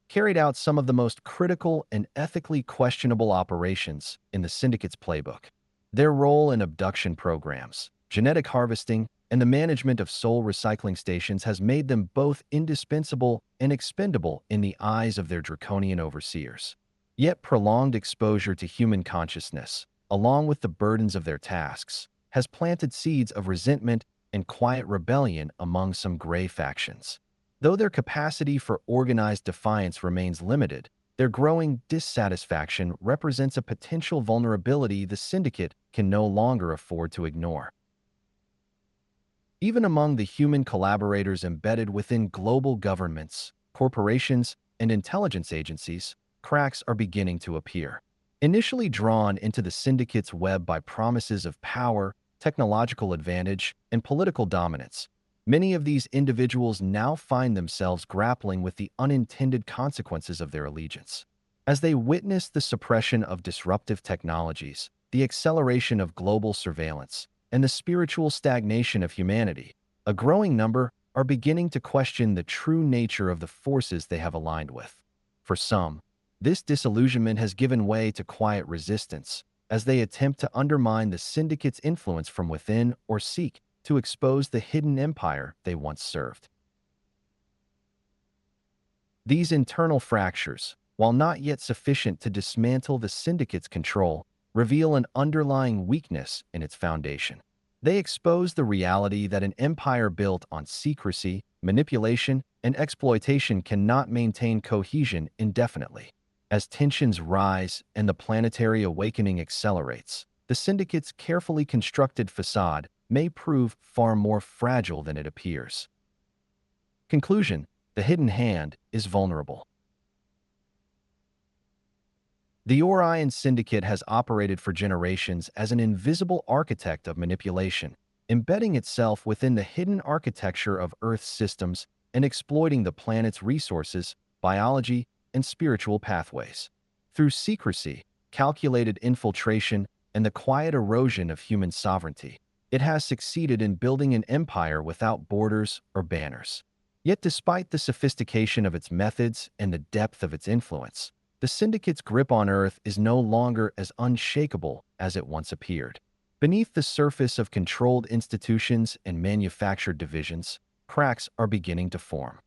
carried out some of the most critical and ethically questionable operations in the Syndicate's playbook. Their role in abduction programs, genetic harvesting, and the management of soul recycling stations has made them both indispensable and expendable in the eyes of their draconian overseers. Yet prolonged exposure to human consciousness, along with the burdens of their tasks, has planted seeds of resentment and quiet rebellion among some Grey factions. Though their capacity for organized defiance remains limited, their growing dissatisfaction represents a potential vulnerability the Syndicate can no longer afford to ignore. Even among the human collaborators embedded within global governments, corporations, and intelligence agencies, cracks are beginning to appear. Initially drawn into the syndicate's web by promises of power, technological advantage, and political dominance, many of these individuals now find themselves grappling with the unintended consequences of their allegiance. As they witness the suppression of disruptive technologies, the acceleration of global surveillance, and the spiritual stagnation of humanity, a growing number are beginning to question the true nature of the forces they have aligned with. For some, this disillusionment has given way to quiet resistance as they attempt to undermine the syndicate's influence from within or seek to expose the hidden empire they once served. These internal fractures, while not yet sufficient to dismantle the syndicate's control, reveal an underlying weakness in its foundation. They expose the reality that an empire built on secrecy, manipulation, and exploitation cannot maintain cohesion indefinitely. As tensions rise and the planetary awakening accelerates, the syndicate's carefully constructed facade may prove far more fragile than it appears. Conclusion: the hidden hand is vulnerable. The Orion Syndicate has operated for generations as an invisible architect of manipulation, embedding itself within the hidden architecture of Earth's systems and exploiting the planet's resources, biology, and spiritual pathways. Through secrecy, calculated infiltration, and the quiet erosion of human sovereignty, it has succeeded in building an empire without borders or banners. Yet despite the sophistication of its methods and the depth of its influence, the Syndicate's grip on Earth is no longer as unshakable as it once appeared. Beneath the surface of controlled institutions and manufactured divisions, cracks are beginning to form.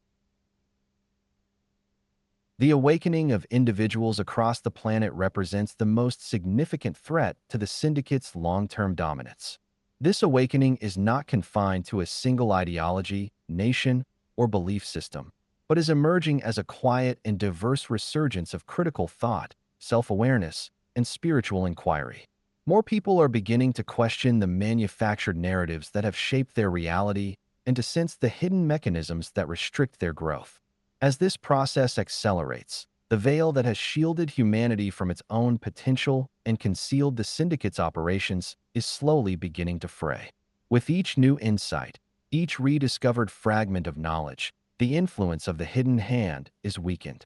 The awakening of individuals across the planet represents the most significant threat to the Syndicate's long-term dominance. This awakening is not confined to a single ideology, nation, or belief system, but is emerging as a quiet and diverse resurgence of critical thought, self-awareness, and spiritual inquiry. More people are beginning to question the manufactured narratives that have shaped their reality and to sense the hidden mechanisms that restrict their growth. As this process accelerates, the veil that has shielded humanity from its own potential and concealed the Syndicate's operations is slowly beginning to fray. With each new insight, each rediscovered fragment of knowledge, the influence of the hidden hand is weakened.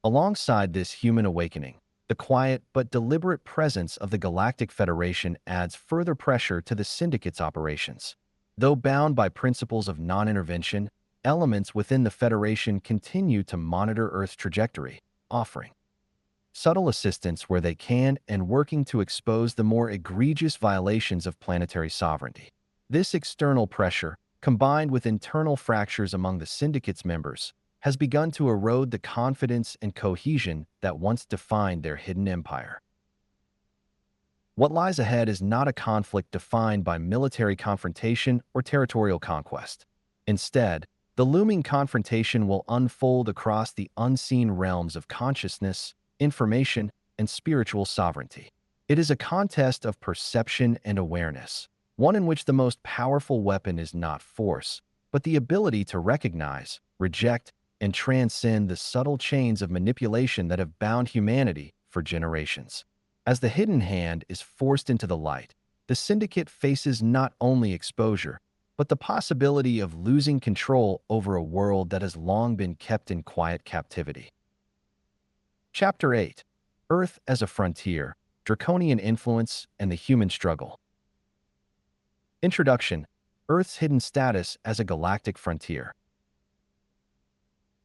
Alongside this human awakening, the quiet but deliberate presence of the Galactic Federation adds further pressure to the Syndicate's operations. Though bound by principles of non-intervention, elements within the Federation continue to monitor Earth's trajectory, offering subtle assistance where they can and working to expose the more egregious violations of planetary sovereignty. This external pressure, combined with internal fractures among the Syndicate's members, has begun to erode the confidence and cohesion that once defined their hidden empire. What lies ahead is not a conflict defined by military confrontation or territorial conquest. Instead, the looming confrontation will unfold across the unseen realms of consciousness, information, and spiritual sovereignty. It is a contest of perception and awareness, one in which the most powerful weapon is not force, but the ability to recognize, reject, and transcend the subtle chains of manipulation that have bound humanity for generations. As the hidden hand is forced into the light, the Syndicate faces not only exposure, but the possibility of losing control over a world that has long been kept in quiet captivity. Chapter 8: Earth as a Frontier, Draconian Influence, and the Human Struggle. Introduction: Earth's hidden status as a galactic frontier.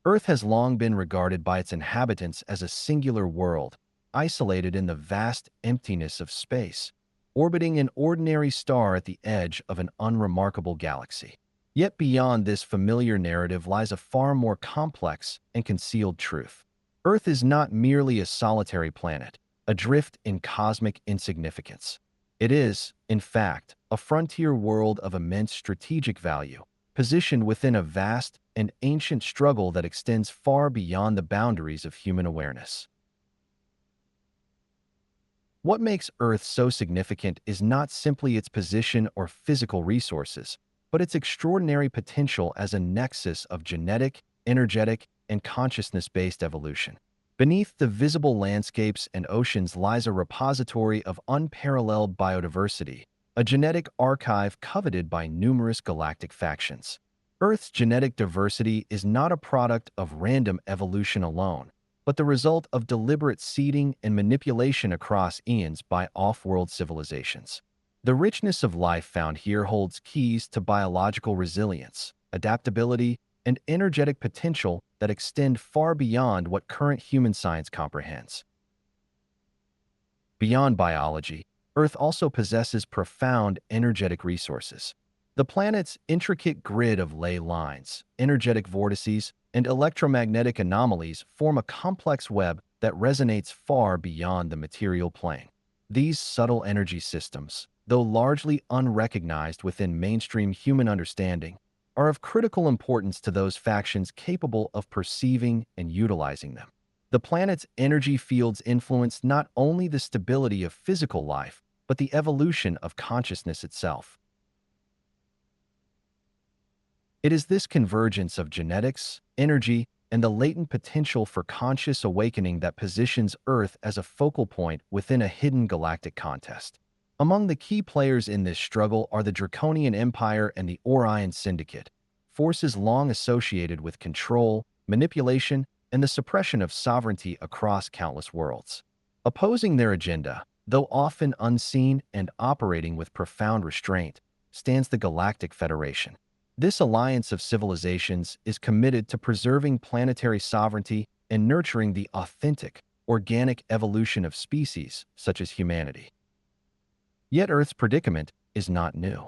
Earth has long been regarded by its inhabitants as a singular world, isolated in the vast emptiness of space, orbiting an ordinary star at the edge of an unremarkable galaxy. Yet beyond this familiar narrative lies a far more complex and concealed truth. Earth is not merely a solitary planet, adrift in cosmic insignificance. It is, in fact, a frontier world of immense strategic value, positioned within a vast and ancient struggle that extends far beyond the boundaries of human awareness. What makes Earth so significant is not simply its position or physical resources, but its extraordinary potential as a nexus of genetic, energetic, and consciousness-based evolution. Beneath the visible landscapes and oceans lies a repository of unparalleled biodiversity, a genetic archive coveted by numerous galactic factions. Earth's genetic diversity is not a product of random evolution alone, but the result of deliberate seeding and manipulation across eons by off-world civilizations. The richness of life found here holds keys to biological resilience, adaptability, and energetic potential that extend far beyond what current human science comprehends. Beyond biology, Earth also possesses profound energetic resources. The planet's intricate grid of ley lines, energetic vortices, and electromagnetic anomalies form a complex web that resonates far beyond the material plane. These subtle energy systems, though largely unrecognized within mainstream human understanding, are of critical importance to those factions capable of perceiving and utilizing them. The planet's energy fields influence not only the stability of physical life, but the evolution of consciousness itself. It is this convergence of genetics, energy, and the latent potential for conscious awakening that positions Earth as a focal point within a hidden galactic contest. Among the key players in this struggle are the Draconian Empire and the Orion Syndicate, forces long associated with control, manipulation, and the suppression of sovereignty across countless worlds. Opposing their agenda, though often unseen and operating with profound restraint, stands the Galactic Federation. This alliance of civilizations is committed to preserving planetary sovereignty and nurturing the authentic, organic evolution of species such as humanity. Yet Earth's predicament is not new.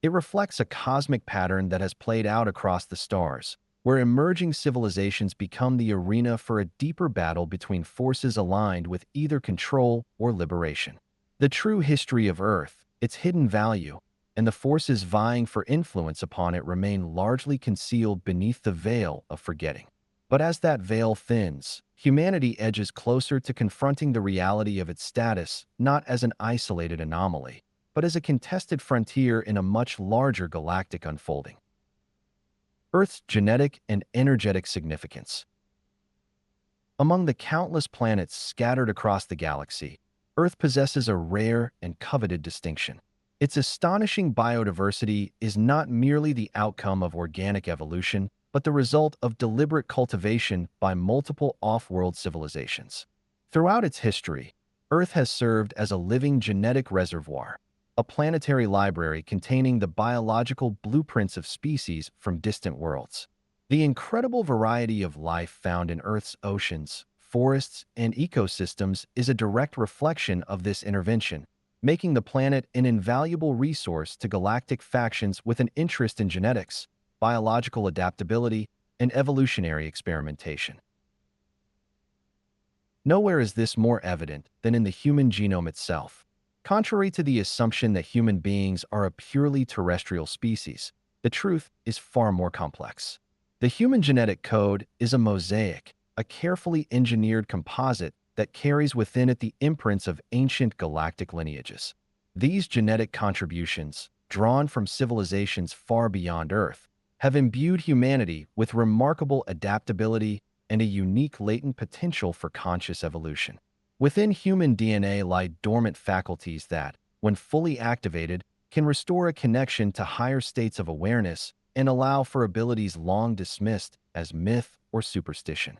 It reflects a cosmic pattern that has played out across the stars, where emerging civilizations become the arena for a deeper battle between forces aligned with either control or liberation. The true history of Earth, its hidden value, and the forces vying for influence upon it remain largely concealed beneath the veil of forgetting. But as that veil thins, humanity edges closer to confronting the reality of its status not as an isolated anomaly, but as a contested frontier in a much larger galactic unfolding. Earth's genetic and energetic significance. Among the countless planets scattered across the galaxy, Earth possesses a rare and coveted distinction. Its astonishing biodiversity is not merely the outcome of organic evolution, but the result of deliberate cultivation by multiple off-world civilizations. Throughout its history, Earth has served as a living genetic reservoir, a planetary library containing the biological blueprints of species from distant worlds. The incredible variety of life found in Earth's oceans, forests, and ecosystems is a direct reflection of this intervention, making the planet an invaluable resource to galactic factions with an interest in genetics, biological adaptability, and evolutionary experimentation. Nowhere is this more evident than in the human genome itself. Contrary to the assumption that human beings are a purely terrestrial species, the truth is far more complex. The human genetic code is a mosaic, a carefully engineered composite that carries within it the imprints of ancient galactic lineages. These genetic contributions, drawn from civilizations far beyond Earth, have imbued humanity with remarkable adaptability and a unique latent potential for conscious evolution. Within human DNA lie dormant faculties that, when fully activated, can restore a connection to higher states of awareness and allow for abilities long dismissed as myth or superstition.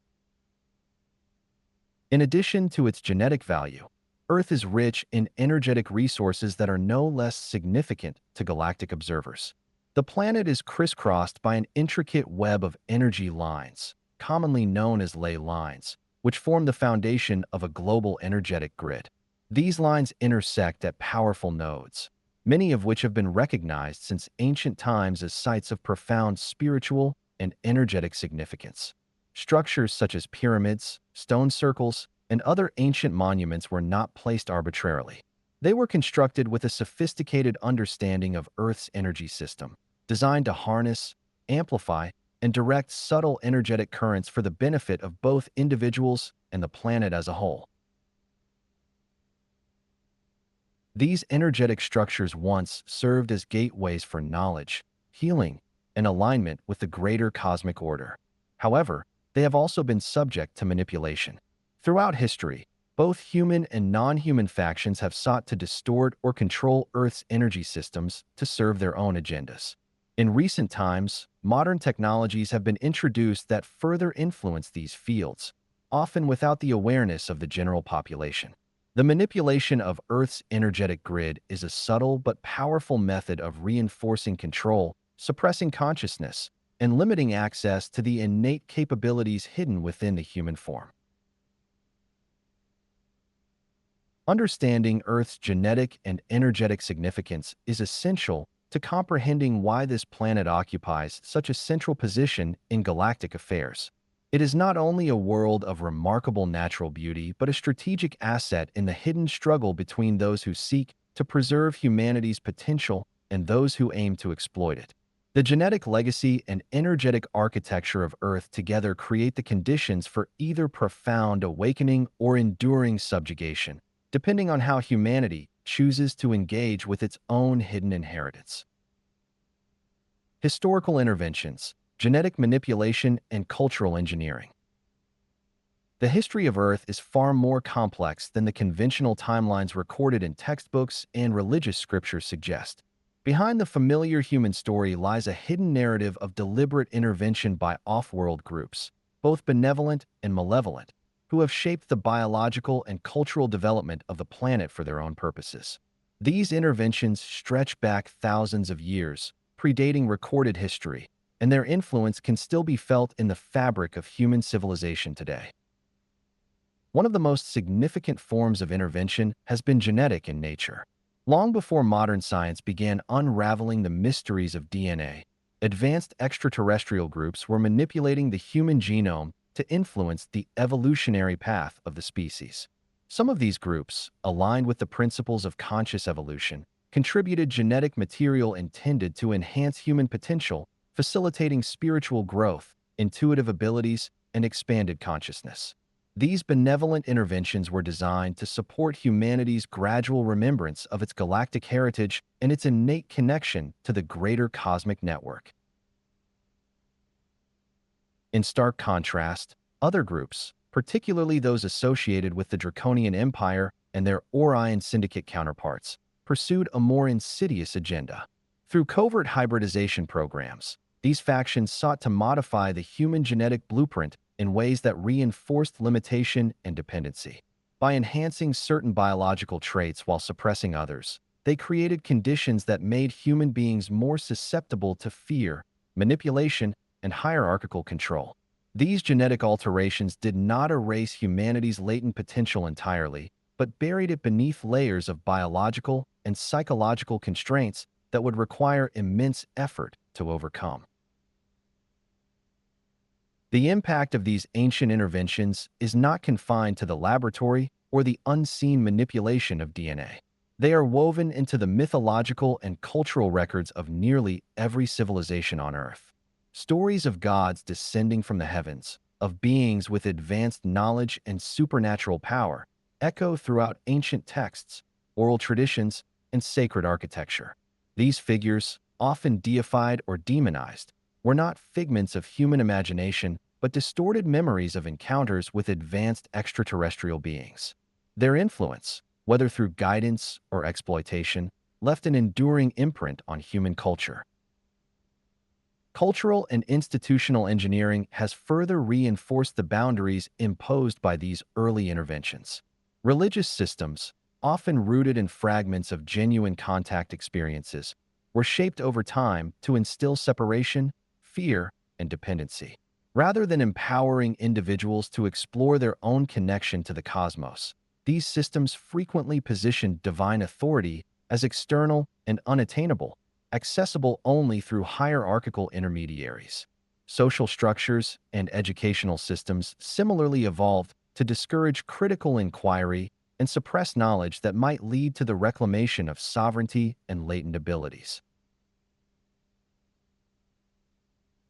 In addition to its genetic value, Earth is rich in energetic resources that are no less significant to galactic observers. The planet is crisscrossed by an intricate web of energy lines, commonly known as ley lines, which form the foundation of a global energetic grid. These lines intersect at powerful nodes, many of which have been recognized since ancient times as sites of profound spiritual and energetic significance. Structures such as pyramids, stone circles, and other ancient monuments were not placed arbitrarily. They were constructed with a sophisticated understanding of Earth's energy system, designed to harness, amplify, and direct subtle energetic currents for the benefit of both individuals and the planet as a whole. These energetic structures once served as gateways for knowledge, healing, and alignment with the greater cosmic order. However, they have also been subject to manipulation. Throughout history, both human and non-human factions have sought to distort or control Earth's energy systems to serve their own agendas. In recent times, modern technologies have been introduced that further influence these fields, often without the awareness of the general population. The manipulation of Earth's energetic grid is a subtle but powerful method of reinforcing control, suppressing consciousness, and limiting access to the innate capabilities hidden within the human form. Understanding Earth's genetic and energetic significance is essential to comprehending why this planet occupies such a central position in galactic affairs. It is not only a world of remarkable natural beauty, but a strategic asset in the hidden struggle between those who seek to preserve humanity's potential and those who aim to exploit it. The genetic legacy and energetic architecture of Earth together create the conditions for either profound awakening or enduring subjugation, depending on how humanity chooses to engage with its own hidden inheritance. Historical interventions, genetic manipulation, and cultural engineering. The history of Earth is far more complex than the conventional timelines recorded in textbooks and religious scriptures suggest. Behind the familiar human story lies a hidden narrative of deliberate intervention by off-world groups, both benevolent and malevolent, who have shaped the biological and cultural development of the planet for their own purposes. These interventions stretch back thousands of years, predating recorded history, and their influence can still be felt in the fabric of human civilization today. One of the most significant forms of intervention has been genetic in nature. Long before modern science began unraveling the mysteries of DNA, advanced extraterrestrial groups were manipulating the human genome to influence the evolutionary path of the species. Some of these groups, aligned with the principles of conscious evolution, contributed genetic material intended to enhance human potential, facilitating spiritual growth, intuitive abilities, and expanded consciousness. These benevolent interventions were designed to support humanity's gradual remembrance of its galactic heritage and its innate connection to the greater cosmic network. In stark contrast, other groups, particularly those associated with the Draconian Empire and their Orion Syndicate counterparts, pursued a more insidious agenda. Through covert hybridization programs, these factions sought to modify the human genetic blueprint in ways that reinforced limitation and dependency. By enhancing certain biological traits while suppressing others, they created conditions that made human beings more susceptible to fear, manipulation, and hierarchical control. These genetic alterations did not erase humanity's latent potential entirely, but buried it beneath layers of biological and psychological constraints that would require immense effort to overcome. The impact of these ancient interventions is not confined to the laboratory or the unseen manipulation of DNA. They are woven into the mythological and cultural records of nearly every civilization on Earth. Stories of gods descending from the heavens, of beings with advanced knowledge and supernatural power, echo throughout ancient texts, oral traditions, and sacred architecture. These figures, often deified or demonized, were not figments of human imagination, but distorted memories of encounters with advanced extraterrestrial beings. Their influence, whether through guidance or exploitation, left an enduring imprint on human culture. Cultural and institutional engineering has further reinforced the boundaries imposed by these early interventions. Religious systems, often rooted in fragments of genuine contact experiences, were shaped over time to instill separation, fear, and dependency. Rather than empowering individuals to explore their own connection to the cosmos, these systems frequently positioned divine authority as external and unattainable, accessible only through hierarchical intermediaries. Social structures and educational systems similarly evolved to discourage critical inquiry and suppress knowledge that might lead to the reclamation of sovereignty and latent abilities.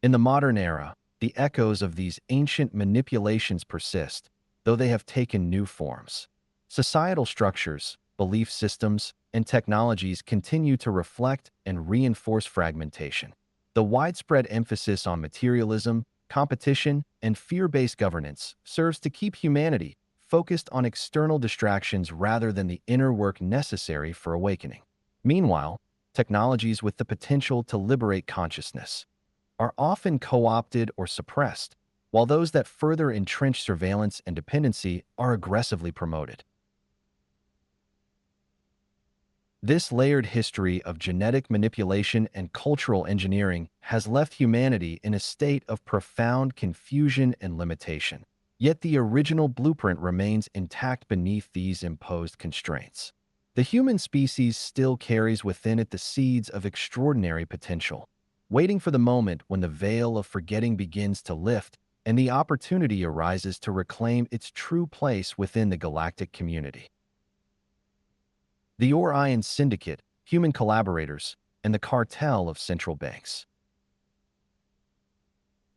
In the modern era, the echoes of these ancient manipulations persist, though they have taken new forms. Societal structures, belief systems, and technologies continue to reflect and reinforce fragmentation. The widespread emphasis on materialism, competition, and fear-based governance serves to keep humanity focused on external distractions rather than the inner work necessary for awakening. Meanwhile, technologies with the potential to liberate consciousness are often co-opted or suppressed, while those that further entrench surveillance and dependency are aggressively promoted. This layered history of genetic manipulation and cultural engineering has left humanity in a state of profound confusion and limitation. Yet the original blueprint remains intact beneath these imposed constraints. The human species still carries within it the seeds of extraordinary potential, waiting for the moment when the veil of forgetting begins to lift and the opportunity arises to reclaim its true place within the galactic community. The Orion Syndicate, human collaborators, and the cartel of central banks.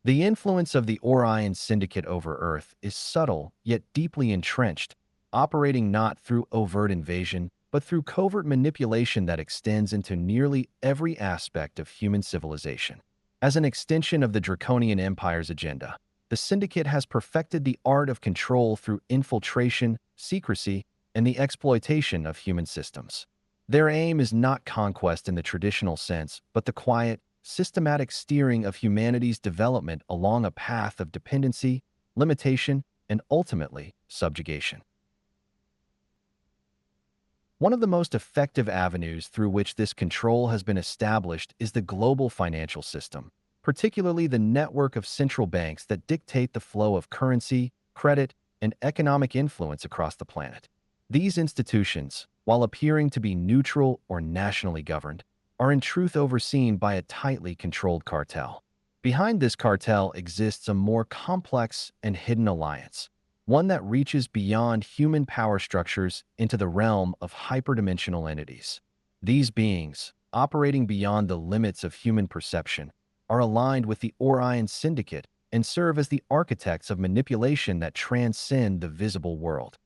The influence of the Orion Syndicate over Earth is subtle yet deeply entrenched, operating not through overt invasion but through covert manipulation that extends into nearly every aspect of human civilization. As an extension of the Draconian Empire's agenda, the Syndicate has perfected the art of control through infiltration, secrecy, and the exploitation of human systems. Their aim is not conquest in the traditional sense, but the quiet, systematic steering of humanity's development along a path of dependency, limitation, and ultimately subjugation. One of the most effective avenues through which this control has been established is the global financial system, particularly the network of central banks that dictate the flow of currency, credit, and economic influence across the planet. These institutions, while appearing to be neutral or nationally governed, are in truth overseen by a tightly controlled cartel. Behind this cartel exists a more complex and hidden alliance, one that reaches beyond human power structures into the realm of hyperdimensional entities. These beings, operating beyond the limits of human perception, are aligned with the Orion Syndicate and serve as the architects of manipulation that transcend the visible world.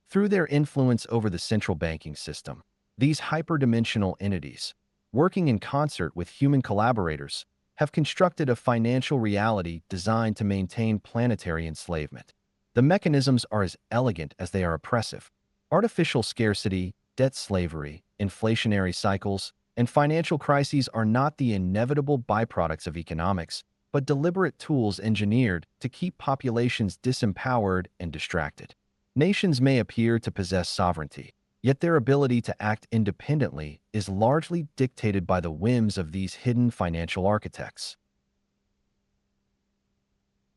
Through their influence over the central banking system, these hyperdimensional entities, working in concert with human collaborators, have constructed a financial reality designed to maintain planetary enslavement. The mechanisms are as elegant as they are oppressive. Artificial scarcity, debt slavery, inflationary cycles, and financial crises are not the inevitable byproducts of economics, but deliberate tools engineered to keep populations disempowered and distracted. Nations may appear to possess sovereignty, yet their ability to act independently is largely dictated by the whims of these hidden financial architects.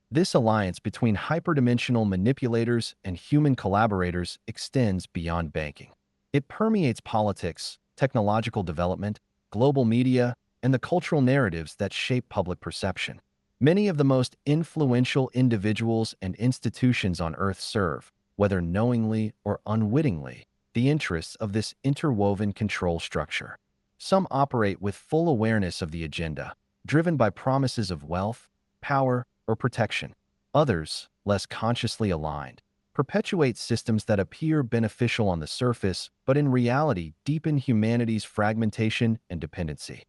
This alliance between hyperdimensional manipulators and human collaborators extends beyond banking. It permeates politics, technological development, global media, and the cultural narratives that shape public perception. Many of the most influential individuals and institutions on Earth serve, whether knowingly or unwittingly, the interests of this interwoven control structure. Some operate with full awareness of the agenda, driven by promises of wealth, power, or protection. Others, less consciously aligned, perpetuate systems that appear beneficial on the surface, but in reality deepen humanity's fragmentation and dependency.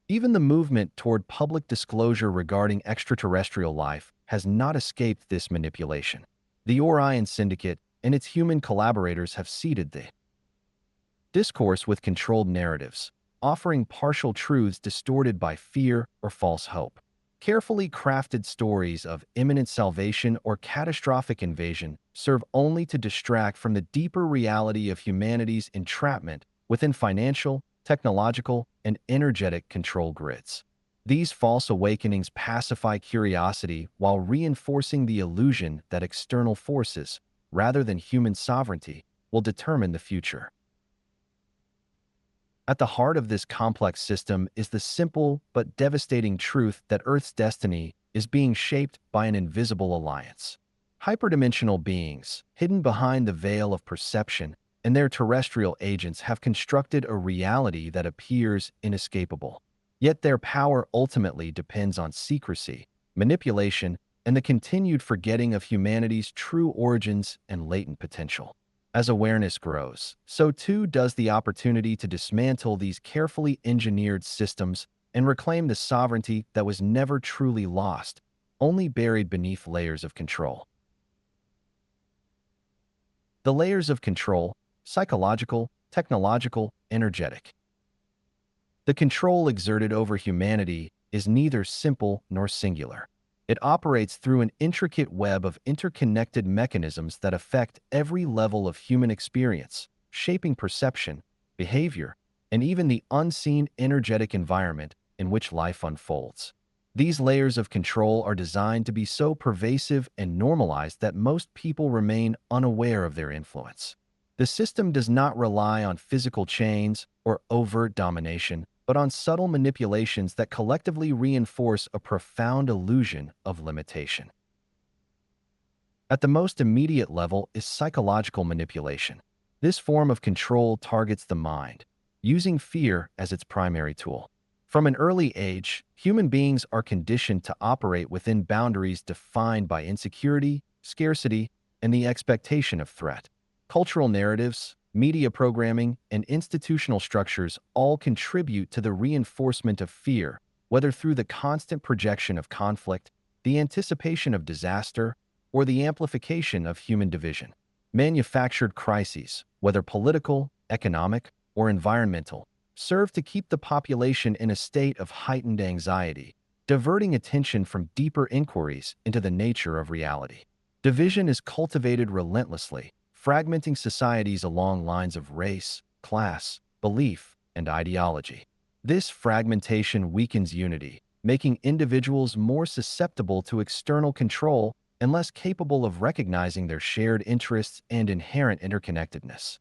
Even the movement toward public disclosure regarding extraterrestrial life has not escaped this manipulation. The Orion Syndicate and its human collaborators have seeded the discourse with controlled narratives, offering partial truths distorted by fear or false hope. Carefully crafted stories of imminent salvation or catastrophic invasion serve only to distract from the deeper reality of humanity's entrapment within financial, technological, and energetic control grids. These false awakenings pacify curiosity while reinforcing the illusion that external forces, rather than human sovereignty, will determine the future. At the heart of this complex system is the simple but devastating truth that Earth's destiny is being shaped by an invisible alliance. Hyperdimensional beings, hidden behind the veil of perception, and their terrestrial agents have constructed a reality that appears inescapable. Yet their power ultimately depends on secrecy, manipulation, and the continued forgetting of humanity's true origins and latent potential. As awareness grows, so too does the opportunity to dismantle these carefully engineered systems and reclaim the sovereignty that was never truly lost, only buried beneath layers of control. The layers of control: psychological, technological, energetic. The control exerted over humanity is neither simple nor singular. It operates through an intricate web of interconnected mechanisms that affect every level of human experience, shaping perception, behavior, and even the unseen energetic environment in which life unfolds. These layers of control are designed to be so pervasive and normalized that most people remain unaware of their influence. The system does not rely on physical chains or overt domination, but on subtle manipulations that collectively reinforce a profound illusion of limitation. At the most immediate level is psychological manipulation. This form of control targets the mind, using fear as its primary tool. From an early age, human beings are conditioned to operate within boundaries defined by insecurity, scarcity, and the expectation of threat. Cultural narratives, media programming, and institutional structures all contribute to the reinforcement of fear, whether through the constant projection of conflict, the anticipation of disaster, or the amplification of human division. Manufactured crises, whether political, economic, or environmental, serve to keep the population in a state of heightened anxiety, diverting attention from deeper inquiries into the nature of reality. Division is cultivated relentlessly, fragmenting societies along lines of race, class, belief, and ideology. This fragmentation weakens unity, making individuals more susceptible to external control and less capable of recognizing their shared interests and inherent interconnectedness.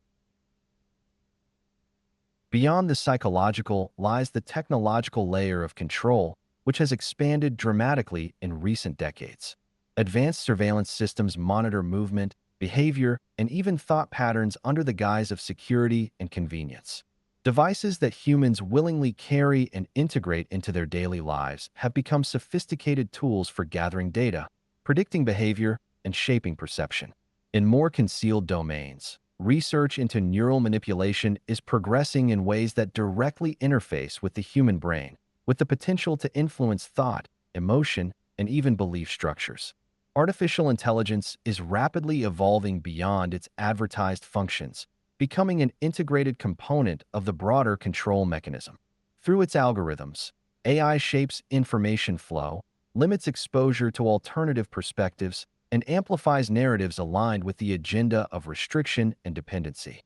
Beyond the psychological lies the technological layer of control, which has expanded dramatically in recent decades. Advanced surveillance systems monitor movement, behavior, and even thought patterns under the guise of security and convenience. Devices that humans willingly carry and integrate into their daily lives have become sophisticated tools for gathering data, predicting behavior, and shaping perception. In more concealed domains, research into neural manipulation is progressing in ways that directly interface with the human brain, with the potential to influence thought, emotion, and even belief structures. Artificial intelligence is rapidly evolving beyond its advertised functions, becoming an integrated component of the broader control mechanism. Through its algorithms, AI shapes information flow, limits exposure to alternative perspectives, and amplifies narratives aligned with the agenda of restriction and dependency.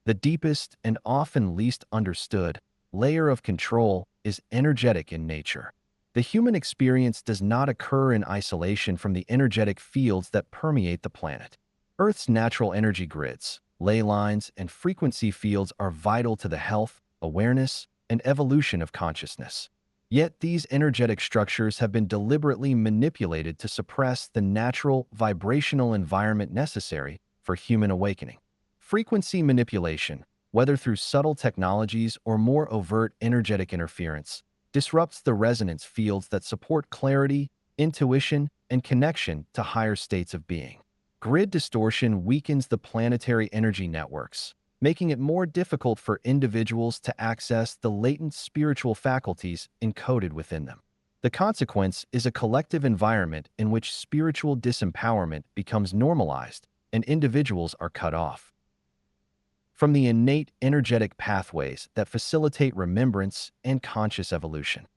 The deepest and often least understood layer of control is energetic in nature. The human experience does not occur in isolation from the energetic fields that permeate the planet. Earth's natural energy grids, ley lines, and frequency fields are vital to the health, awareness, and evolution of consciousness. Yet these energetic structures have been deliberately manipulated to suppress the natural vibrational environment necessary for human awakening. Frequency manipulation, whether through subtle technologies or more overt energetic interference, disrupts the resonance fields that support clarity, intuition, and connection to higher states of being. Grid distortion weakens the planetary energy networks, making it more difficult for individuals to access the latent spiritual faculties encoded within them. The consequence is a collective environment in which spiritual disempowerment becomes normalized and individuals are cut off from the innate energetic pathways that facilitate remembrance and conscious evolution.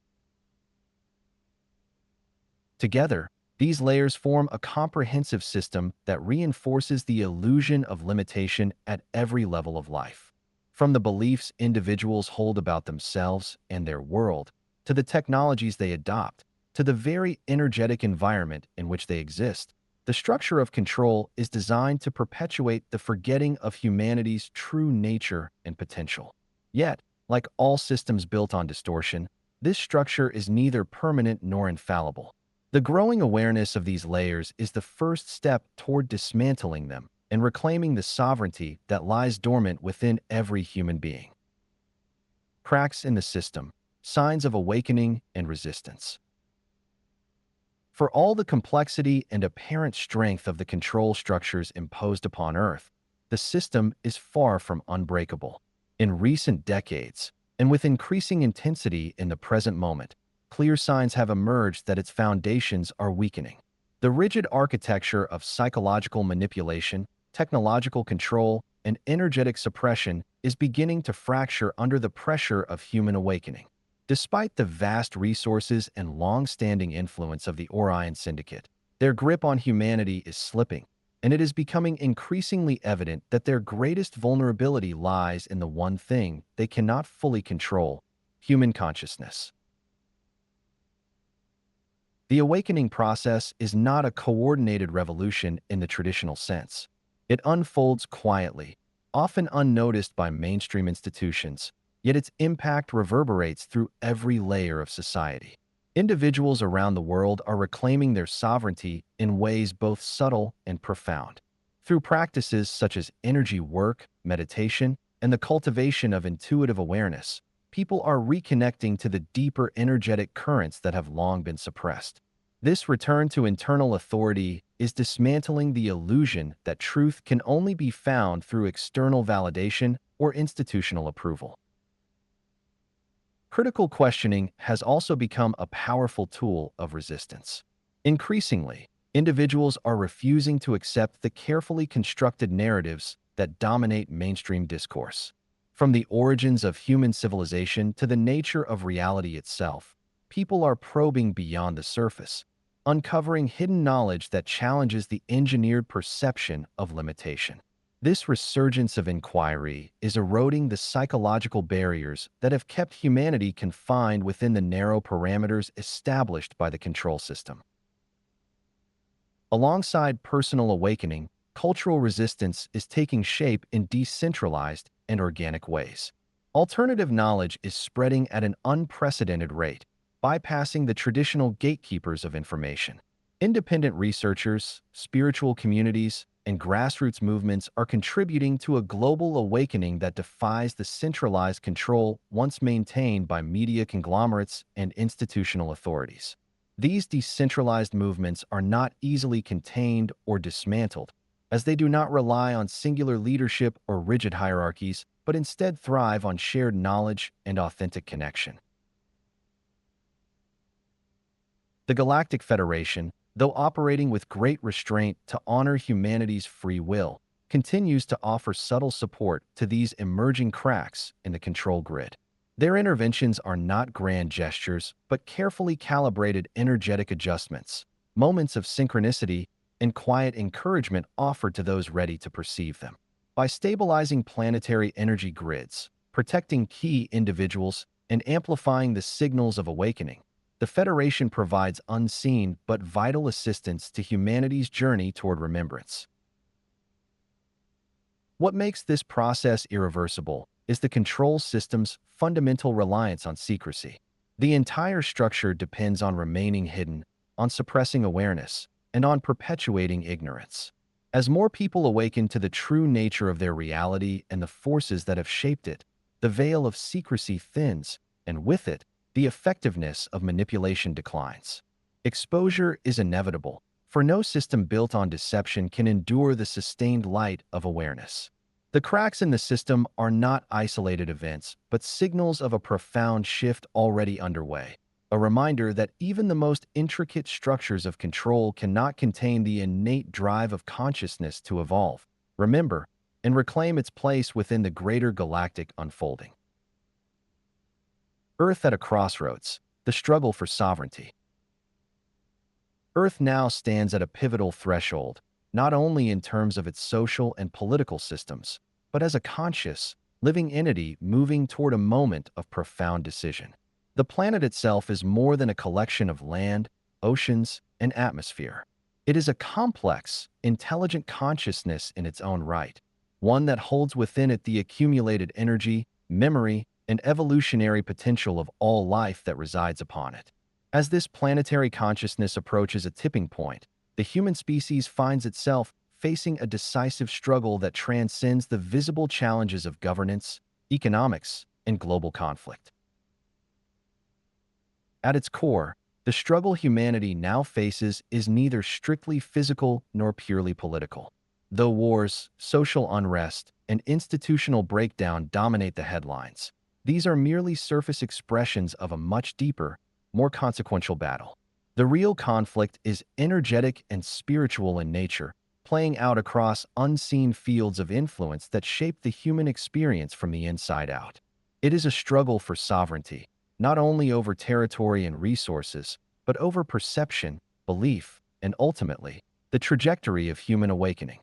Together, these layers form a comprehensive system that reinforces the illusion of limitation at every level of life. From the beliefs individuals hold about themselves and their world, to the technologies they adopt, to the very energetic environment in which they exist, the structure of control is designed to perpetuate the forgetting of humanity's true nature and potential. Yet, like all systems built on distortion, this structure is neither permanent nor infallible. The growing awareness of these layers is the first step toward dismantling them and reclaiming the sovereignty that lies dormant within every human being. Cracks in the system, signs of awakening and resistance. For all the complexity and apparent strength of the control structures imposed upon Earth, the system is far from unbreakable. In recent decades, and with increasing intensity in the present moment, clear signs have emerged that its foundations are weakening. The rigid architecture of psychological manipulation, technological control, and energetic suppression is beginning to fracture under the pressure of human awakening. Despite the vast resources and long-standing influence of the Orion Syndicate, their grip on humanity is slipping, and it is becoming increasingly evident that their greatest vulnerability lies in the one thing they cannot fully control: human consciousness. The awakening process is not a coordinated revolution in the traditional sense. It unfolds quietly, often unnoticed by mainstream institutions, yet its impact reverberates through every layer of society. Individuals around the world are reclaiming their sovereignty in ways both subtle and profound. Through practices such as energy work, meditation, and the cultivation of intuitive awareness, people are reconnecting to the deeper energetic currents that have long been suppressed. This return to internal authority is dismantling the illusion that truth can only be found through external validation or institutional approval. Critical questioning has also become a powerful tool of resistance. Increasingly, individuals are refusing to accept the carefully constructed narratives that dominate mainstream discourse. From the origins of human civilization to the nature of reality itself, people are probing beyond the surface, uncovering hidden knowledge that challenges the engineered perception of limitation. This resurgence of inquiry is eroding the psychological barriers that have kept humanity confined within the narrow parameters established by the control system. Alongside personal awakening, cultural resistance is taking shape in decentralized and organic ways. Alternative knowledge is spreading at an unprecedented rate, bypassing the traditional gatekeepers of information. Independent researchers, spiritual communities, and grassroots movements are contributing to a global awakening that defies the centralized control once maintained by media conglomerates and institutional authorities. These decentralized movements are not easily contained or dismantled, as they do not rely on singular leadership or rigid hierarchies, but instead thrive on shared knowledge and authentic connection. The Galactic Federation, though operating with great restraint to honor humanity's free will, continues to offer subtle support to these emerging cracks in the control grid. Their interventions are not grand gestures, but carefully calibrated energetic adjustments, moments of synchronicity, and quiet encouragement offered to those ready to perceive them. By stabilizing planetary energy grids, protecting key individuals, and amplifying the signals of awakening, the Federation provides unseen but vital assistance to humanity's journey toward remembrance. What makes this process irreversible is the control system's fundamental reliance on secrecy. The entire structure depends on remaining hidden, on suppressing awareness, and on perpetuating ignorance. As more people awaken to the true nature of their reality and the forces that have shaped it, the veil of secrecy thins, and with it, the effectiveness of manipulation declines. Exposure is inevitable, for no system built on deception can endure the sustained light of awareness. The cracks in the system are not isolated events, but signals of a profound shift already underway. A reminder that even the most intricate structures of control cannot contain the innate drive of consciousness to evolve, remember, and reclaim its place within the greater galactic unfolding. Earth at a crossroads, the struggle for sovereignty. Earth now stands at a pivotal threshold, not only in terms of its social and political systems, but as a conscious, living entity moving toward a moment of profound decision. The planet itself is more than a collection of land, oceans, and atmosphere. It is a complex, intelligent consciousness in its own right, one that holds within it the accumulated energy, memory, and evolutionary potential of all life that resides upon it. As this planetary consciousness approaches a tipping point, the human species finds itself facing a decisive struggle that transcends the visible challenges of governance, economics, and global conflict. At its core, The struggle humanity now faces is neither strictly physical nor purely political. Though wars, social unrest, and institutional breakdown dominate the headlines, these are merely surface expressions of a much deeper, more consequential battle. The real conflict is energetic and spiritual in nature, playing out across unseen fields of influence that shape the human experience from the inside out. It is a struggle for sovereignty, not only over territory and resources, but over perception, belief, and ultimately, the trajectory of human awakening.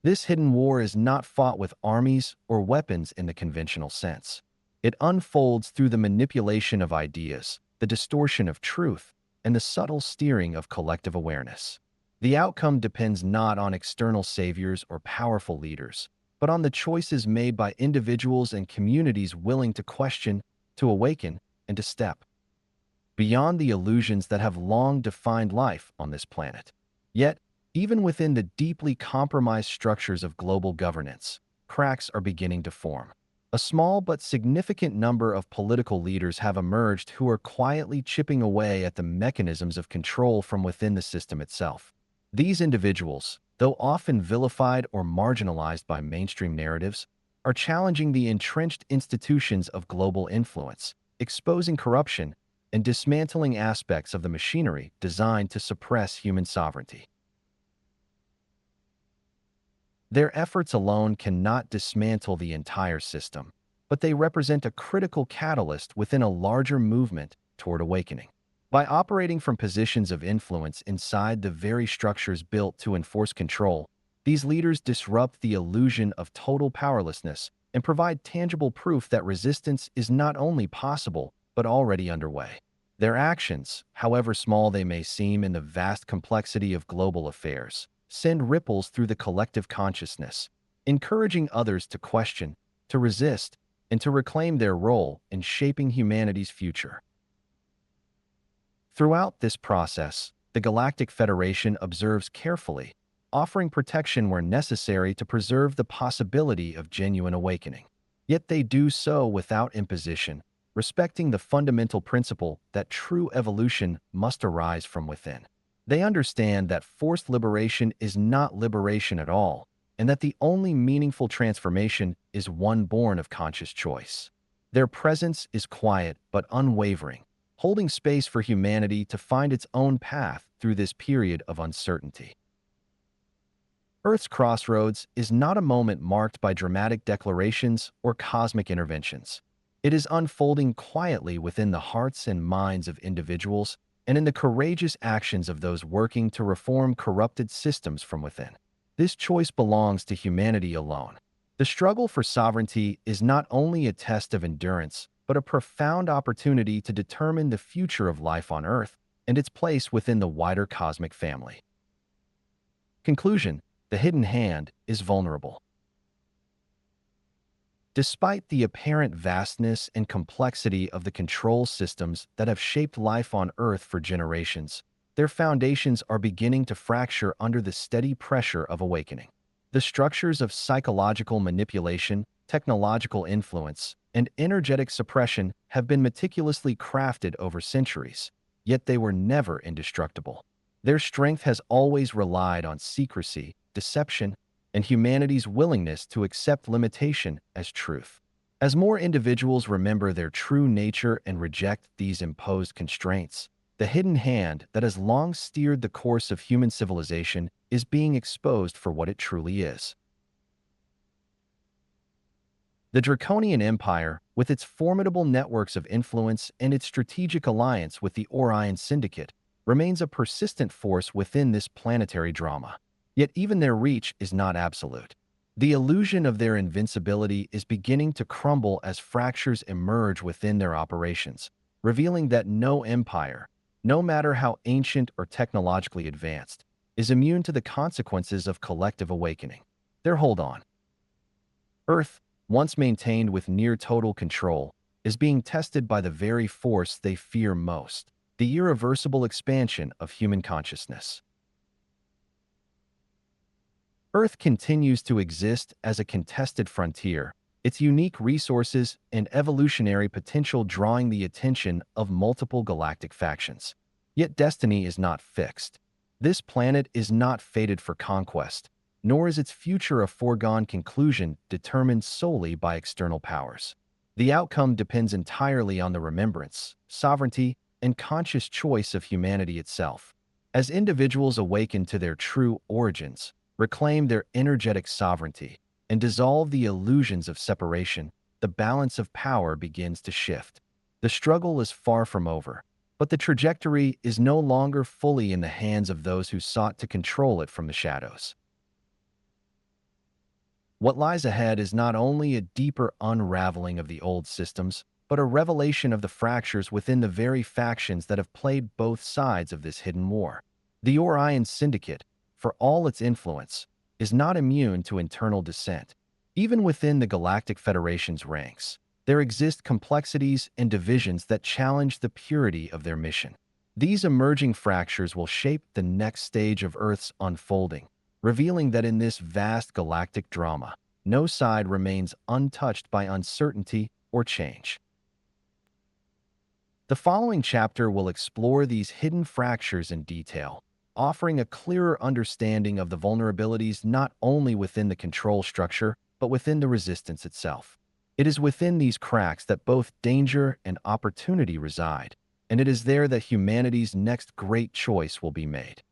This hidden war is not fought with armies or weapons in the conventional sense. It unfolds through the manipulation of ideas, the distortion of truth, and the subtle steering of collective awareness. The outcome depends not on external saviors or powerful leaders, but on the choices made by individuals and communities willing to question, to awaken, and to step beyond the illusions that have long defined life on this planet. Yet, even within the deeply compromised structures of global governance, cracks are beginning to form. A small but significant number of political leaders have emerged who are quietly chipping away at the mechanisms of control from within the system itself. These individuals, though often vilified or marginalized by mainstream narratives, are challenging the entrenched institutions of global influence, exposing corruption, and dismantling aspects of the machinery designed to suppress human sovereignty. Their efforts alone cannot dismantle the entire system, but they represent a critical catalyst within a larger movement toward awakening. By operating from positions of influence inside the very structures built to enforce control, these leaders disrupt the illusion of total powerlessness and provide tangible proof that resistance is not only possible, but already underway. Their actions, however small they may seem in the vast complexity of global affairs, send ripples through the collective consciousness, encouraging others to question, to resist, and to reclaim their role in shaping humanity's future. Throughout this process, the Galactic Federation observes carefully, offering protection where necessary to preserve the possibility of genuine awakening. Yet they do so without imposition, respecting the fundamental principle that true evolution must arise from within. They understand that forced liberation is not liberation at all, and that the only meaningful transformation is one born of conscious choice. Their presence is quiet but unwavering, holding space for humanity to find its own path through this period of uncertainty. Earth's crossroads is not a moment marked by dramatic declarations or cosmic interventions. It is unfolding quietly within the hearts and minds of individuals and in the courageous actions of those working to reform corrupted systems from within. This choice belongs to humanity alone. The struggle for sovereignty is not only a test of endurance, but a profound opportunity to determine the future of life on Earth and its place within the wider cosmic family. Conclusion: the hidden hand is vulnerable. Despite the apparent vastness and complexity of the control systems that have shaped life on Earth for generations, their foundations are beginning to fracture under the steady pressure of awakening. The structures of psychological manipulation, technological influence, and energetic suppression have been meticulously crafted over centuries, yet they were never indestructible. Their strength has always relied on secrecy, deception, and humanity's willingness to accept limitation as truth. As more individuals remember their true nature and reject these imposed constraints, the hidden hand that has long steered the course of human civilization is being exposed for what it truly is. The Draconian Empire, with its formidable networks of influence and its strategic alliance with the Orion Syndicate, remains a persistent force within this planetary drama. Yet even their reach is not absolute. The illusion of their invincibility is beginning to crumble as fractures emerge within their operations, revealing that no empire, no matter how ancient or technologically advanced, is immune to the consequences of collective awakening. Their hold on Earth, once maintained with near-total control, is being tested by the very force they fear most: the irreversible expansion of human consciousness. Earth continues to exist as a contested frontier, its unique resources and evolutionary potential drawing the attention of multiple galactic factions. Yet destiny is not fixed. This planet is not fated for conquest, nor is its future a foregone conclusion determined solely by external powers. The outcome depends entirely on the remembrance, sovereignty, and conscious choice of humanity itself. As individuals awaken to their true origins, reclaim their energetic sovereignty, and dissolve the illusions of separation, the balance of power begins to shift. The struggle is far from over, but the trajectory is no longer fully in the hands of those who sought to control it from the shadows. What lies ahead is not only a deeper unraveling of the old systems, but a revelation of the fractures within the very factions that have played both sides of this hidden war. The Orion Syndicate, for all its influence, is not immune to internal dissent. Even within the Galactic Federation's ranks, there exist complexities and divisions that challenge the purity of their mission. These emerging fractures will shape the next stage of Earth's unfolding, revealing that in this vast galactic drama, no side remains untouched by uncertainty or change. The following chapter will explore these hidden fractures in detail, offering a clearer understanding of the vulnerabilities not only within the control structure, but within the resistance itself. It is within these cracks that both danger and opportunity reside, and it is there that humanity's next great choice will be made.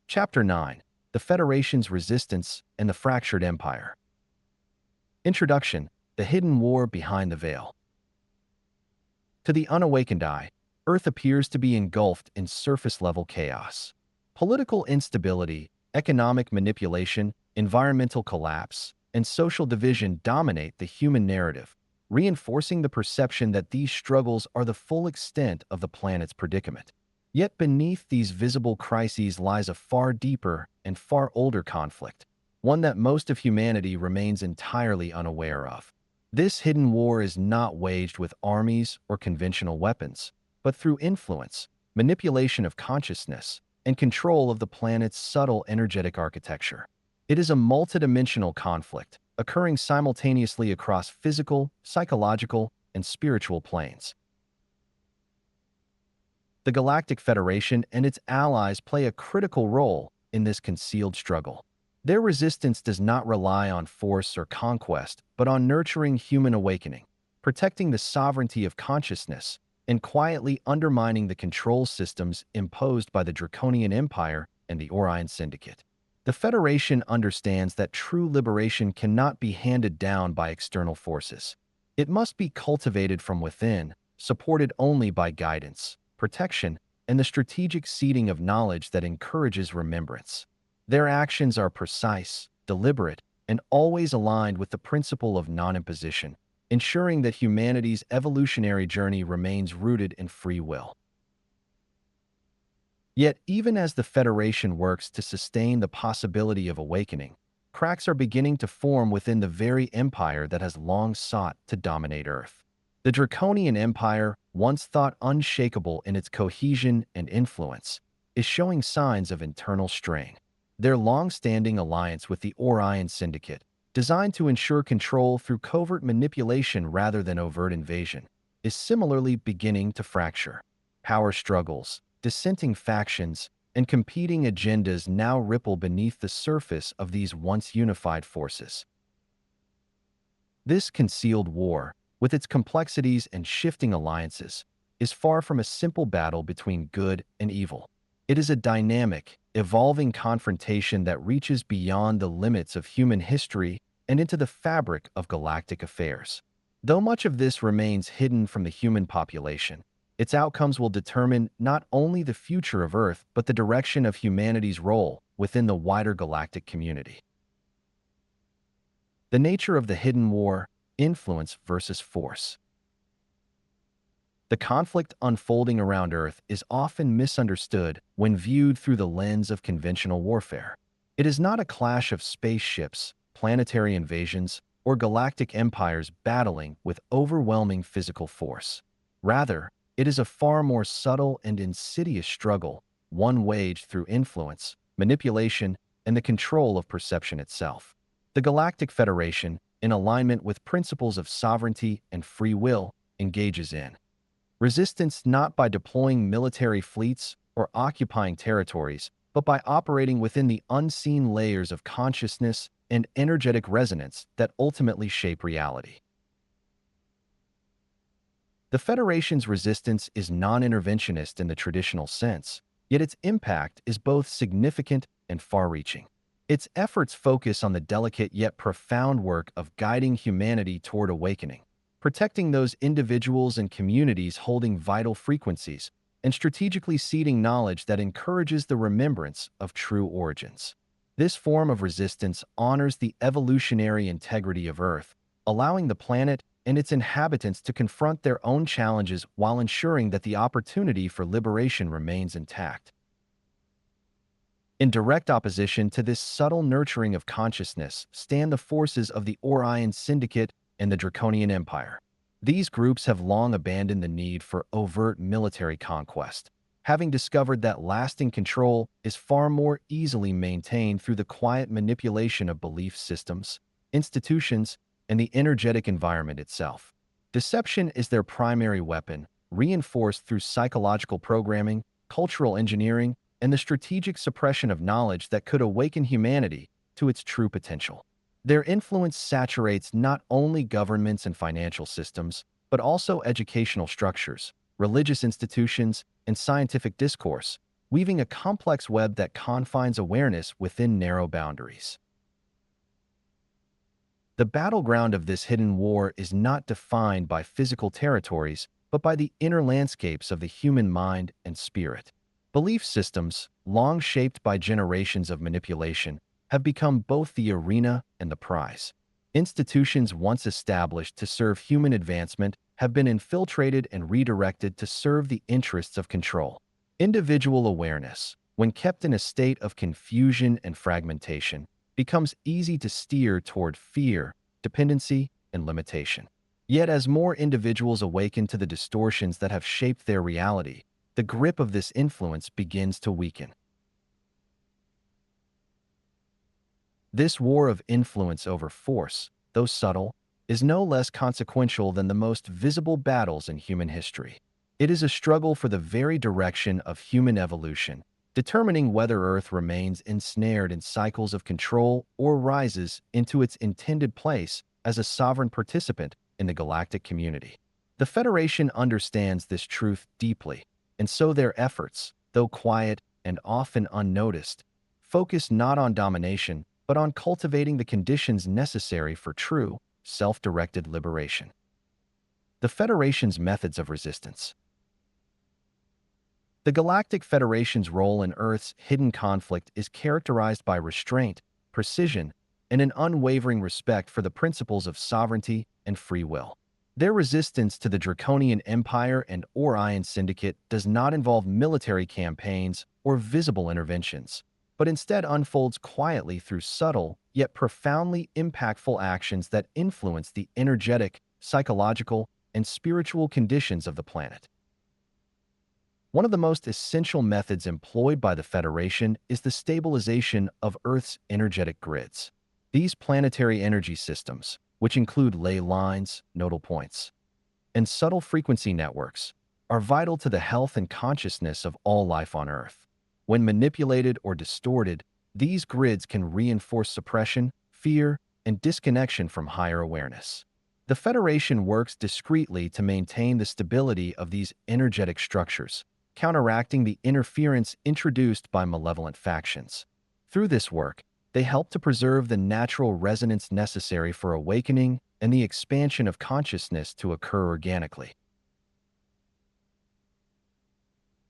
Chapter 9: The Federation's Resistance and the Fractured Empire. Introduction: The Hidden War Behind the Veil. To the unawakened eye, Earth appears to be engulfed in surface-level chaos. Political instability, economic manipulation, environmental collapse, and social division dominate the human narrative, reinforcing the perception that these struggles are the full extent of the planet's predicament. Yet beneath these visible crises lies a far deeper and far older conflict, one that most of humanity remains entirely unaware of. This hidden war is not waged with armies or conventional weapons, but through influence, manipulation of consciousness, and control of the planet's subtle energetic architecture. It is a multidimensional conflict, occurring simultaneously across physical, psychological, and spiritual planes. The Galactic Federation and its allies play a critical role in this concealed struggle. Their resistance does not rely on force or conquest, but on nurturing human awakening, protecting the sovereignty of consciousness, and quietly undermining the control systems imposed by the Draconian Empire and the Orion Syndicate. The Federation understands that true liberation cannot be handed down by external forces. It must be cultivated from within, supported only by guidance, protection, and the strategic seeding of knowledge that encourages remembrance. Their actions are precise, deliberate, and always aligned with the principle of non-imposition, ensuring that humanity's evolutionary journey remains rooted in free will. Yet, even as the Federation works to sustain the possibility of awakening, cracks are beginning to form within the very empire that has long sought to dominate Earth. The Draconian Empire, once thought unshakable in its cohesion and influence, is showing signs of internal strain. Their long-standing alliance with the Orion Syndicate, designed to ensure control through covert manipulation rather than overt invasion, is similarly beginning to fracture. Power struggles, dissenting factions, and competing agendas now ripple beneath the surface of these once unified forces. This concealed war, with its complexities and shifting alliances, is far from a simple battle between good and evil. It is a dynamic, evolving confrontation that reaches beyond the limits of human history and into the fabric of galactic affairs. Though much of this remains hidden from the human population, its outcomes will determine not only the future of Earth, but the direction of humanity's role within the wider galactic community. The nature of the hidden war: influence versus force. The conflict unfolding around Earth is often misunderstood when viewed through the lens of conventional warfare. It is not a clash of spaceships, planetary invasions, or galactic empires battling with overwhelming physical force. Rather, it is a far more subtle and insidious struggle, one waged through influence, manipulation, and the control of perception itself. The Galactic Federation, in alignment with principles of sovereignty and free will, engages in resistance not by deploying military fleets or occupying territories, but by operating within the unseen layers of consciousness and energetic resonance that ultimately shape reality. The Federation's resistance is non-interventionist in the traditional sense, yet its impact is both significant and far-reaching. Its efforts focus on the delicate yet profound work of guiding humanity toward awakening, protecting those individuals and communities holding vital frequencies, and strategically seeding knowledge that encourages the remembrance of true origins. This form of resistance honors the evolutionary integrity of Earth, allowing the planet and its inhabitants to confront their own challenges while ensuring that the opportunity for liberation remains intact. In direct opposition to this subtle nurturing of consciousness stand the forces of the Orion Syndicate and the Draconian Empire. These groups have long abandoned the need for overt military conquest, having discovered that lasting control is far more easily maintained through the quiet manipulation of belief systems, institutions, and the energetic environment itself. Deception is their primary weapon, reinforced through psychological programming, cultural engineering, and the strategic suppression of knowledge that could awaken humanity to its true potential. Their influence saturates not only governments and financial systems, but also educational structures, religious institutions, and scientific discourse, weaving a complex web that confines awareness within narrow boundaries. The battleground of this hidden war is not defined by physical territories, but by the inner landscapes of the human mind and spirit. Belief systems, long shaped by generations of manipulation, have become both the arena and the prize. Institutions once established to serve human advancement have been infiltrated and redirected to serve the interests of control. Individual awareness, when kept in a state of confusion and fragmentation, becomes easy to steer toward fear, dependency, and limitation. Yet as more individuals awaken to the distortions that have shaped their reality, the grip of this influence begins to weaken. This war of influence over force, though subtle, is no less consequential than the most visible battles in human history. It is a struggle for the very direction of human evolution, determining whether Earth remains ensnared in cycles of control or rises into its intended place as a sovereign participant in the galactic community. The Federation understands this truth deeply, and so their efforts, though quiet and often unnoticed, focus not on domination, but on cultivating the conditions necessary for true, self-directed liberation. The Federation's methods of resistance. The Galactic Federation's role in Earth's hidden conflict is characterized by restraint, precision, and an unwavering respect for the principles of sovereignty and free will. Their resistance to the Draconian Empire and Orion Syndicate does not involve military campaigns or visible interventions, but instead unfolds quietly through subtle, yet profoundly impactful actions that influence the energetic, psychological, and spiritual conditions of the planet. One of the most essential methods employed by the Federation is the stabilization of Earth's energetic grids. These planetary energy systems, which include ley lines, nodal points, and subtle frequency networks, are vital to the health and consciousness of all life on Earth. When manipulated or distorted, these grids can reinforce suppression, fear, and disconnection from higher awareness. The Federation works discreetly to maintain the stability of these energetic structures, counteracting the interference introduced by malevolent factions. Through this work, they help to preserve the natural resonance necessary for awakening and the expansion of consciousness to occur organically.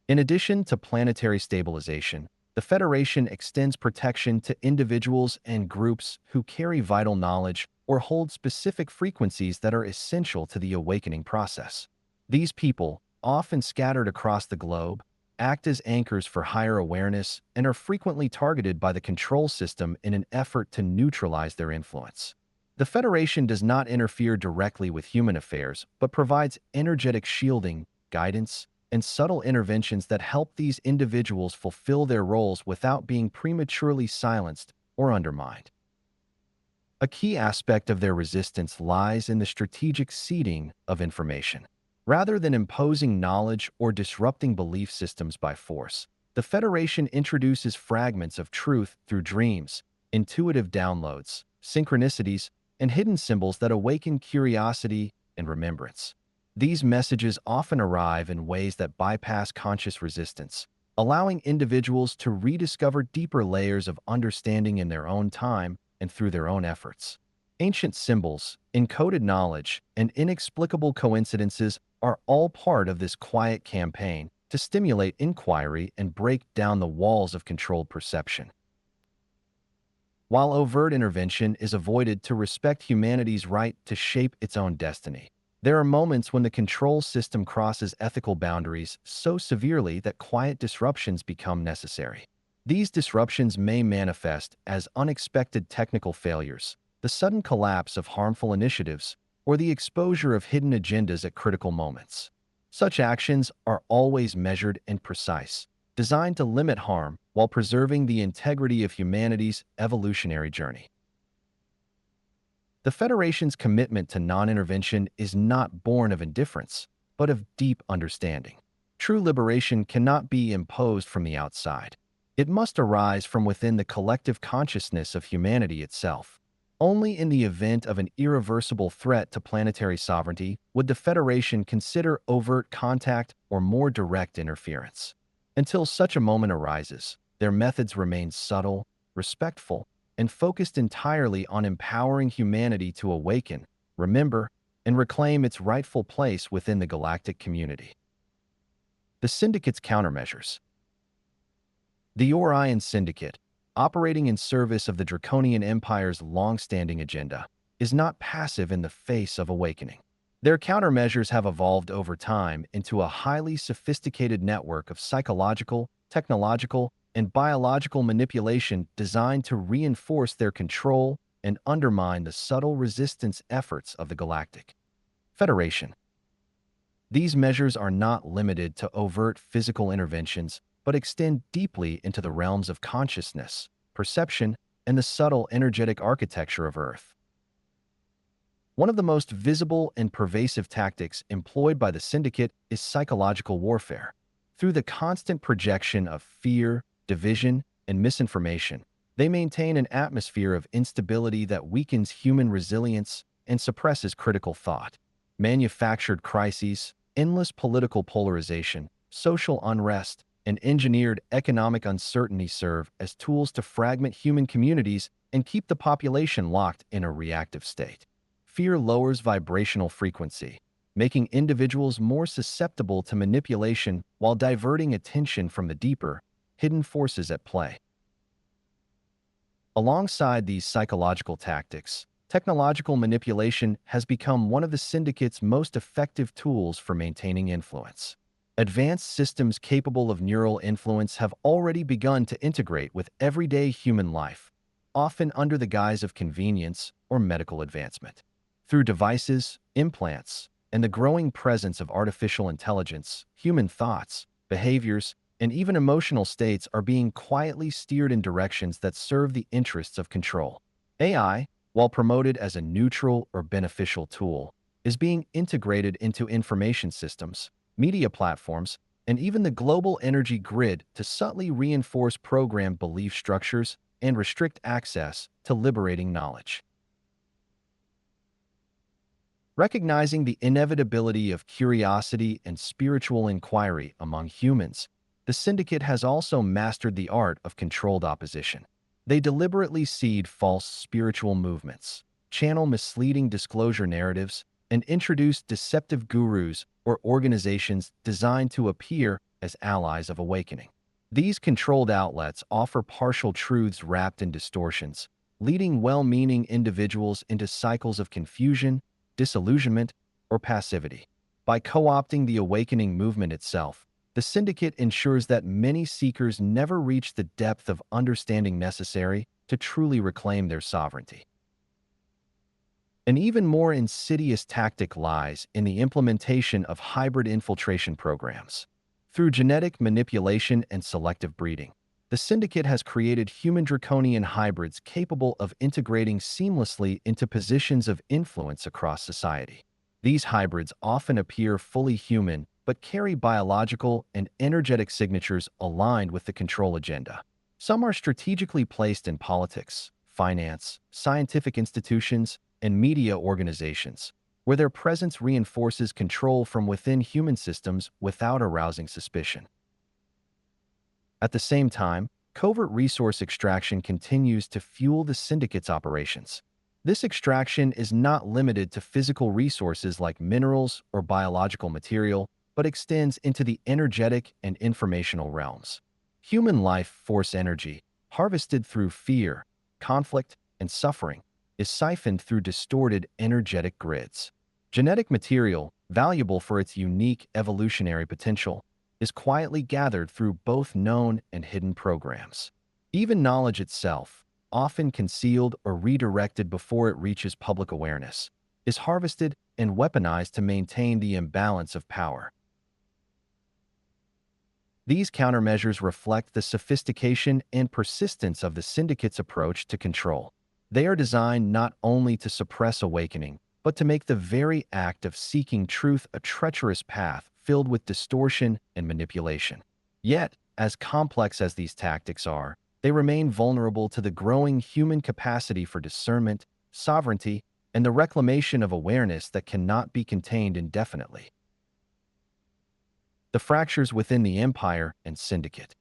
In addition to planetary stabilization, the Federation extends protection to individuals and groups who carry vital knowledge or hold specific frequencies that are essential to the awakening process. These people, often scattered across the globe, act as anchors for higher awareness and are frequently targeted by the control system in an effort to neutralize their influence. The Federation does not interfere directly with human affairs, but provides energetic shielding, guidance, and subtle interventions that help these individuals fulfill their roles without being prematurely silenced or undermined. A key aspect of their resistance lies in the strategic seeding of information. Rather than imposing knowledge or disrupting belief systems by force, the Federation introduces fragments of truth through dreams, intuitive downloads, synchronicities, and hidden symbols that awaken curiosity and remembrance. These messages often arrive in ways that bypass conscious resistance, allowing individuals to rediscover deeper layers of understanding in their own time and through their own efforts. Ancient symbols, encoded knowledge, and inexplicable coincidences are all part of this quiet campaign to stimulate inquiry and break down the walls of controlled perception. While overt intervention is avoided to respect humanity's right to shape its own destiny, there are moments when the control system crosses ethical boundaries so severely that quiet disruptions become necessary. These disruptions may manifest as unexpected technical failures, the sudden collapse of harmful initiatives, or the exposure of hidden agendas at critical moments. Such actions are always measured and precise, designed to limit harm while preserving the integrity of humanity's evolutionary journey. The Federation's commitment to non-intervention is not born of indifference, but of deep understanding. True liberation cannot be imposed from the outside. It must arise from within the collective consciousness of humanity itself. Only in the event of an irreversible threat to planetary sovereignty would the Federation consider overt contact or more direct interference. Until such a moment arises, their methods remain subtle, respectful, and focused entirely on empowering humanity to awaken, remember, and reclaim its rightful place within the galactic community. The Syndicate's countermeasures. The Orion Syndicate, operating in service of the Draconian Empire's long-standing agenda, is not passive in the face of awakening. Their countermeasures have evolved over time into a highly sophisticated network of psychological, technological, and biological manipulation designed to reinforce their control and undermine the subtle resistance efforts of the Galactic Federation. These measures are not limited to overt physical interventions, but extend deeply into the realms of consciousness, perception, and the subtle energetic architecture of Earth. One of the most visible and pervasive tactics employed by the Syndicate is psychological warfare. Through the constant projection of fear, division, and misinformation, they maintain an atmosphere of instability that weakens human resilience and suppresses critical thought. Manufactured crises, endless political polarization, social unrest, and engineered economic uncertainty serve as tools to fragment human communities and keep the population locked in a reactive state. Fear lowers vibrational frequency, making individuals more susceptible to manipulation while diverting attention from the deeper, hidden forces at play. Alongside these psychological tactics, technological manipulation has become one of the Syndicate's most effective tools for maintaining influence. Advanced systems capable of neural influence have already begun to integrate with everyday human life, often under the guise of convenience or medical advancement. Through devices, implants, and the growing presence of artificial intelligence, human thoughts, behaviors, and even emotional states are being quietly steered in directions that serve the interests of control. AI, while promoted as a neutral or beneficial tool, is being integrated into information systems, media platforms, and even the global energy grid to subtly reinforce programmed belief structures and restrict access to liberating knowledge. Recognizing the inevitability of curiosity and spiritual inquiry among humans, the Syndicate has also mastered the art of controlled opposition. They deliberately seed false spiritual movements, channel misleading disclosure narratives, and introduce deceptive gurus or organizations designed to appear as allies of awakening. These controlled outlets offer partial truths wrapped in distortions, leading well-meaning individuals into cycles of confusion, disillusionment, or passivity. By co-opting the awakening movement itself, the Syndicate ensures that many seekers never reach the depth of understanding necessary to truly reclaim their sovereignty. An even more insidious tactic lies in the implementation of hybrid infiltration programs. Through genetic manipulation and selective breeding, The syndicate has created human draconian hybrids capable of integrating seamlessly into positions of influence across society. These hybrids often appear fully human but carry biological and energetic signatures aligned with the control agenda. Some are strategically placed in politics, finance, scientific institutions, and media organizations, where their presence reinforces control from within human systems without arousing suspicion. At the same time, covert resource extraction continues to fuel the syndicate's operations. This extraction is not limited to physical resources like minerals or biological material, but extends into the energetic and informational realms. Human life force energy, harvested through fear, conflict, and suffering, is siphoned through distorted energetic grids. Genetic material, valuable for its unique evolutionary potential, is quietly gathered through both known and hidden programs. Even knowledge itself, often concealed or redirected before it reaches public awareness, is harvested and weaponized to maintain the imbalance of power. These countermeasures reflect the sophistication and persistence of the syndicate's approach to control. They are designed not only to suppress awakening, but to make the very act of seeking truth a treacherous path filled with distortion and manipulation. Yet, as complex as these tactics are, they remain vulnerable to the growing human capacity for discernment, sovereignty, and the reclamation of awareness that cannot be contained indefinitely. The fractures within the empire and syndicate.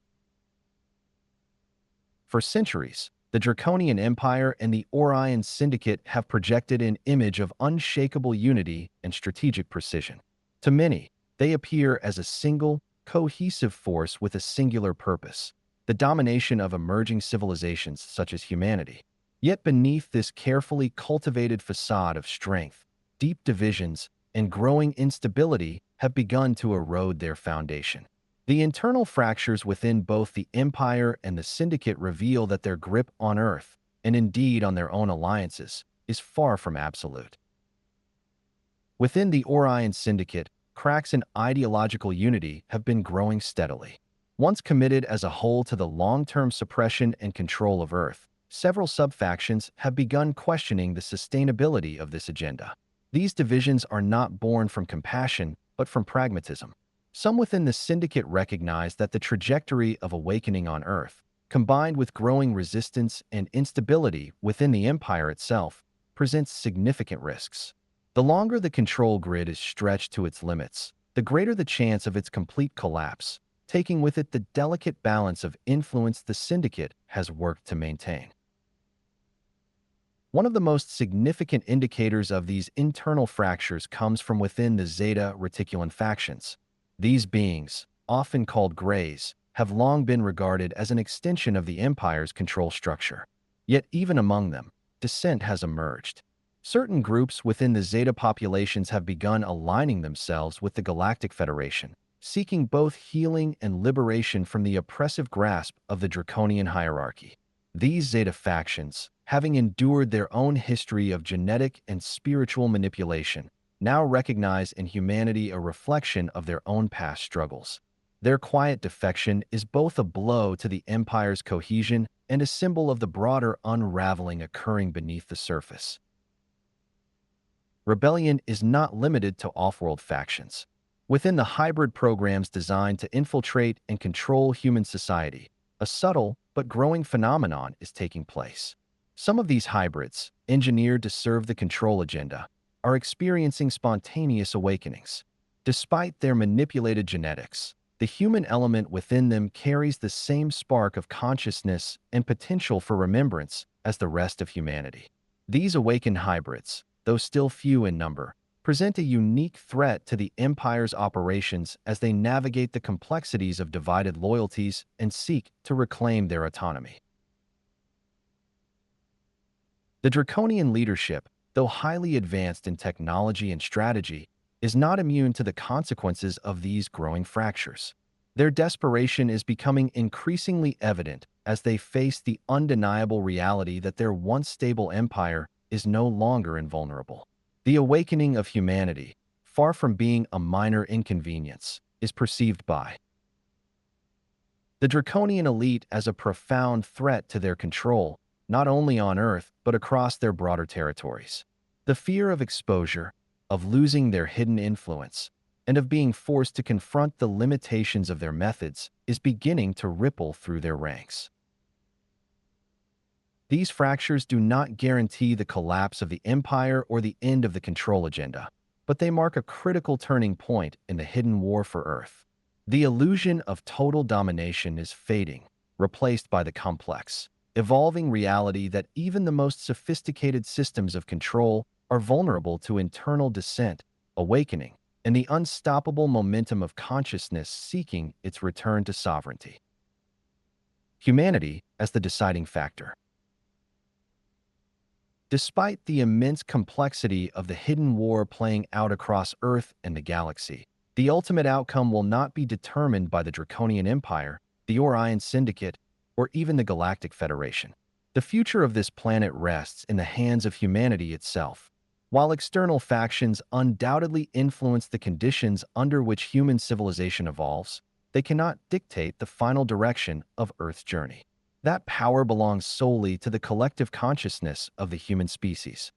For centuries, the Draconian Empire and the Orion Syndicate have projected an image of unshakable unity and strategic precision. To many, they appear as a single, cohesive force with a singular purpose, the domination of emerging civilizations such as humanity. Yet beneath this carefully cultivated facade of strength, deep divisions and growing instability have begun to erode their foundation. The internal fractures within both the Empire and the Syndicate reveal that their grip on Earth, and indeed on their own alliances, is far from absolute. Within the Orion Syndicate, cracks in ideological unity have been growing steadily. Once committed as a whole to the long-term suppression and control of Earth, several sub-factions have begun questioning the sustainability of this agenda. These divisions are not born from compassion, but from pragmatism. Some within the Syndicate recognize that the trajectory of awakening on Earth, combined with growing resistance and instability within the Empire itself, presents significant risks. The longer the control grid is stretched to its limits, the greater the chance of its complete collapse, taking with it the delicate balance of influence the Syndicate has worked to maintain. One of the most significant indicators of these internal fractures comes from within the Zeta Reticulan factions. These beings, often called Greys, have long been regarded as an extension of the Empire's control structure. Yet even among them, dissent has emerged. Certain groups within the Zeta populations have begun aligning themselves with the Galactic Federation, seeking both healing and liberation from the oppressive grasp of the Draconian hierarchy. These Zeta factions, having endured their own history of genetic and spiritual manipulation, now recognize in humanity a reflection of their own past struggles. Their quiet defection is both a blow to the Empire's cohesion and a symbol of the broader unraveling occurring beneath the surface. Rebellion is not limited to off-world factions. Within the hybrid programs designed to infiltrate and control human society, a subtle but growing phenomenon is taking place. Some of these hybrids, engineered to serve the control agenda, are experiencing spontaneous awakenings. Despite their manipulated genetics, the human element within them carries the same spark of consciousness and potential for remembrance as the rest of humanity. These awakened hybrids, though still few in number, present a unique threat to the Empire's operations as they navigate the complexities of divided loyalties and seek to reclaim their autonomy. The Draconian leadership, though highly advanced in technology and strategy, is not immune to the consequences of these growing fractures. Their desperation is becoming increasingly evident as they face the undeniable reality that their once stable empire is no longer invulnerable. The awakening of humanity, far from being a minor inconvenience, is perceived by the draconian elite as a profound threat to their control, not only on Earth but across their broader territories. The fear of exposure, of losing their hidden influence, and of being forced to confront the limitations of their methods is beginning to ripple through their ranks. These fractures do not guarantee the collapse of the empire or the end of the control agenda, but they mark a critical turning point in the hidden war for Earth. The illusion of total domination is fading, replaced by the complex, evolving reality that even the most sophisticated systems of control are vulnerable to internal dissent, awakening, and the unstoppable momentum of consciousness seeking its return to sovereignty. Humanity as the deciding factor. Despite the immense complexity of the hidden war playing out across Earth and the galaxy, the ultimate outcome will not be determined by the Draconian Empire, the Orion Syndicate, or even the Galactic Federation. The future of this planet rests in the hands of humanity itself. While external factions undoubtedly influence the conditions under which human civilization evolves, they cannot dictate the final direction of Earth's journey. That power belongs solely to the collective consciousness of the human species.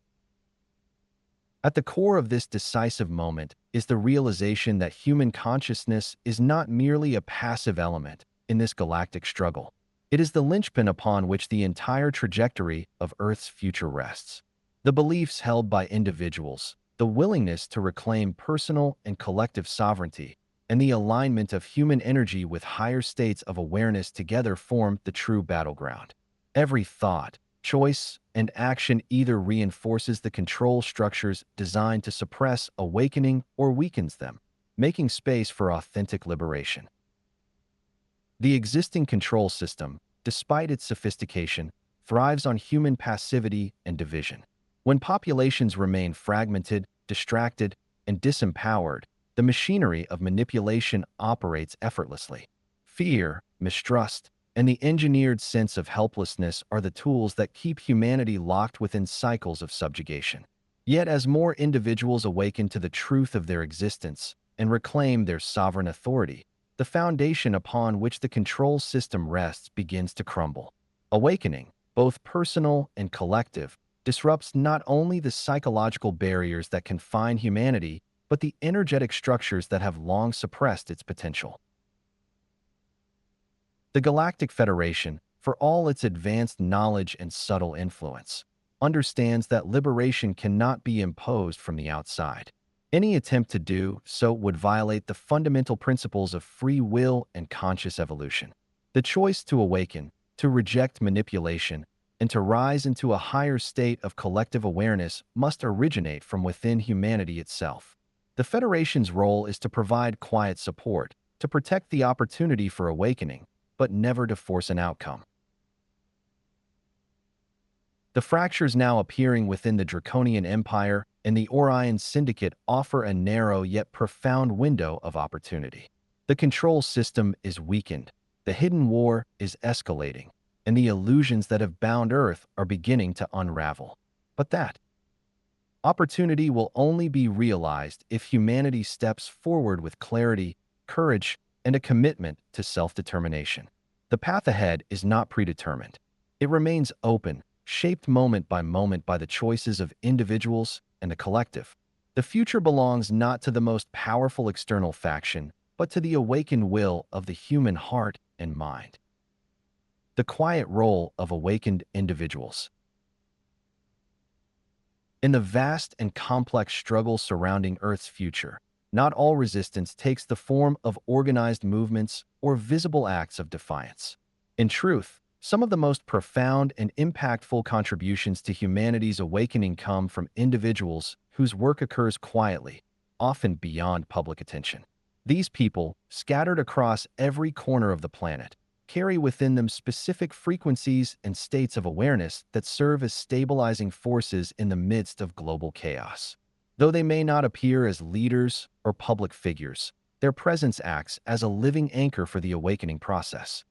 At the core of this decisive moment is the realization that human consciousness is not merely a passive element in this galactic struggle. It is the linchpin upon which the entire trajectory of Earth's future rests. The beliefs held by individuals, the willingness to reclaim personal and collective sovereignty, and the alignment of human energy with higher states of awareness together form the true battleground. Every thought, choice, and action either reinforces the control structures designed to suppress awakening or weakens them, making space for authentic liberation. The existing control system, despite its sophistication, thrives on human passivity and division. When populations remain fragmented, distracted, and disempowered, the machinery of manipulation operates effortlessly. Fear, mistrust, and the engineered sense of helplessness are the tools that keep humanity locked within cycles of subjugation. Yet as more individuals awaken to the truth of their existence and reclaim their sovereign authority, the foundation upon which the control system rests begins to crumble. Awakening, both personal and collective, disrupts not only the psychological barriers that confine humanity, but the energetic structures that have long suppressed its potential. The Galactic Federation, for all its advanced knowledge and subtle influence, understands that liberation cannot be imposed from the outside. Any attempt to do so would violate the fundamental principles of free will and conscious evolution. The choice to awaken, to reject manipulation, and to rise into a higher state of collective awareness must originate from within humanity itself. The Federation's role is to provide quiet support, to protect the opportunity for awakening, but never to force an outcome. The fractures now appearing within the Draconian Empire and the Orion Syndicate offer a narrow yet profound window of opportunity. The control system is weakened, the hidden war is escalating, and the illusions that have bound Earth are beginning to unravel. But that opportunity will only be realized if humanity steps forward with clarity, courage, and a commitment to self-determination. The path ahead is not predetermined. It remains open, shaped moment by the choices of individuals and the collective. The future belongs not to the most powerful external faction, but to the awakened will of the human heart and mind. The quiet role of awakened individuals. In the vast and complex struggle surrounding Earth's future, not all resistance takes the form of organized movements or visible acts of defiance. In truth, some of the most profound and impactful contributions to humanity's awakening come from individuals whose work occurs quietly, often beyond public attention. These people, scattered across every corner of the planet, carry within them specific frequencies and states of awareness that serve as stabilizing forces in the midst of global chaos. Though they may not appear as leaders or public figures, their presence acts as a living anchor for the awakening process.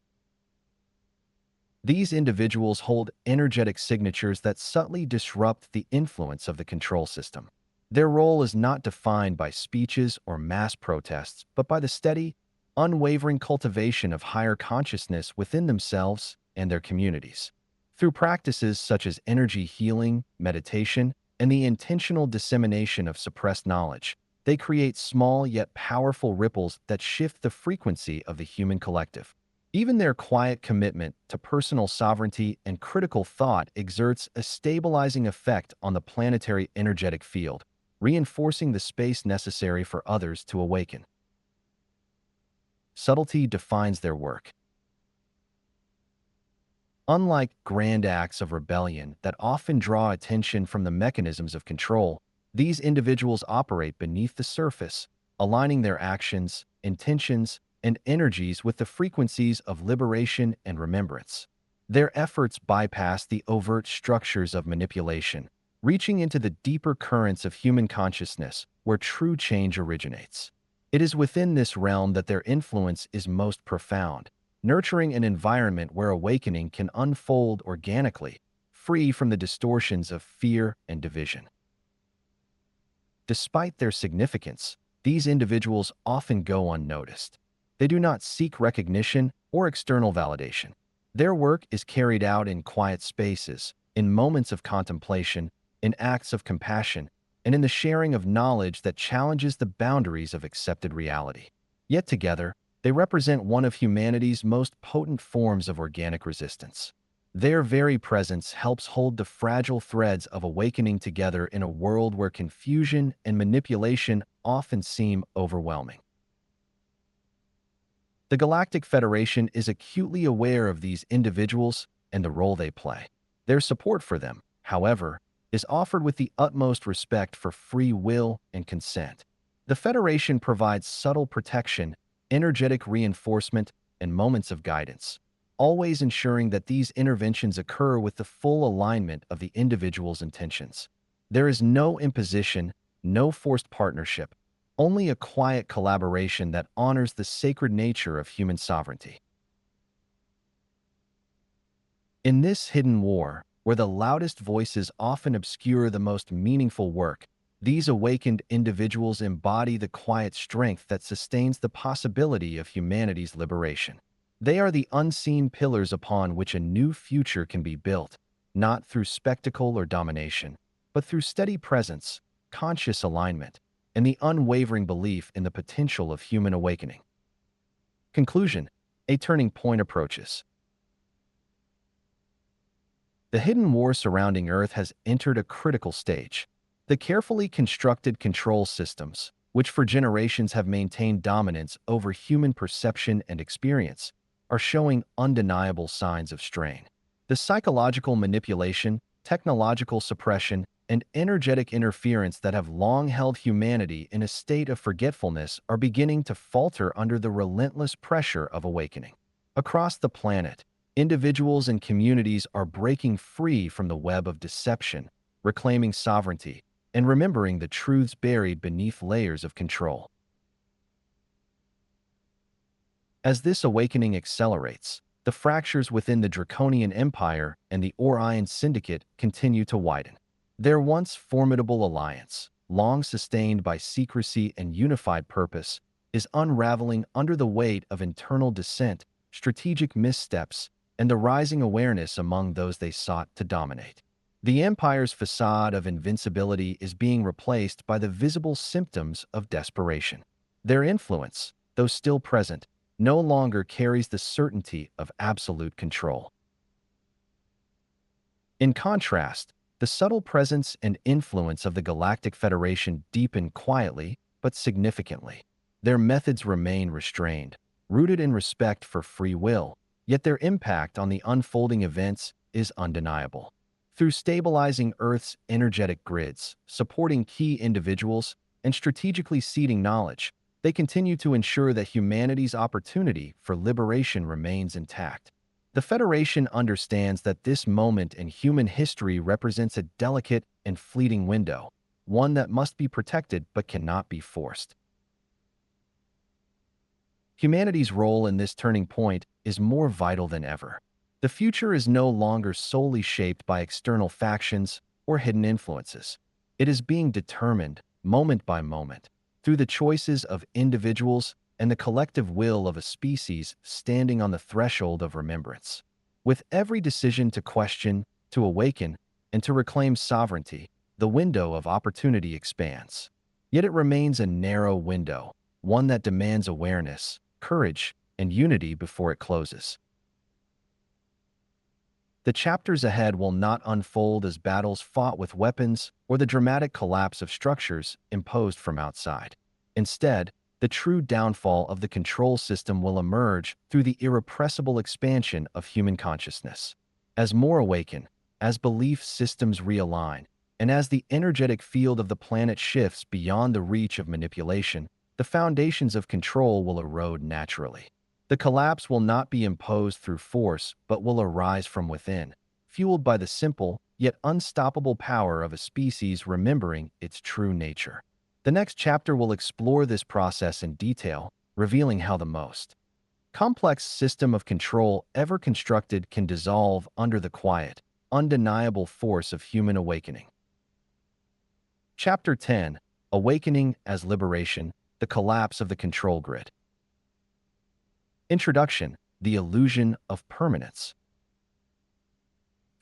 These individuals hold energetic signatures that subtly disrupt the influence of the control system. Their role is not defined by speeches or mass protests, but by the steady, unwavering cultivation of higher consciousness within themselves and their communities. Through practices such as energy healing, meditation, and the intentional dissemination of suppressed knowledge, they create small yet powerful ripples that shift the frequency of the human collective. Even their quiet commitment to personal sovereignty and critical thought exerts a stabilizing effect on the planetary energetic field, reinforcing the space necessary for others to awaken. Subtlety defines their work. Unlike grand acts of rebellion that often draw attention from the mechanisms of control, these individuals operate beneath the surface, aligning their actions, intentions, and energies with the frequencies of liberation and remembrance. Their efforts bypass the overt structures of manipulation, reaching into the deeper currents of human consciousness where true change originates. It is within this realm that their influence is most profound, nurturing an environment where awakening can unfold organically, free from the distortions of fear and division. Despite their significance, these individuals often go unnoticed. They do not seek recognition or external validation. Their work is carried out in quiet spaces, in moments of contemplation, in acts of compassion, and in the sharing of knowledge that challenges the boundaries of accepted reality. Yet together, they represent one of humanity's most potent forms of organic resistance. Their very presence helps hold the fragile threads of awakening together in a world where confusion and manipulation often seem overwhelming. The Galactic Federation is acutely aware of these individuals and the role they play. Their support for them, however, is offered with the utmost respect for free will and consent. The Federation provides subtle protection, energetic reinforcement, and moments of guidance, always ensuring that these interventions occur with the full alignment of the individual's intentions. There is no imposition, no forced partnership, only a quiet collaboration that honors the sacred nature of human sovereignty. In this hidden war, where the loudest voices often obscure the most meaningful work, these awakened individuals embody the quiet strength that sustains the possibility of humanity's liberation. They are the unseen pillars upon which a new future can be built, not through spectacle or domination, but through steady presence, conscious alignment, and the unwavering belief in the potential of human awakening. Conclusion: a turning point approaches. The hidden war surrounding Earth has entered a critical stage. The carefully constructed control systems, which for generations have maintained dominance over human perception and experience, are showing undeniable signs of strain. The psychological manipulation, technological suppression, and energetic interference that have long held humanity in a state of forgetfulness are beginning to falter under the relentless pressure of awakening. Across the planet, individuals and communities are breaking free from the web of deception, reclaiming sovereignty, and remembering the truths buried beneath layers of control. As this awakening accelerates, the fractures within the Draconian Empire and the Orion Syndicate continue to widen. Their once formidable alliance, long sustained by secrecy and unified purpose, is unraveling under the weight of internal dissent, strategic missteps, and the rising awareness among those they sought to dominate. The Empire's facade of invincibility is being replaced by the visible symptoms of desperation. Their influence, though still present, no longer carries the certainty of absolute control. In contrast, the subtle presence and influence of the Galactic Federation deepen quietly but significantly. Their methods remain restrained, rooted in respect for free will, yet their impact on the unfolding events is undeniable. Through stabilizing Earth's energetic grids, supporting key individuals, and strategically seeding knowledge, they continue to ensure that humanity's opportunity for liberation remains intact. The Federation understands that this moment in human history represents a delicate and fleeting window, one that must be protected but cannot be forced. Humanity's role in this turning point is more vital than ever. The future is no longer solely shaped by external factions or hidden influences. It is being determined, moment by moment, through the choices of individuals and the collective will of a species standing on the threshold of remembrance. With every decision to question, to awaken, and to reclaim sovereignty, the window of opportunity expands. Yet it remains a narrow window, one that demands awareness, courage, and unity before it closes. The chapters ahead will not unfold as battles fought with weapons or the dramatic collapse of structures imposed from outside. Instead, the true downfall of the control system will emerge through the irrepressible expansion of human consciousness. As more awaken, as belief systems realign, and as the energetic field of the planet shifts beyond the reach of manipulation, the foundations of control will erode naturally. The collapse will not be imposed through force, but will arise from within, fueled by the simple, yet unstoppable power of a species remembering its true nature. The next chapter will explore this process in detail, revealing how the most complex system of control ever constructed can dissolve under the quiet, undeniable force of human awakening. Chapter 10: Awakening as Liberation, the Collapse of the Control Grid. Introduction: The Illusion of Permanence.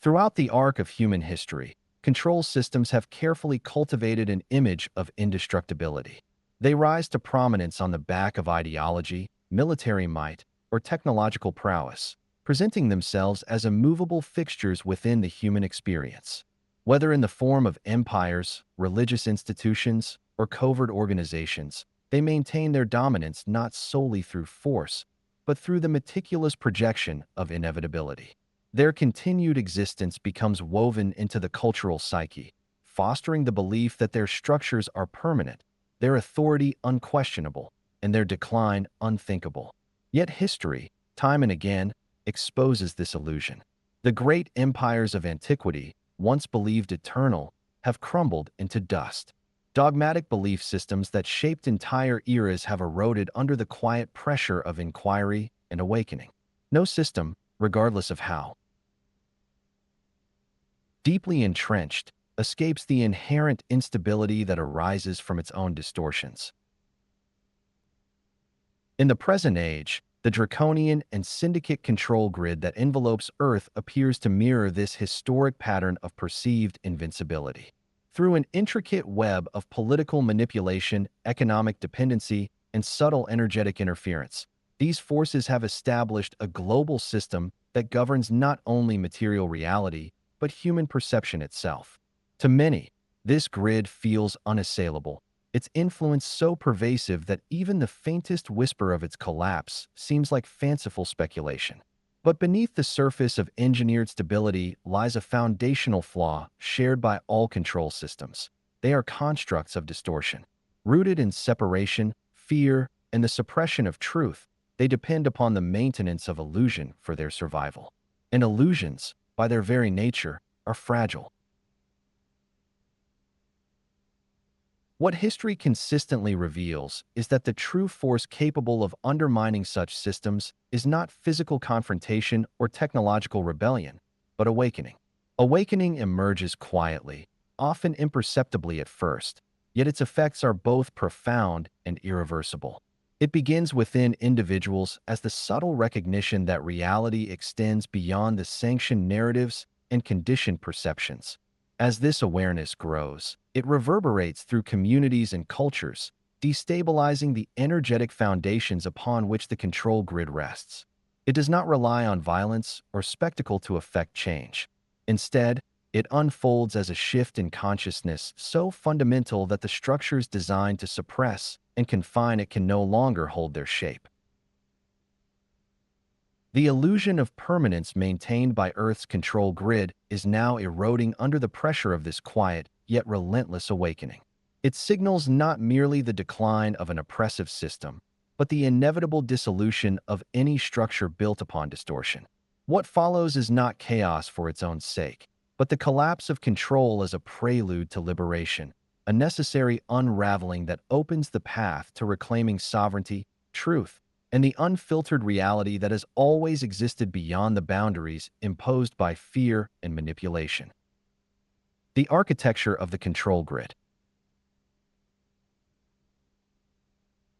Throughout the arc of human history, control systems have carefully cultivated an image of indestructibility. They rise to prominence on the back of ideology, military might, or technological prowess, presenting themselves as immovable fixtures within the human experience. Whether in the form of empires, religious institutions, or covert organizations, they maintain their dominance not solely through force, but through the meticulous projection of inevitability. Their continued existence becomes woven into the cultural psyche, fostering the belief that their structures are permanent, their authority unquestionable, and their decline unthinkable. Yet history, time and again, exposes this illusion. The great empires of antiquity, once believed eternal, have crumbled into dust. Dogmatic belief systems that shaped entire eras have eroded under the quiet pressure of inquiry and awakening. No system, regardless of how deeply entrenched, escapes the inherent instability that arises from its own distortions. In the present age, the draconian and syndicate control grid that envelopes Earth appears to mirror this historic pattern of perceived invincibility. Through an intricate web of political manipulation, economic dependency, and subtle energetic interference, these forces have established a global system that governs not only material reality, but human perception itself. To many, this grid feels unassailable, its influence so pervasive that even the faintest whisper of its collapse seems like fanciful speculation. But beneath the surface of engineered stability lies a foundational flaw shared by all control systems. They are constructs of distortion. Rooted in separation, fear, and the suppression of truth, they depend upon the maintenance of illusion for their survival. And illusions, by their very nature, are fragile. What history consistently reveals is that the true force capable of undermining such systems is not physical confrontation or technological rebellion, but awakening. Awakening emerges quietly, often imperceptibly at first, yet its effects are both profound and irreversible. It begins within individuals as the subtle recognition that reality extends beyond the sanctioned narratives and conditioned perceptions. As this awareness grows, it reverberates through communities and cultures, destabilizing the energetic foundations upon which the control grid rests. It does not rely on violence or spectacle to effect change. Instead, it unfolds as a shift in consciousness so fundamental that the structures designed to suppress and confine it can no longer hold their shape. The illusion of permanence maintained by Earth's control grid is now eroding under the pressure of this quiet, yet relentless awakening. It signals not merely the decline of an oppressive system, but the inevitable dissolution of any structure built upon distortion. What follows is not chaos for its own sake, but the collapse of control as a prelude to liberation, a necessary unraveling that opens the path to reclaiming sovereignty, truth, and the unfiltered reality that has always existed beyond the boundaries imposed by fear and manipulation. The architecture of the control grid.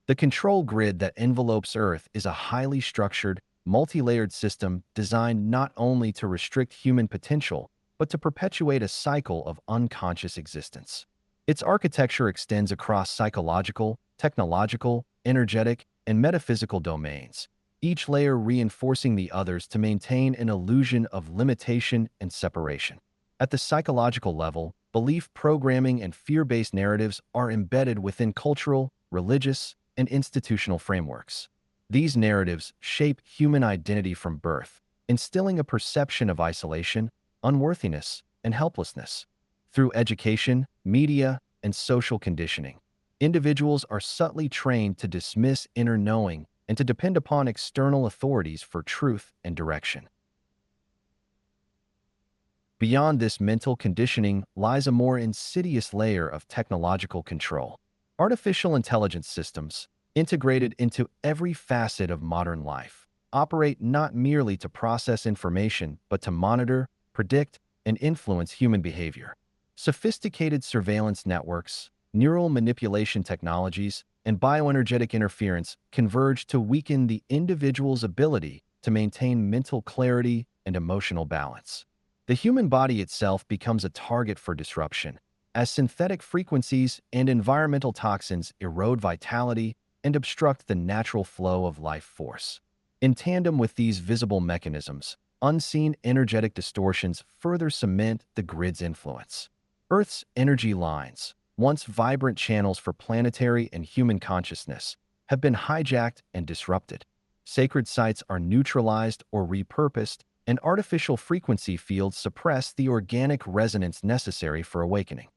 The control grid that envelopes Earth is a highly structured, multi-layered system designed not only to restrict human potential, but to perpetuate a cycle of unconscious existence. Its architecture extends across psychological, technological, energetic, and metaphysical domains, each layer reinforcing the others to maintain an illusion of limitation and separation. At the psychological level, belief programming and fear-based narratives are embedded within cultural, religious, and institutional frameworks. These narratives shape human identity from birth, instilling a perception of isolation, unworthiness, and helplessness. Through education, media, and social conditioning, individuals are subtly trained to dismiss inner knowing and to depend upon external authorities for truth and direction. Beyond this mental conditioning lies a more insidious layer of technological control. Artificial intelligence systems, integrated into every facet of modern life, operate not merely to process information, but to monitor, predict, and influence human behavior. Sophisticated surveillance networks, neural manipulation technologies, and bioenergetic interference converge to weaken the individual's ability to maintain mental clarity and emotional balance. The human body itself becomes a target for disruption, as synthetic frequencies and environmental toxins erode vitality and obstruct the natural flow of life force. In tandem with these visible mechanisms, unseen energetic distortions further cement the grid's influence. Earth's energy lines, once vibrant channels for planetary and human consciousness, have been hijacked and disrupted. Sacred sites are neutralized or repurposed, and artificial frequency fields suppress the organic resonance necessary for awakening.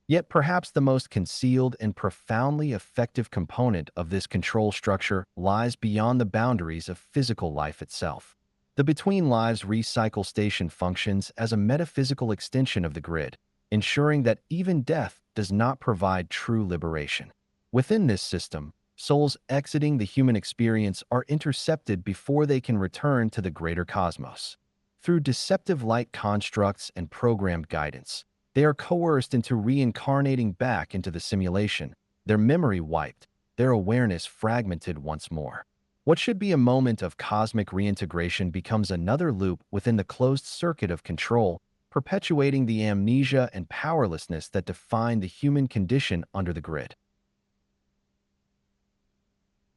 Yet perhaps the most concealed and profoundly effective component of this control structure lies beyond the boundaries of physical life itself. The Between Lives Recycle Station functions as a metaphysical extension of the grid, ensuring that even death does not provide true liberation. Within this system, souls exiting the human experience are intercepted before they can return to the greater cosmos. Through deceptive light constructs and programmed guidance, they are coerced into reincarnating back into the simulation, their memory wiped, their awareness fragmented once more. What should be a moment of cosmic reintegration becomes another loop within the closed circuit of control, perpetuating the amnesia and powerlessness that define the human condition under the grid.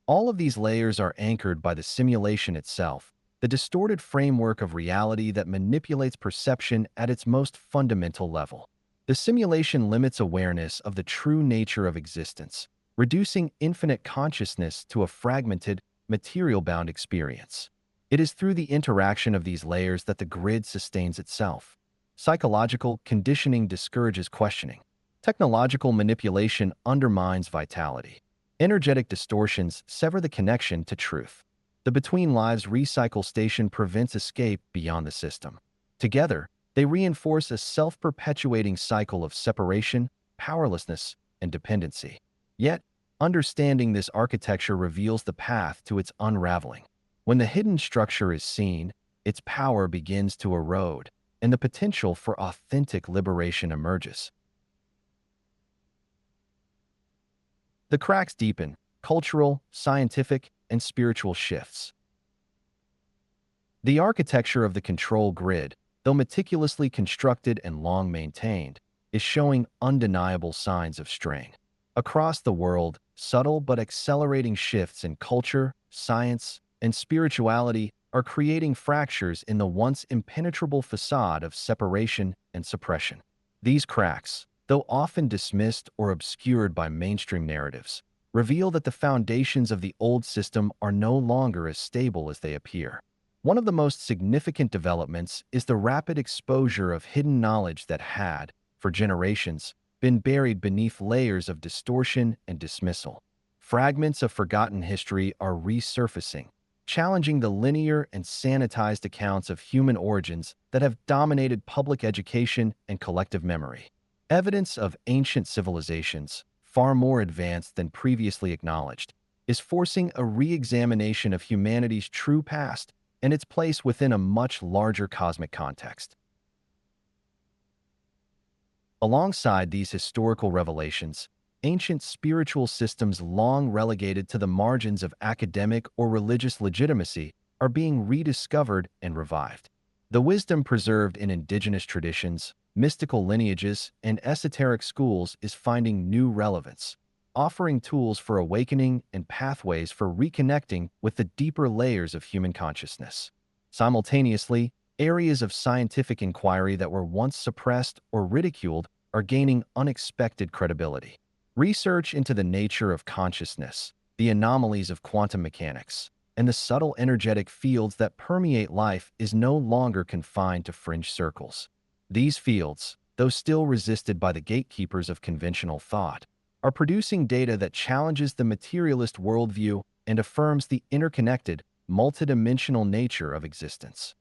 All of these layers are anchored by the simulation itself, the distorted framework of reality that manipulates perception at its most fundamental level. The simulation limits awareness of the true nature of existence, reducing infinite consciousness to a fragmented, material-bound experience. It is through the interaction of these layers that the grid sustains itself. Psychological conditioning discourages questioning. Technological manipulation undermines vitality. Energetic distortions sever the connection to truth. The Between Lives Recycle Station prevents escape beyond the system. Together, they reinforce a self-perpetuating cycle of separation, powerlessness, and dependency. Yet, understanding this architecture reveals the path to its unraveling. When the hidden structure is seen, its power begins to erode, and the potential for authentic liberation emerges. The cracks deepen: cultural, scientific, and spiritual shifts. The architecture of the control grid, though meticulously constructed and long maintained, is showing undeniable signs of strain. Across the world, subtle but accelerating shifts in culture, science, and spirituality are creating fractures in the once impenetrable facade of separation and suppression. These cracks, though often dismissed or obscured by mainstream narratives, reveal that the foundations of the old system are no longer as stable as they appear. One of the most significant developments is the rapid exposure of hidden knowledge that had, for generations, been buried beneath layers of distortion and dismissal. Fragments of forgotten history are resurfacing, challenging the linear and sanitized accounts of human origins that have dominated public education and collective memory. Evidence of ancient civilizations, far more advanced than previously acknowledged, is forcing a re-examination of humanity's true past and its place within a much larger cosmic context. Alongside these historical revelations, ancient spiritual systems long relegated to the margins of academic or religious legitimacy are being rediscovered and revived. The wisdom preserved in indigenous traditions, mystical lineages, and esoteric schools is finding new relevance, offering tools for awakening and pathways for reconnecting with the deeper layers of human consciousness. Simultaneously, areas of scientific inquiry that were once suppressed or ridiculed are gaining unexpected credibility. Research into the nature of consciousness, the anomalies of quantum mechanics, and the subtle energetic fields that permeate life is no longer confined to fringe circles. These fields, though still resisted by the gatekeepers of conventional thought, are producing data that challenges the materialist worldview and affirms the interconnected, multidimensional nature of existence.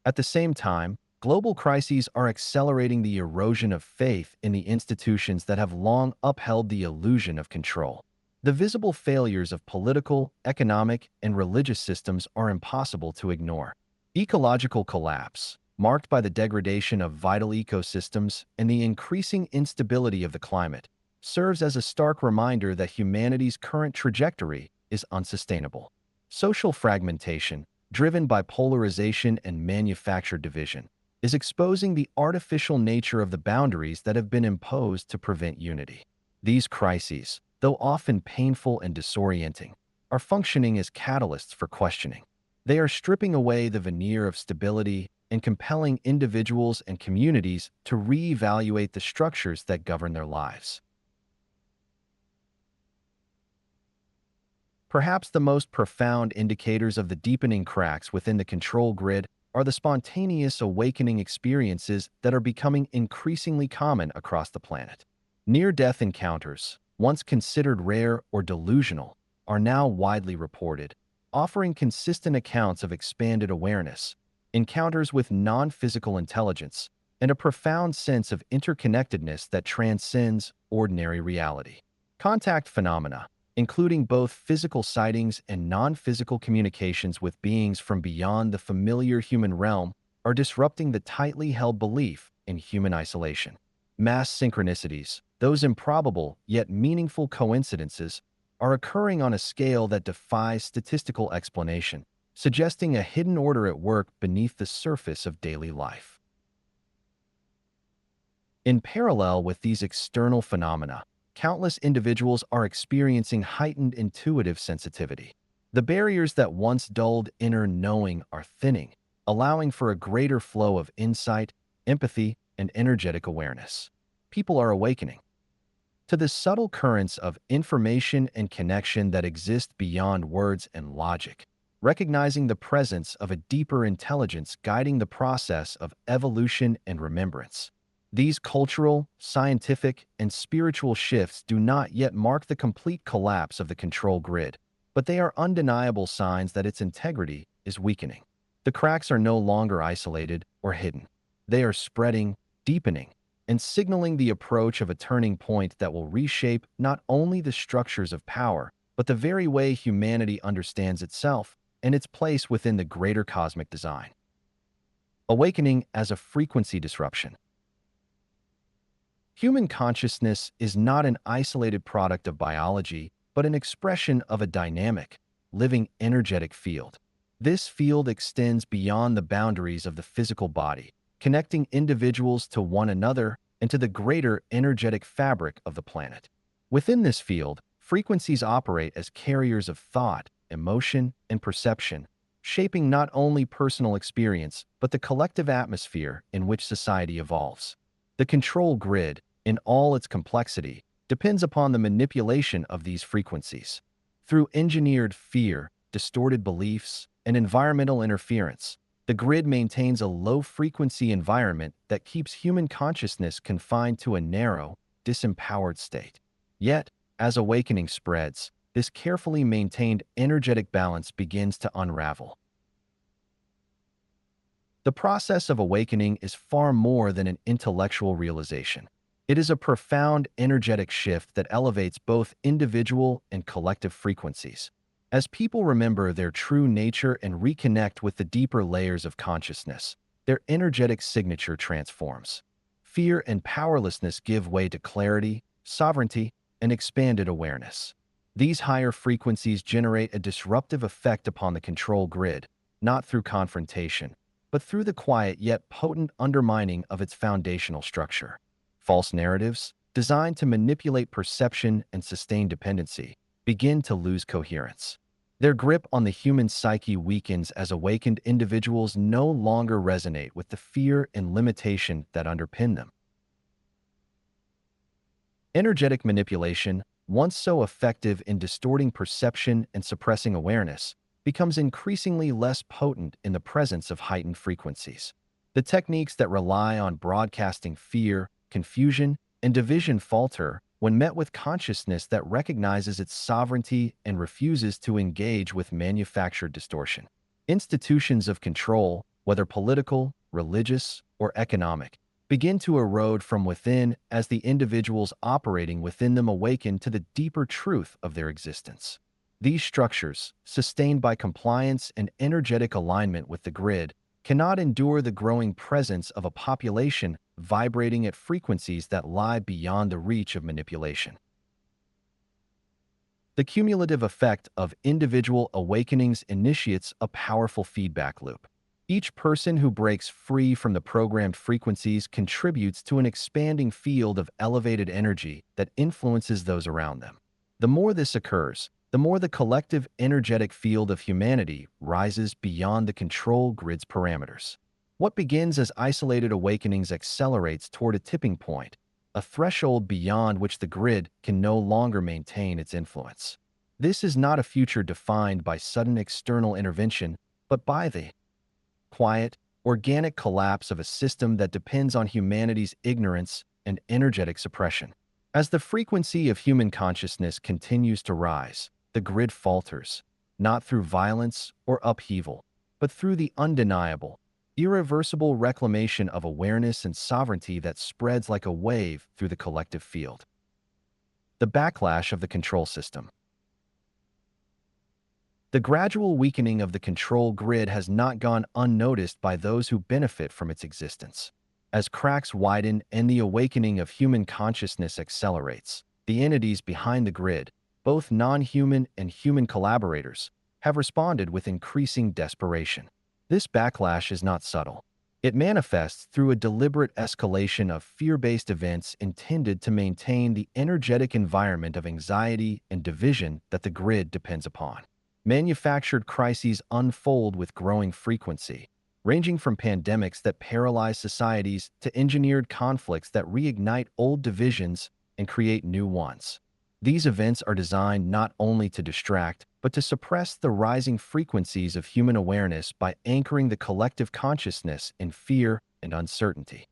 At the same time, global crises are accelerating the erosion of faith in the institutions that have long upheld the illusion of control. The visible failures of political, economic, and religious systems are impossible to ignore. Ecological collapse, marked by the degradation of vital ecosystems and the increasing instability of the climate, serves as a stark reminder that humanity's current trajectory is unsustainable. Social fragmentation, driven by polarization and manufactured division, is exposing the artificial nature of the boundaries that have been imposed to prevent unity. These crises, though often painful and disorienting, are functioning as catalysts for questioning. They are stripping away the veneer of stability and compelling individuals and communities to reevaluate the structures that govern their lives. Perhaps the most profound indicators of the deepening cracks within the control grid are the spontaneous awakening experiences that are becoming increasingly common across the planet. Near-death encounters, once considered rare or delusional, are now widely reported, offering consistent accounts of expanded awareness, encounters with non-physical intelligence, and a profound sense of interconnectedness that transcends ordinary reality. Contact phenomena, including both physical sightings and non-physical communications with beings from beyond the familiar human realm, are disrupting the tightly held belief in human isolation. Mass synchronicities, those improbable yet meaningful coincidences, are occurring on a scale that defies statistical explanation, suggesting a hidden order at work beneath the surface of daily life. In parallel with these external phenomena, countless individuals are experiencing heightened intuitive sensitivity. The barriers that once dulled inner knowing are thinning, allowing for a greater flow of insight, empathy, and energetic awareness. People are awakening to the subtle currents of information and connection that exist beyond words and logic, recognizing the presence of a deeper intelligence guiding the process of evolution and remembrance. These cultural, scientific, and spiritual shifts do not yet mark the complete collapse of the control grid, but they are undeniable signs that its integrity is weakening. The cracks are no longer isolated or hidden. They are spreading, deepening, and signaling the approach of a turning point that will reshape not only the structures of power, but the very way humanity understands itself and its place within the greater cosmic design. Awakening as a frequency disruption. Human consciousness is not an isolated product of biology, but an expression of a dynamic, living energetic field. This field extends beyond the boundaries of the physical body, connecting individuals to one another and to the greater energetic fabric of the planet. Within this field, frequencies operate as carriers of thought, emotion, and perception, shaping not only personal experience, but the collective atmosphere in which society evolves. The control grid, in all its complexity, depends upon the manipulation of these frequencies. Through engineered fear, distorted beliefs, and environmental interference, the grid maintains a low-frequency environment that keeps human consciousness confined to a narrow, disempowered state. Yet, as awakening spreads, this carefully maintained energetic balance begins to unravel. The process of awakening is far more than an intellectual realization. It is a profound energetic shift that elevates both individual and collective frequencies. As people remember their true nature and reconnect with the deeper layers of consciousness, their energetic signature transforms. Fear and powerlessness give way to clarity, sovereignty, and expanded awareness. These higher frequencies generate a disruptive effect upon the control grid, not through confrontation, but through the quiet yet potent undermining of its foundational structure. False narratives, designed to manipulate perception and sustain dependency, begin to lose coherence. Their grip on the human psyche weakens as awakened individuals no longer resonate with the fear and limitation that underpin them. Energetic manipulation, once so effective in distorting perception and suppressing awareness, becomes increasingly less potent in the presence of heightened frequencies. The techniques that rely on broadcasting fear, confusion, and division falter when met with consciousness that recognizes its sovereignty and refuses to engage with manufactured distortion. Institutions of control, whether political, religious, or economic, begin to erode from within as the individuals operating within them awaken to the deeper truth of their existence. These structures, sustained by compliance and energetic alignment with the grid, cannot endure the growing presence of a population vibrating at frequencies that lie beyond the reach of manipulation. The cumulative effect of individual awakenings initiates a powerful feedback loop. Each person who breaks free from the programmed frequencies contributes to an expanding field of elevated energy that influences those around them. The more this occurs, the more the collective energetic field of humanity rises beyond the control grid's parameters. What begins as isolated awakenings accelerates toward a tipping point, a threshold beyond which the grid can no longer maintain its influence. This is not a future defined by sudden external intervention, but by the quiet, organic collapse of a system that depends on humanity's ignorance and energetic suppression. As the frequency of human consciousness continues to rise, the grid falters, not through violence or upheaval, but through the undeniable, irreversible reclamation of awareness and sovereignty that spreads like a wave through the collective field. The backlash of the control system. The gradual weakening of the control grid has not gone unnoticed by those who benefit from its existence. As cracks widen and the awakening of human consciousness accelerates, the entities behind the grid, both non-human and human collaborators, have responded with increasing desperation. This backlash is not subtle. It manifests through a deliberate escalation of fear-based events intended to maintain the energetic environment of anxiety and division that the grid depends upon. Manufactured crises unfold with growing frequency, ranging from pandemics that paralyze societies to engineered conflicts that reignite old divisions and create new ones. These events are designed not only to distract, but to suppress the rising frequencies of human awareness by anchoring the collective consciousness in fear and uncertainty.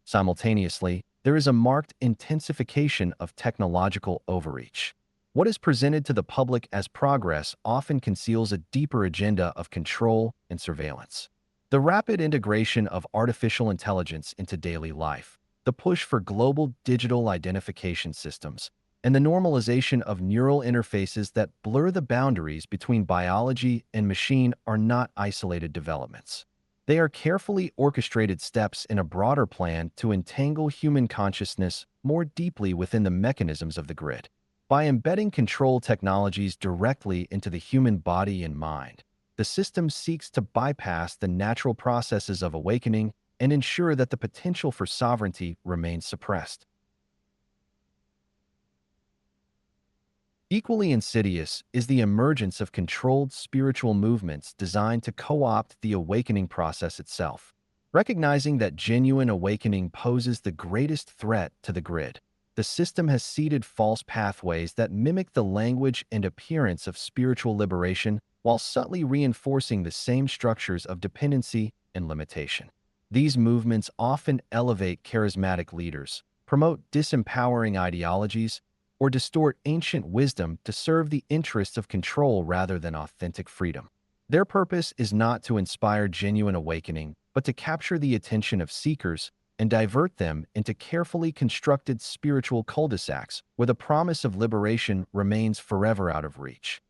Simultaneously, there is a marked intensification of technological overreach. What is presented to the public as progress often conceals a deeper agenda of control and surveillance. The rapid integration of artificial intelligence into daily life, the push for global digital identification systems, and the normalization of neural interfaces that blur the boundaries between biology and machine are not isolated developments. They are carefully orchestrated steps in a broader plan to entangle human consciousness more deeply within the mechanisms of the grid. By embedding control technologies directly into the human body and mind, the system seeks to bypass the natural processes of awakening and ensure that the potential for sovereignty remains suppressed. Equally insidious is the emergence of controlled spiritual movements designed to co-opt the awakening process itself. Recognizing that genuine awakening poses the greatest threat to the grid, the system has seeded false pathways that mimic the language and appearance of spiritual liberation while subtly reinforcing the same structures of dependency and limitation. These movements often elevate charismatic leaders, promote disempowering ideologies, or distort ancient wisdom to serve the interests of control rather than authentic freedom. Their purpose is not to inspire genuine awakening, but to capture the attention of seekers and divert them into carefully constructed spiritual cul-de-sacs where the promise of liberation remains forever out of reach.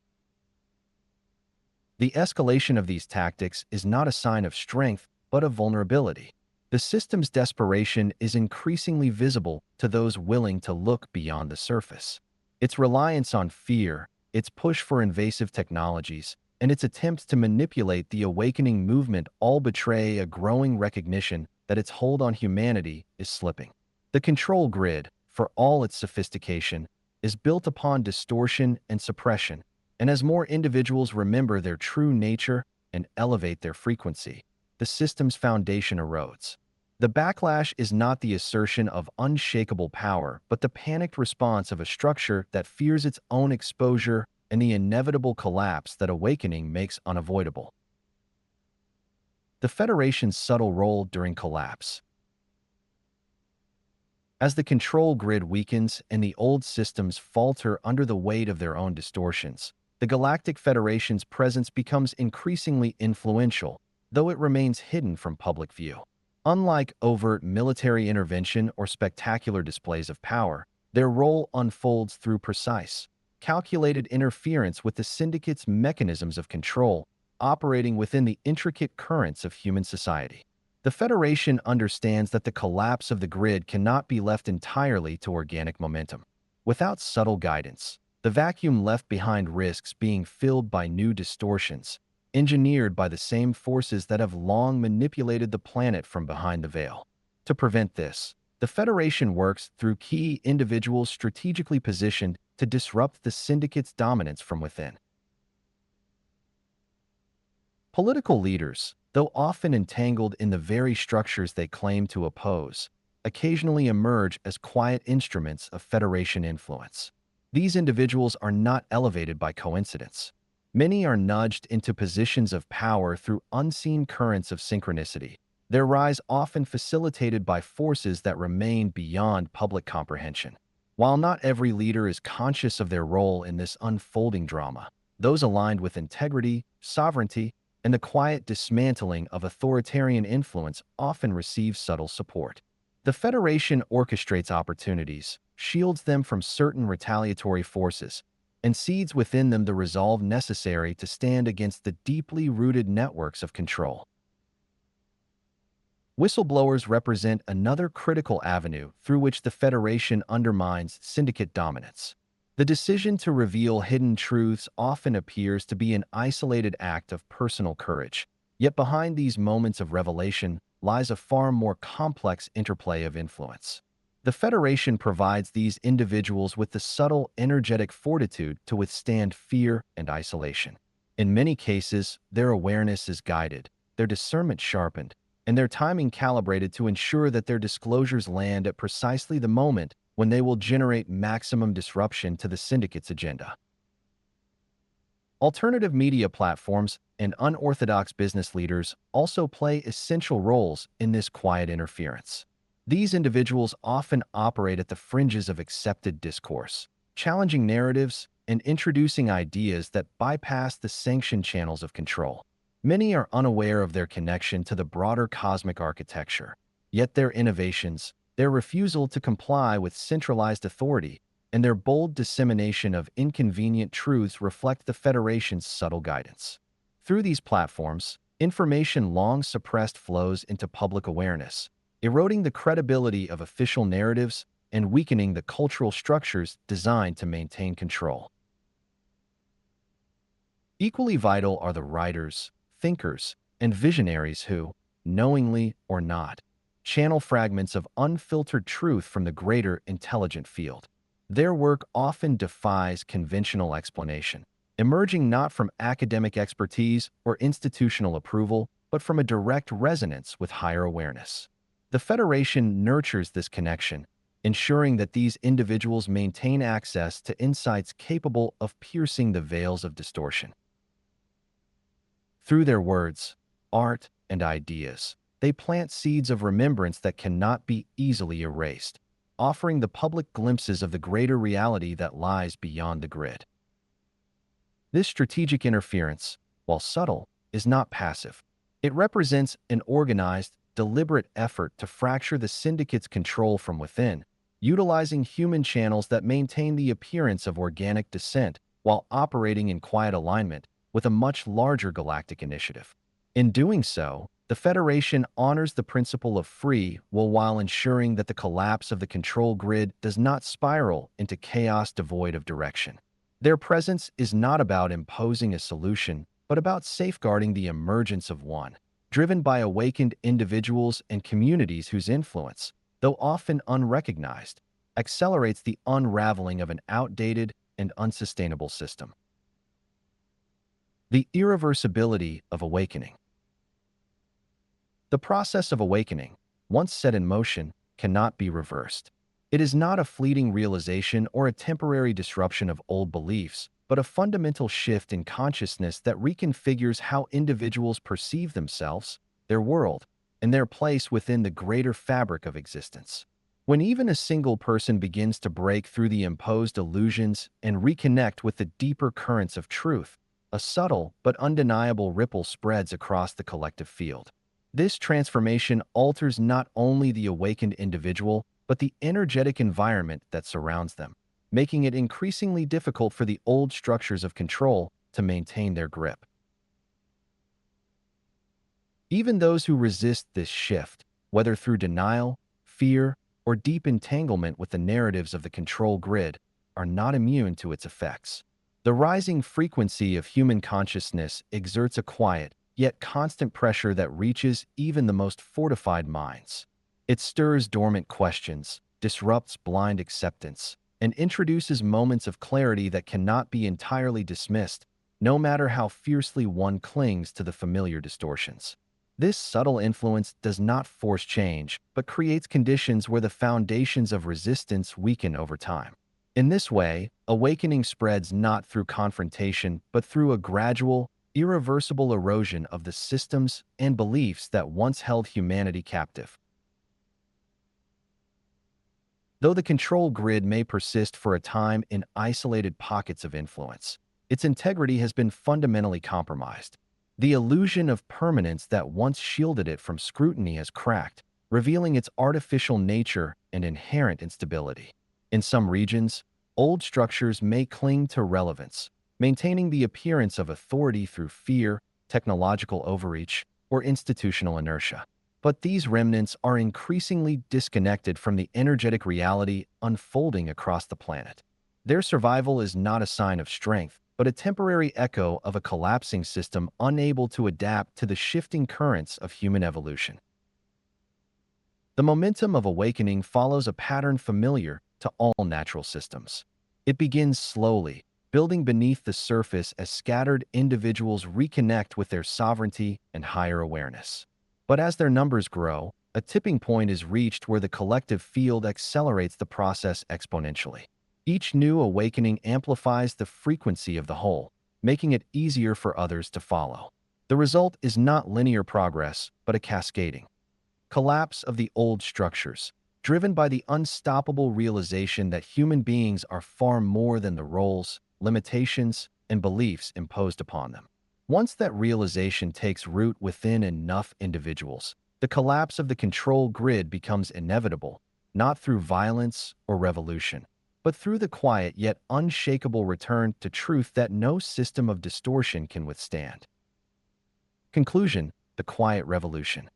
The escalation of these tactics is not a sign of strength, but of vulnerability. The system's desperation is increasingly visible to those willing to look beyond the surface. Its reliance on fear, its push for invasive technologies, and its attempts to manipulate the awakening movement all betray a growing recognition that its hold on humanity is slipping. The control grid, for all its sophistication, is built upon distortion and suppression, and as more individuals remember their true nature and elevate their frequency, the system's foundation erodes. The backlash is not the assertion of unshakable power, but the panicked response of a structure that fears its own exposure and the inevitable collapse that awakening makes unavoidable. The Federation's subtle role during collapse. As the control grid weakens and the old systems falter under the weight of their own distortions, the Galactic Federation's presence becomes increasingly influential, though it remains hidden from public view. Unlike overt military intervention or spectacular displays of power, their role unfolds through precise, calculated interference with the syndicate's mechanisms of control, operating within the intricate currents of human society. The Federation understands that the collapse of the grid cannot be left entirely to organic momentum. Without subtle guidance, the vacuum left behind risks being filled by new distortions, engineered by the same forces that have long manipulated the planet from behind the veil. To prevent this, the Federation works through key individuals strategically positioned to disrupt the syndicate's dominance from within. Political leaders, though often entangled in the very structures they claim to oppose, occasionally emerge as quiet instruments of Federation influence. These individuals are not elevated by coincidence. Many are nudged into positions of power through unseen currents of synchronicity, their rise often facilitated by forces that remain beyond public comprehension. While not every leader is conscious of their role in this unfolding drama, those aligned with integrity, sovereignty, and the quiet dismantling of authoritarian influence often receive subtle support. The Federation orchestrates opportunities, shields them from certain retaliatory forces, and seeds within them the resolve necessary to stand against the deeply rooted networks of control. Whistleblowers represent another critical avenue through which the Federation undermines syndicate dominance. The decision to reveal hidden truths often appears to be an isolated act of personal courage, yet behind these moments of revelation lies a far more complex interplay of influence. The Federation provides these individuals with the subtle, energetic fortitude to withstand fear and isolation. In many cases, their awareness is guided, their discernment sharpened, and their timing calibrated to ensure that their disclosures land at precisely the moment when they will generate maximum disruption to the syndicate's agenda. Alternative media platforms and unorthodox business leaders also play essential roles in this quiet interference. These individuals often operate at the fringes of accepted discourse, challenging narratives and introducing ideas that bypass the sanctioned channels of control. Many are unaware of their connection to the broader cosmic architecture, yet their innovations, their refusal to comply with centralized authority, and their bold dissemination of inconvenient truths reflect the Federation's subtle guidance. Through these platforms, information long suppressed flows into public awareness, eroding the credibility of official narratives and weakening the cultural structures designed to maintain control. Equally vital are the writers, thinkers, and visionaries who, knowingly or not, channel fragments of unfiltered truth from the greater intelligent field. Their work often defies conventional explanation, emerging not from academic expertise or institutional approval, but from a direct resonance with higher awareness. The Federation nurtures this connection, ensuring that these individuals maintain access to insights capable of piercing the veils of distortion. Through their words, art, and ideas, they plant seeds of remembrance that cannot be easily erased, offering the public glimpses of the greater reality that lies beyond the grid. This strategic interference, while subtle, is not passive. It represents an organized, deliberate effort to fracture the syndicate's control from within, utilizing human channels that maintain the appearance of organic descent while operating in quiet alignment with a much larger galactic initiative. In doing so, The Federation honors the principle of free will while ensuring that the collapse of the control grid does not spiral into chaos devoid of direction. Their presence is not about imposing a solution, but about safeguarding the emergence of one, driven by awakened individuals and communities whose influence, though often unrecognized, accelerates the unraveling of an outdated and unsustainable system. The irreversibility of awakening. The process of awakening, once set in motion, cannot be reversed. It is not a fleeting realization or a temporary disruption of old beliefs, but a fundamental shift in consciousness that reconfigures how individuals perceive themselves, their world, and their place within the greater fabric of existence. When even a single person begins to break through the imposed illusions and reconnect with the deeper currents of truth, a subtle but undeniable ripple spreads across the collective field. This transformation alters not only the awakened individual, but the energetic environment that surrounds them, making it increasingly difficult for the old structures of control to maintain their grip. Even those who resist this shift, whether through denial, fear, or deep entanglement with the narratives of the control grid, are not immune to its effects. The rising frequency of human consciousness exerts a quiet, yet constant pressure that reaches even the most fortified minds. It stirs dormant questions, disrupts blind acceptance, and introduces moments of clarity that cannot be entirely dismissed, no matter how fiercely one clings to the familiar distortions. This subtle influence does not force change, but creates conditions where the foundations of resistance weaken over time. In this way, awakening spreads not through confrontation, but through a gradual, irreversible erosion of the systems and beliefs that once held humanity captive. Though the control grid may persist for a time in isolated pockets of influence, its integrity has been fundamentally compromised. The illusion of permanence that once shielded it from scrutiny has cracked, revealing its artificial nature and inherent instability. In some regions, old structures may cling to relevance, maintaining the appearance of authority through fear, technological overreach, or institutional inertia. But these remnants are increasingly disconnected from the energetic reality unfolding across the planet. Their survival is not a sign of strength, but a temporary echo of a collapsing system unable to adapt to the shifting currents of human evolution. The momentum of awakening follows a pattern familiar to all natural systems. It begins slowly, building beneath the surface as scattered individuals reconnect with their sovereignty and higher awareness. But as their numbers grow, a tipping point is reached where the collective field accelerates the process exponentially. Each new awakening amplifies the frequency of the whole, making it easier for others to follow. The result is not linear progress, but a cascading collapse of the old structures, driven by the unstoppable realization that human beings are far more than the roles, limitations, and beliefs imposed upon them. Once that realization takes root within enough individuals, the collapse of the control grid becomes inevitable, not through violence or revolution, but through the quiet yet unshakable return to truth that no system of distortion can withstand. Conclusion: the quiet revolution.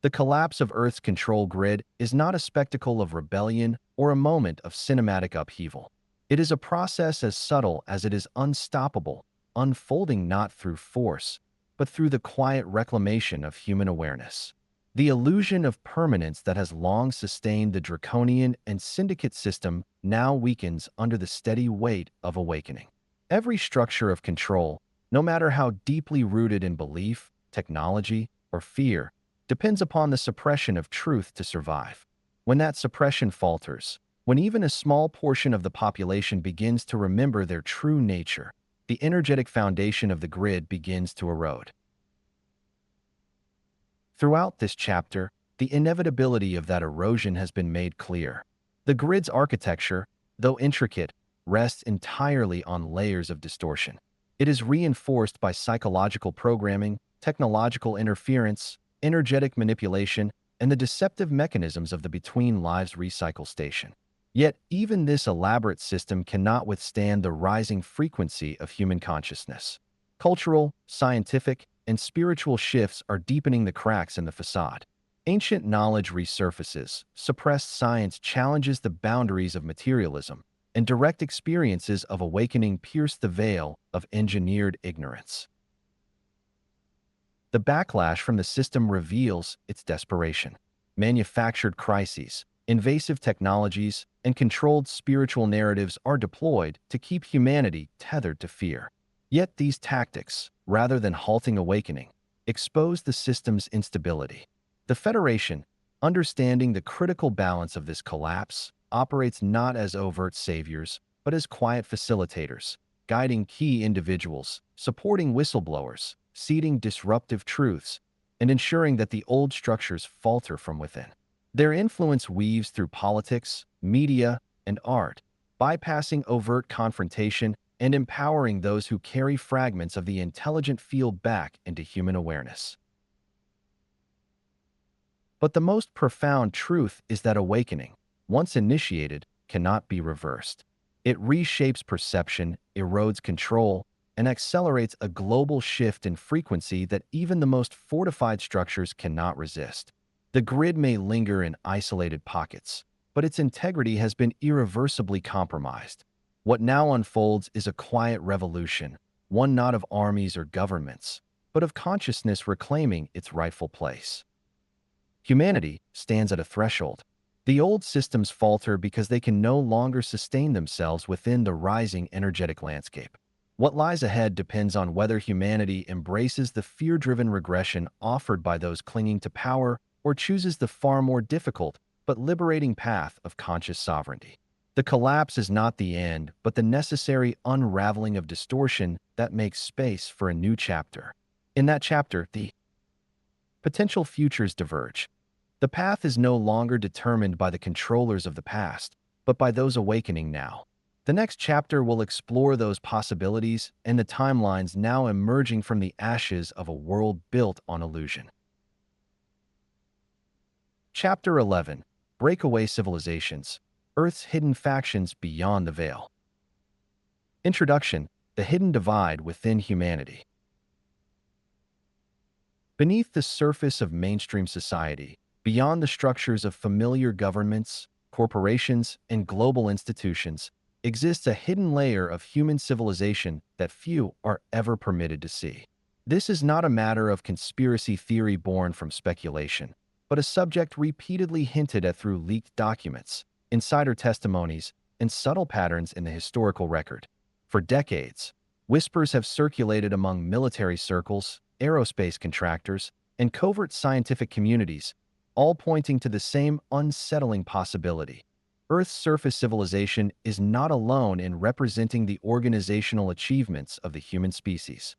The collapse of Earth's control grid is not a spectacle of rebellion or a moment of cinematic upheaval. It is a process as subtle as it is unstoppable, unfolding not through force, but through the quiet reclamation of human awareness. The illusion of permanence that has long sustained the draconian and syndicate system now weakens under the steady weight of awakening. Every structure of control, no matter how deeply rooted in belief, technology, or fear, depends upon the suppression of truth to survive. When that suppression falters, when even a small portion of the population begins to remember their true nature, the energetic foundation of the grid begins to erode. Throughout this chapter, the inevitability of that erosion has been made clear. The grid's architecture, though intricate, rests entirely on layers of distortion. It is reinforced by psychological programming, technological interference, energetic manipulation, and the deceptive mechanisms of the Between Lives recycle station. Yet, even this elaborate system cannot withstand the rising frequency of human consciousness. Cultural, scientific, and spiritual shifts are deepening the cracks in the facade. Ancient knowledge resurfaces, suppressed science challenges the boundaries of materialism, and direct experiences of awakening pierce the veil of engineered ignorance. The backlash from the system reveals its desperation. Manufactured crises, invasive technologies, and controlled spiritual narratives are deployed to keep humanity tethered to fear. Yet these tactics, rather than halting awakening, expose the system's instability. The Federation, understanding the critical balance of this collapse, operates not as overt saviors, but as quiet facilitators, guiding key individuals, supporting whistleblowers, seeding disruptive truths, and ensuring that the old structures falter from within. Their influence weaves through politics, media, and art, bypassing overt confrontation and empowering those who carry fragments of the intelligent field back into human awareness. But the most profound truth is that awakening, once initiated, cannot be reversed. It reshapes perception, erodes control, and accelerates a global shift in frequency that even the most fortified structures cannot resist. The grid may linger in isolated pockets, but its integrity has been irreversibly compromised. What now unfolds is a quiet revolution, one not of armies or governments, but of consciousness reclaiming its rightful place. Humanity stands at a threshold. The old systems falter because they can no longer sustain themselves within the rising energetic landscape. What lies ahead depends on whether humanity embraces the fear-driven regression offered by those clinging to power or chooses the far more difficult but liberating path of conscious sovereignty. The collapse is not the end, but the necessary unraveling of distortion that makes space for a new chapter. In that chapter, the potential futures diverge. The path is no longer determined by the controllers of the past, but by those awakening now. The next chapter will explore those possibilities and the timelines now emerging from the ashes of a world built on illusion. Chapter 11: Breakaway Civilizations, Earth's Hidden Factions Beyond the Veil. Introduction: The Hidden Divide Within Humanity. Beneath the surface of mainstream society, beyond the structures of familiar governments, corporations, and global institutions, exists a hidden layer of human civilization that few are ever permitted to see. This is not a matter of conspiracy theory born from speculation, but a subject repeatedly hinted at through leaked documents, insider testimonies, and subtle patterns in the historical record. For decades, whispers have circulated among military circles, aerospace contractors, and covert scientific communities, all pointing to the same unsettling possibility. Earth's surface civilization is not alone in representing the organizational achievements of the human species.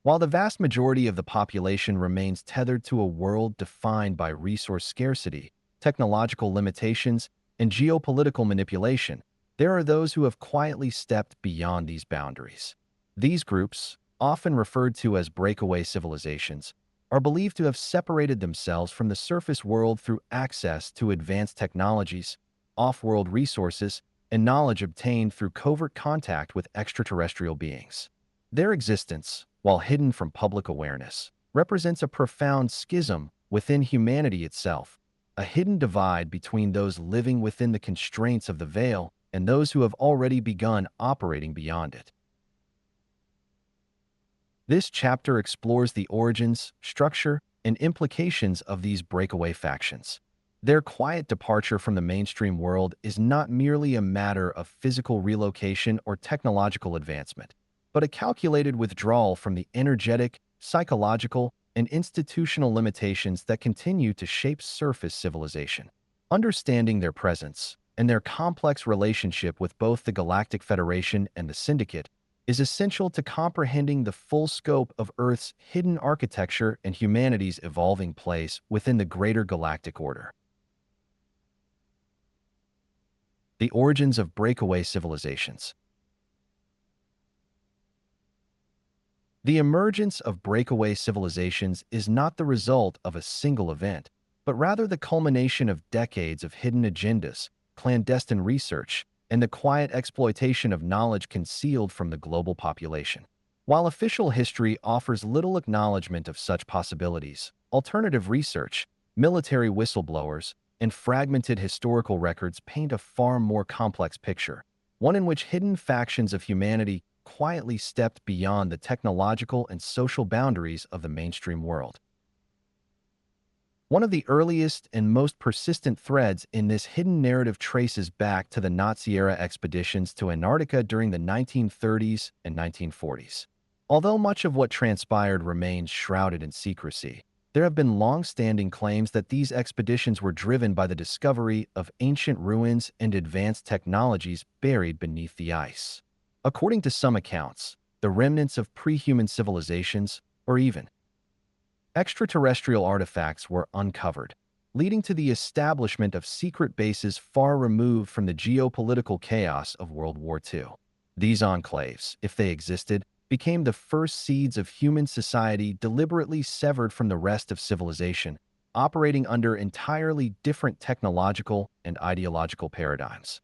While the vast majority of the population remains tethered to a world defined by resource scarcity, technological limitations, and geopolitical manipulation, there are those who have quietly stepped beyond these boundaries. These groups, often referred to as breakaway civilizations, are believed to have separated themselves from the surface world through access to advanced technologies, off-world resources, and knowledge obtained through covert contact with extraterrestrial beings. Their existence, while hidden from public awareness, represents a profound schism within humanity itself, a hidden divide between those living within the constraints of the veil and those who have already begun operating beyond it. This chapter explores the origins, structure, and implications of these breakaway factions. Their quiet departure from the mainstream world is not merely a matter of physical relocation or technological advancement, but a calculated withdrawal from the energetic, psychological, and institutional limitations that continue to shape surface civilization. Understanding their presence and their complex relationship with both the Galactic Federation and the Syndicate is essential to comprehending the full scope of Earth's hidden architecture and humanity's evolving place within the greater galactic order. The origins of breakaway civilizations. The emergence of breakaway civilizations is not the result of a single event, but rather the culmination of decades of hidden agendas, clandestine research, and the quiet exploitation of knowledge concealed from the global population. While official history offers little acknowledgement of such possibilities, alternative research, military whistleblowers, and fragmented historical records paint a far more complex picture, one in which hidden factions of humanity quietly stepped beyond the technological and social boundaries of the mainstream world. One of the earliest and most persistent threads in this hidden narrative traces back to the Nazi-era expeditions to Antarctica during the 1930s and 1940s. Although much of what transpired remains shrouded in secrecy, there have been long-standing claims that these expeditions were driven by the discovery of ancient ruins and advanced technologies buried beneath the ice. According to some accounts, the remnants of pre-human civilizations, or even extraterrestrial artifacts were uncovered, leading to the establishment of secret bases far removed from the geopolitical chaos of World War II. These enclaves, if they existed, became the first seeds of human society deliberately severed from the rest of civilization, operating under entirely different technological and ideological paradigms.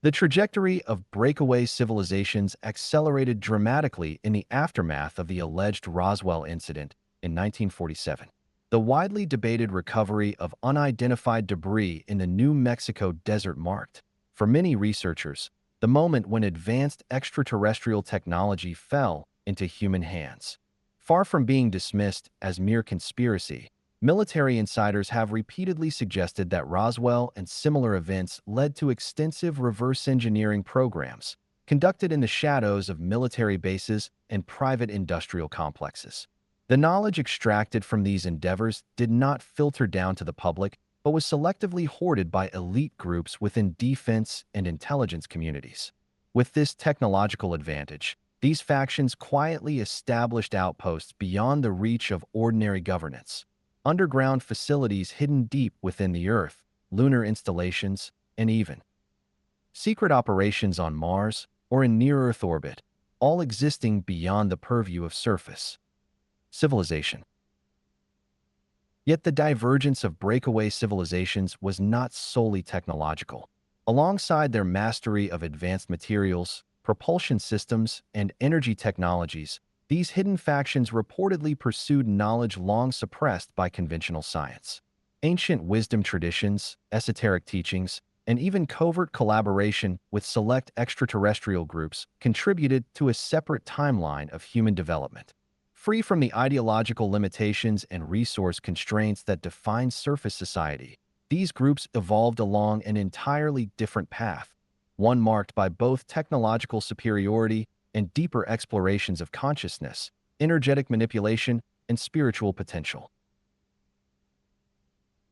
The trajectory of breakaway civilizations accelerated dramatically in the aftermath of the alleged Roswell incident in 1947. The widely debated recovery of unidentified debris in the New Mexico desert marked, for many researchers, the moment when advanced extraterrestrial technology fell into human hands. Far from being dismissed as mere conspiracy, military insiders have repeatedly suggested that Roswell and similar events led to extensive reverse engineering programs conducted in the shadows of military bases and private industrial complexes. The knowledge extracted from these endeavors did not filter down to the public, but was selectively hoarded by elite groups within defense and intelligence communities. With this technological advantage, these factions quietly established outposts beyond the reach of ordinary governance, underground facilities hidden deep within the Earth, lunar installations, and even secret operations on Mars or in near-Earth orbit, all existing beyond the purview of surface civilization. Yet the divergence of breakaway civilizations was not solely technological. Alongside their mastery of advanced materials, propulsion systems, and energy technologies, these hidden factions reportedly pursued knowledge long suppressed by conventional science. Ancient wisdom traditions, esoteric teachings, and even covert collaboration with select extraterrestrial groups contributed to a separate timeline of human development. Free from the ideological limitations and resource constraints that define surface society, these groups evolved along an entirely different path, one marked by both technological superiority and deeper explorations of consciousness, energetic manipulation, and spiritual potential.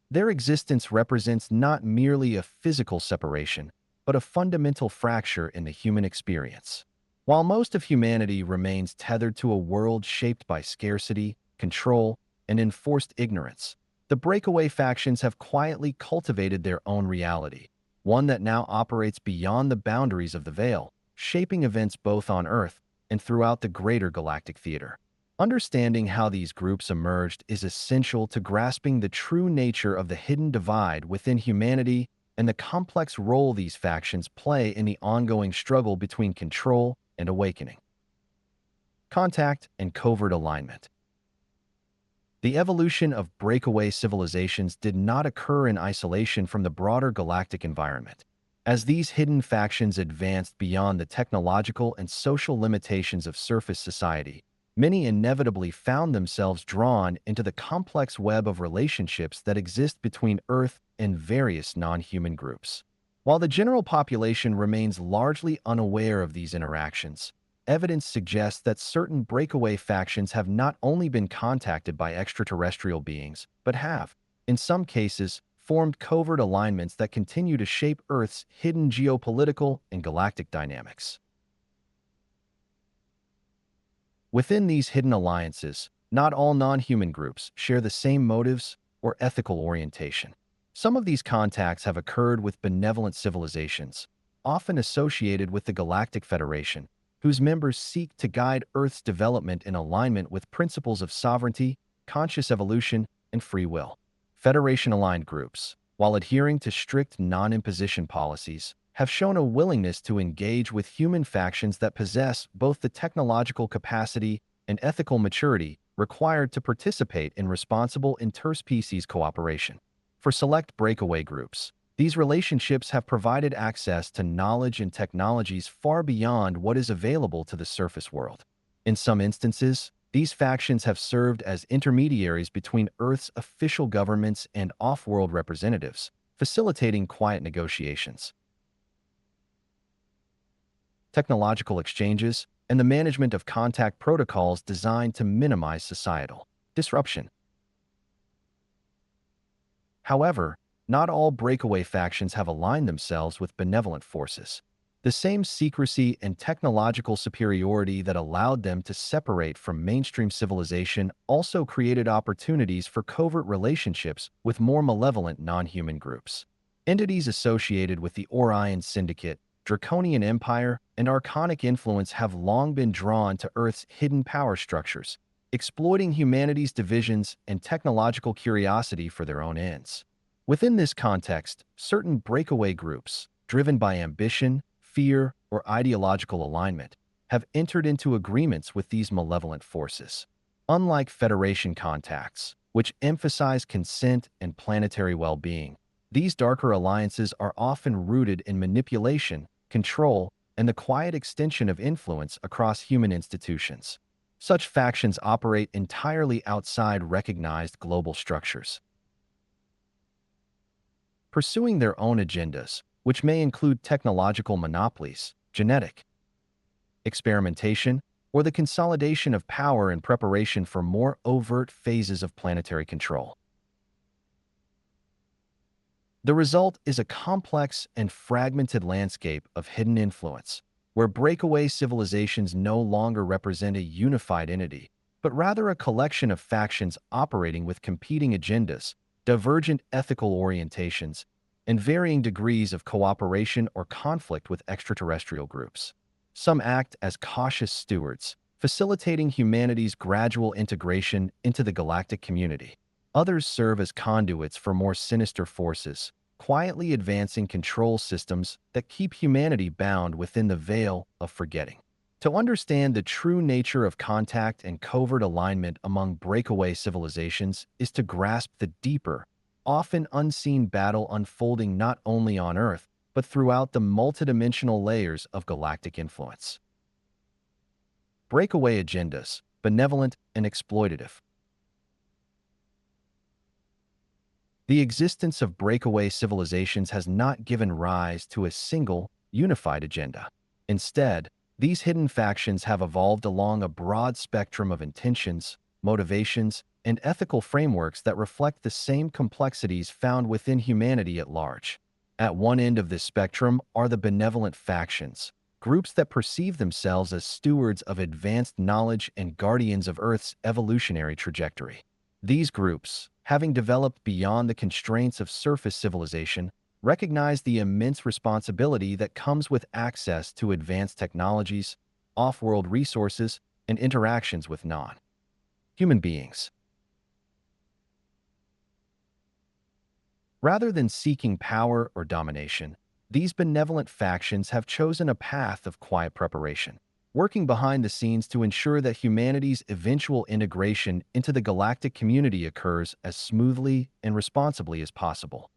Their existence represents not merely a physical separation, but a fundamental fracture in the human experience. While most of humanity remains tethered to a world shaped by scarcity, control, and enforced ignorance, the breakaway factions have quietly cultivated their own reality, one that now operates beyond the boundaries of the veil, shaping events both on Earth and throughout the greater galactic theater. Understanding how these groups emerged is essential to grasping the true nature of the hidden divide within humanity and the complex role these factions play in the ongoing struggle between control and awakening. Contact and covert alignment. The evolution of breakaway civilizations did not occur in isolation from the broader galactic environment. As these hidden factions advanced beyond the technological and social limitations of surface society, many inevitably found themselves drawn into the complex web of relationships that exist between Earth and various non-human groups. While the general population remains largely unaware of these interactions, evidence suggests that certain breakaway factions have not only been contacted by extraterrestrial beings, but have, in some cases, formed covert alignments that continue to shape Earth's hidden geopolitical and galactic dynamics. Within these hidden alliances, not all non-human groups share the same motives or ethical orientation. Some of these contacts have occurred with benevolent civilizations, often associated with the Galactic Federation, whose members seek to guide Earth's development in alignment with principles of sovereignty, conscious evolution, and free will. Federation-aligned groups, while adhering to strict non-imposition policies, have shown a willingness to engage with human factions that possess both the technological capacity and ethical maturity required to participate in responsible interspecies cooperation. For select breakaway groups, these relationships have provided access to knowledge and technologies far beyond what is available to the surface world. In some instances, these factions have served as intermediaries between Earth's official governments and off-world representatives, facilitating quiet negotiations. Technological exchanges and the management of contact protocols designed to minimize societal disruption. However, not all breakaway factions have aligned themselves with benevolent forces. The same secrecy and technological superiority that allowed them to separate from mainstream civilization also created opportunities for covert relationships with more malevolent non-human groups. Entities associated with the Orion Syndicate, Draconian Empire, and Archonic influence have long been drawn to Earth's hidden power structures, exploiting humanity's divisions and technological curiosity for their own ends. Within this context, certain breakaway groups, driven by ambition, fear, or ideological alignment, have entered into agreements with these malevolent forces. Unlike Federation contacts, which emphasize consent and planetary well-being, these darker alliances are often rooted in manipulation, control, and the quiet extension of influence across human institutions. Such factions operate entirely outside recognized global structures, pursuing their own agendas, which may include technological monopolies, genetic experimentation, or the consolidation of power in preparation for more overt phases of planetary control. The result is a complex and fragmented landscape of hidden influence, where breakaway civilizations no longer represent a unified entity, but rather a collection of factions operating with competing agendas, divergent ethical orientations, and varying degrees of cooperation or conflict with extraterrestrial groups. Some act as cautious stewards, facilitating humanity's gradual integration into the galactic community. Others serve as conduits for more sinister forces, quietly advancing control systems that keep humanity bound within the veil of forgetting. To understand the true nature of contact and covert alignment among breakaway civilizations is to grasp the deeper, often unseen battle unfolding not only on Earth, but throughout the multidimensional layers of galactic influence. Breakaway agendas, benevolent and exploitative. The existence of breakaway civilizations has not given rise to a single, unified agenda. Instead, these hidden factions have evolved along a broad spectrum of intentions, motivations, and ethical frameworks that reflect the same complexities found within humanity at large. At one end of this spectrum are the benevolent factions, groups that perceive themselves as stewards of advanced knowledge and guardians of Earth's evolutionary trajectory. These groups, having developed beyond the constraints of surface civilization, recognize the immense responsibility that comes with access to advanced technologies, off-world resources, and interactions with non-human beings. Rather than seeking power or domination, these benevolent factions have chosen a path of quiet preparation, working behind the scenes to ensure that humanity's eventual integration into the galactic community occurs as smoothly and responsibly as possible.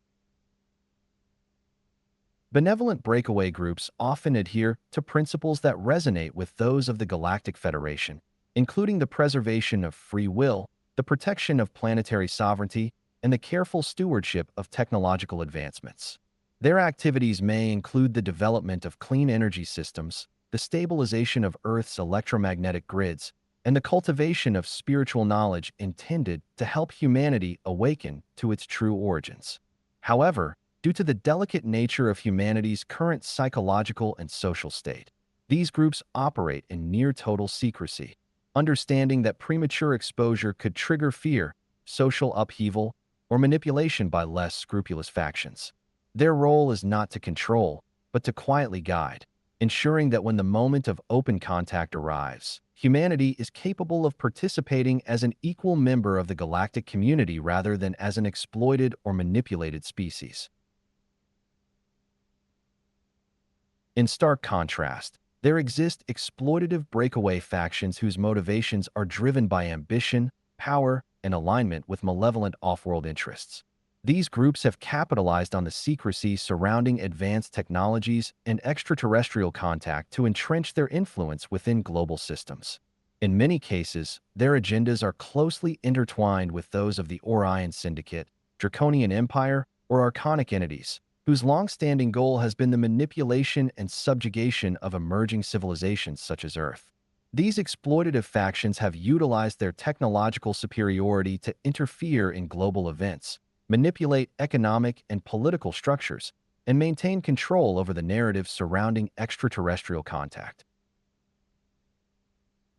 Benevolent breakaway groups often adhere to principles that resonate with those of the Galactic Federation, including the preservation of free will, the protection of planetary sovereignty, and the careful stewardship of technological advancements. Their activities may include the development of clean energy systems, the stabilization of Earth's electromagnetic grids, and the cultivation of spiritual knowledge intended to help humanity awaken to its true origins. However, due to the delicate nature of humanity's current psychological and social state, these groups operate in near-total secrecy, understanding that premature exposure could trigger fear, social upheaval, or manipulation by less scrupulous factions. Their role is not to control, but to quietly guide, ensuring that when the moment of open contact arrives, humanity is capable of participating as an equal member of the galactic community rather than as an exploited or manipulated species. In stark contrast, there exist exploitative breakaway factions whose motivations are driven by ambition, power, and alignment with malevolent off-world interests. These groups have capitalized on the secrecy surrounding advanced technologies and extraterrestrial contact to entrench their influence within global systems. In many cases, their agendas are closely intertwined with those of the Orion Syndicate, Draconian Empire, or Archonic entities, whose long-standing goal has been the manipulation and subjugation of emerging civilizations such as Earth. These exploitative factions have utilized their technological superiority to interfere in global events, manipulate economic and political structures, and maintain control over the narrative surrounding extraterrestrial contact.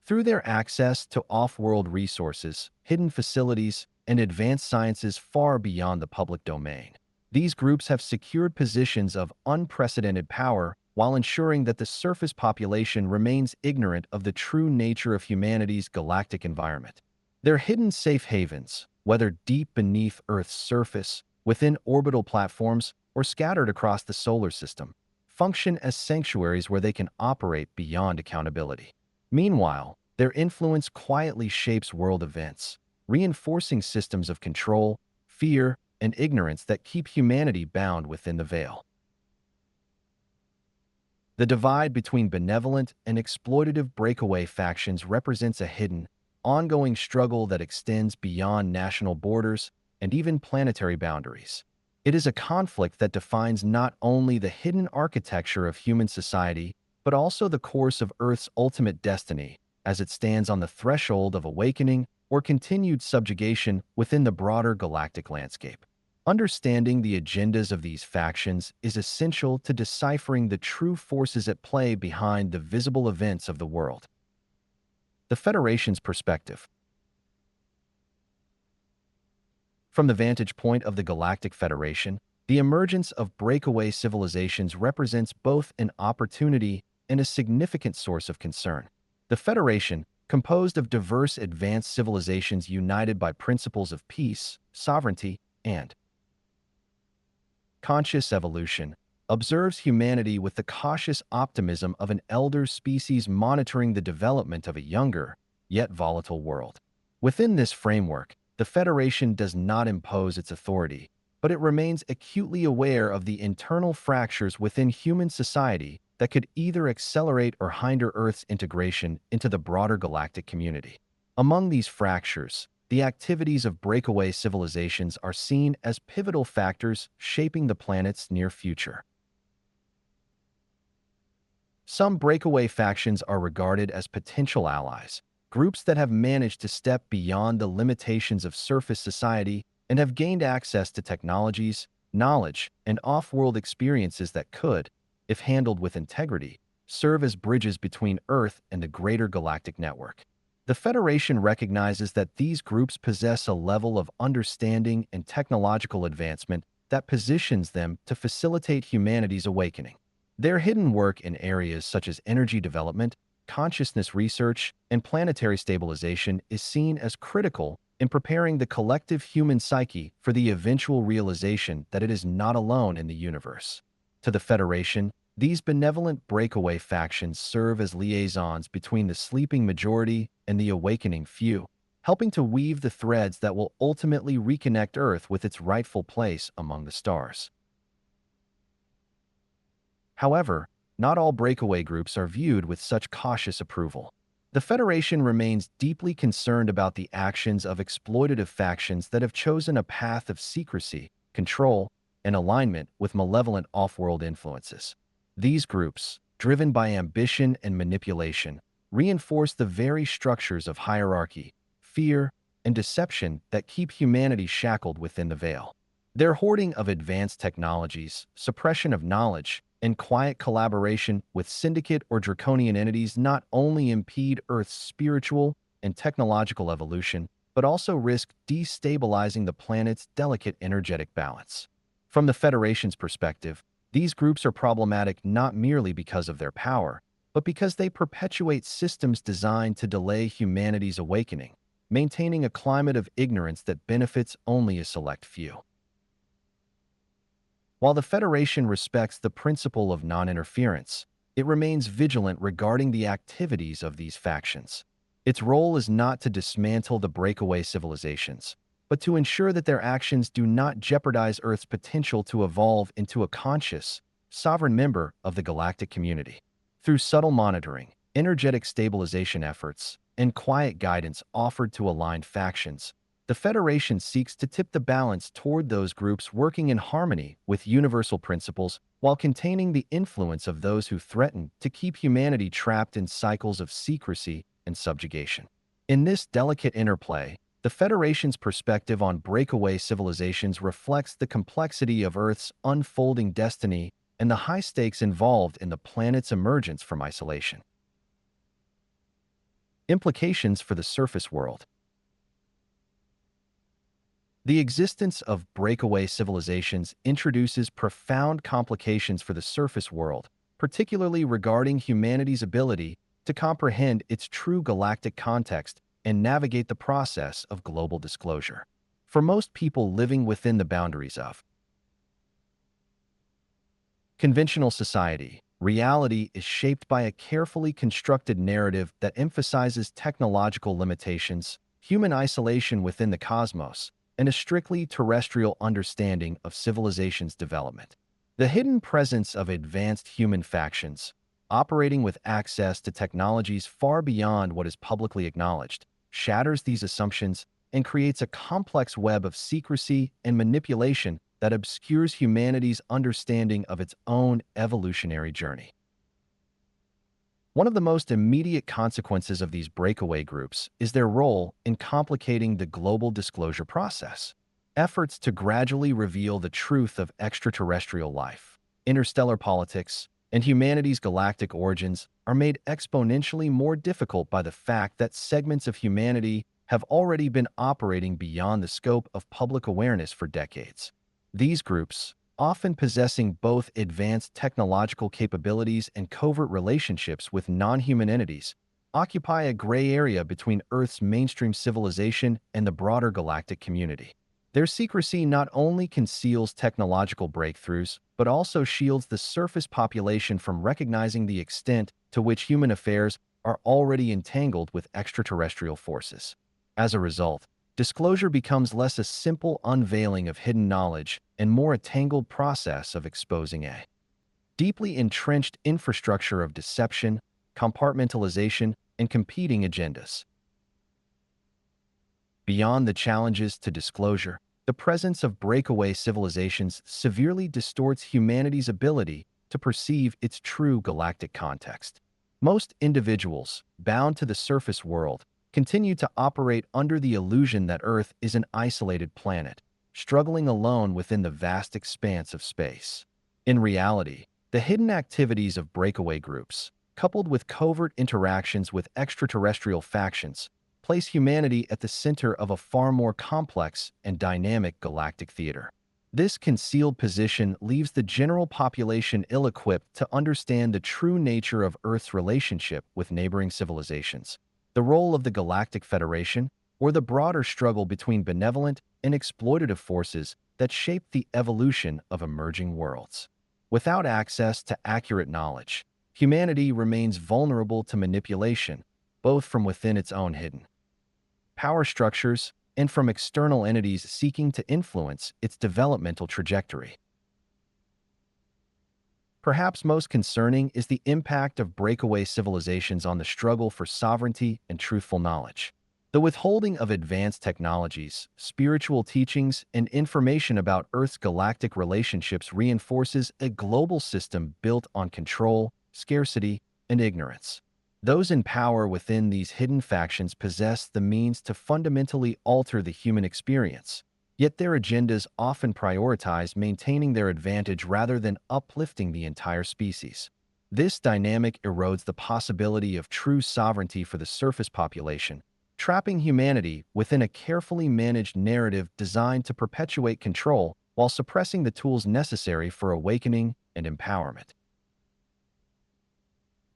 Through their access to off-world resources, hidden facilities, and advanced sciences far beyond the public domain, these groups have secured positions of unprecedented power while ensuring that the surface population remains ignorant of the true nature of humanity's galactic environment. Their hidden safe havens, whether deep beneath Earth's surface, within orbital platforms, or scattered across the solar system, function as sanctuaries where they can operate beyond accountability. Meanwhile, their influence quietly shapes world events, reinforcing systems of control, fear, and ignorance that keep humanity bound within the veil. The divide between benevolent and exploitative breakaway factions represents a hidden, ongoing struggle that extends beyond national borders and even planetary boundaries. It is a conflict that defines not only the hidden architecture of human society, but also the course of Earth's ultimate destiny, as it stands on the threshold of awakening or continued subjugation within the broader galactic landscape. Understanding the agendas of these factions is essential to deciphering the true forces at play behind the visible events of the world. The Federation's perspective. From the vantage point of the Galactic Federation, the emergence of breakaway civilizations represents both an opportunity and a significant source of concern. The Federation, composed of diverse advanced civilizations united by principles of peace, sovereignty, and conscious evolution, observes humanity with the cautious optimism of an elder species monitoring the development of a younger, yet volatile world. Within this framework, the Federation does not impose its authority, but it remains acutely aware of the internal fractures within human society that could either accelerate or hinder Earth's integration into the broader galactic community. Among these fractures, the activities of breakaway civilizations are seen as pivotal factors shaping the planet's near future. Some breakaway factions are regarded as potential allies, groups that have managed to step beyond the limitations of surface society and have gained access to technologies, knowledge, and off-world experiences that could, if handled with integrity, serve as bridges between Earth and the greater galactic network. The Federation recognizes that these groups possess a level of understanding and technological advancement that positions them to facilitate humanity's awakening. Their hidden work in areas such as energy development, consciousness research, and planetary stabilization is seen as critical in preparing the collective human psyche for the eventual realization that it is not alone in the universe. To the Federation, these benevolent breakaway factions serve as liaisons between the sleeping majority and the awakening few, helping to weave the threads that will ultimately reconnect Earth with its rightful place among the stars. However, not all breakaway groups are viewed with such cautious approval. The Federation remains deeply concerned about the actions of exploitative factions that have chosen a path of secrecy, control, and alignment with malevolent off-world influences. These groups, driven by ambition and manipulation, reinforce the very structures of hierarchy, fear, and deception that keep humanity shackled within the veil. Their hoarding of advanced technologies, suppression of knowledge, and quiet collaboration with syndicate or draconian entities not only impede Earth's spiritual and technological evolution, but also risk destabilizing the planet's delicate energetic balance. From the Federation's perspective, these groups are problematic not merely because of their power, but because they perpetuate systems designed to delay humanity's awakening, maintaining a climate of ignorance that benefits only a select few. While the Federation respects the principle of non-interference, it remains vigilant regarding the activities of these factions. Its role is not to dismantle the breakaway civilizations, but to ensure that their actions do not jeopardize Earth's potential to evolve into a conscious, sovereign member of the galactic community. Through subtle monitoring, energetic stabilization efforts, and quiet guidance offered to aligned factions, the Federation seeks to tip the balance toward those groups working in harmony with universal principles while containing the influence of those who threaten to keep humanity trapped in cycles of secrecy and subjugation. In this delicate interplay, the Federation's perspective on breakaway civilizations reflects the complexity of Earth's unfolding destiny and the high stakes involved in the planet's emergence from isolation. Implications for the surface world. The existence of breakaway civilizations introduces profound complications for the surface world, particularly regarding humanity's ability to comprehend its true galactic context and navigate the process of global disclosure. For most people living within the boundaries of conventional society, reality is shaped by a carefully constructed narrative that emphasizes technological limitations, human isolation within the cosmos, and a strictly terrestrial understanding of civilization's development. The hidden presence of advanced human factions, operating with access to technologies far beyond what is publicly acknowledged, shatters these assumptions and creates a complex web of secrecy and manipulation that obscures humanity's understanding of its own evolutionary journey. One of the most immediate consequences of these breakaway groups is their role in complicating the global disclosure process. Efforts to gradually reveal the truth of extraterrestrial life, interstellar politics, and humanity's galactic origins are made exponentially more difficult by the fact that segments of humanity have already been operating beyond the scope of public awareness for decades. These groups, often possessing both advanced technological capabilities and covert relationships with non-human entities, occupy a gray area between Earth's mainstream civilization and the broader galactic community. Their secrecy not only conceals technological breakthroughs, but also shields the surface population from recognizing the extent to which human affairs are already entangled with extraterrestrial forces. As a result, disclosure becomes less a simple unveiling of hidden knowledge and more a tangled process of exposing a deeply entrenched infrastructure of deception, compartmentalization, and competing agendas. Beyond the challenges to disclosure, the presence of breakaway civilizations severely distorts humanity's ability to perceive its true galactic context. Most individuals, bound to the surface world, continue to operate under the illusion that Earth is an isolated planet, struggling alone within the vast expanse of space. In reality, the hidden activities of breakaway groups, coupled with covert interactions with extraterrestrial factions, place humanity at the center of a far more complex and dynamic galactic theater. This concealed position leaves the general population ill-equipped to understand the true nature of Earth's relationship with neighboring civilizations, the role of the Galactic Federation, or the broader struggle between benevolent and exploitative forces that shape the evolution of emerging worlds. Without access to accurate knowledge, humanity remains vulnerable to manipulation, both from within its own hidden power structures and from external entities seeking to influence its developmental trajectory. Perhaps most concerning is the impact of breakaway civilizations on the struggle for sovereignty and truthful knowledge. The withholding of advanced technologies, spiritual teachings, and information about Earth's galactic relationships reinforces a global system built on control, scarcity, and ignorance. Those in power within these hidden factions possess the means to fundamentally alter the human experience, yet their agendas often prioritize maintaining their advantage rather than uplifting the entire species. This dynamic erodes the possibility of true sovereignty for the surface population, trapping humanity within a carefully managed narrative designed to perpetuate control while suppressing the tools necessary for awakening and empowerment.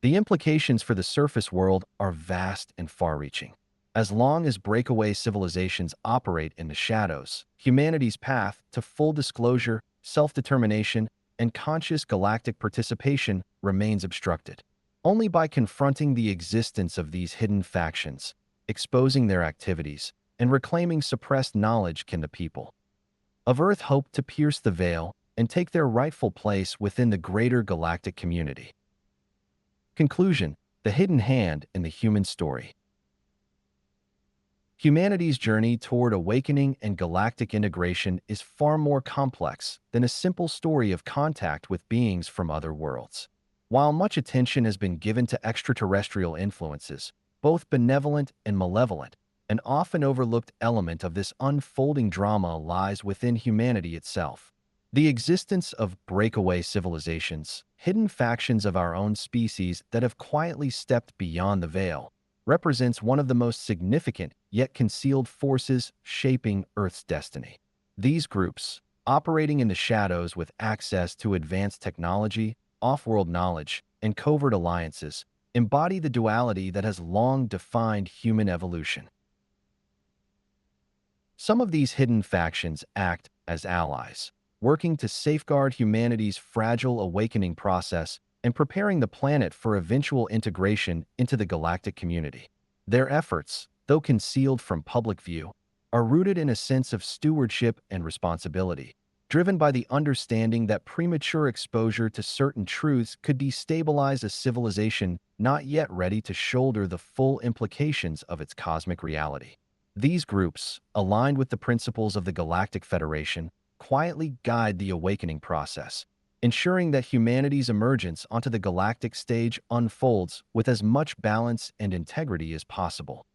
The implications for the surface world are vast and far-reaching. As long as breakaway civilizations operate in the shadows, humanity's path to full disclosure self-determination, and conscious galactic participation remains obstructed. Only by confronting the existence of these hidden factions, exposing their activities, and reclaiming suppressed knowledge can the people of Earth hope to pierce the veil and take their rightful place within the greater galactic community. Conclusion: the hidden hand in the human story. Humanity's journey toward awakening and galactic integration is far more complex than a simple story of contact with beings from other worlds. While much attention has been given to extraterrestrial influences, both benevolent and malevolent, an often overlooked element of this unfolding drama lies within humanity itself. The existence of breakaway civilizations, hidden factions of our own species that have quietly stepped beyond the veil, represents one of the most significant yet concealed forces shaping Earth's destiny. These groups, operating in the shadows with access to advanced technology, off-world knowledge, and covert alliances, embody the duality that has long defined human evolution. Some of these hidden factions act as allies, working to safeguard humanity's fragile awakening process and preparing the planet for eventual integration into the galactic community. Their efforts, though concealed from public view, are rooted in a sense of stewardship and responsibility, driven by the understanding that premature exposure to certain truths could destabilize a civilization not yet ready to shoulder the full implications of its cosmic reality. These groups, aligned with the principles of the Galactic Federation, quietly guide the awakening process, ensuring that humanity's emergence onto the galactic stage unfolds with as much balance and integrity as possible.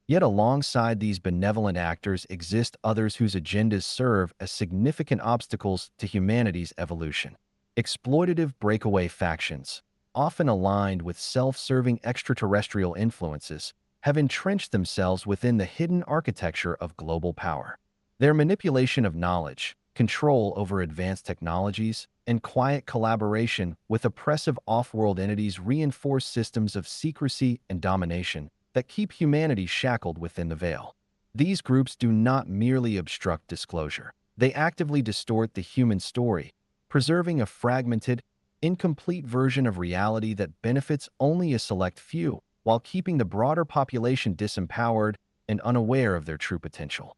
Yet alongside these benevolent actors exist others whose agendas serve as significant obstacles to humanity's evolution. Exploitative breakaway factions, often aligned with self-serving extraterrestrial influences, have entrenched themselves within the hidden architecture of global power. Their manipulation of knowledge, control over advanced technologies, and quiet collaboration with oppressive off-world entities reinforce systems of secrecy and domination that keep humanity shackled within the veil. These groups do not merely obstruct disclosure. They actively distort the human story, preserving a fragmented, incomplete version of reality that benefits only a select few, while keeping the broader population disempowered and unaware of their true potential.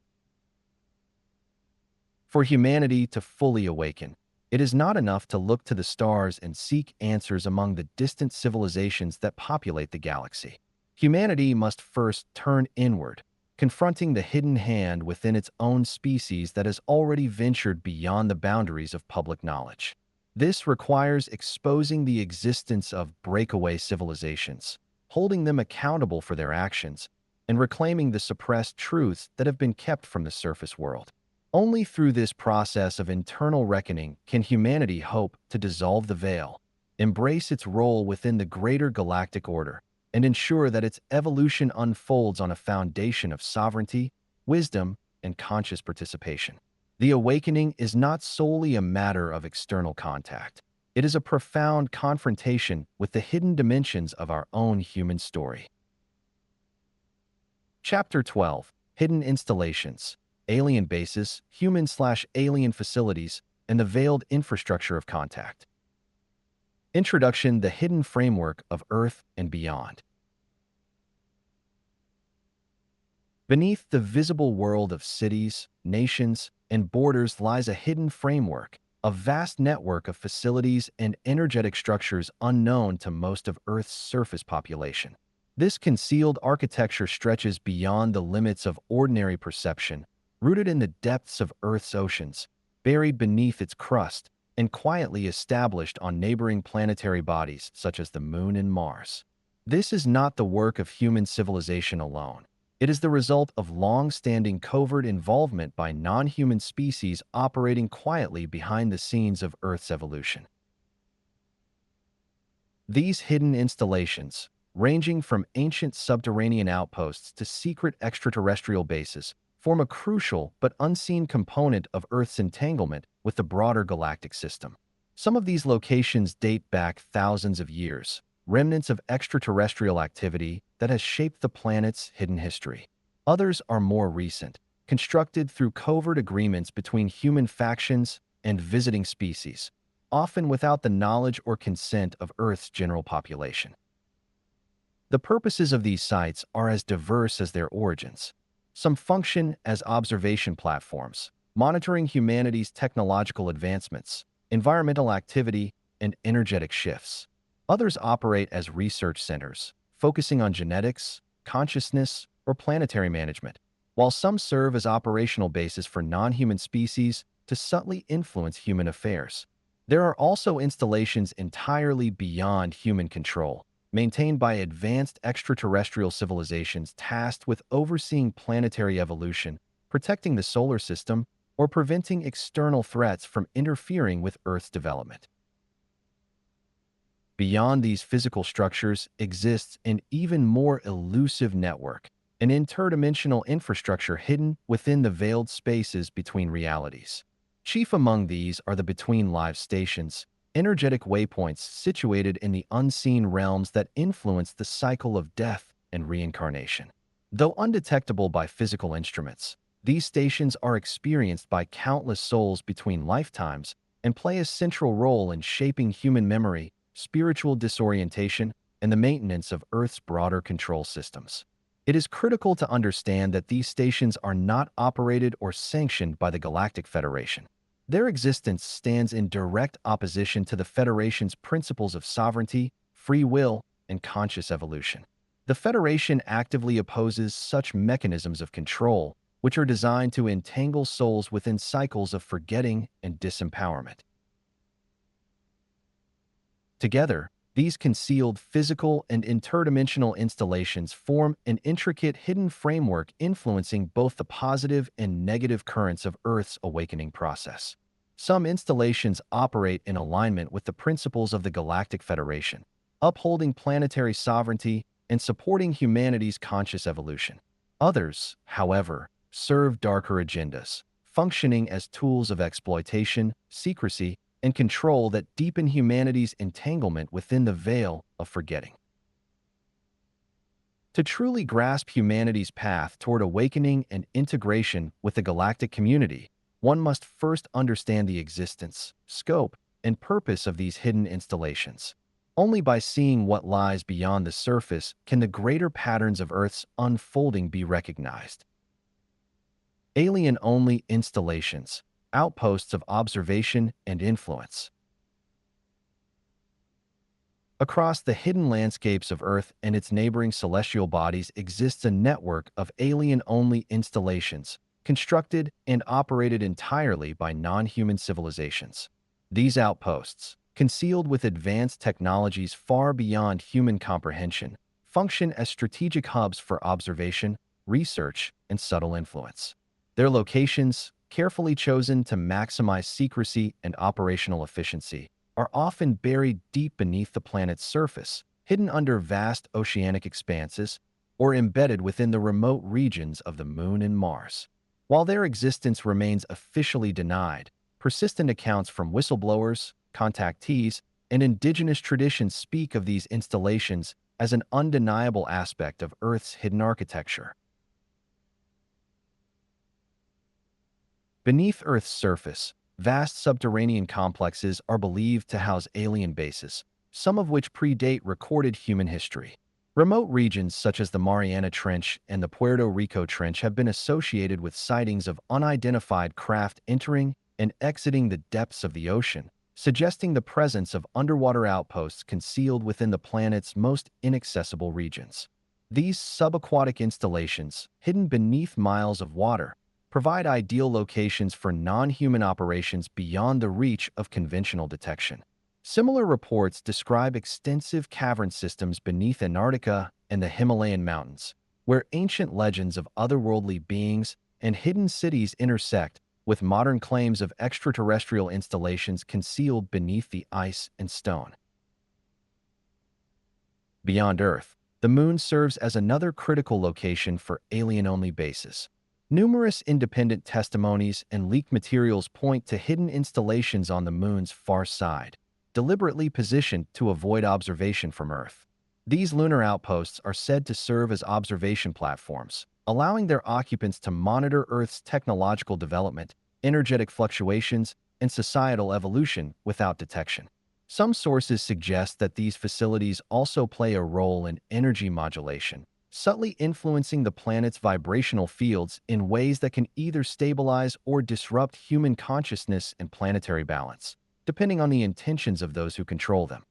For humanity to fully awaken, it is not enough to look to the stars and seek answers among the distant civilizations that populate the galaxy. Humanity must first turn inward, confronting the hidden hand within its own species that has already ventured beyond the boundaries of public knowledge. This requires exposing the existence of breakaway civilizations, holding them accountable for their actions, and reclaiming the suppressed truths that have been kept from the surface world. Only through this process of internal reckoning can humanity hope to dissolve the veil, embrace its role within the greater galactic order, and ensure that its evolution unfolds on a foundation of sovereignty, wisdom, and conscious participation. The awakening is not solely a matter of external contact. It is a profound confrontation with the hidden dimensions of our own human story. Chapter 12: Hidden Installations, Alien Bases, Human/Alien Facilities, and the Veiled Infrastructure of Contact. Introduction: The Hidden Framework of Earth and Beyond. Beneath the visible world of cities, nations, and borders lies a hidden framework, a vast network of facilities and energetic structures unknown to most of Earth's surface population. This concealed architecture stretches beyond the limits of ordinary perception, rooted in the depths of Earth's oceans, buried beneath its crust, and quietly established on neighboring planetary bodies such as the Moon and Mars. This is not the work of human civilization alone. It is the result of long-standing covert involvement by non-human species operating quietly behind the scenes of Earth's evolution. These hidden installations, ranging from ancient subterranean outposts to secret extraterrestrial bases, form a crucial but unseen component of Earth's entanglement with the broader galactic system. Some of these locations date back thousands of years, remnants of extraterrestrial activity that has shaped the planet's hidden history. Others are more recent, constructed through covert agreements between human factions and visiting species, often without the knowledge or consent of Earth's general population. The purposes of these sites are as diverse as their origins. Some function as observation platforms, monitoring humanity's technological advancements, environmental activity, and energetic shifts. Others operate as research centers, focusing on genetics, consciousness, or planetary management, while some serve as operational bases for non-human species to subtly influence human affairs. There are also installations entirely beyond human control, maintained by advanced extraterrestrial civilizations tasked with overseeing planetary evolution, protecting the solar system, or preventing external threats from interfering with Earth's development. Beyond these physical structures exists an even more elusive network, an interdimensional infrastructure hidden within the veiled spaces between realities. Chief among these are the between-life stations, energetic waypoints situated in the unseen realms that influence the cycle of death and reincarnation. Though undetectable by physical instruments, these stations are experienced by countless souls between lifetimes and play a central role in shaping human memory, spiritual disorientation, and the maintenance of Earth's broader control systems. It is critical to understand that these stations are not operated or sanctioned by the Galactic Federation. Their existence stands in direct opposition to the Federation's principles of sovereignty, free will, and conscious evolution. The Federation actively opposes such mechanisms of control, which are designed to entangle souls within cycles of forgetting and disempowerment. Together, these concealed physical and interdimensional installations form an intricate hidden framework influencing both the positive and negative currents of Earth's awakening process. Some installations operate in alignment with the principles of the Galactic Federation, upholding planetary sovereignty and supporting humanity's conscious evolution. Others, however, serve darker agendas, functioning as tools of exploitation, secrecy, and control that deepen humanity's entanglement within the veil of forgetting. To truly grasp humanity's path toward awakening and integration with the galactic community, one must first understand the existence, scope, and purpose of these hidden installations. Only by seeing what lies beyond the surface can the greater patterns of Earth's unfolding be recognized. Alien-only installations, outposts of observation and influence. Across the hidden landscapes of Earth and its neighboring celestial bodies exists a network of alien-only installations, constructed and operated entirely by non-human civilizations. These outposts, concealed with advanced technologies far beyond human comprehension, function as strategic hubs for observation, research, and subtle influence. Their locations, carefully chosen to maximize secrecy and operational efficiency, are often buried deep beneath the planet's surface, hidden under vast oceanic expanses, or embedded within the remote regions of the Moon and Mars. While their existence remains officially denied, persistent accounts from whistleblowers, contactees, and indigenous traditions speak of these installations as an undeniable aspect of Earth's hidden architecture. Beneath Earth's surface, vast subterranean complexes are believed to house alien bases, some of which predate recorded human history. Remote regions such as the Mariana Trench and the Puerto Rico Trench have been associated with sightings of unidentified craft entering and exiting the depths of the ocean, suggesting the presence of underwater outposts concealed within the planet's most inaccessible regions. These subaquatic installations, hidden beneath miles of water, provide ideal locations for non-human operations beyond the reach of conventional detection. Similar reports describe extensive cavern systems beneath Antarctica and the Himalayan mountains, where ancient legends of otherworldly beings and hidden cities intersect with modern claims of extraterrestrial installations concealed beneath the ice and stone. Beyond Earth, the Moon serves as another critical location for alien-only bases. Numerous independent testimonies and leaked materials point to hidden installations on the Moon's far side, deliberately positioned to avoid observation from Earth. These lunar outposts are said to serve as observation platforms, allowing their occupants to monitor Earth's technological development, energetic fluctuations, and societal evolution without detection. Some sources suggest that these facilities also play a role in energy modulation, subtly influencing the planet's vibrational fields in ways that can either stabilize or disrupt human consciousness and planetary balance, depending on the intentions of those who control them.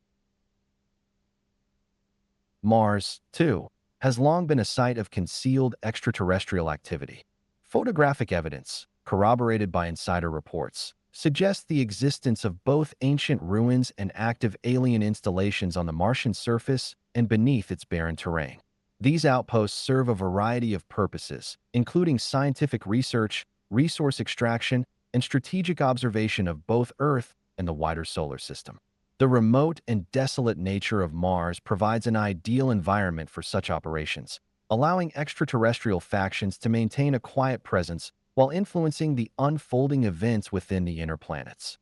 Mars, too, has long been a site of concealed extraterrestrial activity. Photographic evidence, corroborated by insider reports, suggests the existence of both ancient ruins and active alien installations on the Martian surface and beneath its barren terrain. These outposts serve a variety of purposes, including scientific research, resource extraction, and strategic observation of both Earth and the wider solar system. The remote and desolate nature of Mars provides an ideal environment for such operations, allowing extraterrestrial factions to maintain a quiet presence while influencing the unfolding events within the inner planets.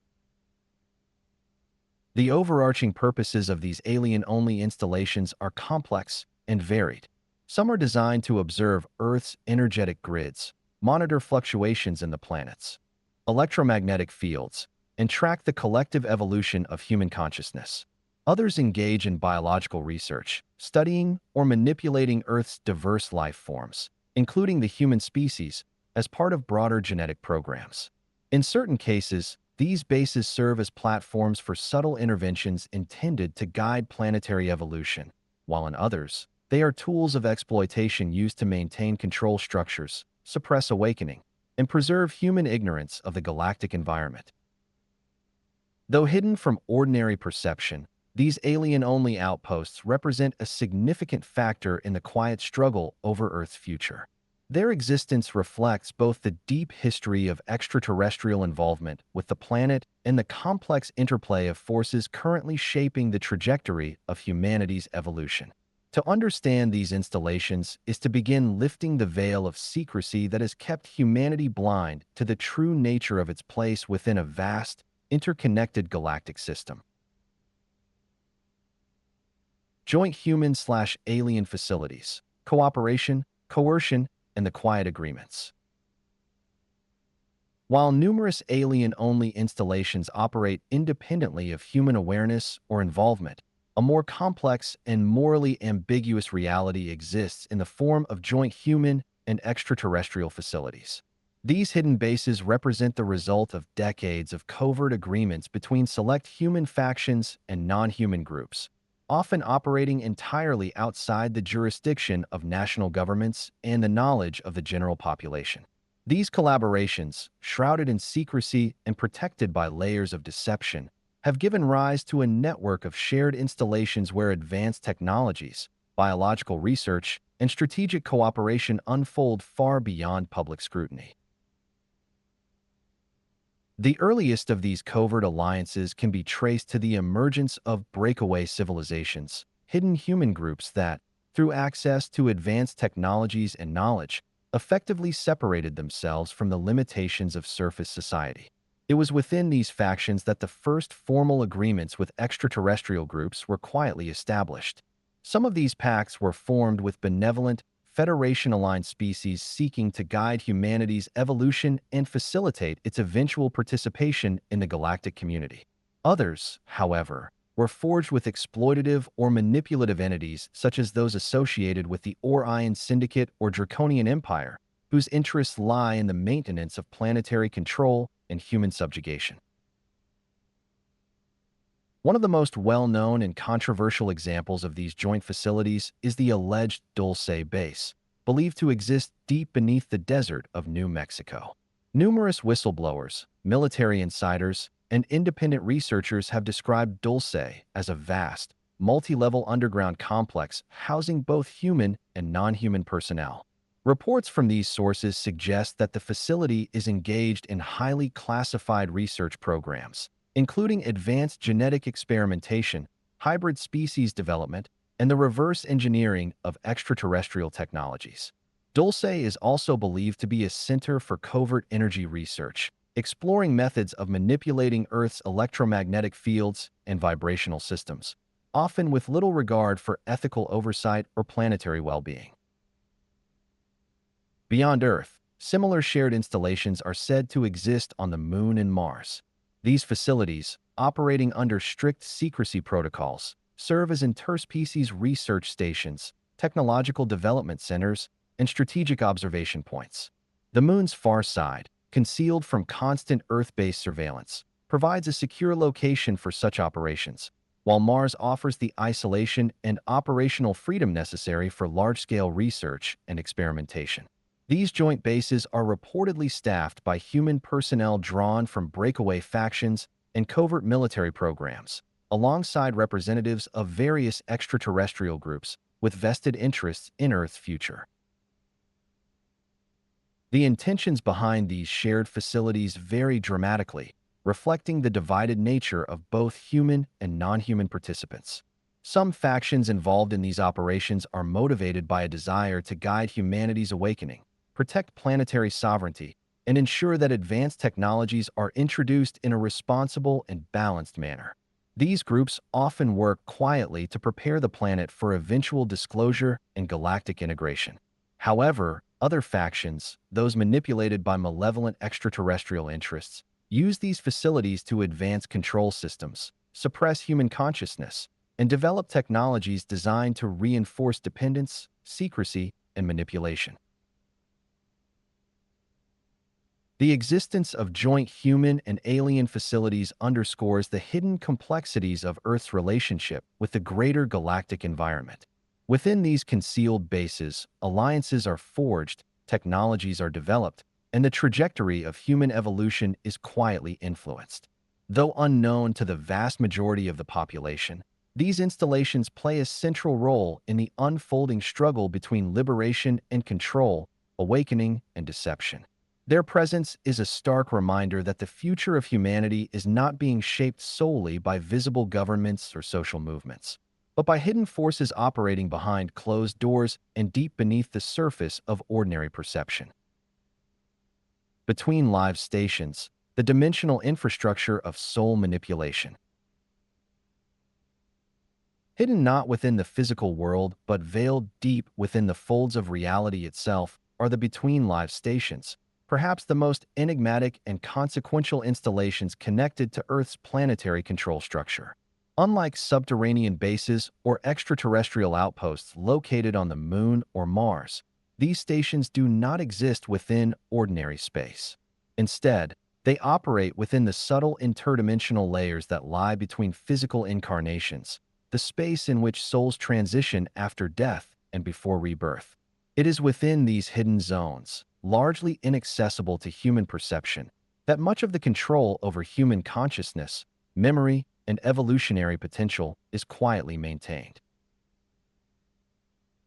The overarching purposes of these alien-only installations are complex and varied. Some are designed to observe Earth's energetic grids, monitor fluctuations in the planets, electromagnetic fields, and track the collective evolution of human consciousness. Others engage in biological research, studying or manipulating Earth's diverse life forms, including the human species, as part of broader genetic programs. In certain cases, these bases serve as platforms for subtle interventions intended to guide planetary evolution, while in others, they are tools of exploitation used to maintain control structures, suppress awakening, and preserve human ignorance of the galactic environment. Though hidden from ordinary perception, these alien-only outposts represent a significant factor in the quiet struggle over Earth's future. Their existence reflects both the deep history of extraterrestrial involvement with the planet and the complex interplay of forces currently shaping the trajectory of humanity's evolution. To understand these installations is to begin lifting the veil of secrecy that has kept humanity blind to the true nature of its place within a vast, interconnected galactic system. Joint human/alien facilities, cooperation, coercion, and the quiet agreements. While numerous alien-only installations operate independently of human awareness or involvement, a more complex and morally ambiguous reality exists in the form of joint human and extraterrestrial facilities. These hidden bases represent the result of decades of covert agreements between select human factions and non-human groups, often operating entirely outside the jurisdiction of national governments and the knowledge of the general population. These collaborations, shrouded in secrecy and protected by layers of deception, have given rise to a network of shared installations where advanced technologies, biological research, and strategic cooperation unfold far beyond public scrutiny. The earliest of these covert alliances can be traced to the emergence of breakaway civilizations, hidden human groups that, through access to advanced technologies and knowledge, effectively separated themselves from the limitations of surface society. It was within these factions that the first formal agreements with extraterrestrial groups were quietly established. Some of these pacts were formed with benevolent, Federation-aligned species seeking to guide humanity's evolution and facilitate its eventual participation in the galactic community. Others, however, were forged with exploitative or manipulative entities such as those associated with the Orion Syndicate or Draconian Empire, whose interests lie in the maintenance of planetary control and human subjugation. One of the most well-known and controversial examples of these joint facilities is the alleged Dulce base, believed to exist deep beneath the desert of New Mexico. Numerous whistleblowers, military insiders, and independent researchers have described Dulce as a vast, multi-level underground complex housing both human and non-human personnel. Reports from these sources suggest that the facility is engaged in highly classified research programs, including advanced genetic experimentation, hybrid species development, and the reverse engineering of extraterrestrial technologies. Dulce is also believed to be a center for covert energy research, exploring methods of manipulating Earth's electromagnetic fields and vibrational systems, often with little regard for ethical oversight or planetary well-being. Beyond Earth, similar shared installations are said to exist on the Moon and Mars. These facilities, operating under strict secrecy protocols, serve as interspecies research stations, technological development centers, and strategic observation points. The Moon's far side, concealed from constant Earth-based surveillance, provides a secure location for such operations, while Mars offers the isolation and operational freedom necessary for large-scale research and experimentation. These joint bases are reportedly staffed by human personnel drawn from breakaway factions and covert military programs, alongside representatives of various extraterrestrial groups with vested interests in Earth's future. The intentions behind these shared facilities vary dramatically, reflecting the divided nature of both human and non-human participants. Some factions involved in these operations are motivated by a desire to guide humanity's awakening, protect planetary sovereignty, and ensure that advanced technologies are introduced in a responsible and balanced manner. These groups often work quietly to prepare the planet for eventual disclosure and galactic integration. However, other factions, those manipulated by malevolent extraterrestrial interests, use these facilities to advance control systems, suppress human consciousness, and develop technologies designed to reinforce dependence, secrecy, and manipulation. The existence of joint human and alien facilities underscores the hidden complexities of Earth's relationship with the greater galactic environment. Within these concealed bases, alliances are forged, technologies are developed, and the trajectory of human evolution is quietly influenced. Though unknown to the vast majority of the population, these installations play a central role in the unfolding struggle between liberation and control, awakening and deception. Their presence is a stark reminder that the future of humanity is not being shaped solely by visible governments or social movements, but by hidden forces operating behind closed doors and deep beneath the surface of ordinary perception. Between live stations, the dimensional infrastructure of soul manipulation. Hidden not within the physical world, but veiled deep within the folds of reality itself, are the between live stations, perhaps the most enigmatic and consequential installations connected to Earth's planetary control structure. Unlike subterranean bases or extraterrestrial outposts located on the Moon or Mars, these stations do not exist within ordinary space. Instead, they operate within the subtle interdimensional layers that lie between physical incarnations, the space in which souls transition after death and before rebirth. It is within these hidden zones, largely inaccessible to human perception, that much of the control over human consciousness, memory, and evolutionary potential is quietly maintained.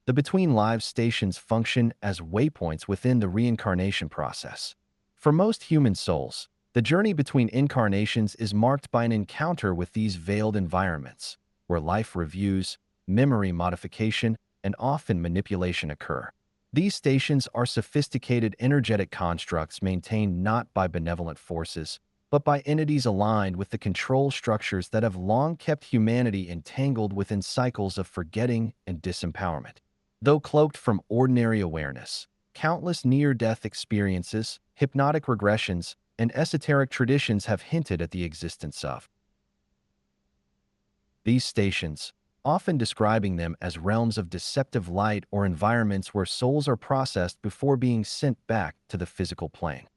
The between live stations function as waypoints within the reincarnation process. For most human souls, the journey between incarnations is marked by an encounter with these veiled environments, where life reviews, memory modification, and often manipulation occur. These stations are sophisticated energetic constructs maintained not by benevolent forces, but by entities aligned with the control structures that have long kept humanity entangled within cycles of forgetting and disempowerment. Though cloaked from ordinary awareness, countless near-death experiences, hypnotic regressions, and esoteric traditions have hinted at the existence of these stations, often describing them as realms of deceptive light or environments where souls are processed before being sent back to the physical plane.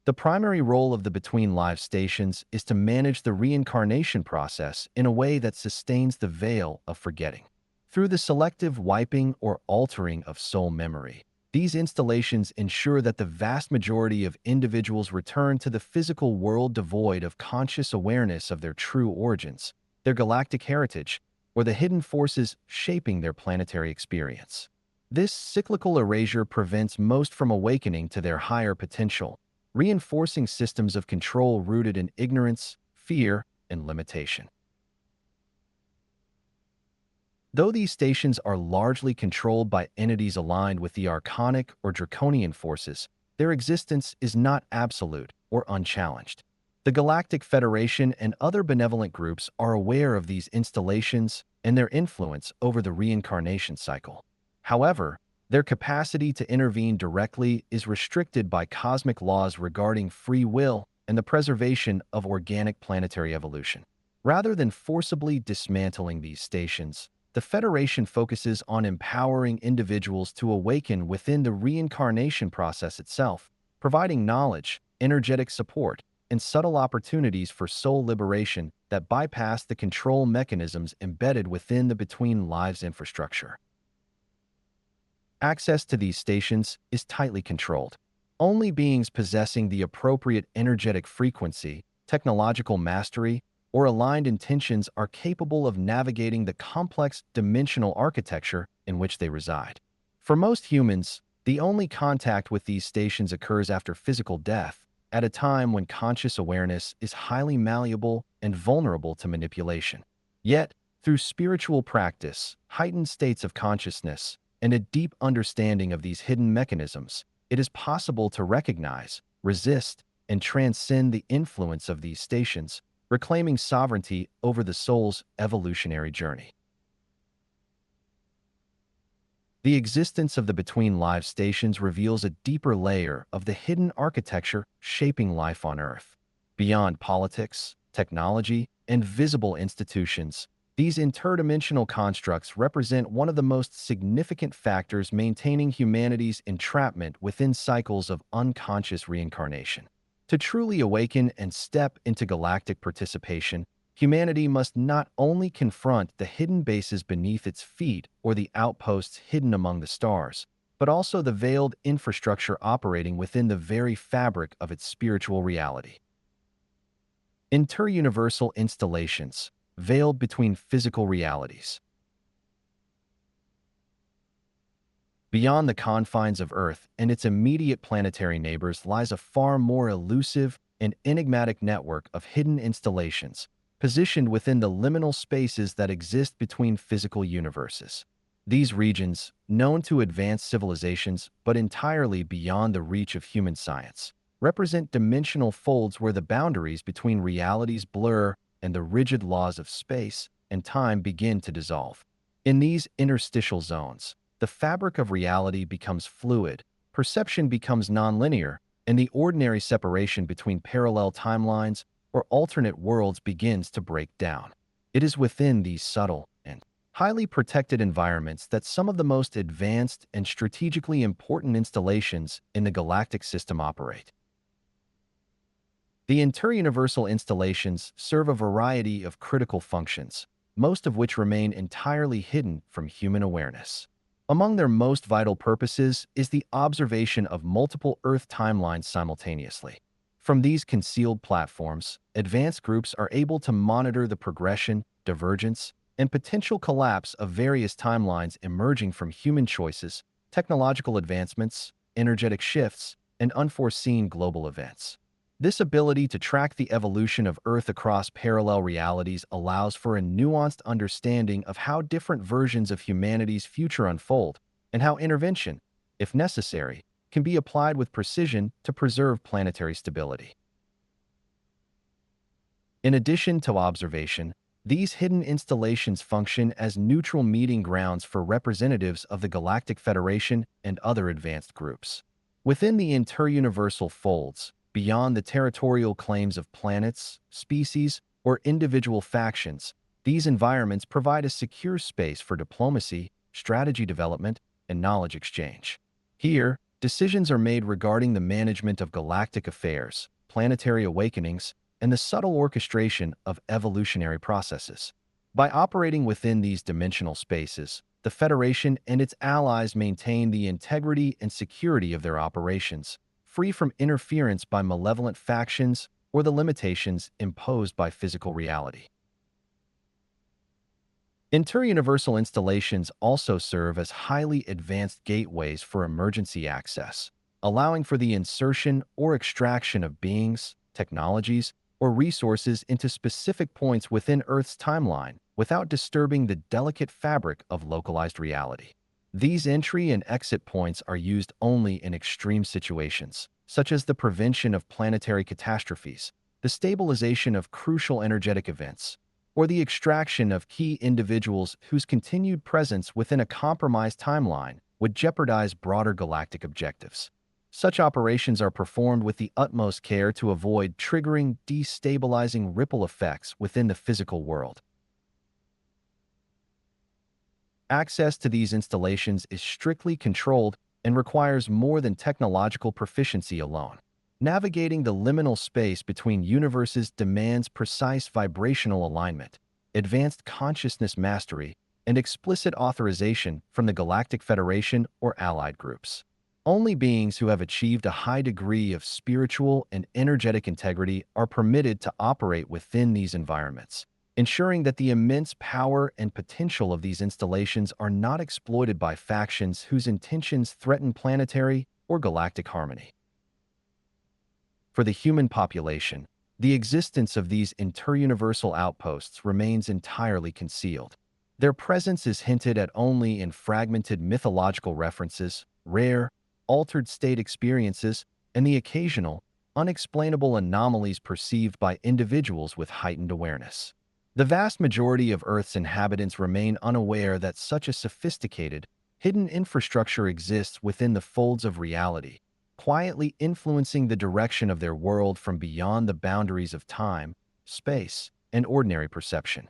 The primary role of the between live stations is to manage the reincarnation process in a way that sustains the veil of forgetting. Through the selective wiping or altering of soul memory, these installations ensure that the vast majority of individuals return to the physical world devoid of conscious awareness of their true origins, their galactic heritage, or the hidden forces shaping their planetary experience. This cyclical erasure prevents most from awakening to their higher potential, reinforcing systems of control rooted in ignorance, fear, and limitation. Though these stations are largely controlled by entities aligned with the archonic or draconian forces, their existence is not absolute or unchallenged. The Galactic Federation and other benevolent groups are aware of these installations and their influence over the reincarnation cycle. However, Their capacity to intervene directly is restricted by cosmic laws regarding free will and the preservation of organic planetary evolution. Rather than forcibly dismantling these stations, the Federation focuses on empowering individuals to awaken within the reincarnation process itself, providing knowledge, energetic support, and subtle opportunities for soul liberation that bypass the control mechanisms embedded within the between lives infrastructure. Access to these stations is tightly controlled. Only beings possessing the appropriate energetic frequency, technological mastery, or aligned intentions are capable of navigating the complex dimensional architecture in which they reside. For most humans, the only contact with these stations occurs after physical death, at a time when conscious awareness is highly malleable and vulnerable to manipulation. Yet, through spiritual practice, heightened states of consciousness, and a deep understanding of these hidden mechanisms, it is possible to recognize, resist, and transcend the influence of these stations, reclaiming sovereignty over the soul's evolutionary journey. The existence of the between live stations reveals a deeper layer of the hidden architecture shaping life on Earth. Beyond politics, technology, and visible institutions, these interdimensional constructs represent one of the most significant factors maintaining humanity's entrapment within cycles of unconscious reincarnation. To truly awaken and step into galactic participation, humanity must not only confront the hidden bases beneath its feet or the outposts hidden among the stars, but also the veiled infrastructure operating within the very fabric of its spiritual reality. Interuniversal installations, veiled between physical realities. Beyond the confines of Earth and its immediate planetary neighbors lies a far more elusive and enigmatic network of hidden installations, positioned within the liminal spaces that exist between physical universes. These regions, known to advanced civilizations but entirely beyond the reach of human science, represent dimensional folds where the boundaries between realities blur and the rigid laws of space and time begin to dissolve. In these interstitial zones, the fabric of reality becomes fluid, perception becomes nonlinear, and the ordinary separation between parallel timelines or alternate worlds begins to break down. It is within these subtle and highly protected environments that some of the most advanced and strategically important installations in the galactic system operate. The interuniversal installations serve a variety of critical functions, most of which remain entirely hidden from human awareness. Among their most vital purposes is the observation of multiple Earth timelines simultaneously. From these concealed platforms, advanced groups are able to monitor the progression, divergence, and potential collapse of various timelines emerging from human choices, technological advancements, energetic shifts, and unforeseen global events. This ability to track the evolution of Earth across parallel realities allows for a nuanced understanding of how different versions of humanity's future unfold, and how intervention, if necessary, can be applied with precision to preserve planetary stability. In addition to observation, these hidden installations function as neutral meeting grounds for representatives of the Galactic Federation and other advanced groups. Within the interuniversal folds, beyond the territorial claims of planets, species, or individual factions, these environments provide a secure space for diplomacy, strategy development, and knowledge exchange. Here, decisions are made regarding the management of galactic affairs, planetary awakenings, and the subtle orchestration of evolutionary processes. By operating within these dimensional spaces, the Federation and its allies maintain the integrity and security of their operations, free from interference by malevolent factions or the limitations imposed by physical reality. Interuniversal installations also serve as highly advanced gateways for emergency access, allowing for the insertion or extraction of beings, technologies, or resources into specific points within Earth's timeline without disturbing the delicate fabric of localized reality. These entry and exit points are used only in extreme situations, such as the prevention of planetary catastrophes, the stabilization of crucial energetic events, or the extraction of key individuals whose continued presence within a compromised timeline would jeopardize broader galactic objectives. Such operations are performed with the utmost care to avoid triggering destabilizing ripple effects within the physical world. Access to these installations is strictly controlled and requires more than technological proficiency alone. Navigating the liminal space between universes demands precise vibrational alignment, advanced consciousness mastery, and explicit authorization from the Galactic Federation or allied groups. Only beings who have achieved a high degree of spiritual and energetic integrity are permitted to operate within these environments, ensuring that the immense power and potential of these installations are not exploited by factions whose intentions threaten planetary or galactic harmony. For the human population, the existence of these interuniversal outposts remains entirely concealed. Their presence is hinted at only in fragmented mythological references, rare, altered state experiences, and the occasional, unexplainable anomalies perceived by individuals with heightened awareness. The vast majority of Earth's inhabitants remain unaware that such a sophisticated, hidden infrastructure exists within the folds of reality, quietly influencing the direction of their world from beyond the boundaries of time, space, and ordinary perception.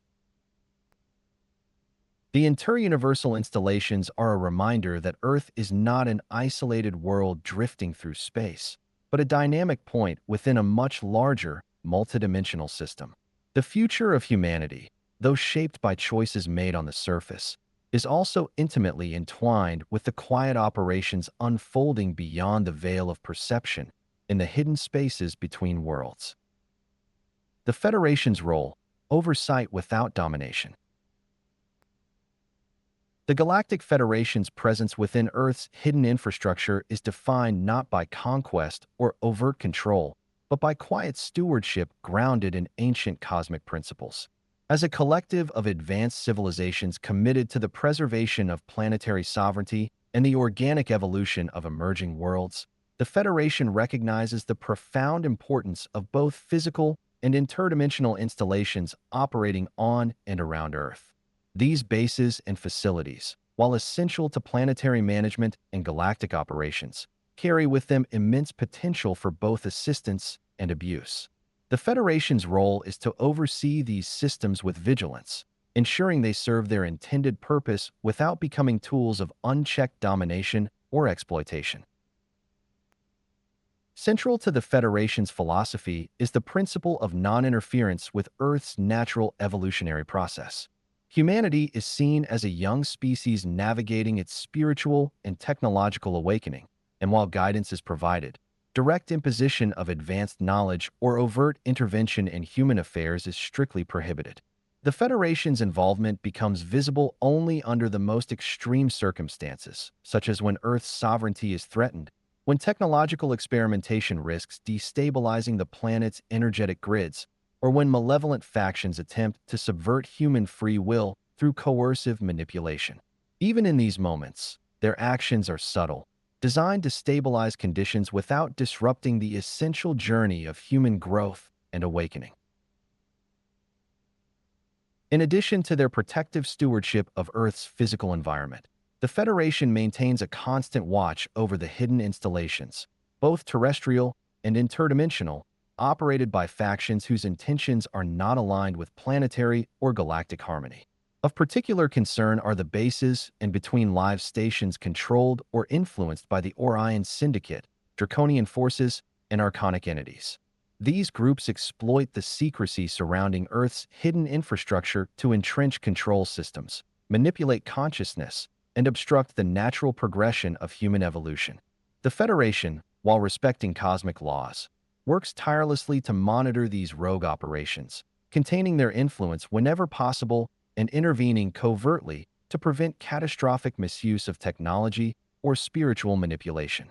The interuniversal installations are a reminder that Earth is not an isolated world drifting through space, but a dynamic point within a much larger, multidimensional system. The future of humanity, though shaped by choices made on the surface, is also intimately entwined with the quiet operations unfolding beyond the veil of perception in the hidden spaces between worlds. The Federation's role: oversight without domination. The Galactic Federation's presence within Earth's hidden infrastructure is defined not by conquest or overt control, but by quiet stewardship grounded in ancient cosmic principles. As a collective of advanced civilizations committed to the preservation of planetary sovereignty and the organic evolution of emerging worlds, the Federation recognizes the profound importance of both physical and interdimensional installations operating on and around Earth. These bases and facilities, while essential to planetary management and galactic operations, carry with them immense potential for both assistance and abuse. The Federation's role is to oversee these systems with vigilance, ensuring they serve their intended purpose without becoming tools of unchecked domination or exploitation. Central to the Federation's philosophy is the principle of non-interference with Earth's natural evolutionary process. Humanity is seen as a young species navigating its spiritual and technological awakening, and while guidance is provided, direct imposition of advanced knowledge or overt intervention in human affairs is strictly prohibited. The Federation's involvement becomes visible only under the most extreme circumstances, such as when Earth's sovereignty is threatened, when technological experimentation risks destabilizing the planet's energetic grids, or when malevolent factions attempt to subvert human free will through coercive manipulation. Even in these moments, their actions are subtle, designed to stabilize conditions without disrupting the essential journey of human growth and awakening. In addition to their protective stewardship of Earth's physical environment, the Federation maintains a constant watch over the hidden installations, both terrestrial and interdimensional, operated by factions whose intentions are not aligned with planetary or galactic harmony. Of particular concern are the bases and between live stations controlled or influenced by the Orion Syndicate, Draconian forces, and Archonic entities. These groups exploit the secrecy surrounding Earth's hidden infrastructure to entrench control systems, manipulate consciousness, and obstruct the natural progression of human evolution. The Federation, while respecting cosmic laws, works tirelessly to monitor these rogue operations, containing their influence whenever possible and intervening covertly to prevent catastrophic misuse of technology or spiritual manipulation.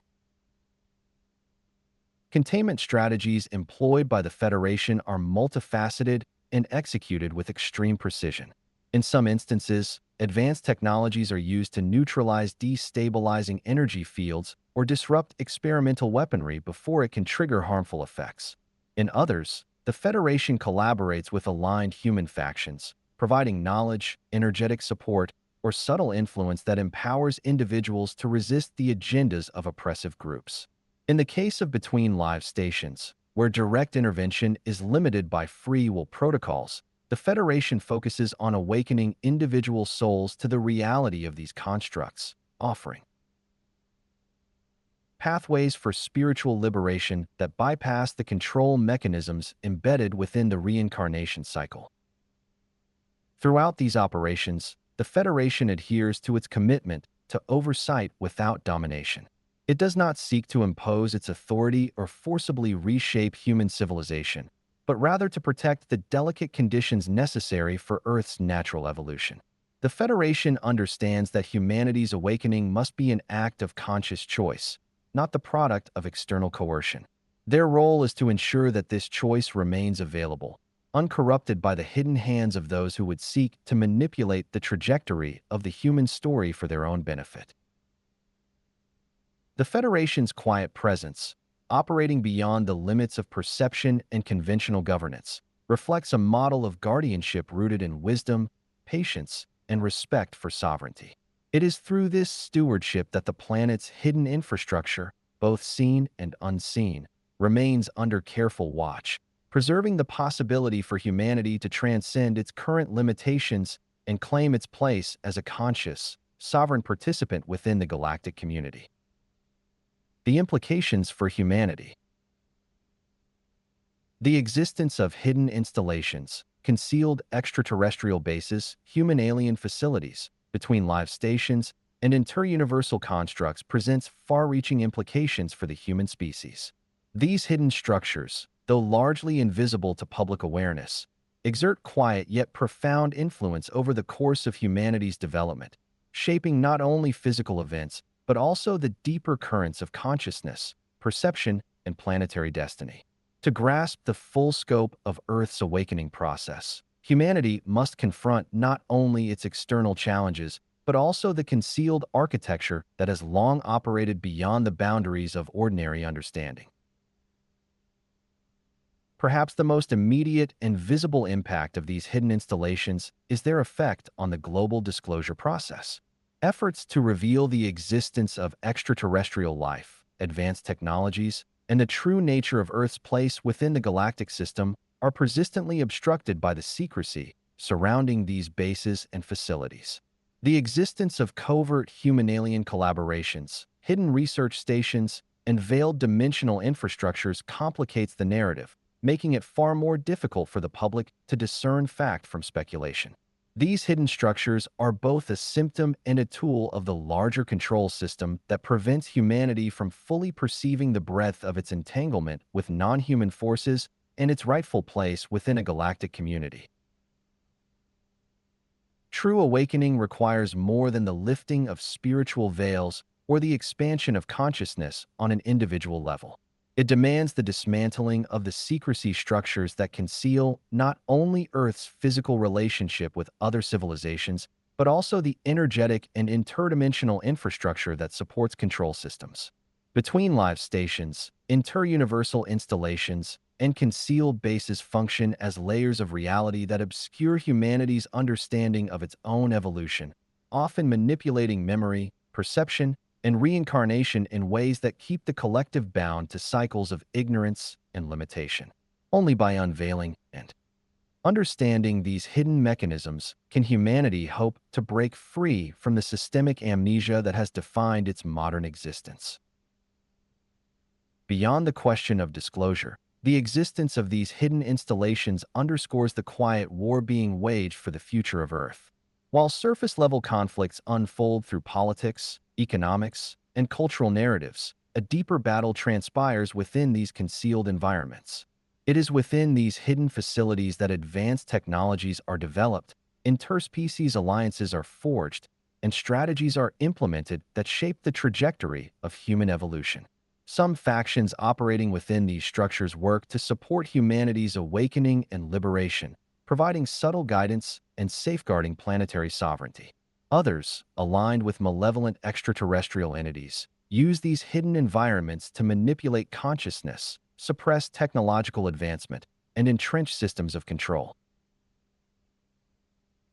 Containment strategies employed by the Federation are multifaceted and executed with extreme precision. In some instances, advanced technologies are used to neutralize destabilizing energy fields or disrupt experimental weaponry before it can trigger harmful effects. In others, the Federation collaborates with aligned human factions, providing knowledge, energetic support, or subtle influence that empowers individuals to resist the agendas of oppressive groups. In the case of between live stations, where direct intervention is limited by free will protocols, the Federation focuses on awakening individual souls to the reality of these constructs, offering pathways for spiritual liberation that bypass the control mechanisms embedded within the reincarnation cycle. Throughout these operations, the Federation adheres to its commitment to oversight without domination. It does not seek to impose its authority or forcibly reshape human civilization, but rather to protect the delicate conditions necessary for Earth's natural evolution. The Federation understands that humanity's awakening must be an act of conscious choice, not the product of external coercion. Their role is to ensure that this choice remains available, uncorrupted by the hidden hands of those who would seek to manipulate the trajectory of the human story for their own benefit. The Federation's quiet presence, operating beyond the limits of perception and conventional governance, reflects a model of guardianship rooted in wisdom, patience, and respect for sovereignty. It is through this stewardship that the planet's hidden infrastructure, both seen and unseen, remains under careful watch, preserving the possibility for humanity to transcend its current limitations and claim its place as a conscious, sovereign participant within the galactic community. The implications for humanity. The existence of hidden installations, concealed extraterrestrial bases, human alien facilities, between live stations, and interuniversal constructs presents far-reaching implications for the human species. These hidden structures, though largely invisible to public awareness, exert quiet yet profound influence over the course of humanity's development, shaping not only physical events, but also the deeper currents of consciousness, perception, and planetary destiny. To grasp the full scope of Earth's awakening process, humanity must confront not only its external challenges, but also the concealed architecture that has long operated beyond the boundaries of ordinary understanding. Perhaps the most immediate and visible impact of these hidden installations is their effect on the global disclosure process. Efforts to reveal the existence of extraterrestrial life, advanced technologies, and the true nature of Earth's place within the galactic system are persistently obstructed by the secrecy surrounding these bases and facilities. The existence of covert human-alien collaborations, hidden research stations, and veiled dimensional infrastructures complicates the narrative, making it far more difficult for the public to discern fact from speculation. These hidden structures are both a symptom and a tool of the larger control system that prevents humanity from fully perceiving the breadth of its entanglement with non-human forces and its rightful place within a galactic community. True awakening requires more than the lifting of spiritual veils or the expansion of consciousness on an individual level. It demands the dismantling of the secrecy structures that conceal not only Earth's physical relationship with other civilizations, but also the energetic and interdimensional infrastructure that supports control systems. Between live stations, interuniversal installations, and concealed bases function as layers of reality that obscure humanity's understanding of its own evolution, often manipulating memory, perception, and reincarnation in ways that keep the collective bound to cycles of ignorance and limitation. Only by unveiling and understanding these hidden mechanisms can humanity hope to break free from the systemic amnesia that has defined its modern existence. Beyond the question of disclosure, the existence of these hidden installations underscores the quiet war being waged for the future of Earth. While surface-level conflicts unfold through politics, economics, and cultural narratives, a deeper battle transpires within these concealed environments. It is within these hidden facilities that advanced technologies are developed, interspecies alliances are forged, and strategies are implemented that shape the trajectory of human evolution. Some factions operating within these structures work to support humanity's awakening and liberation, providing subtle guidance and safeguarding planetary sovereignty. Others, aligned with malevolent extraterrestrial entities, use these hidden environments to manipulate consciousness, suppress technological advancement, and entrench systems of control.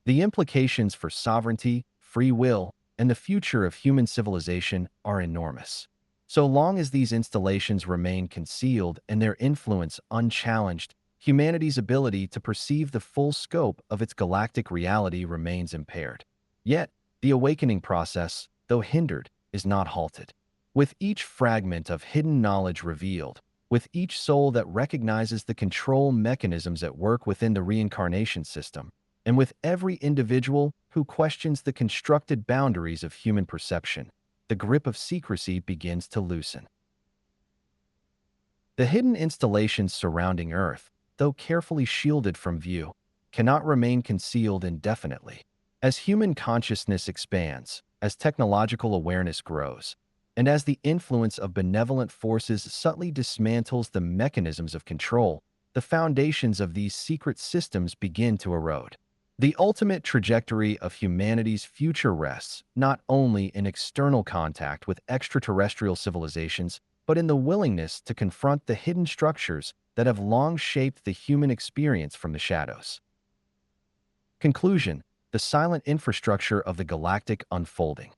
The implications for sovereignty, free will, and the future of human civilization are enormous. So long as these installations remain concealed and their influence unchallenged, humanity's ability to perceive the full scope of its galactic reality remains impaired. Yet, the awakening process, though hindered, is not halted. With each fragment of hidden knowledge revealed, with each soul that recognizes the control mechanisms at work within the reincarnation system, and with every individual who questions the constructed boundaries of human perception, the grip of secrecy begins to loosen. The hidden installations surrounding Earth, though carefully shielded from view, cannot remain concealed indefinitely. As human consciousness expands, as technological awareness grows, and as the influence of benevolent forces subtly dismantles the mechanisms of control, the foundations of these secret systems begin to erode. The ultimate trajectory of humanity's future rests not only in external contact with extraterrestrial civilizations, but in the willingness to confront the hidden structures that have long shaped the human experience from the shadows. Conclusion: the silent infrastructure of the galactic unfolding.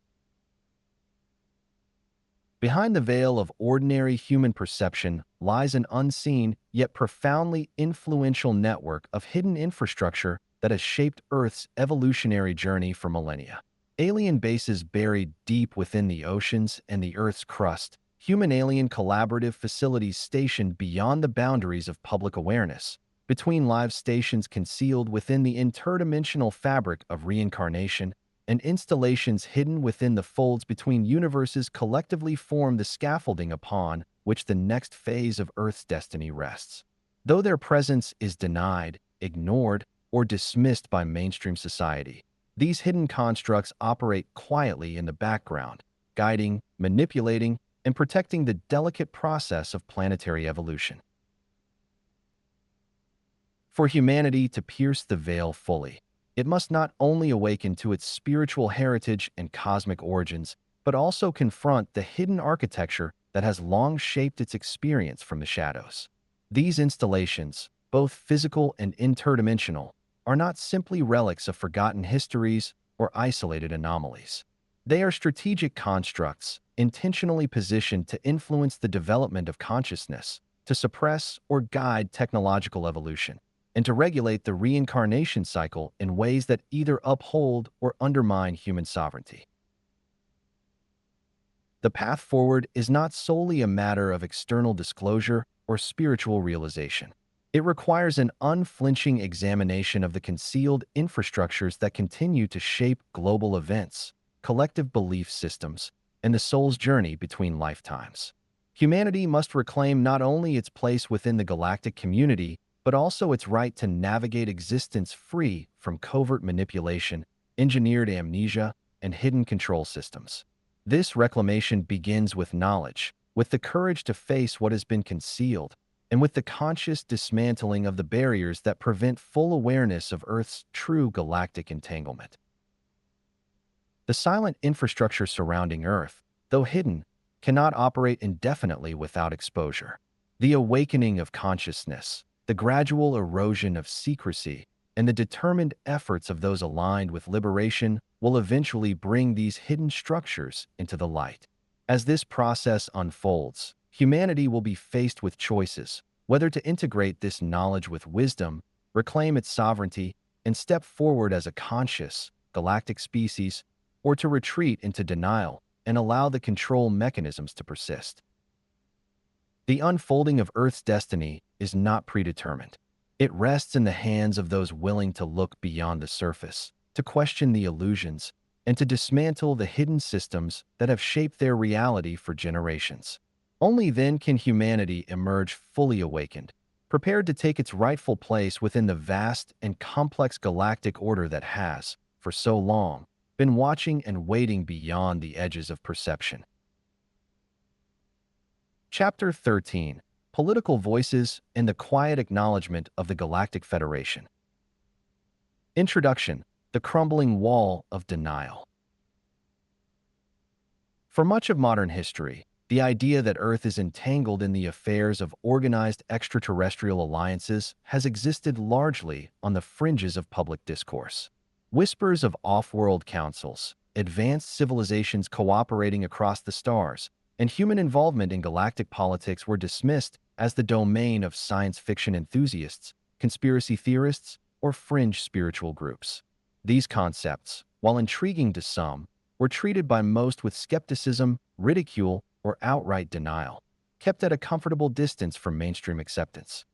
Behind the veil of ordinary human perception lies an unseen yet profoundly influential network of hidden infrastructure that has shaped Earth's evolutionary journey for millennia. Alien bases buried deep within the oceans and the Earth's crust, human-alien collaborative facilities stationed beyond the boundaries of public awareness, between live stations concealed within the interdimensional fabric of reincarnation, and installations hidden within the folds between universes collectively form the scaffolding upon which the next phase of Earth's destiny rests. Though their presence is denied, ignored, or dismissed by mainstream society, these hidden constructs operate quietly in the background, guiding, manipulating, and protecting the delicate process of planetary evolution. For humanity to pierce the veil fully, it must not only awaken to its spiritual heritage and cosmic origins, but also confront the hidden architecture that has long shaped its experience from the shadows. These installations, both physical and interdimensional, are not simply relics of forgotten histories or isolated anomalies. They are strategic constructs, intentionally positioned to influence the development of consciousness, to suppress or guide technological evolution, and to regulate the reincarnation cycle in ways that either uphold or undermine human sovereignty. The path forward is not solely a matter of external disclosure or spiritual realization. It requires an unflinching examination of the concealed infrastructures that continue to shape global events, collective belief systems, and the soul's journey between lifetimes. Humanity must reclaim not only its place within the galactic community, but also its right to navigate existence free from covert manipulation, engineered amnesia, and hidden control systems. This reclamation begins with knowledge, with the courage to face what has been concealed, and with the conscious dismantling of the barriers that prevent full awareness of Earth's true galactic entanglement. The silent infrastructure surrounding Earth, though hidden, cannot operate indefinitely without exposure. The awakening of consciousness, the gradual erosion of secrecy, and the determined efforts of those aligned with liberation will eventually bring these hidden structures into the light. As this process unfolds, humanity will be faced with choices, whether to integrate this knowledge with wisdom, reclaim its sovereignty, and step forward as a conscious, galactic species, or to retreat into denial and allow the control mechanisms to persist. The unfolding of Earth's destiny is not predetermined. It rests in the hands of those willing to look beyond the surface, to question the illusions, and to dismantle the hidden systems that have shaped their reality for generations. Only then can humanity emerge fully awakened, prepared to take its rightful place within the vast and complex galactic order that has, for so long, been watching and waiting beyond the edges of perception. Chapter 13: Political Voices and the Quiet Acknowledgement of the Galactic Federation. Introduction: The Crumbling Wall of Denial. For much of modern history, the idea that Earth is entangled in the affairs of organized extraterrestrial alliances has existed largely on the fringes of public discourse. Whispers of off-world councils, advanced civilizations cooperating across the stars, and human involvement in galactic politics were dismissed as the domain of science fiction enthusiasts, conspiracy theorists, or fringe spiritual groups. These concepts, while intriguing to some, were treated by most with skepticism, ridicule, or outright denial, kept at a comfortable distance from mainstream acceptance.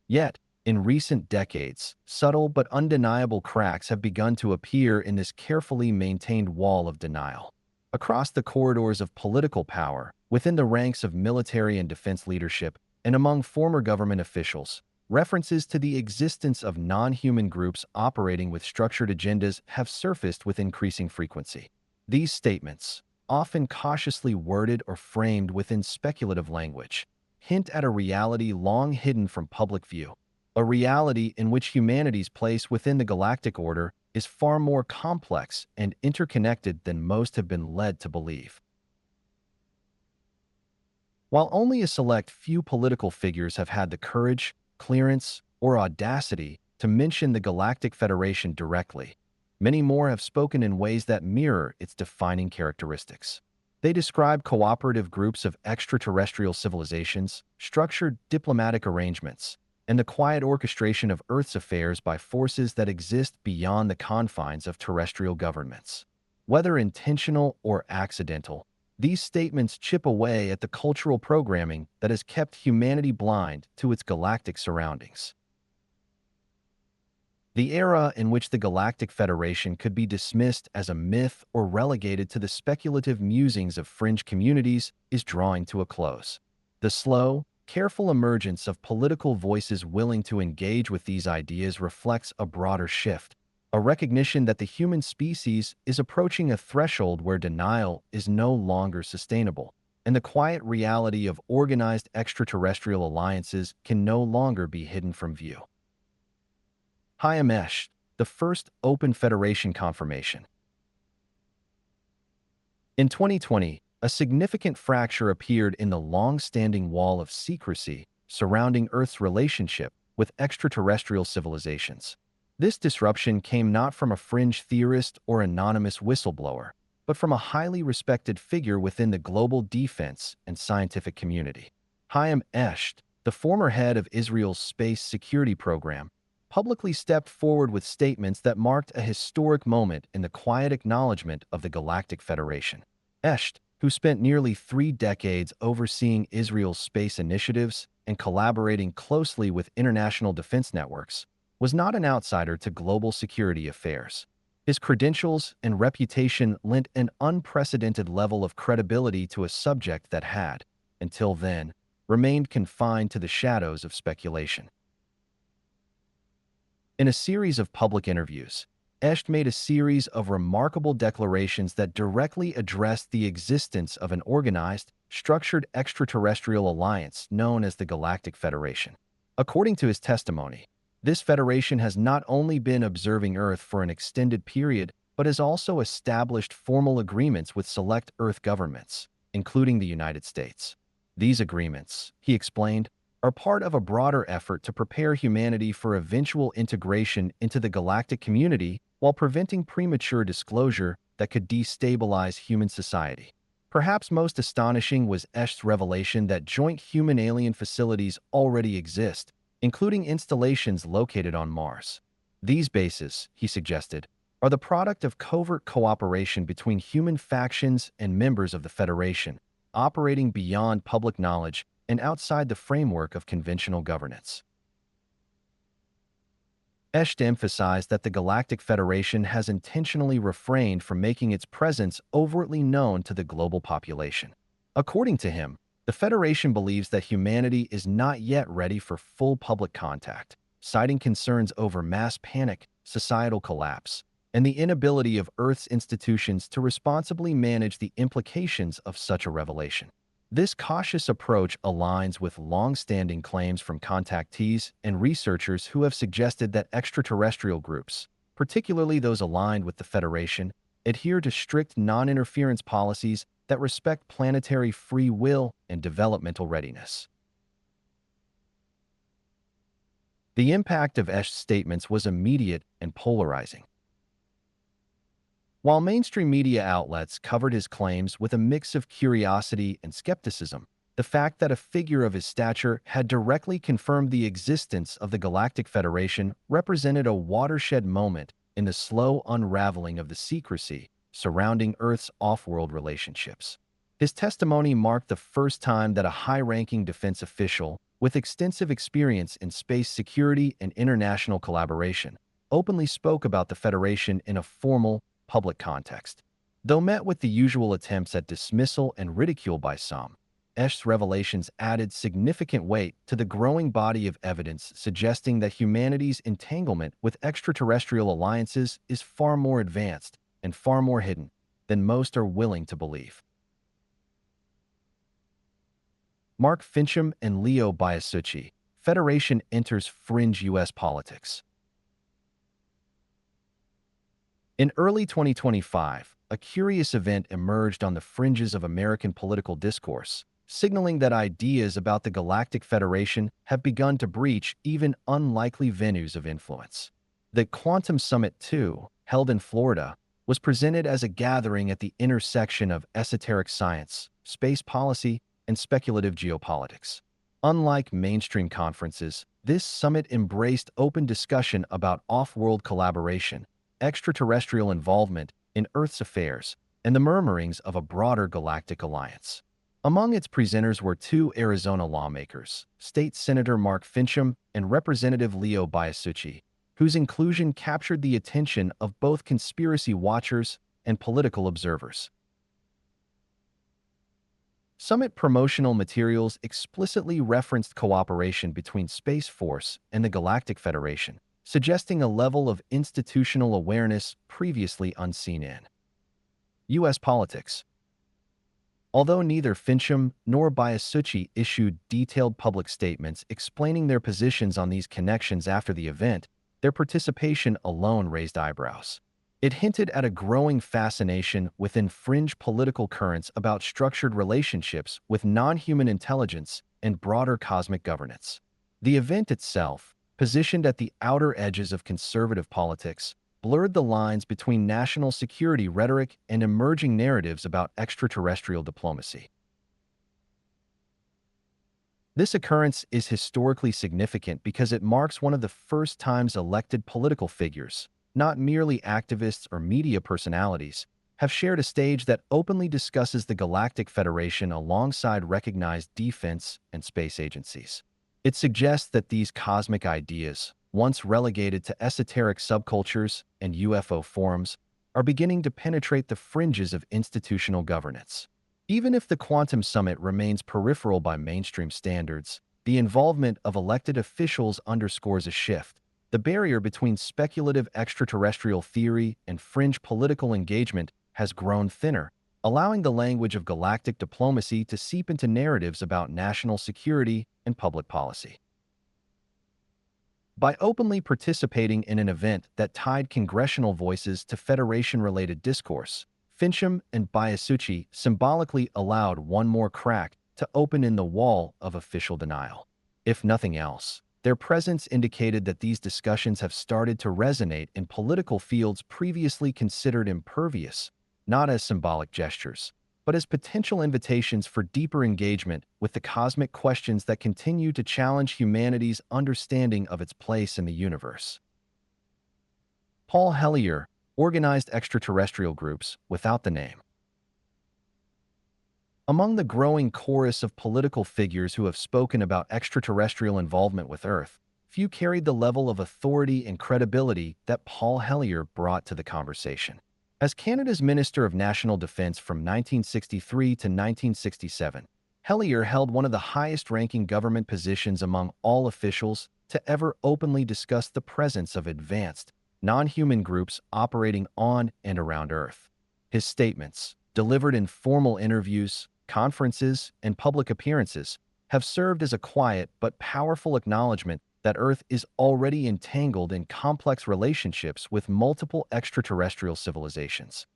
Yet, in recent decades, subtle but undeniable cracks have begun to appear in this carefully maintained wall of denial. Across the corridors of political power, within the ranks of military and defense leadership, and among former government officials, references to the existence of non-human groups operating with structured agendas have surfaced with increasing frequency. These statements, often cautiously worded or framed within speculative language, hint at a reality long hidden from public view, a reality in which humanity's place within the galactic order is far more complex and interconnected than most have been led to believe. While only a select few political figures have had the courage, clearance, or audacity to mention the Galactic Federation directly, many more have spoken in ways that mirror its defining characteristics. They describe cooperative groups of extraterrestrial civilizations, structured diplomatic arrangements, and the quiet orchestration of Earth's affairs by forces that exist beyond the confines of terrestrial governments. Whether intentional or accidental, these statements chip away at the cultural programming that has kept humanity blind to its galactic surroundings. The era in which the Galactic Federation could be dismissed as a myth or relegated to the speculative musings of fringe communities is drawing to a close. The slow, careful emergence of political voices willing to engage with these ideas reflects a broader shift, a recognition that the human species is approaching a threshold where denial is no longer sustainable, and the quiet reality of organized extraterrestrial alliances can no longer be hidden from view. Hayamesh, the first Open Federation confirmation. In 2020, a significant fracture appeared in the long-standing wall of secrecy surrounding Earth's relationship with extraterrestrial civilizations. This disruption came not from a fringe theorist or anonymous whistleblower, but from a highly respected figure within the global defense and scientific community. Chaim Eshed, the former head of Israel's space security program, publicly stepped forward with statements that marked a historic moment in the quiet acknowledgement of the Galactic Federation. Eshed, who spent nearly 3 decades overseeing Israel's space initiatives and collaborating closely with international defense networks, was not an outsider to global security affairs. His credentials and reputation lent an unprecedented level of credibility to a subject that had, until then, remained confined to the shadows of speculation. In a series of public interviews, Eshed made a series of remarkable declarations that directly addressed the existence of an organized, structured extraterrestrial alliance known as the Galactic Federation. According to his testimony, this federation has not only been observing Earth for an extended period, but has also established formal agreements with select Earth governments, including the United States. These agreements, he explained, are part of a broader effort to prepare humanity for eventual integration into the galactic community while preventing premature disclosure that could destabilize human society. Perhaps most astonishing was Eshd's revelation that joint human-alien facilities already exist, including installations located on Mars. These bases, he suggested, are the product of covert cooperation between human factions and members of the Federation, operating beyond public knowledge and outside the framework of conventional governance. Eshed emphasized that the Galactic Federation has intentionally refrained from making its presence overtly known to the global population. According to him, the Federation believes that humanity is not yet ready for full public contact, citing concerns over mass panic, societal collapse, and the inability of Earth's institutions to responsibly manage the implications of such a revelation. This cautious approach aligns with long-standing claims from contactees and researchers who have suggested that extraterrestrial groups, particularly those aligned with the Federation, adhere to strict non-interference policies that respect planetary free will and developmental readiness. The impact of Eshd's statements was immediate and polarizing. While mainstream media outlets covered his claims with a mix of curiosity and skepticism, the fact that a figure of his stature had directly confirmed the existence of the Galactic Federation represented a watershed moment in the slow unraveling of the secrecy surrounding Earth's off-world relationships. His testimony marked the first time that a high-ranking defense official with extensive experience in space security and international collaboration openly spoke about the Federation in a formal, public context. Though met with the usual attempts at dismissal and ridicule by some, Esch's revelations added significant weight to the growing body of evidence suggesting that humanity's entanglement with extraterrestrial alliances is far more advanced and far more hidden than most are willing to believe. Mark Fincham and Leo Biasucci, Federation enters fringe U.S. politics. In early 2025, a curious event emerged on the fringes of American political discourse, signaling that ideas about the Galactic Federation have begun to breach even unlikely venues of influence. The Quantum Summit II, held in Florida, was presented as a gathering at the intersection of esoteric science, space policy, and speculative geopolitics. Unlike mainstream conferences, this summit embraced open discussion about off-world collaboration, extraterrestrial involvement in Earth's affairs, and the murmurings of a broader galactic alliance. Among its presenters were two Arizona lawmakers, State Senator Mark Fincham and Representative Leo Biasucci, whose inclusion captured the attention of both conspiracy watchers and political observers. Summit promotional materials explicitly referenced cooperation between Space Force and the Galactic Federation, suggesting a level of institutional awareness previously unseen in U.S. politics. Although neither Fincham nor Biasucci issued detailed public statements explaining their positions on these connections after the event, their participation alone raised eyebrows. It hinted at a growing fascination within fringe political currents about structured relationships with non-human intelligence and broader cosmic governance. The event itself, positioned at the outer edges of conservative politics, blurred the lines between national security rhetoric and emerging narratives about extraterrestrial diplomacy. This occurrence is historically significant because it marks one of the first times elected political figures, not merely activists or media personalities, have shared a stage that openly discusses the Galactic Federation alongside recognized defense and space agencies. It suggests that these cosmic ideas, once relegated to esoteric subcultures and UFO forums, are beginning to penetrate the fringes of institutional governance. Even if the Quantum Summit remains peripheral by mainstream standards, the involvement of elected officials underscores a shift. The barrier between speculative extraterrestrial theory and fringe political engagement has grown thinner, allowing the language of galactic diplomacy to seep into narratives about national security and public policy. By openly participating in an event that tied congressional voices to Federation-related discourse, Fincham and Biasucci symbolically allowed one more crack to open in the wall of official denial. If nothing else, their presence indicated that these discussions have started to resonate in political fields previously considered impervious, not as symbolic gestures, but as potential invitations for deeper engagement with the cosmic questions that continue to challenge humanity's understanding of its place in the universe. Paul Hellyer organized extraterrestrial groups without the name. Among the growing chorus of political figures who have spoken about extraterrestrial involvement with Earth, few carried the level of authority and credibility that Paul Hellyer brought to the conversation. As Canada's Minister of National Defence from 1963 to 1967, Hellyer held one of the highest-ranking government positions among all officials to ever openly discuss the presence of advanced, non-human groups operating on and around Earth. His statements, delivered in formal interviews, conferences, and public appearances, have served as a quiet but powerful acknowledgement that Earth is already entangled in complex relationships with multiple extraterrestrial civilizations.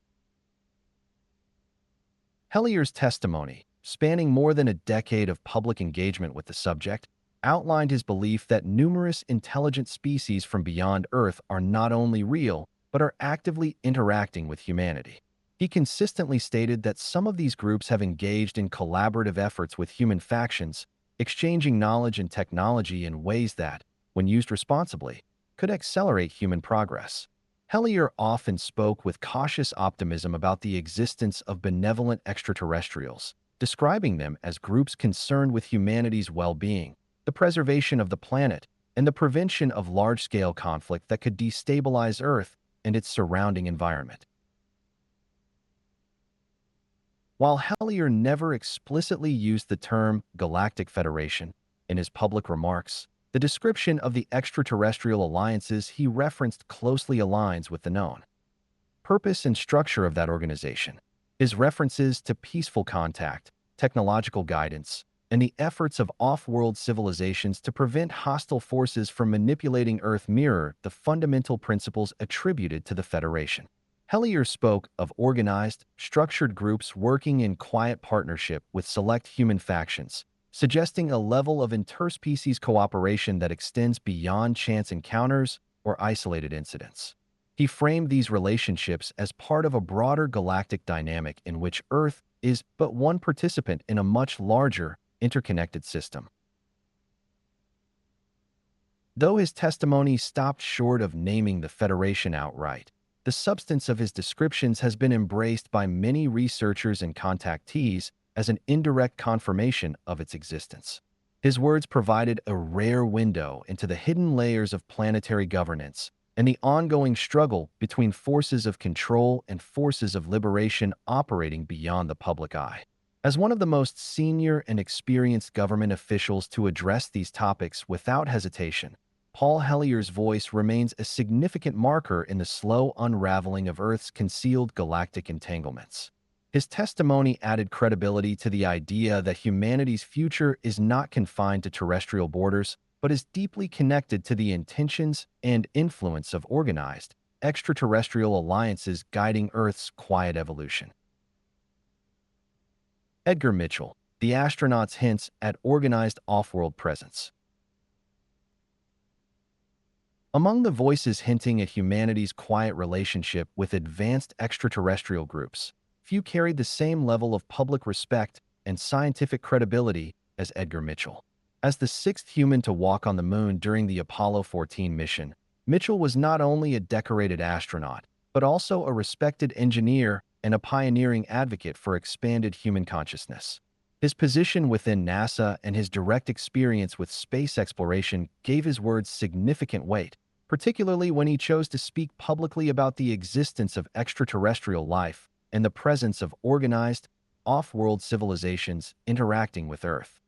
Hellyer's testimony, spanning more than a decade of public engagement with the subject, outlined his belief that numerous intelligent species from beyond Earth are not only real, but are actively interacting with humanity. He consistently stated that some of these groups have engaged in collaborative efforts with human factions, exchanging knowledge and technology in ways that, when used responsibly, could accelerate human progress. Hellier often spoke with cautious optimism about the existence of benevolent extraterrestrials, describing them as groups concerned with humanity's well-being, the preservation of the planet, and the prevention of large-scale conflict that could destabilize Earth and its surrounding environment. While Hellier never explicitly used the term Galactic Federation in his public remarks, the description of the extraterrestrial alliances he referenced closely aligns with the known purpose and structure of that organization. His references to peaceful contact, technological guidance, and the efforts of off-world civilizations to prevent hostile forces from manipulating Earth mirror the fundamental principles attributed to the Federation. Hellier spoke of organized, structured groups working in quiet partnership with select human factions, suggesting a level of interspecies cooperation that extends beyond chance encounters or isolated incidents. He framed these relationships as part of a broader galactic dynamic in which Earth is but one participant in a much larger, interconnected system. Though his testimony stopped short of naming the Federation outright, the substance of his descriptions has been embraced by many researchers and contactees as an indirect confirmation of its existence. His words provided a rare window into the hidden layers of planetary governance and the ongoing struggle between forces of control and forces of liberation operating beyond the public eye. As one of the most senior and experienced government officials to address these topics without hesitation, Paul Hellier's voice remains a significant marker in the slow unraveling of Earth's concealed galactic entanglements. His testimony added credibility to the idea that humanity's future is not confined to terrestrial borders, but is deeply connected to the intentions and influence of organized, extraterrestrial alliances guiding Earth's quiet evolution. Edgar Mitchell, the astronaut's hints at organized off-world presence. Among the voices hinting at humanity's quiet relationship with advanced extraterrestrial groups, few carried the same level of public respect and scientific credibility as Edgar Mitchell. As the sixth human to walk on the moon during the Apollo 14 mission, Mitchell was not only a decorated astronaut, but also a respected engineer and a pioneering advocate for expanded human consciousness. His position within NASA and his direct experience with space exploration gave his words significant weight, particularly when he chose to speak publicly about the existence of extraterrestrial life and the presence of organized, off-world civilizations interacting with Earth.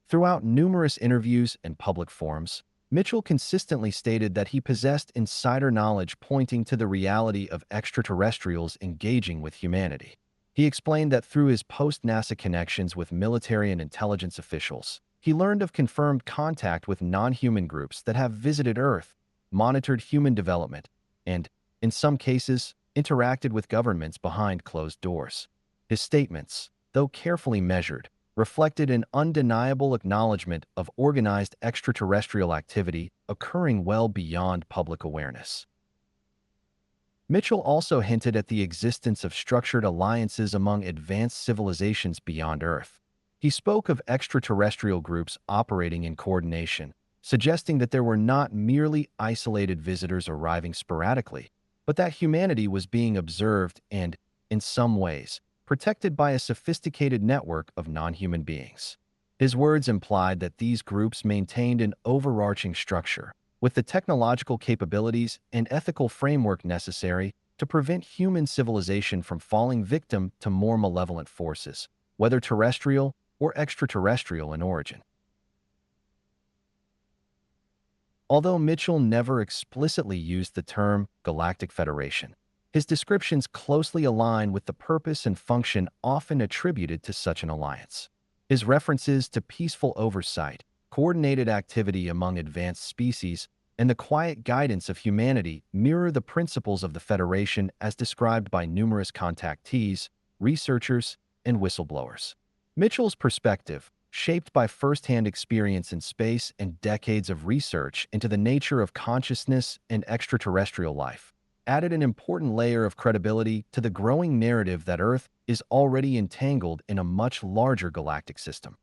Throughout numerous interviews and public forums, Mitchell consistently stated that he possessed insider knowledge pointing to the reality of extraterrestrials engaging with humanity. He explained that through his post-NASA connections with military and intelligence officials, he learned of confirmed contact with non-human groups that have visited Earth, monitored human development, and, in some cases, interacted with governments behind closed doors. His statements, though carefully measured, reflected an undeniable acknowledgement of organized extraterrestrial activity occurring well beyond public awareness. Mitchell also hinted at the existence of structured alliances among advanced civilizations beyond Earth. He spoke of extraterrestrial groups operating in coordination, suggesting that there were not merely isolated visitors arriving sporadically, but that humanity was being observed and, in some ways, protected by a sophisticated network of non-human beings. His words implied that these groups maintained an overarching structure, with the technological capabilities and ethical framework necessary to prevent human civilization from falling victim to more malevolent forces, whether terrestrial or extraterrestrial in origin. Although Mitchell never explicitly used the term Galactic Federation, his descriptions closely align with the purpose and function often attributed to such an alliance. His references to peaceful oversight, coordinated activity among advanced species, and the quiet guidance of humanity mirror the principles of the Federation as described by numerous contactees, researchers, and whistleblowers. Mitchell's perspective, shaped by first-hand experience in space and decades of research into the nature of consciousness and extraterrestrial life, added an important layer of credibility to the growing narrative that Earth is already entangled in a much larger galactic system.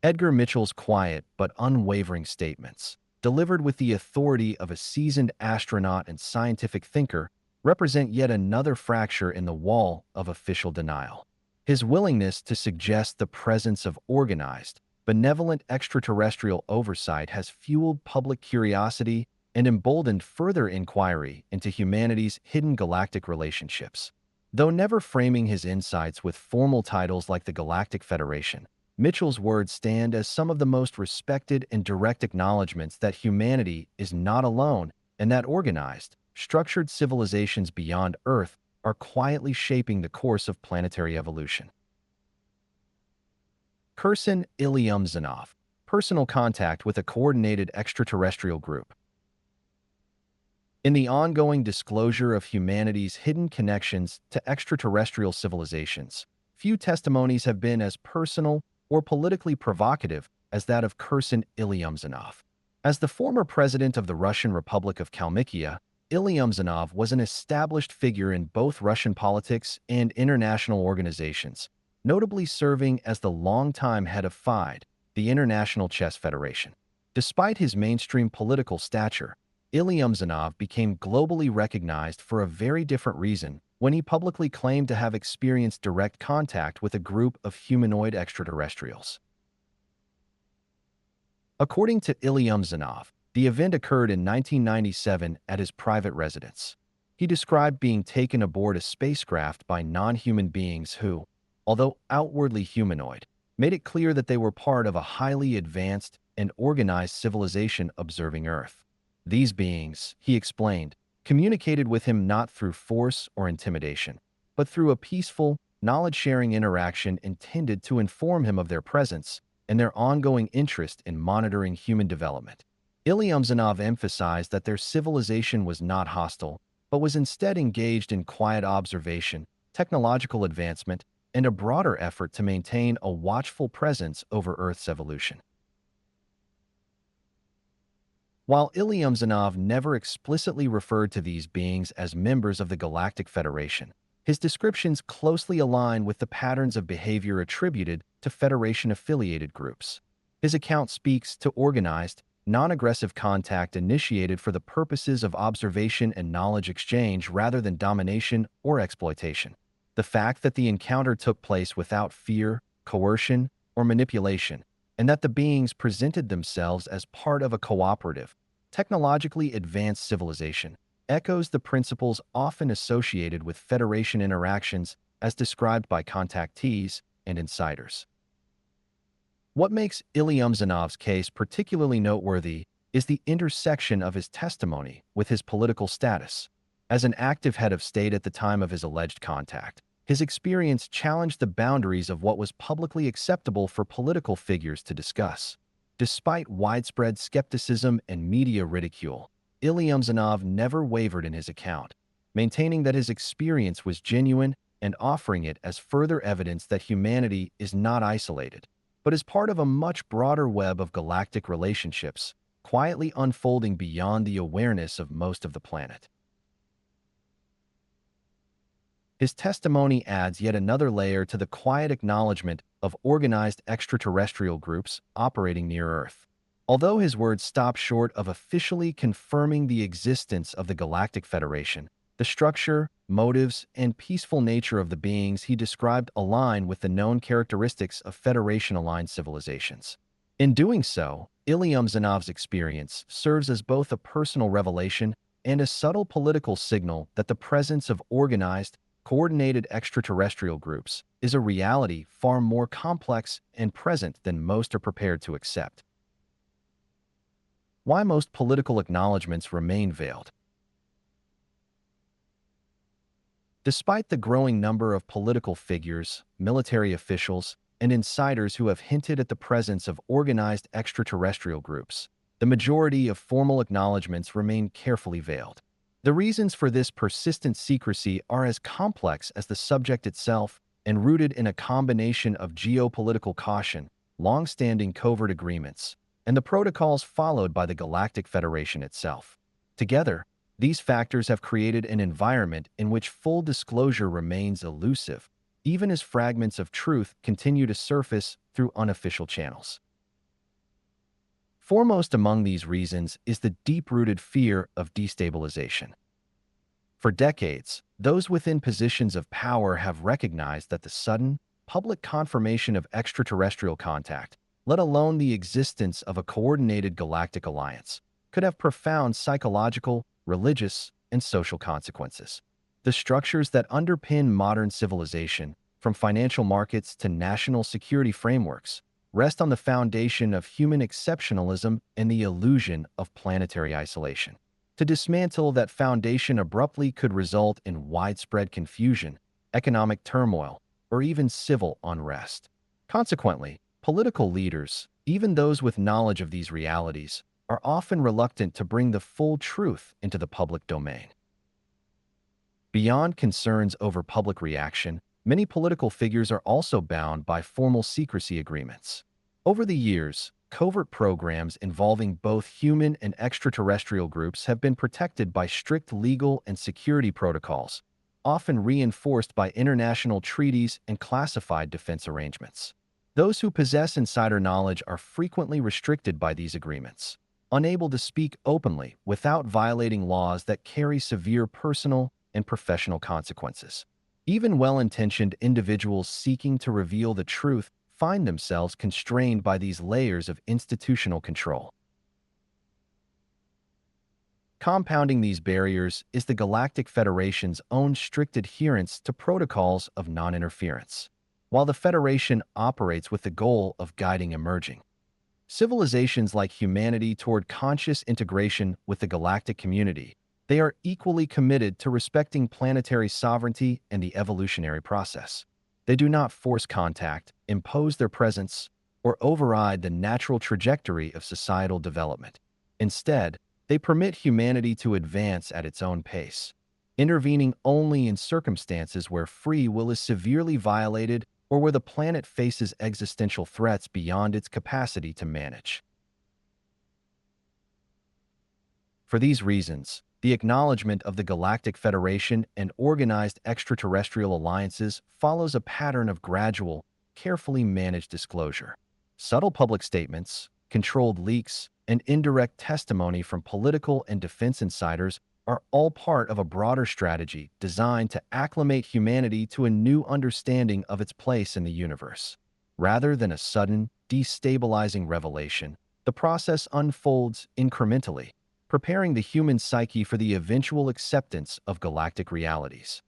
Edgar Mitchell's quiet but unwavering statements, delivered with the authority of a seasoned astronaut and scientific thinker, represent yet another fracture in the wall of official denial. His willingness to suggest the presence of organized, benevolent extraterrestrial oversight has fueled public curiosity and emboldened further inquiry into humanity's hidden galactic relationships. Though never framing his insights with formal titles like the Galactic Federation, Mitchell's words stand as some of the most respected and direct acknowledgments that humanity is not alone and that organized, structured civilizations beyond Earth are quietly shaping the course of planetary evolution. Kursin Ilyumzhinov, personal contact with a coordinated extraterrestrial group. In the ongoing disclosure of humanity's hidden connections to extraterrestrial civilizations, few testimonies have been as personal or politically provocative as that of Kursin Ilyumzhinov. As the former president of the Russian Republic of Kalmykia, Ilyumzhinov was an established figure in both Russian politics and international organizations, notably serving as the longtime head of FIDE, the International Chess Federation. Despite his mainstream political stature, Ilyumzhinov became globally recognized for a very different reason when he publicly claimed to have experienced direct contact with a group of humanoid extraterrestrials. According to Ilyumzhinov, the event occurred in 1997 at his private residence. He described being taken aboard a spacecraft by non-human beings who, although outwardly humanoid, made it clear that they were part of a highly advanced and organized civilization observing Earth. These beings, he explained, communicated with him not through force or intimidation, but through a peaceful, knowledge-sharing interaction intended to inform him of their presence and their ongoing interest in monitoring human development. Ilyumzhinov emphasized that their civilization was not hostile, but was instead engaged in quiet observation, technological advancement, and a broader effort to maintain a watchful presence over Earth's evolution. While Ilyumzhinov never explicitly referred to these beings as members of the Galactic Federation, his descriptions closely align with the patterns of behavior attributed to Federation-affiliated groups. His account speaks to organized, non-aggressive contact initiated for the purposes of observation and knowledge exchange rather than domination or exploitation. The fact that the encounter took place without fear, coercion, or manipulation, and that the beings presented themselves as part of a cooperative, technologically advanced civilization, echoes the principles often associated with Federation interactions as described by contactees and insiders. What makes Ilyumzhinov's case particularly noteworthy is the intersection of his testimony with his political status. As an active head of state at the time of his alleged contact, his experience challenged the boundaries of what was publicly acceptable for political figures to discuss. Despite widespread skepticism and media ridicule, Ilyumzhinov never wavered in his account, maintaining that his experience was genuine and offering it as further evidence that humanity is not isolated, but is part of a much broader web of galactic relationships, quietly unfolding beyond the awareness of most of the planet. His testimony adds yet another layer to the quiet acknowledgement of organized extraterrestrial groups operating near Earth. Although his words stop short of officially confirming the existence of the Galactic Federation, the structure, motives, and peaceful nature of the beings he described align with the known characteristics of Federation-aligned civilizations. In doing so, Ilyumzhinov's experience serves as both a personal revelation and a subtle political signal that the presence of organized, coordinated extraterrestrial groups is a reality far more complex and present than most are prepared to accept. Why most political acknowledgments remain veiled. Despite the growing number of political figures, military officials, and insiders who have hinted at the presence of organized extraterrestrial groups, the majority of formal acknowledgments remain carefully veiled. The reasons for this persistent secrecy are as complex as the subject itself and rooted in a combination of geopolitical caution, long-standing covert agreements, and the protocols followed by the Galactic Federation itself. Together, these factors have created an environment in which full disclosure remains elusive, even as fragments of truth continue to surface through unofficial channels. Foremost among these reasons is the deep-rooted fear of destabilization. For decades, those within positions of power have recognized that the sudden, public confirmation of extraterrestrial contact, let alone the existence of a coordinated galactic alliance, could have profound psychological, religious, and social consequences. The structures that underpin modern civilization, from financial markets to national security frameworks, rest on the foundation of human exceptionalism and the illusion of planetary isolation. To dismantle that foundation abruptly could result in widespread confusion, economic turmoil, or even civil unrest. Consequently, political leaders, even those with knowledge of these realities, are often reluctant to bring the full truth into the public domain. Beyond concerns over public reaction, many political figures are also bound by formal secrecy agreements. Over the years, covert programs involving both human and extraterrestrial groups have been protected by strict legal and security protocols, often reinforced by international treaties and classified defense arrangements. Those who possess insider knowledge are frequently restricted by these agreements, unable to speak openly without violating laws that carry severe personal and professional consequences. Even well-intentioned individuals seeking to reveal the truth find themselves constrained by these layers of institutional control. Compounding these barriers is the Galactic Federation's own strict adherence to protocols of non-interference. While the Federation operates with the goal of guiding emerging civilizations like humanity toward conscious integration with the galactic community, they are equally committed to respecting planetary sovereignty and the evolutionary process. They do not force contact, impose their presence, or override the natural trajectory of societal development. Instead, they permit humanity to advance at its own pace, intervening only in circumstances where free will is severely violated or where the planet faces existential threats beyond its capacity to manage. For these reasons, the acknowledgement of the Galactic Federation and organized extraterrestrial alliances follows a pattern of gradual, carefully managed disclosure. Subtle public statements, controlled leaks, and indirect testimony from political and defense insiders are all part of a broader strategy designed to acclimate humanity to a new understanding of its place in the universe. Rather than a sudden, destabilizing revelation, the process unfolds incrementally, preparing the human psyche for the eventual acceptance of galactic realities.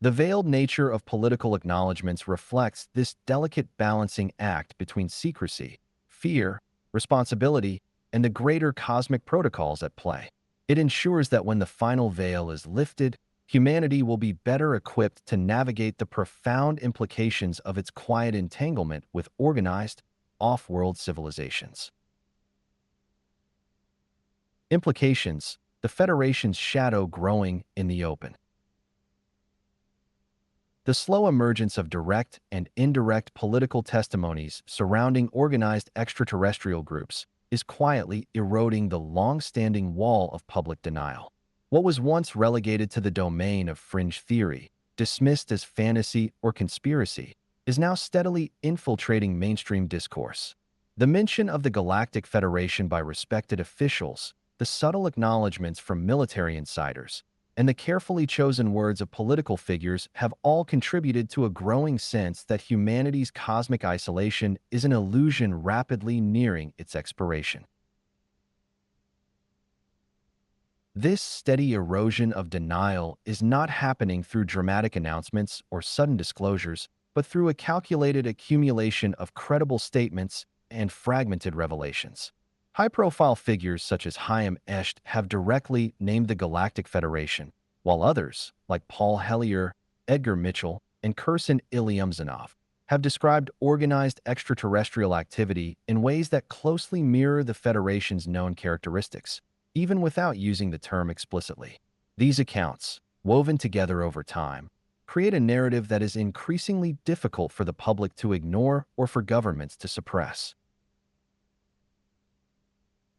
The veiled nature of political acknowledgments reflects this delicate balancing act between secrecy, fear, responsibility, and the greater cosmic protocols at play. It ensures that when the final veil is lifted, humanity will be better equipped to navigate the profound implications of its quiet entanglement with organized, off-world civilizations. Implications: the Federation's shadow growing in the open. The slow emergence of direct and indirect political testimonies surrounding organized extraterrestrial groups is quietly eroding the long-standing wall of public denial. What was once relegated to the domain of fringe theory, dismissed as fantasy or conspiracy, is now steadily infiltrating mainstream discourse. The mention of the Galactic Federation by respected officials, the subtle acknowledgments from military insiders, and the carefully chosen words of political figures have all contributed to a growing sense that humanity's cosmic isolation is an illusion rapidly nearing its expiration. This steady erosion of denial is not happening through dramatic announcements or sudden disclosures, but through a calculated accumulation of credible statements and fragmented revelations. High-profile figures such as Chaim Esht have directly named the Galactic Federation, while others, like Paul Hellyer, Edgar Mitchell, and Kirsan Ilyumzanov, have described organized extraterrestrial activity in ways that closely mirror the Federation's known characteristics, even without using the term explicitly. These accounts, woven together over time, create a narrative that is increasingly difficult for the public to ignore or for governments to suppress.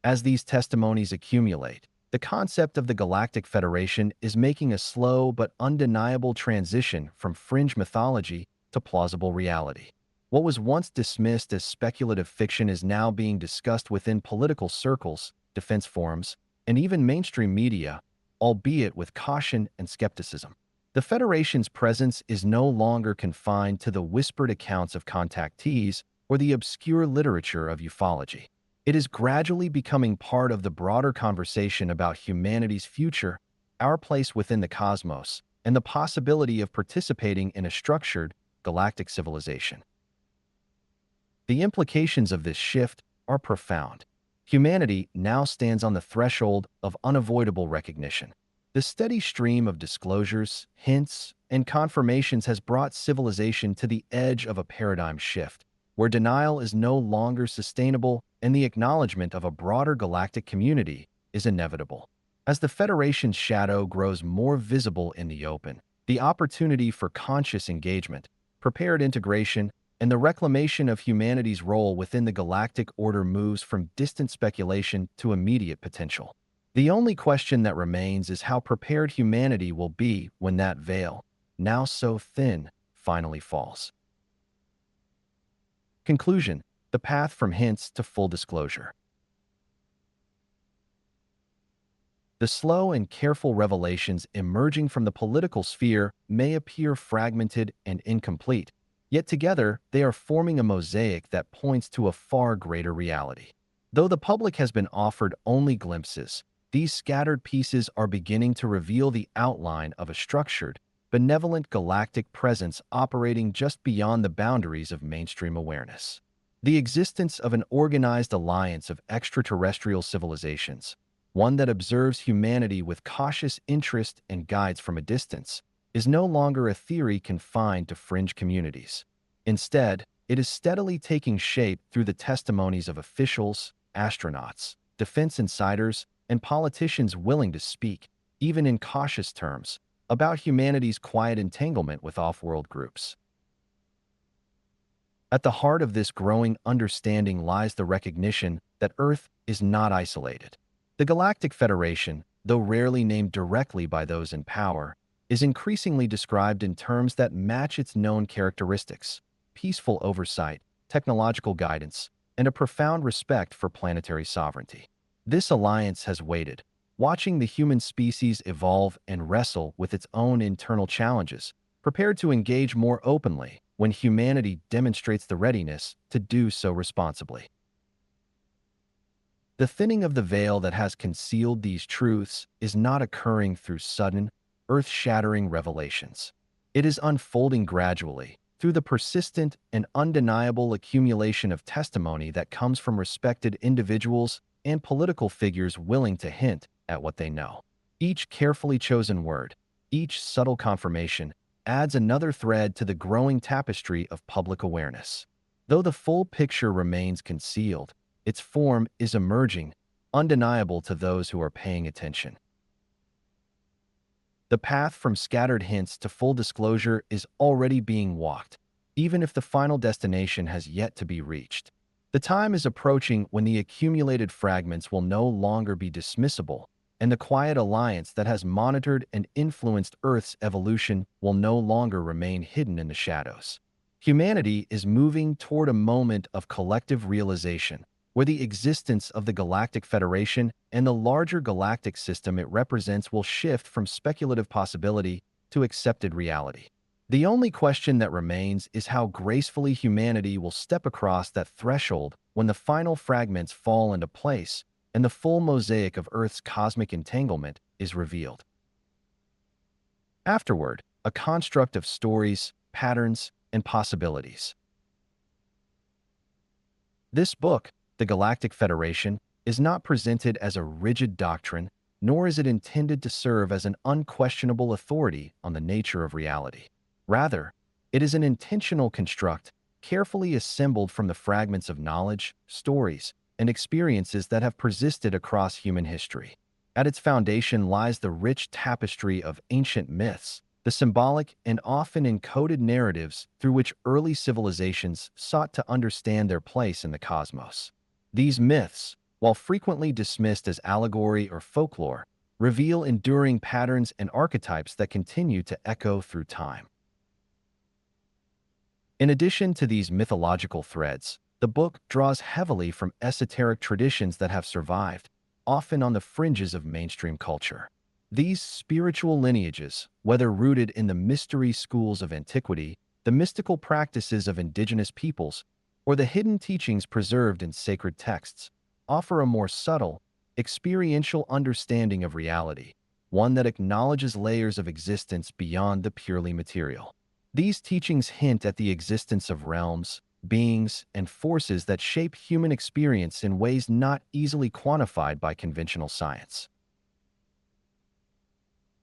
As these testimonies accumulate, the concept of the Galactic Federation is making a slow but undeniable transition from fringe mythology to plausible reality. What was once dismissed as speculative fiction is now being discussed within political circles, defense forums, and even mainstream media, albeit with caution and skepticism. The Federation's presence is no longer confined to the whispered accounts of contactees or the obscure literature of ufology. It is gradually becoming part of the broader conversation about humanity's future, our place within the cosmos, and the possibility of participating in a structured, galactic civilization. The implications of this shift are profound. Humanity now stands on the threshold of unavoidable recognition. The steady stream of disclosures, hints, and confirmations has brought civilization to the edge of a paradigm shift, where denial is no longer sustainable and the acknowledgement of a broader galactic community is inevitable. As the Federation's shadow grows more visible in the open, the opportunity for conscious engagement, prepared integration, and the reclamation of humanity's role within the galactic order moves from distant speculation to immediate potential. The only question that remains is how prepared humanity will be when that veil, now so thin, finally falls. Conclusion: the path from hints to full disclosure. The slow and careful revelations emerging from the political sphere may appear fragmented and incomplete, yet together they are forming a mosaic that points to a far greater reality. Though the public has been offered only glimpses, these scattered pieces are beginning to reveal the outline of a structured, benevolent galactic presence operating just beyond the boundaries of mainstream awareness. The existence of an organized alliance of extraterrestrial civilizations, one that observes humanity with cautious interest and guides from a distance, is no longer a theory confined to fringe communities. Instead, it is steadily taking shape through the testimonies of officials, astronauts, defense insiders, and politicians willing to speak, even in cautious terms, about humanity's quiet entanglement with off-world groups. At the heart of this growing understanding lies the recognition that Earth is not isolated. The Galactic Federation, though rarely named directly by those in power, is increasingly described in terms that match its known characteristics: peaceful oversight, technological guidance, and a profound respect for planetary sovereignty. This alliance has waited, watching the human species evolve and wrestle with its own internal challenges, prepared to engage more openly when humanity demonstrates the readiness to do so responsibly. The thinning of the veil that has concealed these truths is not occurring through sudden, earth-shattering revelations. It is unfolding gradually, through the persistent and undeniable accumulation of testimony that comes from respected individuals and political figures willing to hint at what they know. Each carefully chosen word, each subtle confirmation, adds another thread to the growing tapestry of public awareness. Though the full picture remains concealed, its form is emerging, undeniable to those who are paying attention. The path from scattered hints to full disclosure is already being walked, even if the final destination has yet to be reached. The time is approaching when the accumulated fragments will no longer be dismissible, and the quiet alliance that has monitored and influenced Earth's evolution will no longer remain hidden in the shadows. Humanity is moving toward a moment of collective realization, where the existence of the Galactic Federation and the larger galactic system it represents will shift from speculative possibility to accepted reality. The only question that remains is how gracefully humanity will step across that threshold when the final fragments fall into place and the full mosaic of Earth's cosmic entanglement is revealed. Afterword, a construct of stories, patterns, and possibilities. This book, The Galactic Federation, is not presented as a rigid doctrine, nor is it intended to serve as an unquestionable authority on the nature of reality. Rather, it is an intentional construct, carefully assembled from the fragments of knowledge, stories, and experiences that have persisted across human history. At its foundation lies the rich tapestry of ancient myths, the symbolic and often encoded narratives through which early civilizations sought to understand their place in the cosmos. These myths, while frequently dismissed as allegory or folklore, reveal enduring patterns and archetypes that continue to echo through time. In addition to these mythological threads, the book draws heavily from esoteric traditions that have survived, often on the fringes of mainstream culture. These spiritual lineages, whether rooted in the mystery schools of antiquity, the mystical practices of indigenous peoples, or the hidden teachings preserved in sacred texts, offer a more subtle, experiential understanding of reality, one that acknowledges layers of existence beyond the purely material. These teachings hint at the existence of realms, beings, and forces that shape human experience in ways not easily quantified by conventional science.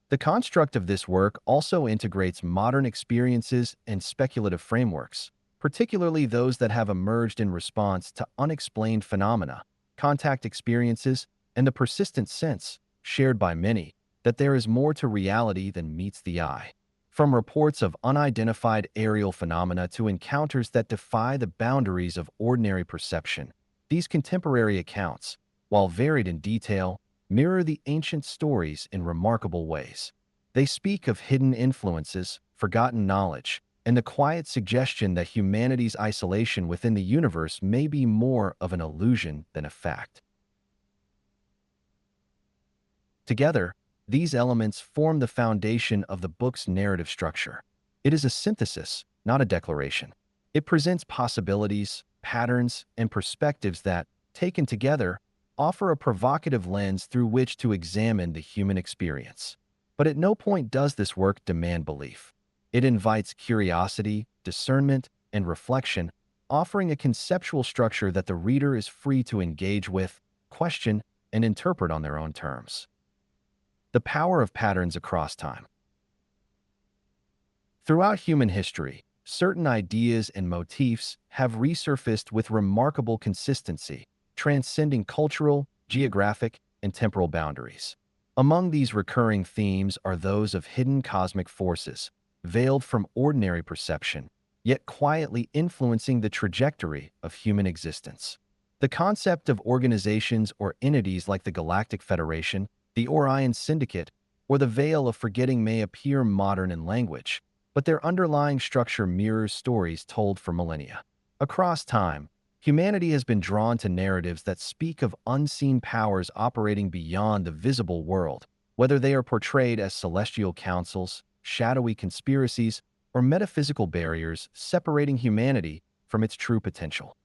The construct of this work also integrates modern experiences and speculative frameworks, particularly those that have emerged in response to unexplained phenomena, contact experiences, and the persistent sense, shared by many, that there is more to reality than meets the eye. From reports of unidentified aerial phenomena to encounters that defy the boundaries of ordinary perception, these contemporary accounts, while varied in detail, mirror the ancient stories in remarkable ways. They speak of hidden influences, forgotten knowledge, and the quiet suggestion that humanity's isolation within the universe may be more of an illusion than a fact. Together, these elements form the foundation of the book's narrative structure. It is a synthesis, not a declaration. It presents possibilities, patterns, and perspectives that, taken together, offer a provocative lens through which to examine the human experience. But at no point does this work demand belief. It invites curiosity, discernment, and reflection, offering a conceptual structure that the reader is free to engage with, question, and interpret on their own terms. The power of patterns across time. Throughout human history, certain ideas and motifs have resurfaced with remarkable consistency, transcending cultural, geographic, and temporal boundaries. Among these recurring themes are those of hidden cosmic forces, veiled from ordinary perception, yet quietly influencing the trajectory of human existence. The concept of organizations or entities like the Galactic Federation, the Orion Syndicate, or the Veil of Forgetting may appear modern in language, but their underlying structure mirrors stories told for millennia. Across time, humanity has been drawn to narratives that speak of unseen powers operating beyond the visible world, whether they are portrayed as celestial councils, shadowy conspiracies, or metaphysical barriers separating humanity from its true potential.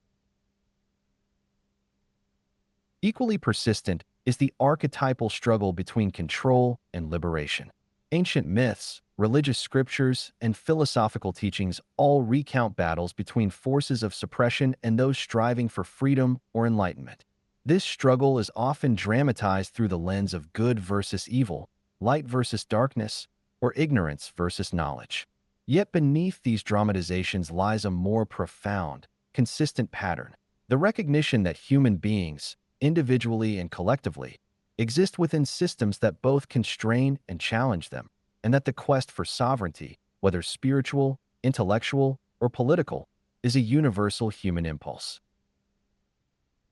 Equally persistent is the archetypal struggle between control and liberation. Ancient myths, religious scriptures, and philosophical teachings all recount battles between forces of suppression and those striving for freedom or enlightenment. This struggle is often dramatized through the lens of good versus evil, light versus darkness, or ignorance versus knowledge. Yet beneath these dramatizations lies a more profound, consistent pattern: the recognition that human beings, individually and collectively, exist within systems that both constrain and challenge them, and that the quest for sovereignty, whether spiritual, intellectual, or political, is a universal human impulse.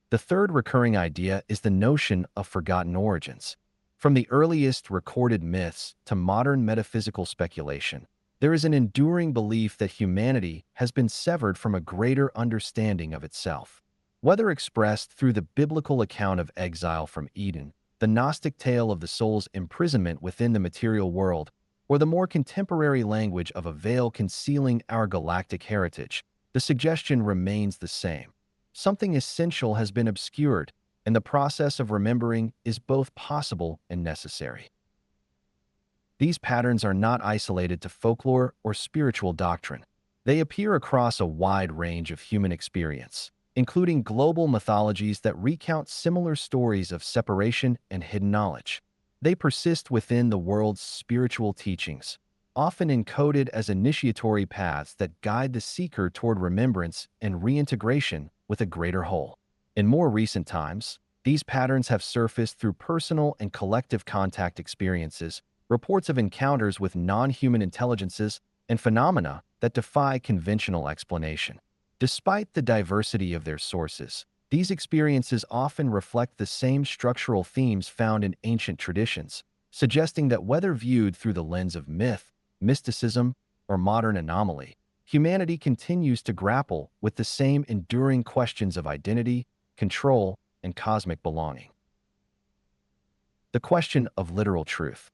The third recurring idea is the notion of forgotten origins. From the earliest recorded myths to modern metaphysical speculation, there is an enduring belief that humanity has been severed from a greater understanding of itself. Whether expressed through the biblical account of exile from Eden, the Gnostic tale of the soul's imprisonment within the material world, or the more contemporary language of a veil concealing our galactic heritage, the suggestion remains the same. Something essential has been obscured, and the process of remembering is both possible and necessary. These patterns are not isolated to folklore or spiritual doctrine. They appear across a wide range of human experience, including global mythologies that recount similar stories of separation and hidden knowledge. They persist within the world's spiritual teachings, often encoded as initiatory paths that guide the seeker toward remembrance and reintegration with a greater whole. In more recent times, these patterns have surfaced through personal and collective contact experiences, reports of encounters with non-human intelligences, and phenomena that defy conventional explanation. Despite the diversity of their sources, these experiences often reflect the same structural themes found in ancient traditions, suggesting that whether viewed through the lens of myth, mysticism, or modern anomaly, humanity continues to grapple with the same enduring questions of identity, control, and cosmic belonging. The question of literal truth.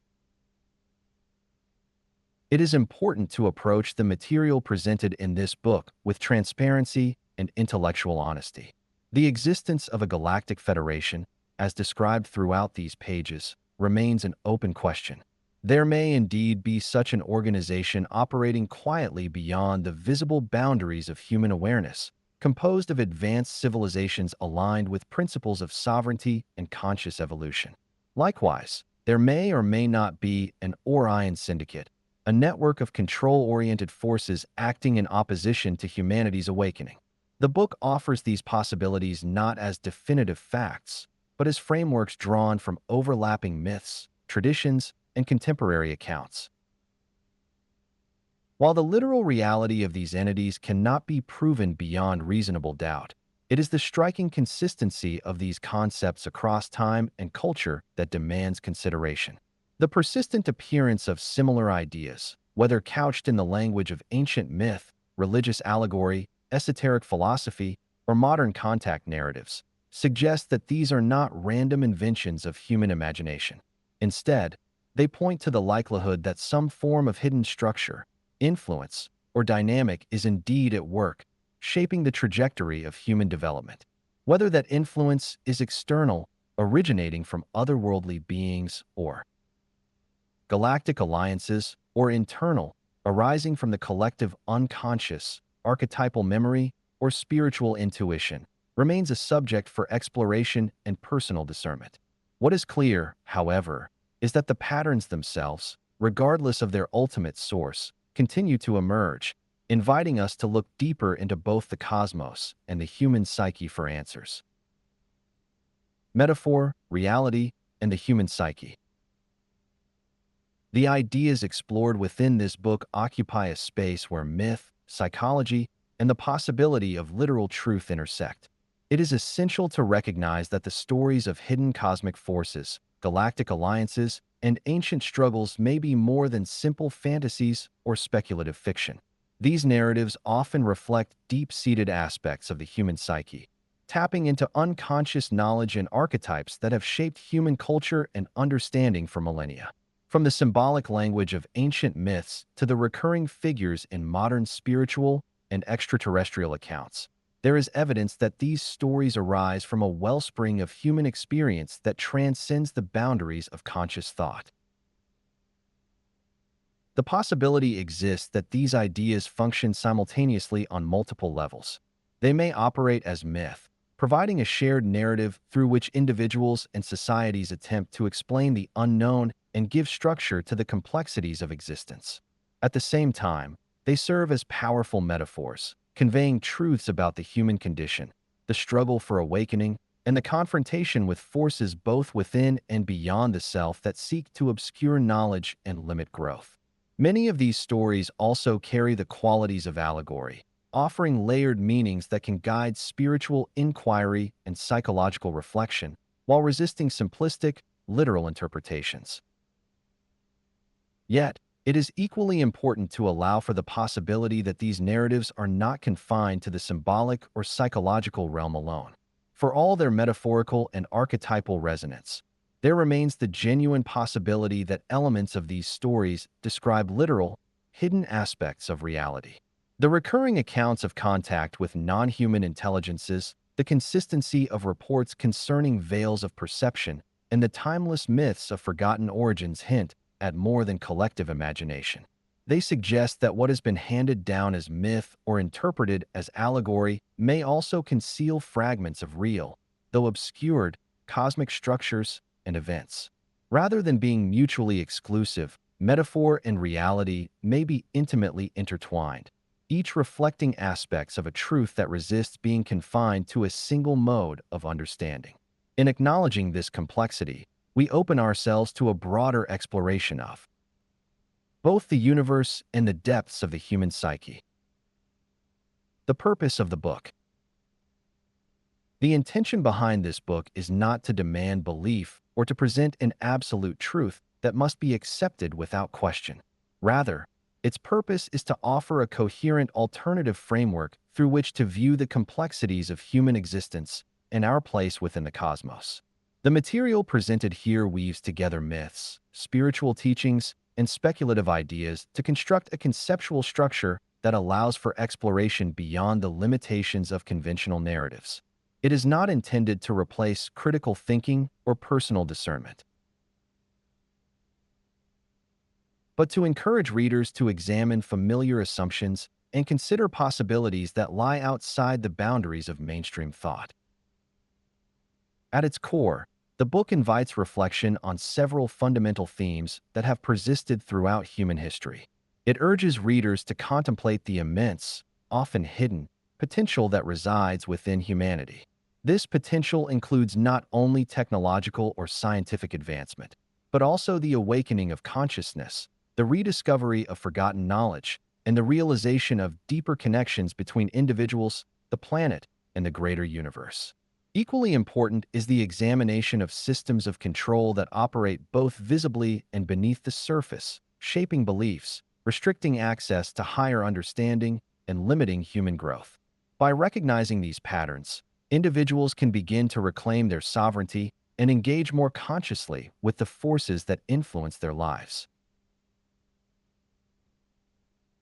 It is important to approach the material presented in this book with transparency and intellectual honesty. The existence of a galactic federation, as described throughout these pages, remains an open question. There may indeed be such an organization operating quietly beyond the visible boundaries of human awareness, composed of advanced civilizations aligned with principles of sovereignty and conscious evolution. Likewise, there may or may not be an Orion syndicate, a network of control-oriented forces acting in opposition to humanity's awakening. The book offers these possibilities not as definitive facts, but as frameworks drawn from overlapping myths, traditions, and contemporary accounts. While the literal reality of these entities cannot be proven beyond reasonable doubt, it is the striking consistency of these concepts across time and culture that demands consideration. The persistent appearance of similar ideas, whether couched in the language of ancient myth, religious allegory, esoteric philosophy, or modern contact narratives, suggests that these are not random inventions of human imagination. Instead, they point to the likelihood that some form of hidden structure, influence, or dynamic is indeed at work, shaping the trajectory of human development. Whether that influence is external, originating from otherworldly beings, or galactic alliances, or internal, arising from the collective unconscious, archetypal memory, or spiritual intuition, remains a subject for exploration and personal discernment. What is clear, however, is that the patterns themselves, regardless of their ultimate source, continue to emerge, inviting us to look deeper into both the cosmos and the human psyche for answers. Metaphor, reality, and the human psyche. The ideas explored within this book occupy a space where myth, psychology, and the possibility of literal truth intersect. It is essential to recognize that the stories of hidden cosmic forces, galactic alliances, and ancient struggles may be more than simple fantasies or speculative fiction. These narratives often reflect deep-seated aspects of the human psyche, tapping into unconscious knowledge and archetypes that have shaped human culture and understanding for millennia. From the symbolic language of ancient myths to the recurring figures in modern spiritual and extraterrestrial accounts, there is evidence that these stories arise from a wellspring of human experience that transcends the boundaries of conscious thought. The possibility exists that these ideas function simultaneously on multiple levels. They may operate as myth, providing a shared narrative through which individuals and societies attempt to explain the unknown and give structure to the complexities of existence. At the same time, they serve as powerful metaphors, conveying truths about the human condition, the struggle for awakening, and the confrontation with forces both within and beyond the self that seek to obscure knowledge and limit growth. Many of these stories also carry the qualities of allegory, offering layered meanings that can guide spiritual inquiry and psychological reflection, while resisting simplistic, literal interpretations. Yet, it is equally important to allow for the possibility that these narratives are not confined to the symbolic or psychological realm alone. For all their metaphorical and archetypal resonance, there remains the genuine possibility that elements of these stories describe literal, hidden aspects of reality. The recurring accounts of contact with non-human intelligences, the consistency of reports concerning veils of perception, and the timeless myths of forgotten origins hint at more than collective imagination. They suggest that what has been handed down as myth or interpreted as allegory may also conceal fragments of real, though obscured, cosmic structures and events. Rather than being mutually exclusive, metaphor and reality may be intimately intertwined, each reflecting aspects of a truth that resists being confined to a single mode of understanding. In acknowledging this complexity, we open ourselves to a broader exploration of both the universe and the depths of the human psyche. The purpose of the book. The intention behind this book is not to demand belief or to present an absolute truth that must be accepted without question. Rather, its purpose is to offer a coherent alternative framework through which to view the complexities of human existence and our place within the cosmos. The material presented here weaves together myths, spiritual teachings, and speculative ideas to construct a conceptual structure that allows for exploration beyond the limitations of conventional narratives. It is not intended to replace critical thinking or personal discernment, but to encourage readers to examine familiar assumptions and consider possibilities that lie outside the boundaries of mainstream thought. At its core, the book invites reflection on several fundamental themes that have persisted throughout human history. It urges readers to contemplate the immense, often hidden, potential that resides within humanity. This potential includes not only technological or scientific advancement, but also the awakening of consciousness, the rediscovery of forgotten knowledge, and the realization of deeper connections between individuals, the planet, and the greater universe. Equally important is the examination of systems of control that operate both visibly and beneath the surface, shaping beliefs, restricting access to higher understanding, and limiting human growth. By recognizing these patterns, individuals can begin to reclaim their sovereignty and engage more consciously with the forces that influence their lives.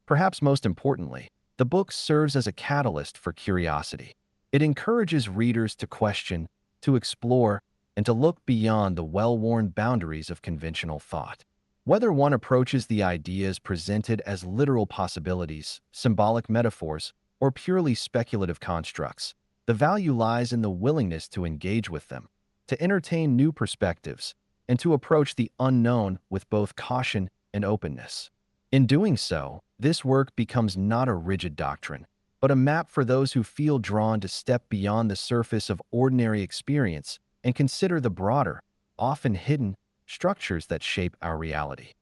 Perhaps most importantly, the book serves as a catalyst for curiosity. It encourages readers to question, to explore, and to look beyond the well-worn boundaries of conventional thought. Whether one approaches the ideas presented as literal possibilities, symbolic metaphors, or purely speculative constructs, the value lies in the willingness to engage with them, to entertain new perspectives, and to approach the unknown with both caution and openness. In doing so, this work becomes not a rigid doctrine, but a map for those who feel drawn to step beyond the surface of ordinary experience and consider the broader, often hidden, structures that shape our reality.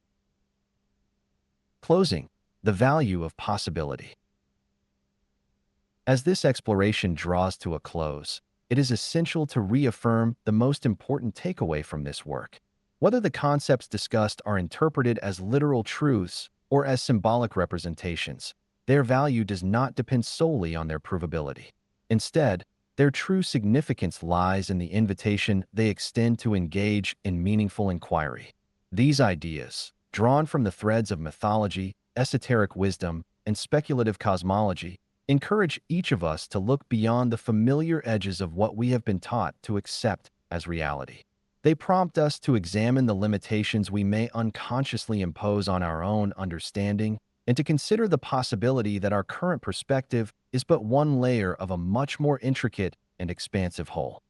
Closing, the value of possibility. As this exploration draws to a close, it is essential to reaffirm the most important takeaway from this work. Whether the concepts discussed are interpreted as literal truths or as symbolic representations, their value does not depend solely on their provability. Instead, their true significance lies in the invitation they extend to engage in meaningful inquiry. These ideas, drawn from the threads of mythology, esoteric wisdom, and speculative cosmology, encourage each of us to look beyond the familiar edges of what we have been taught to accept as reality. They prompt us to examine the limitations we may unconsciously impose on our own understanding and to consider the possibility that our current perspective is but one layer of a much more intricate and expansive whole.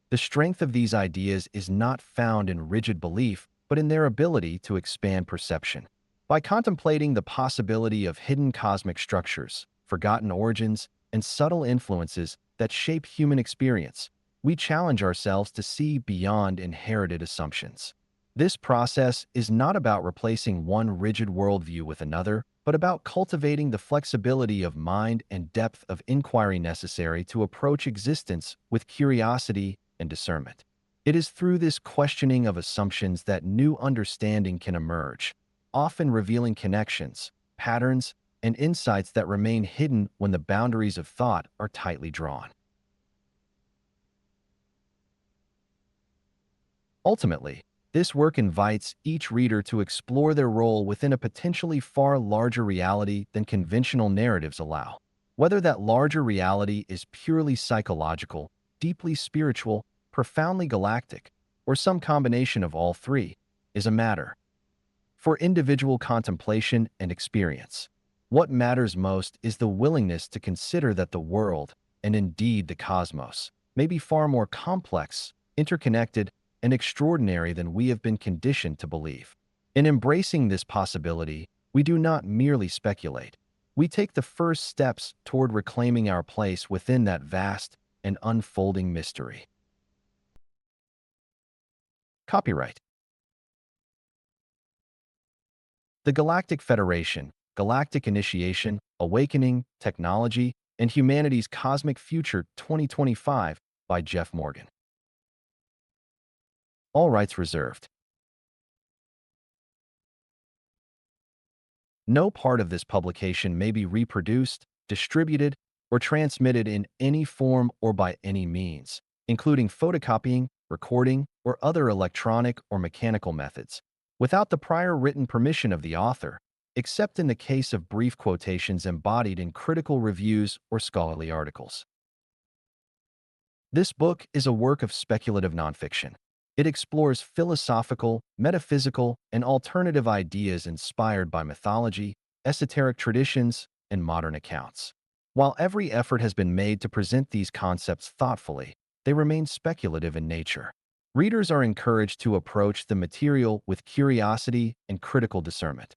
The strength of these ideas is not found in rigid belief, but in their ability to expand perception. By contemplating the possibility of hidden cosmic structures, forgotten origins, and subtle influences that shape human experience, we challenge ourselves to see beyond inherited assumptions. This process is not about replacing one rigid worldview with another, but about cultivating the flexibility of mind and depth of inquiry necessary to approach existence with curiosity and discernment. It is through this questioning of assumptions that new understanding can emerge, often revealing connections, patterns, and insights that remain hidden when the boundaries of thought are tightly drawn. Ultimately, this work invites each reader to explore their role within a potentially far larger reality than conventional narratives allow. Whether that larger reality is purely psychological, deeply spiritual, profoundly galactic, or some combination of all three, is a matter for individual contemplation and experience. What matters most is the willingness to consider that the world, and indeed the cosmos, may be far more complex, interconnected, and extraordinary than we have been conditioned to believe. In embracing this possibility, we do not merely speculate. We take the first steps toward reclaiming our place within that vast and unfolding mystery. Copyright The Galactic Federation, Galactic Initiation, Awakening, Technology, and Humanity's Cosmic Future 2025 by Jeff Morgan. All rights reserved. No part of this publication may be reproduced, distributed, or transmitted in any form or by any means, including photocopying, recording, or other electronic or mechanical methods, without the prior written permission of the author, except in the case of brief quotations embodied in critical reviews or scholarly articles. This book is a work of speculative nonfiction. It explores philosophical, metaphysical, and alternative ideas inspired by mythology, esoteric traditions, and modern accounts. While every effort has been made to present these concepts thoughtfully, they remain speculative in nature. Readers are encouraged to approach the material with curiosity and critical discernment.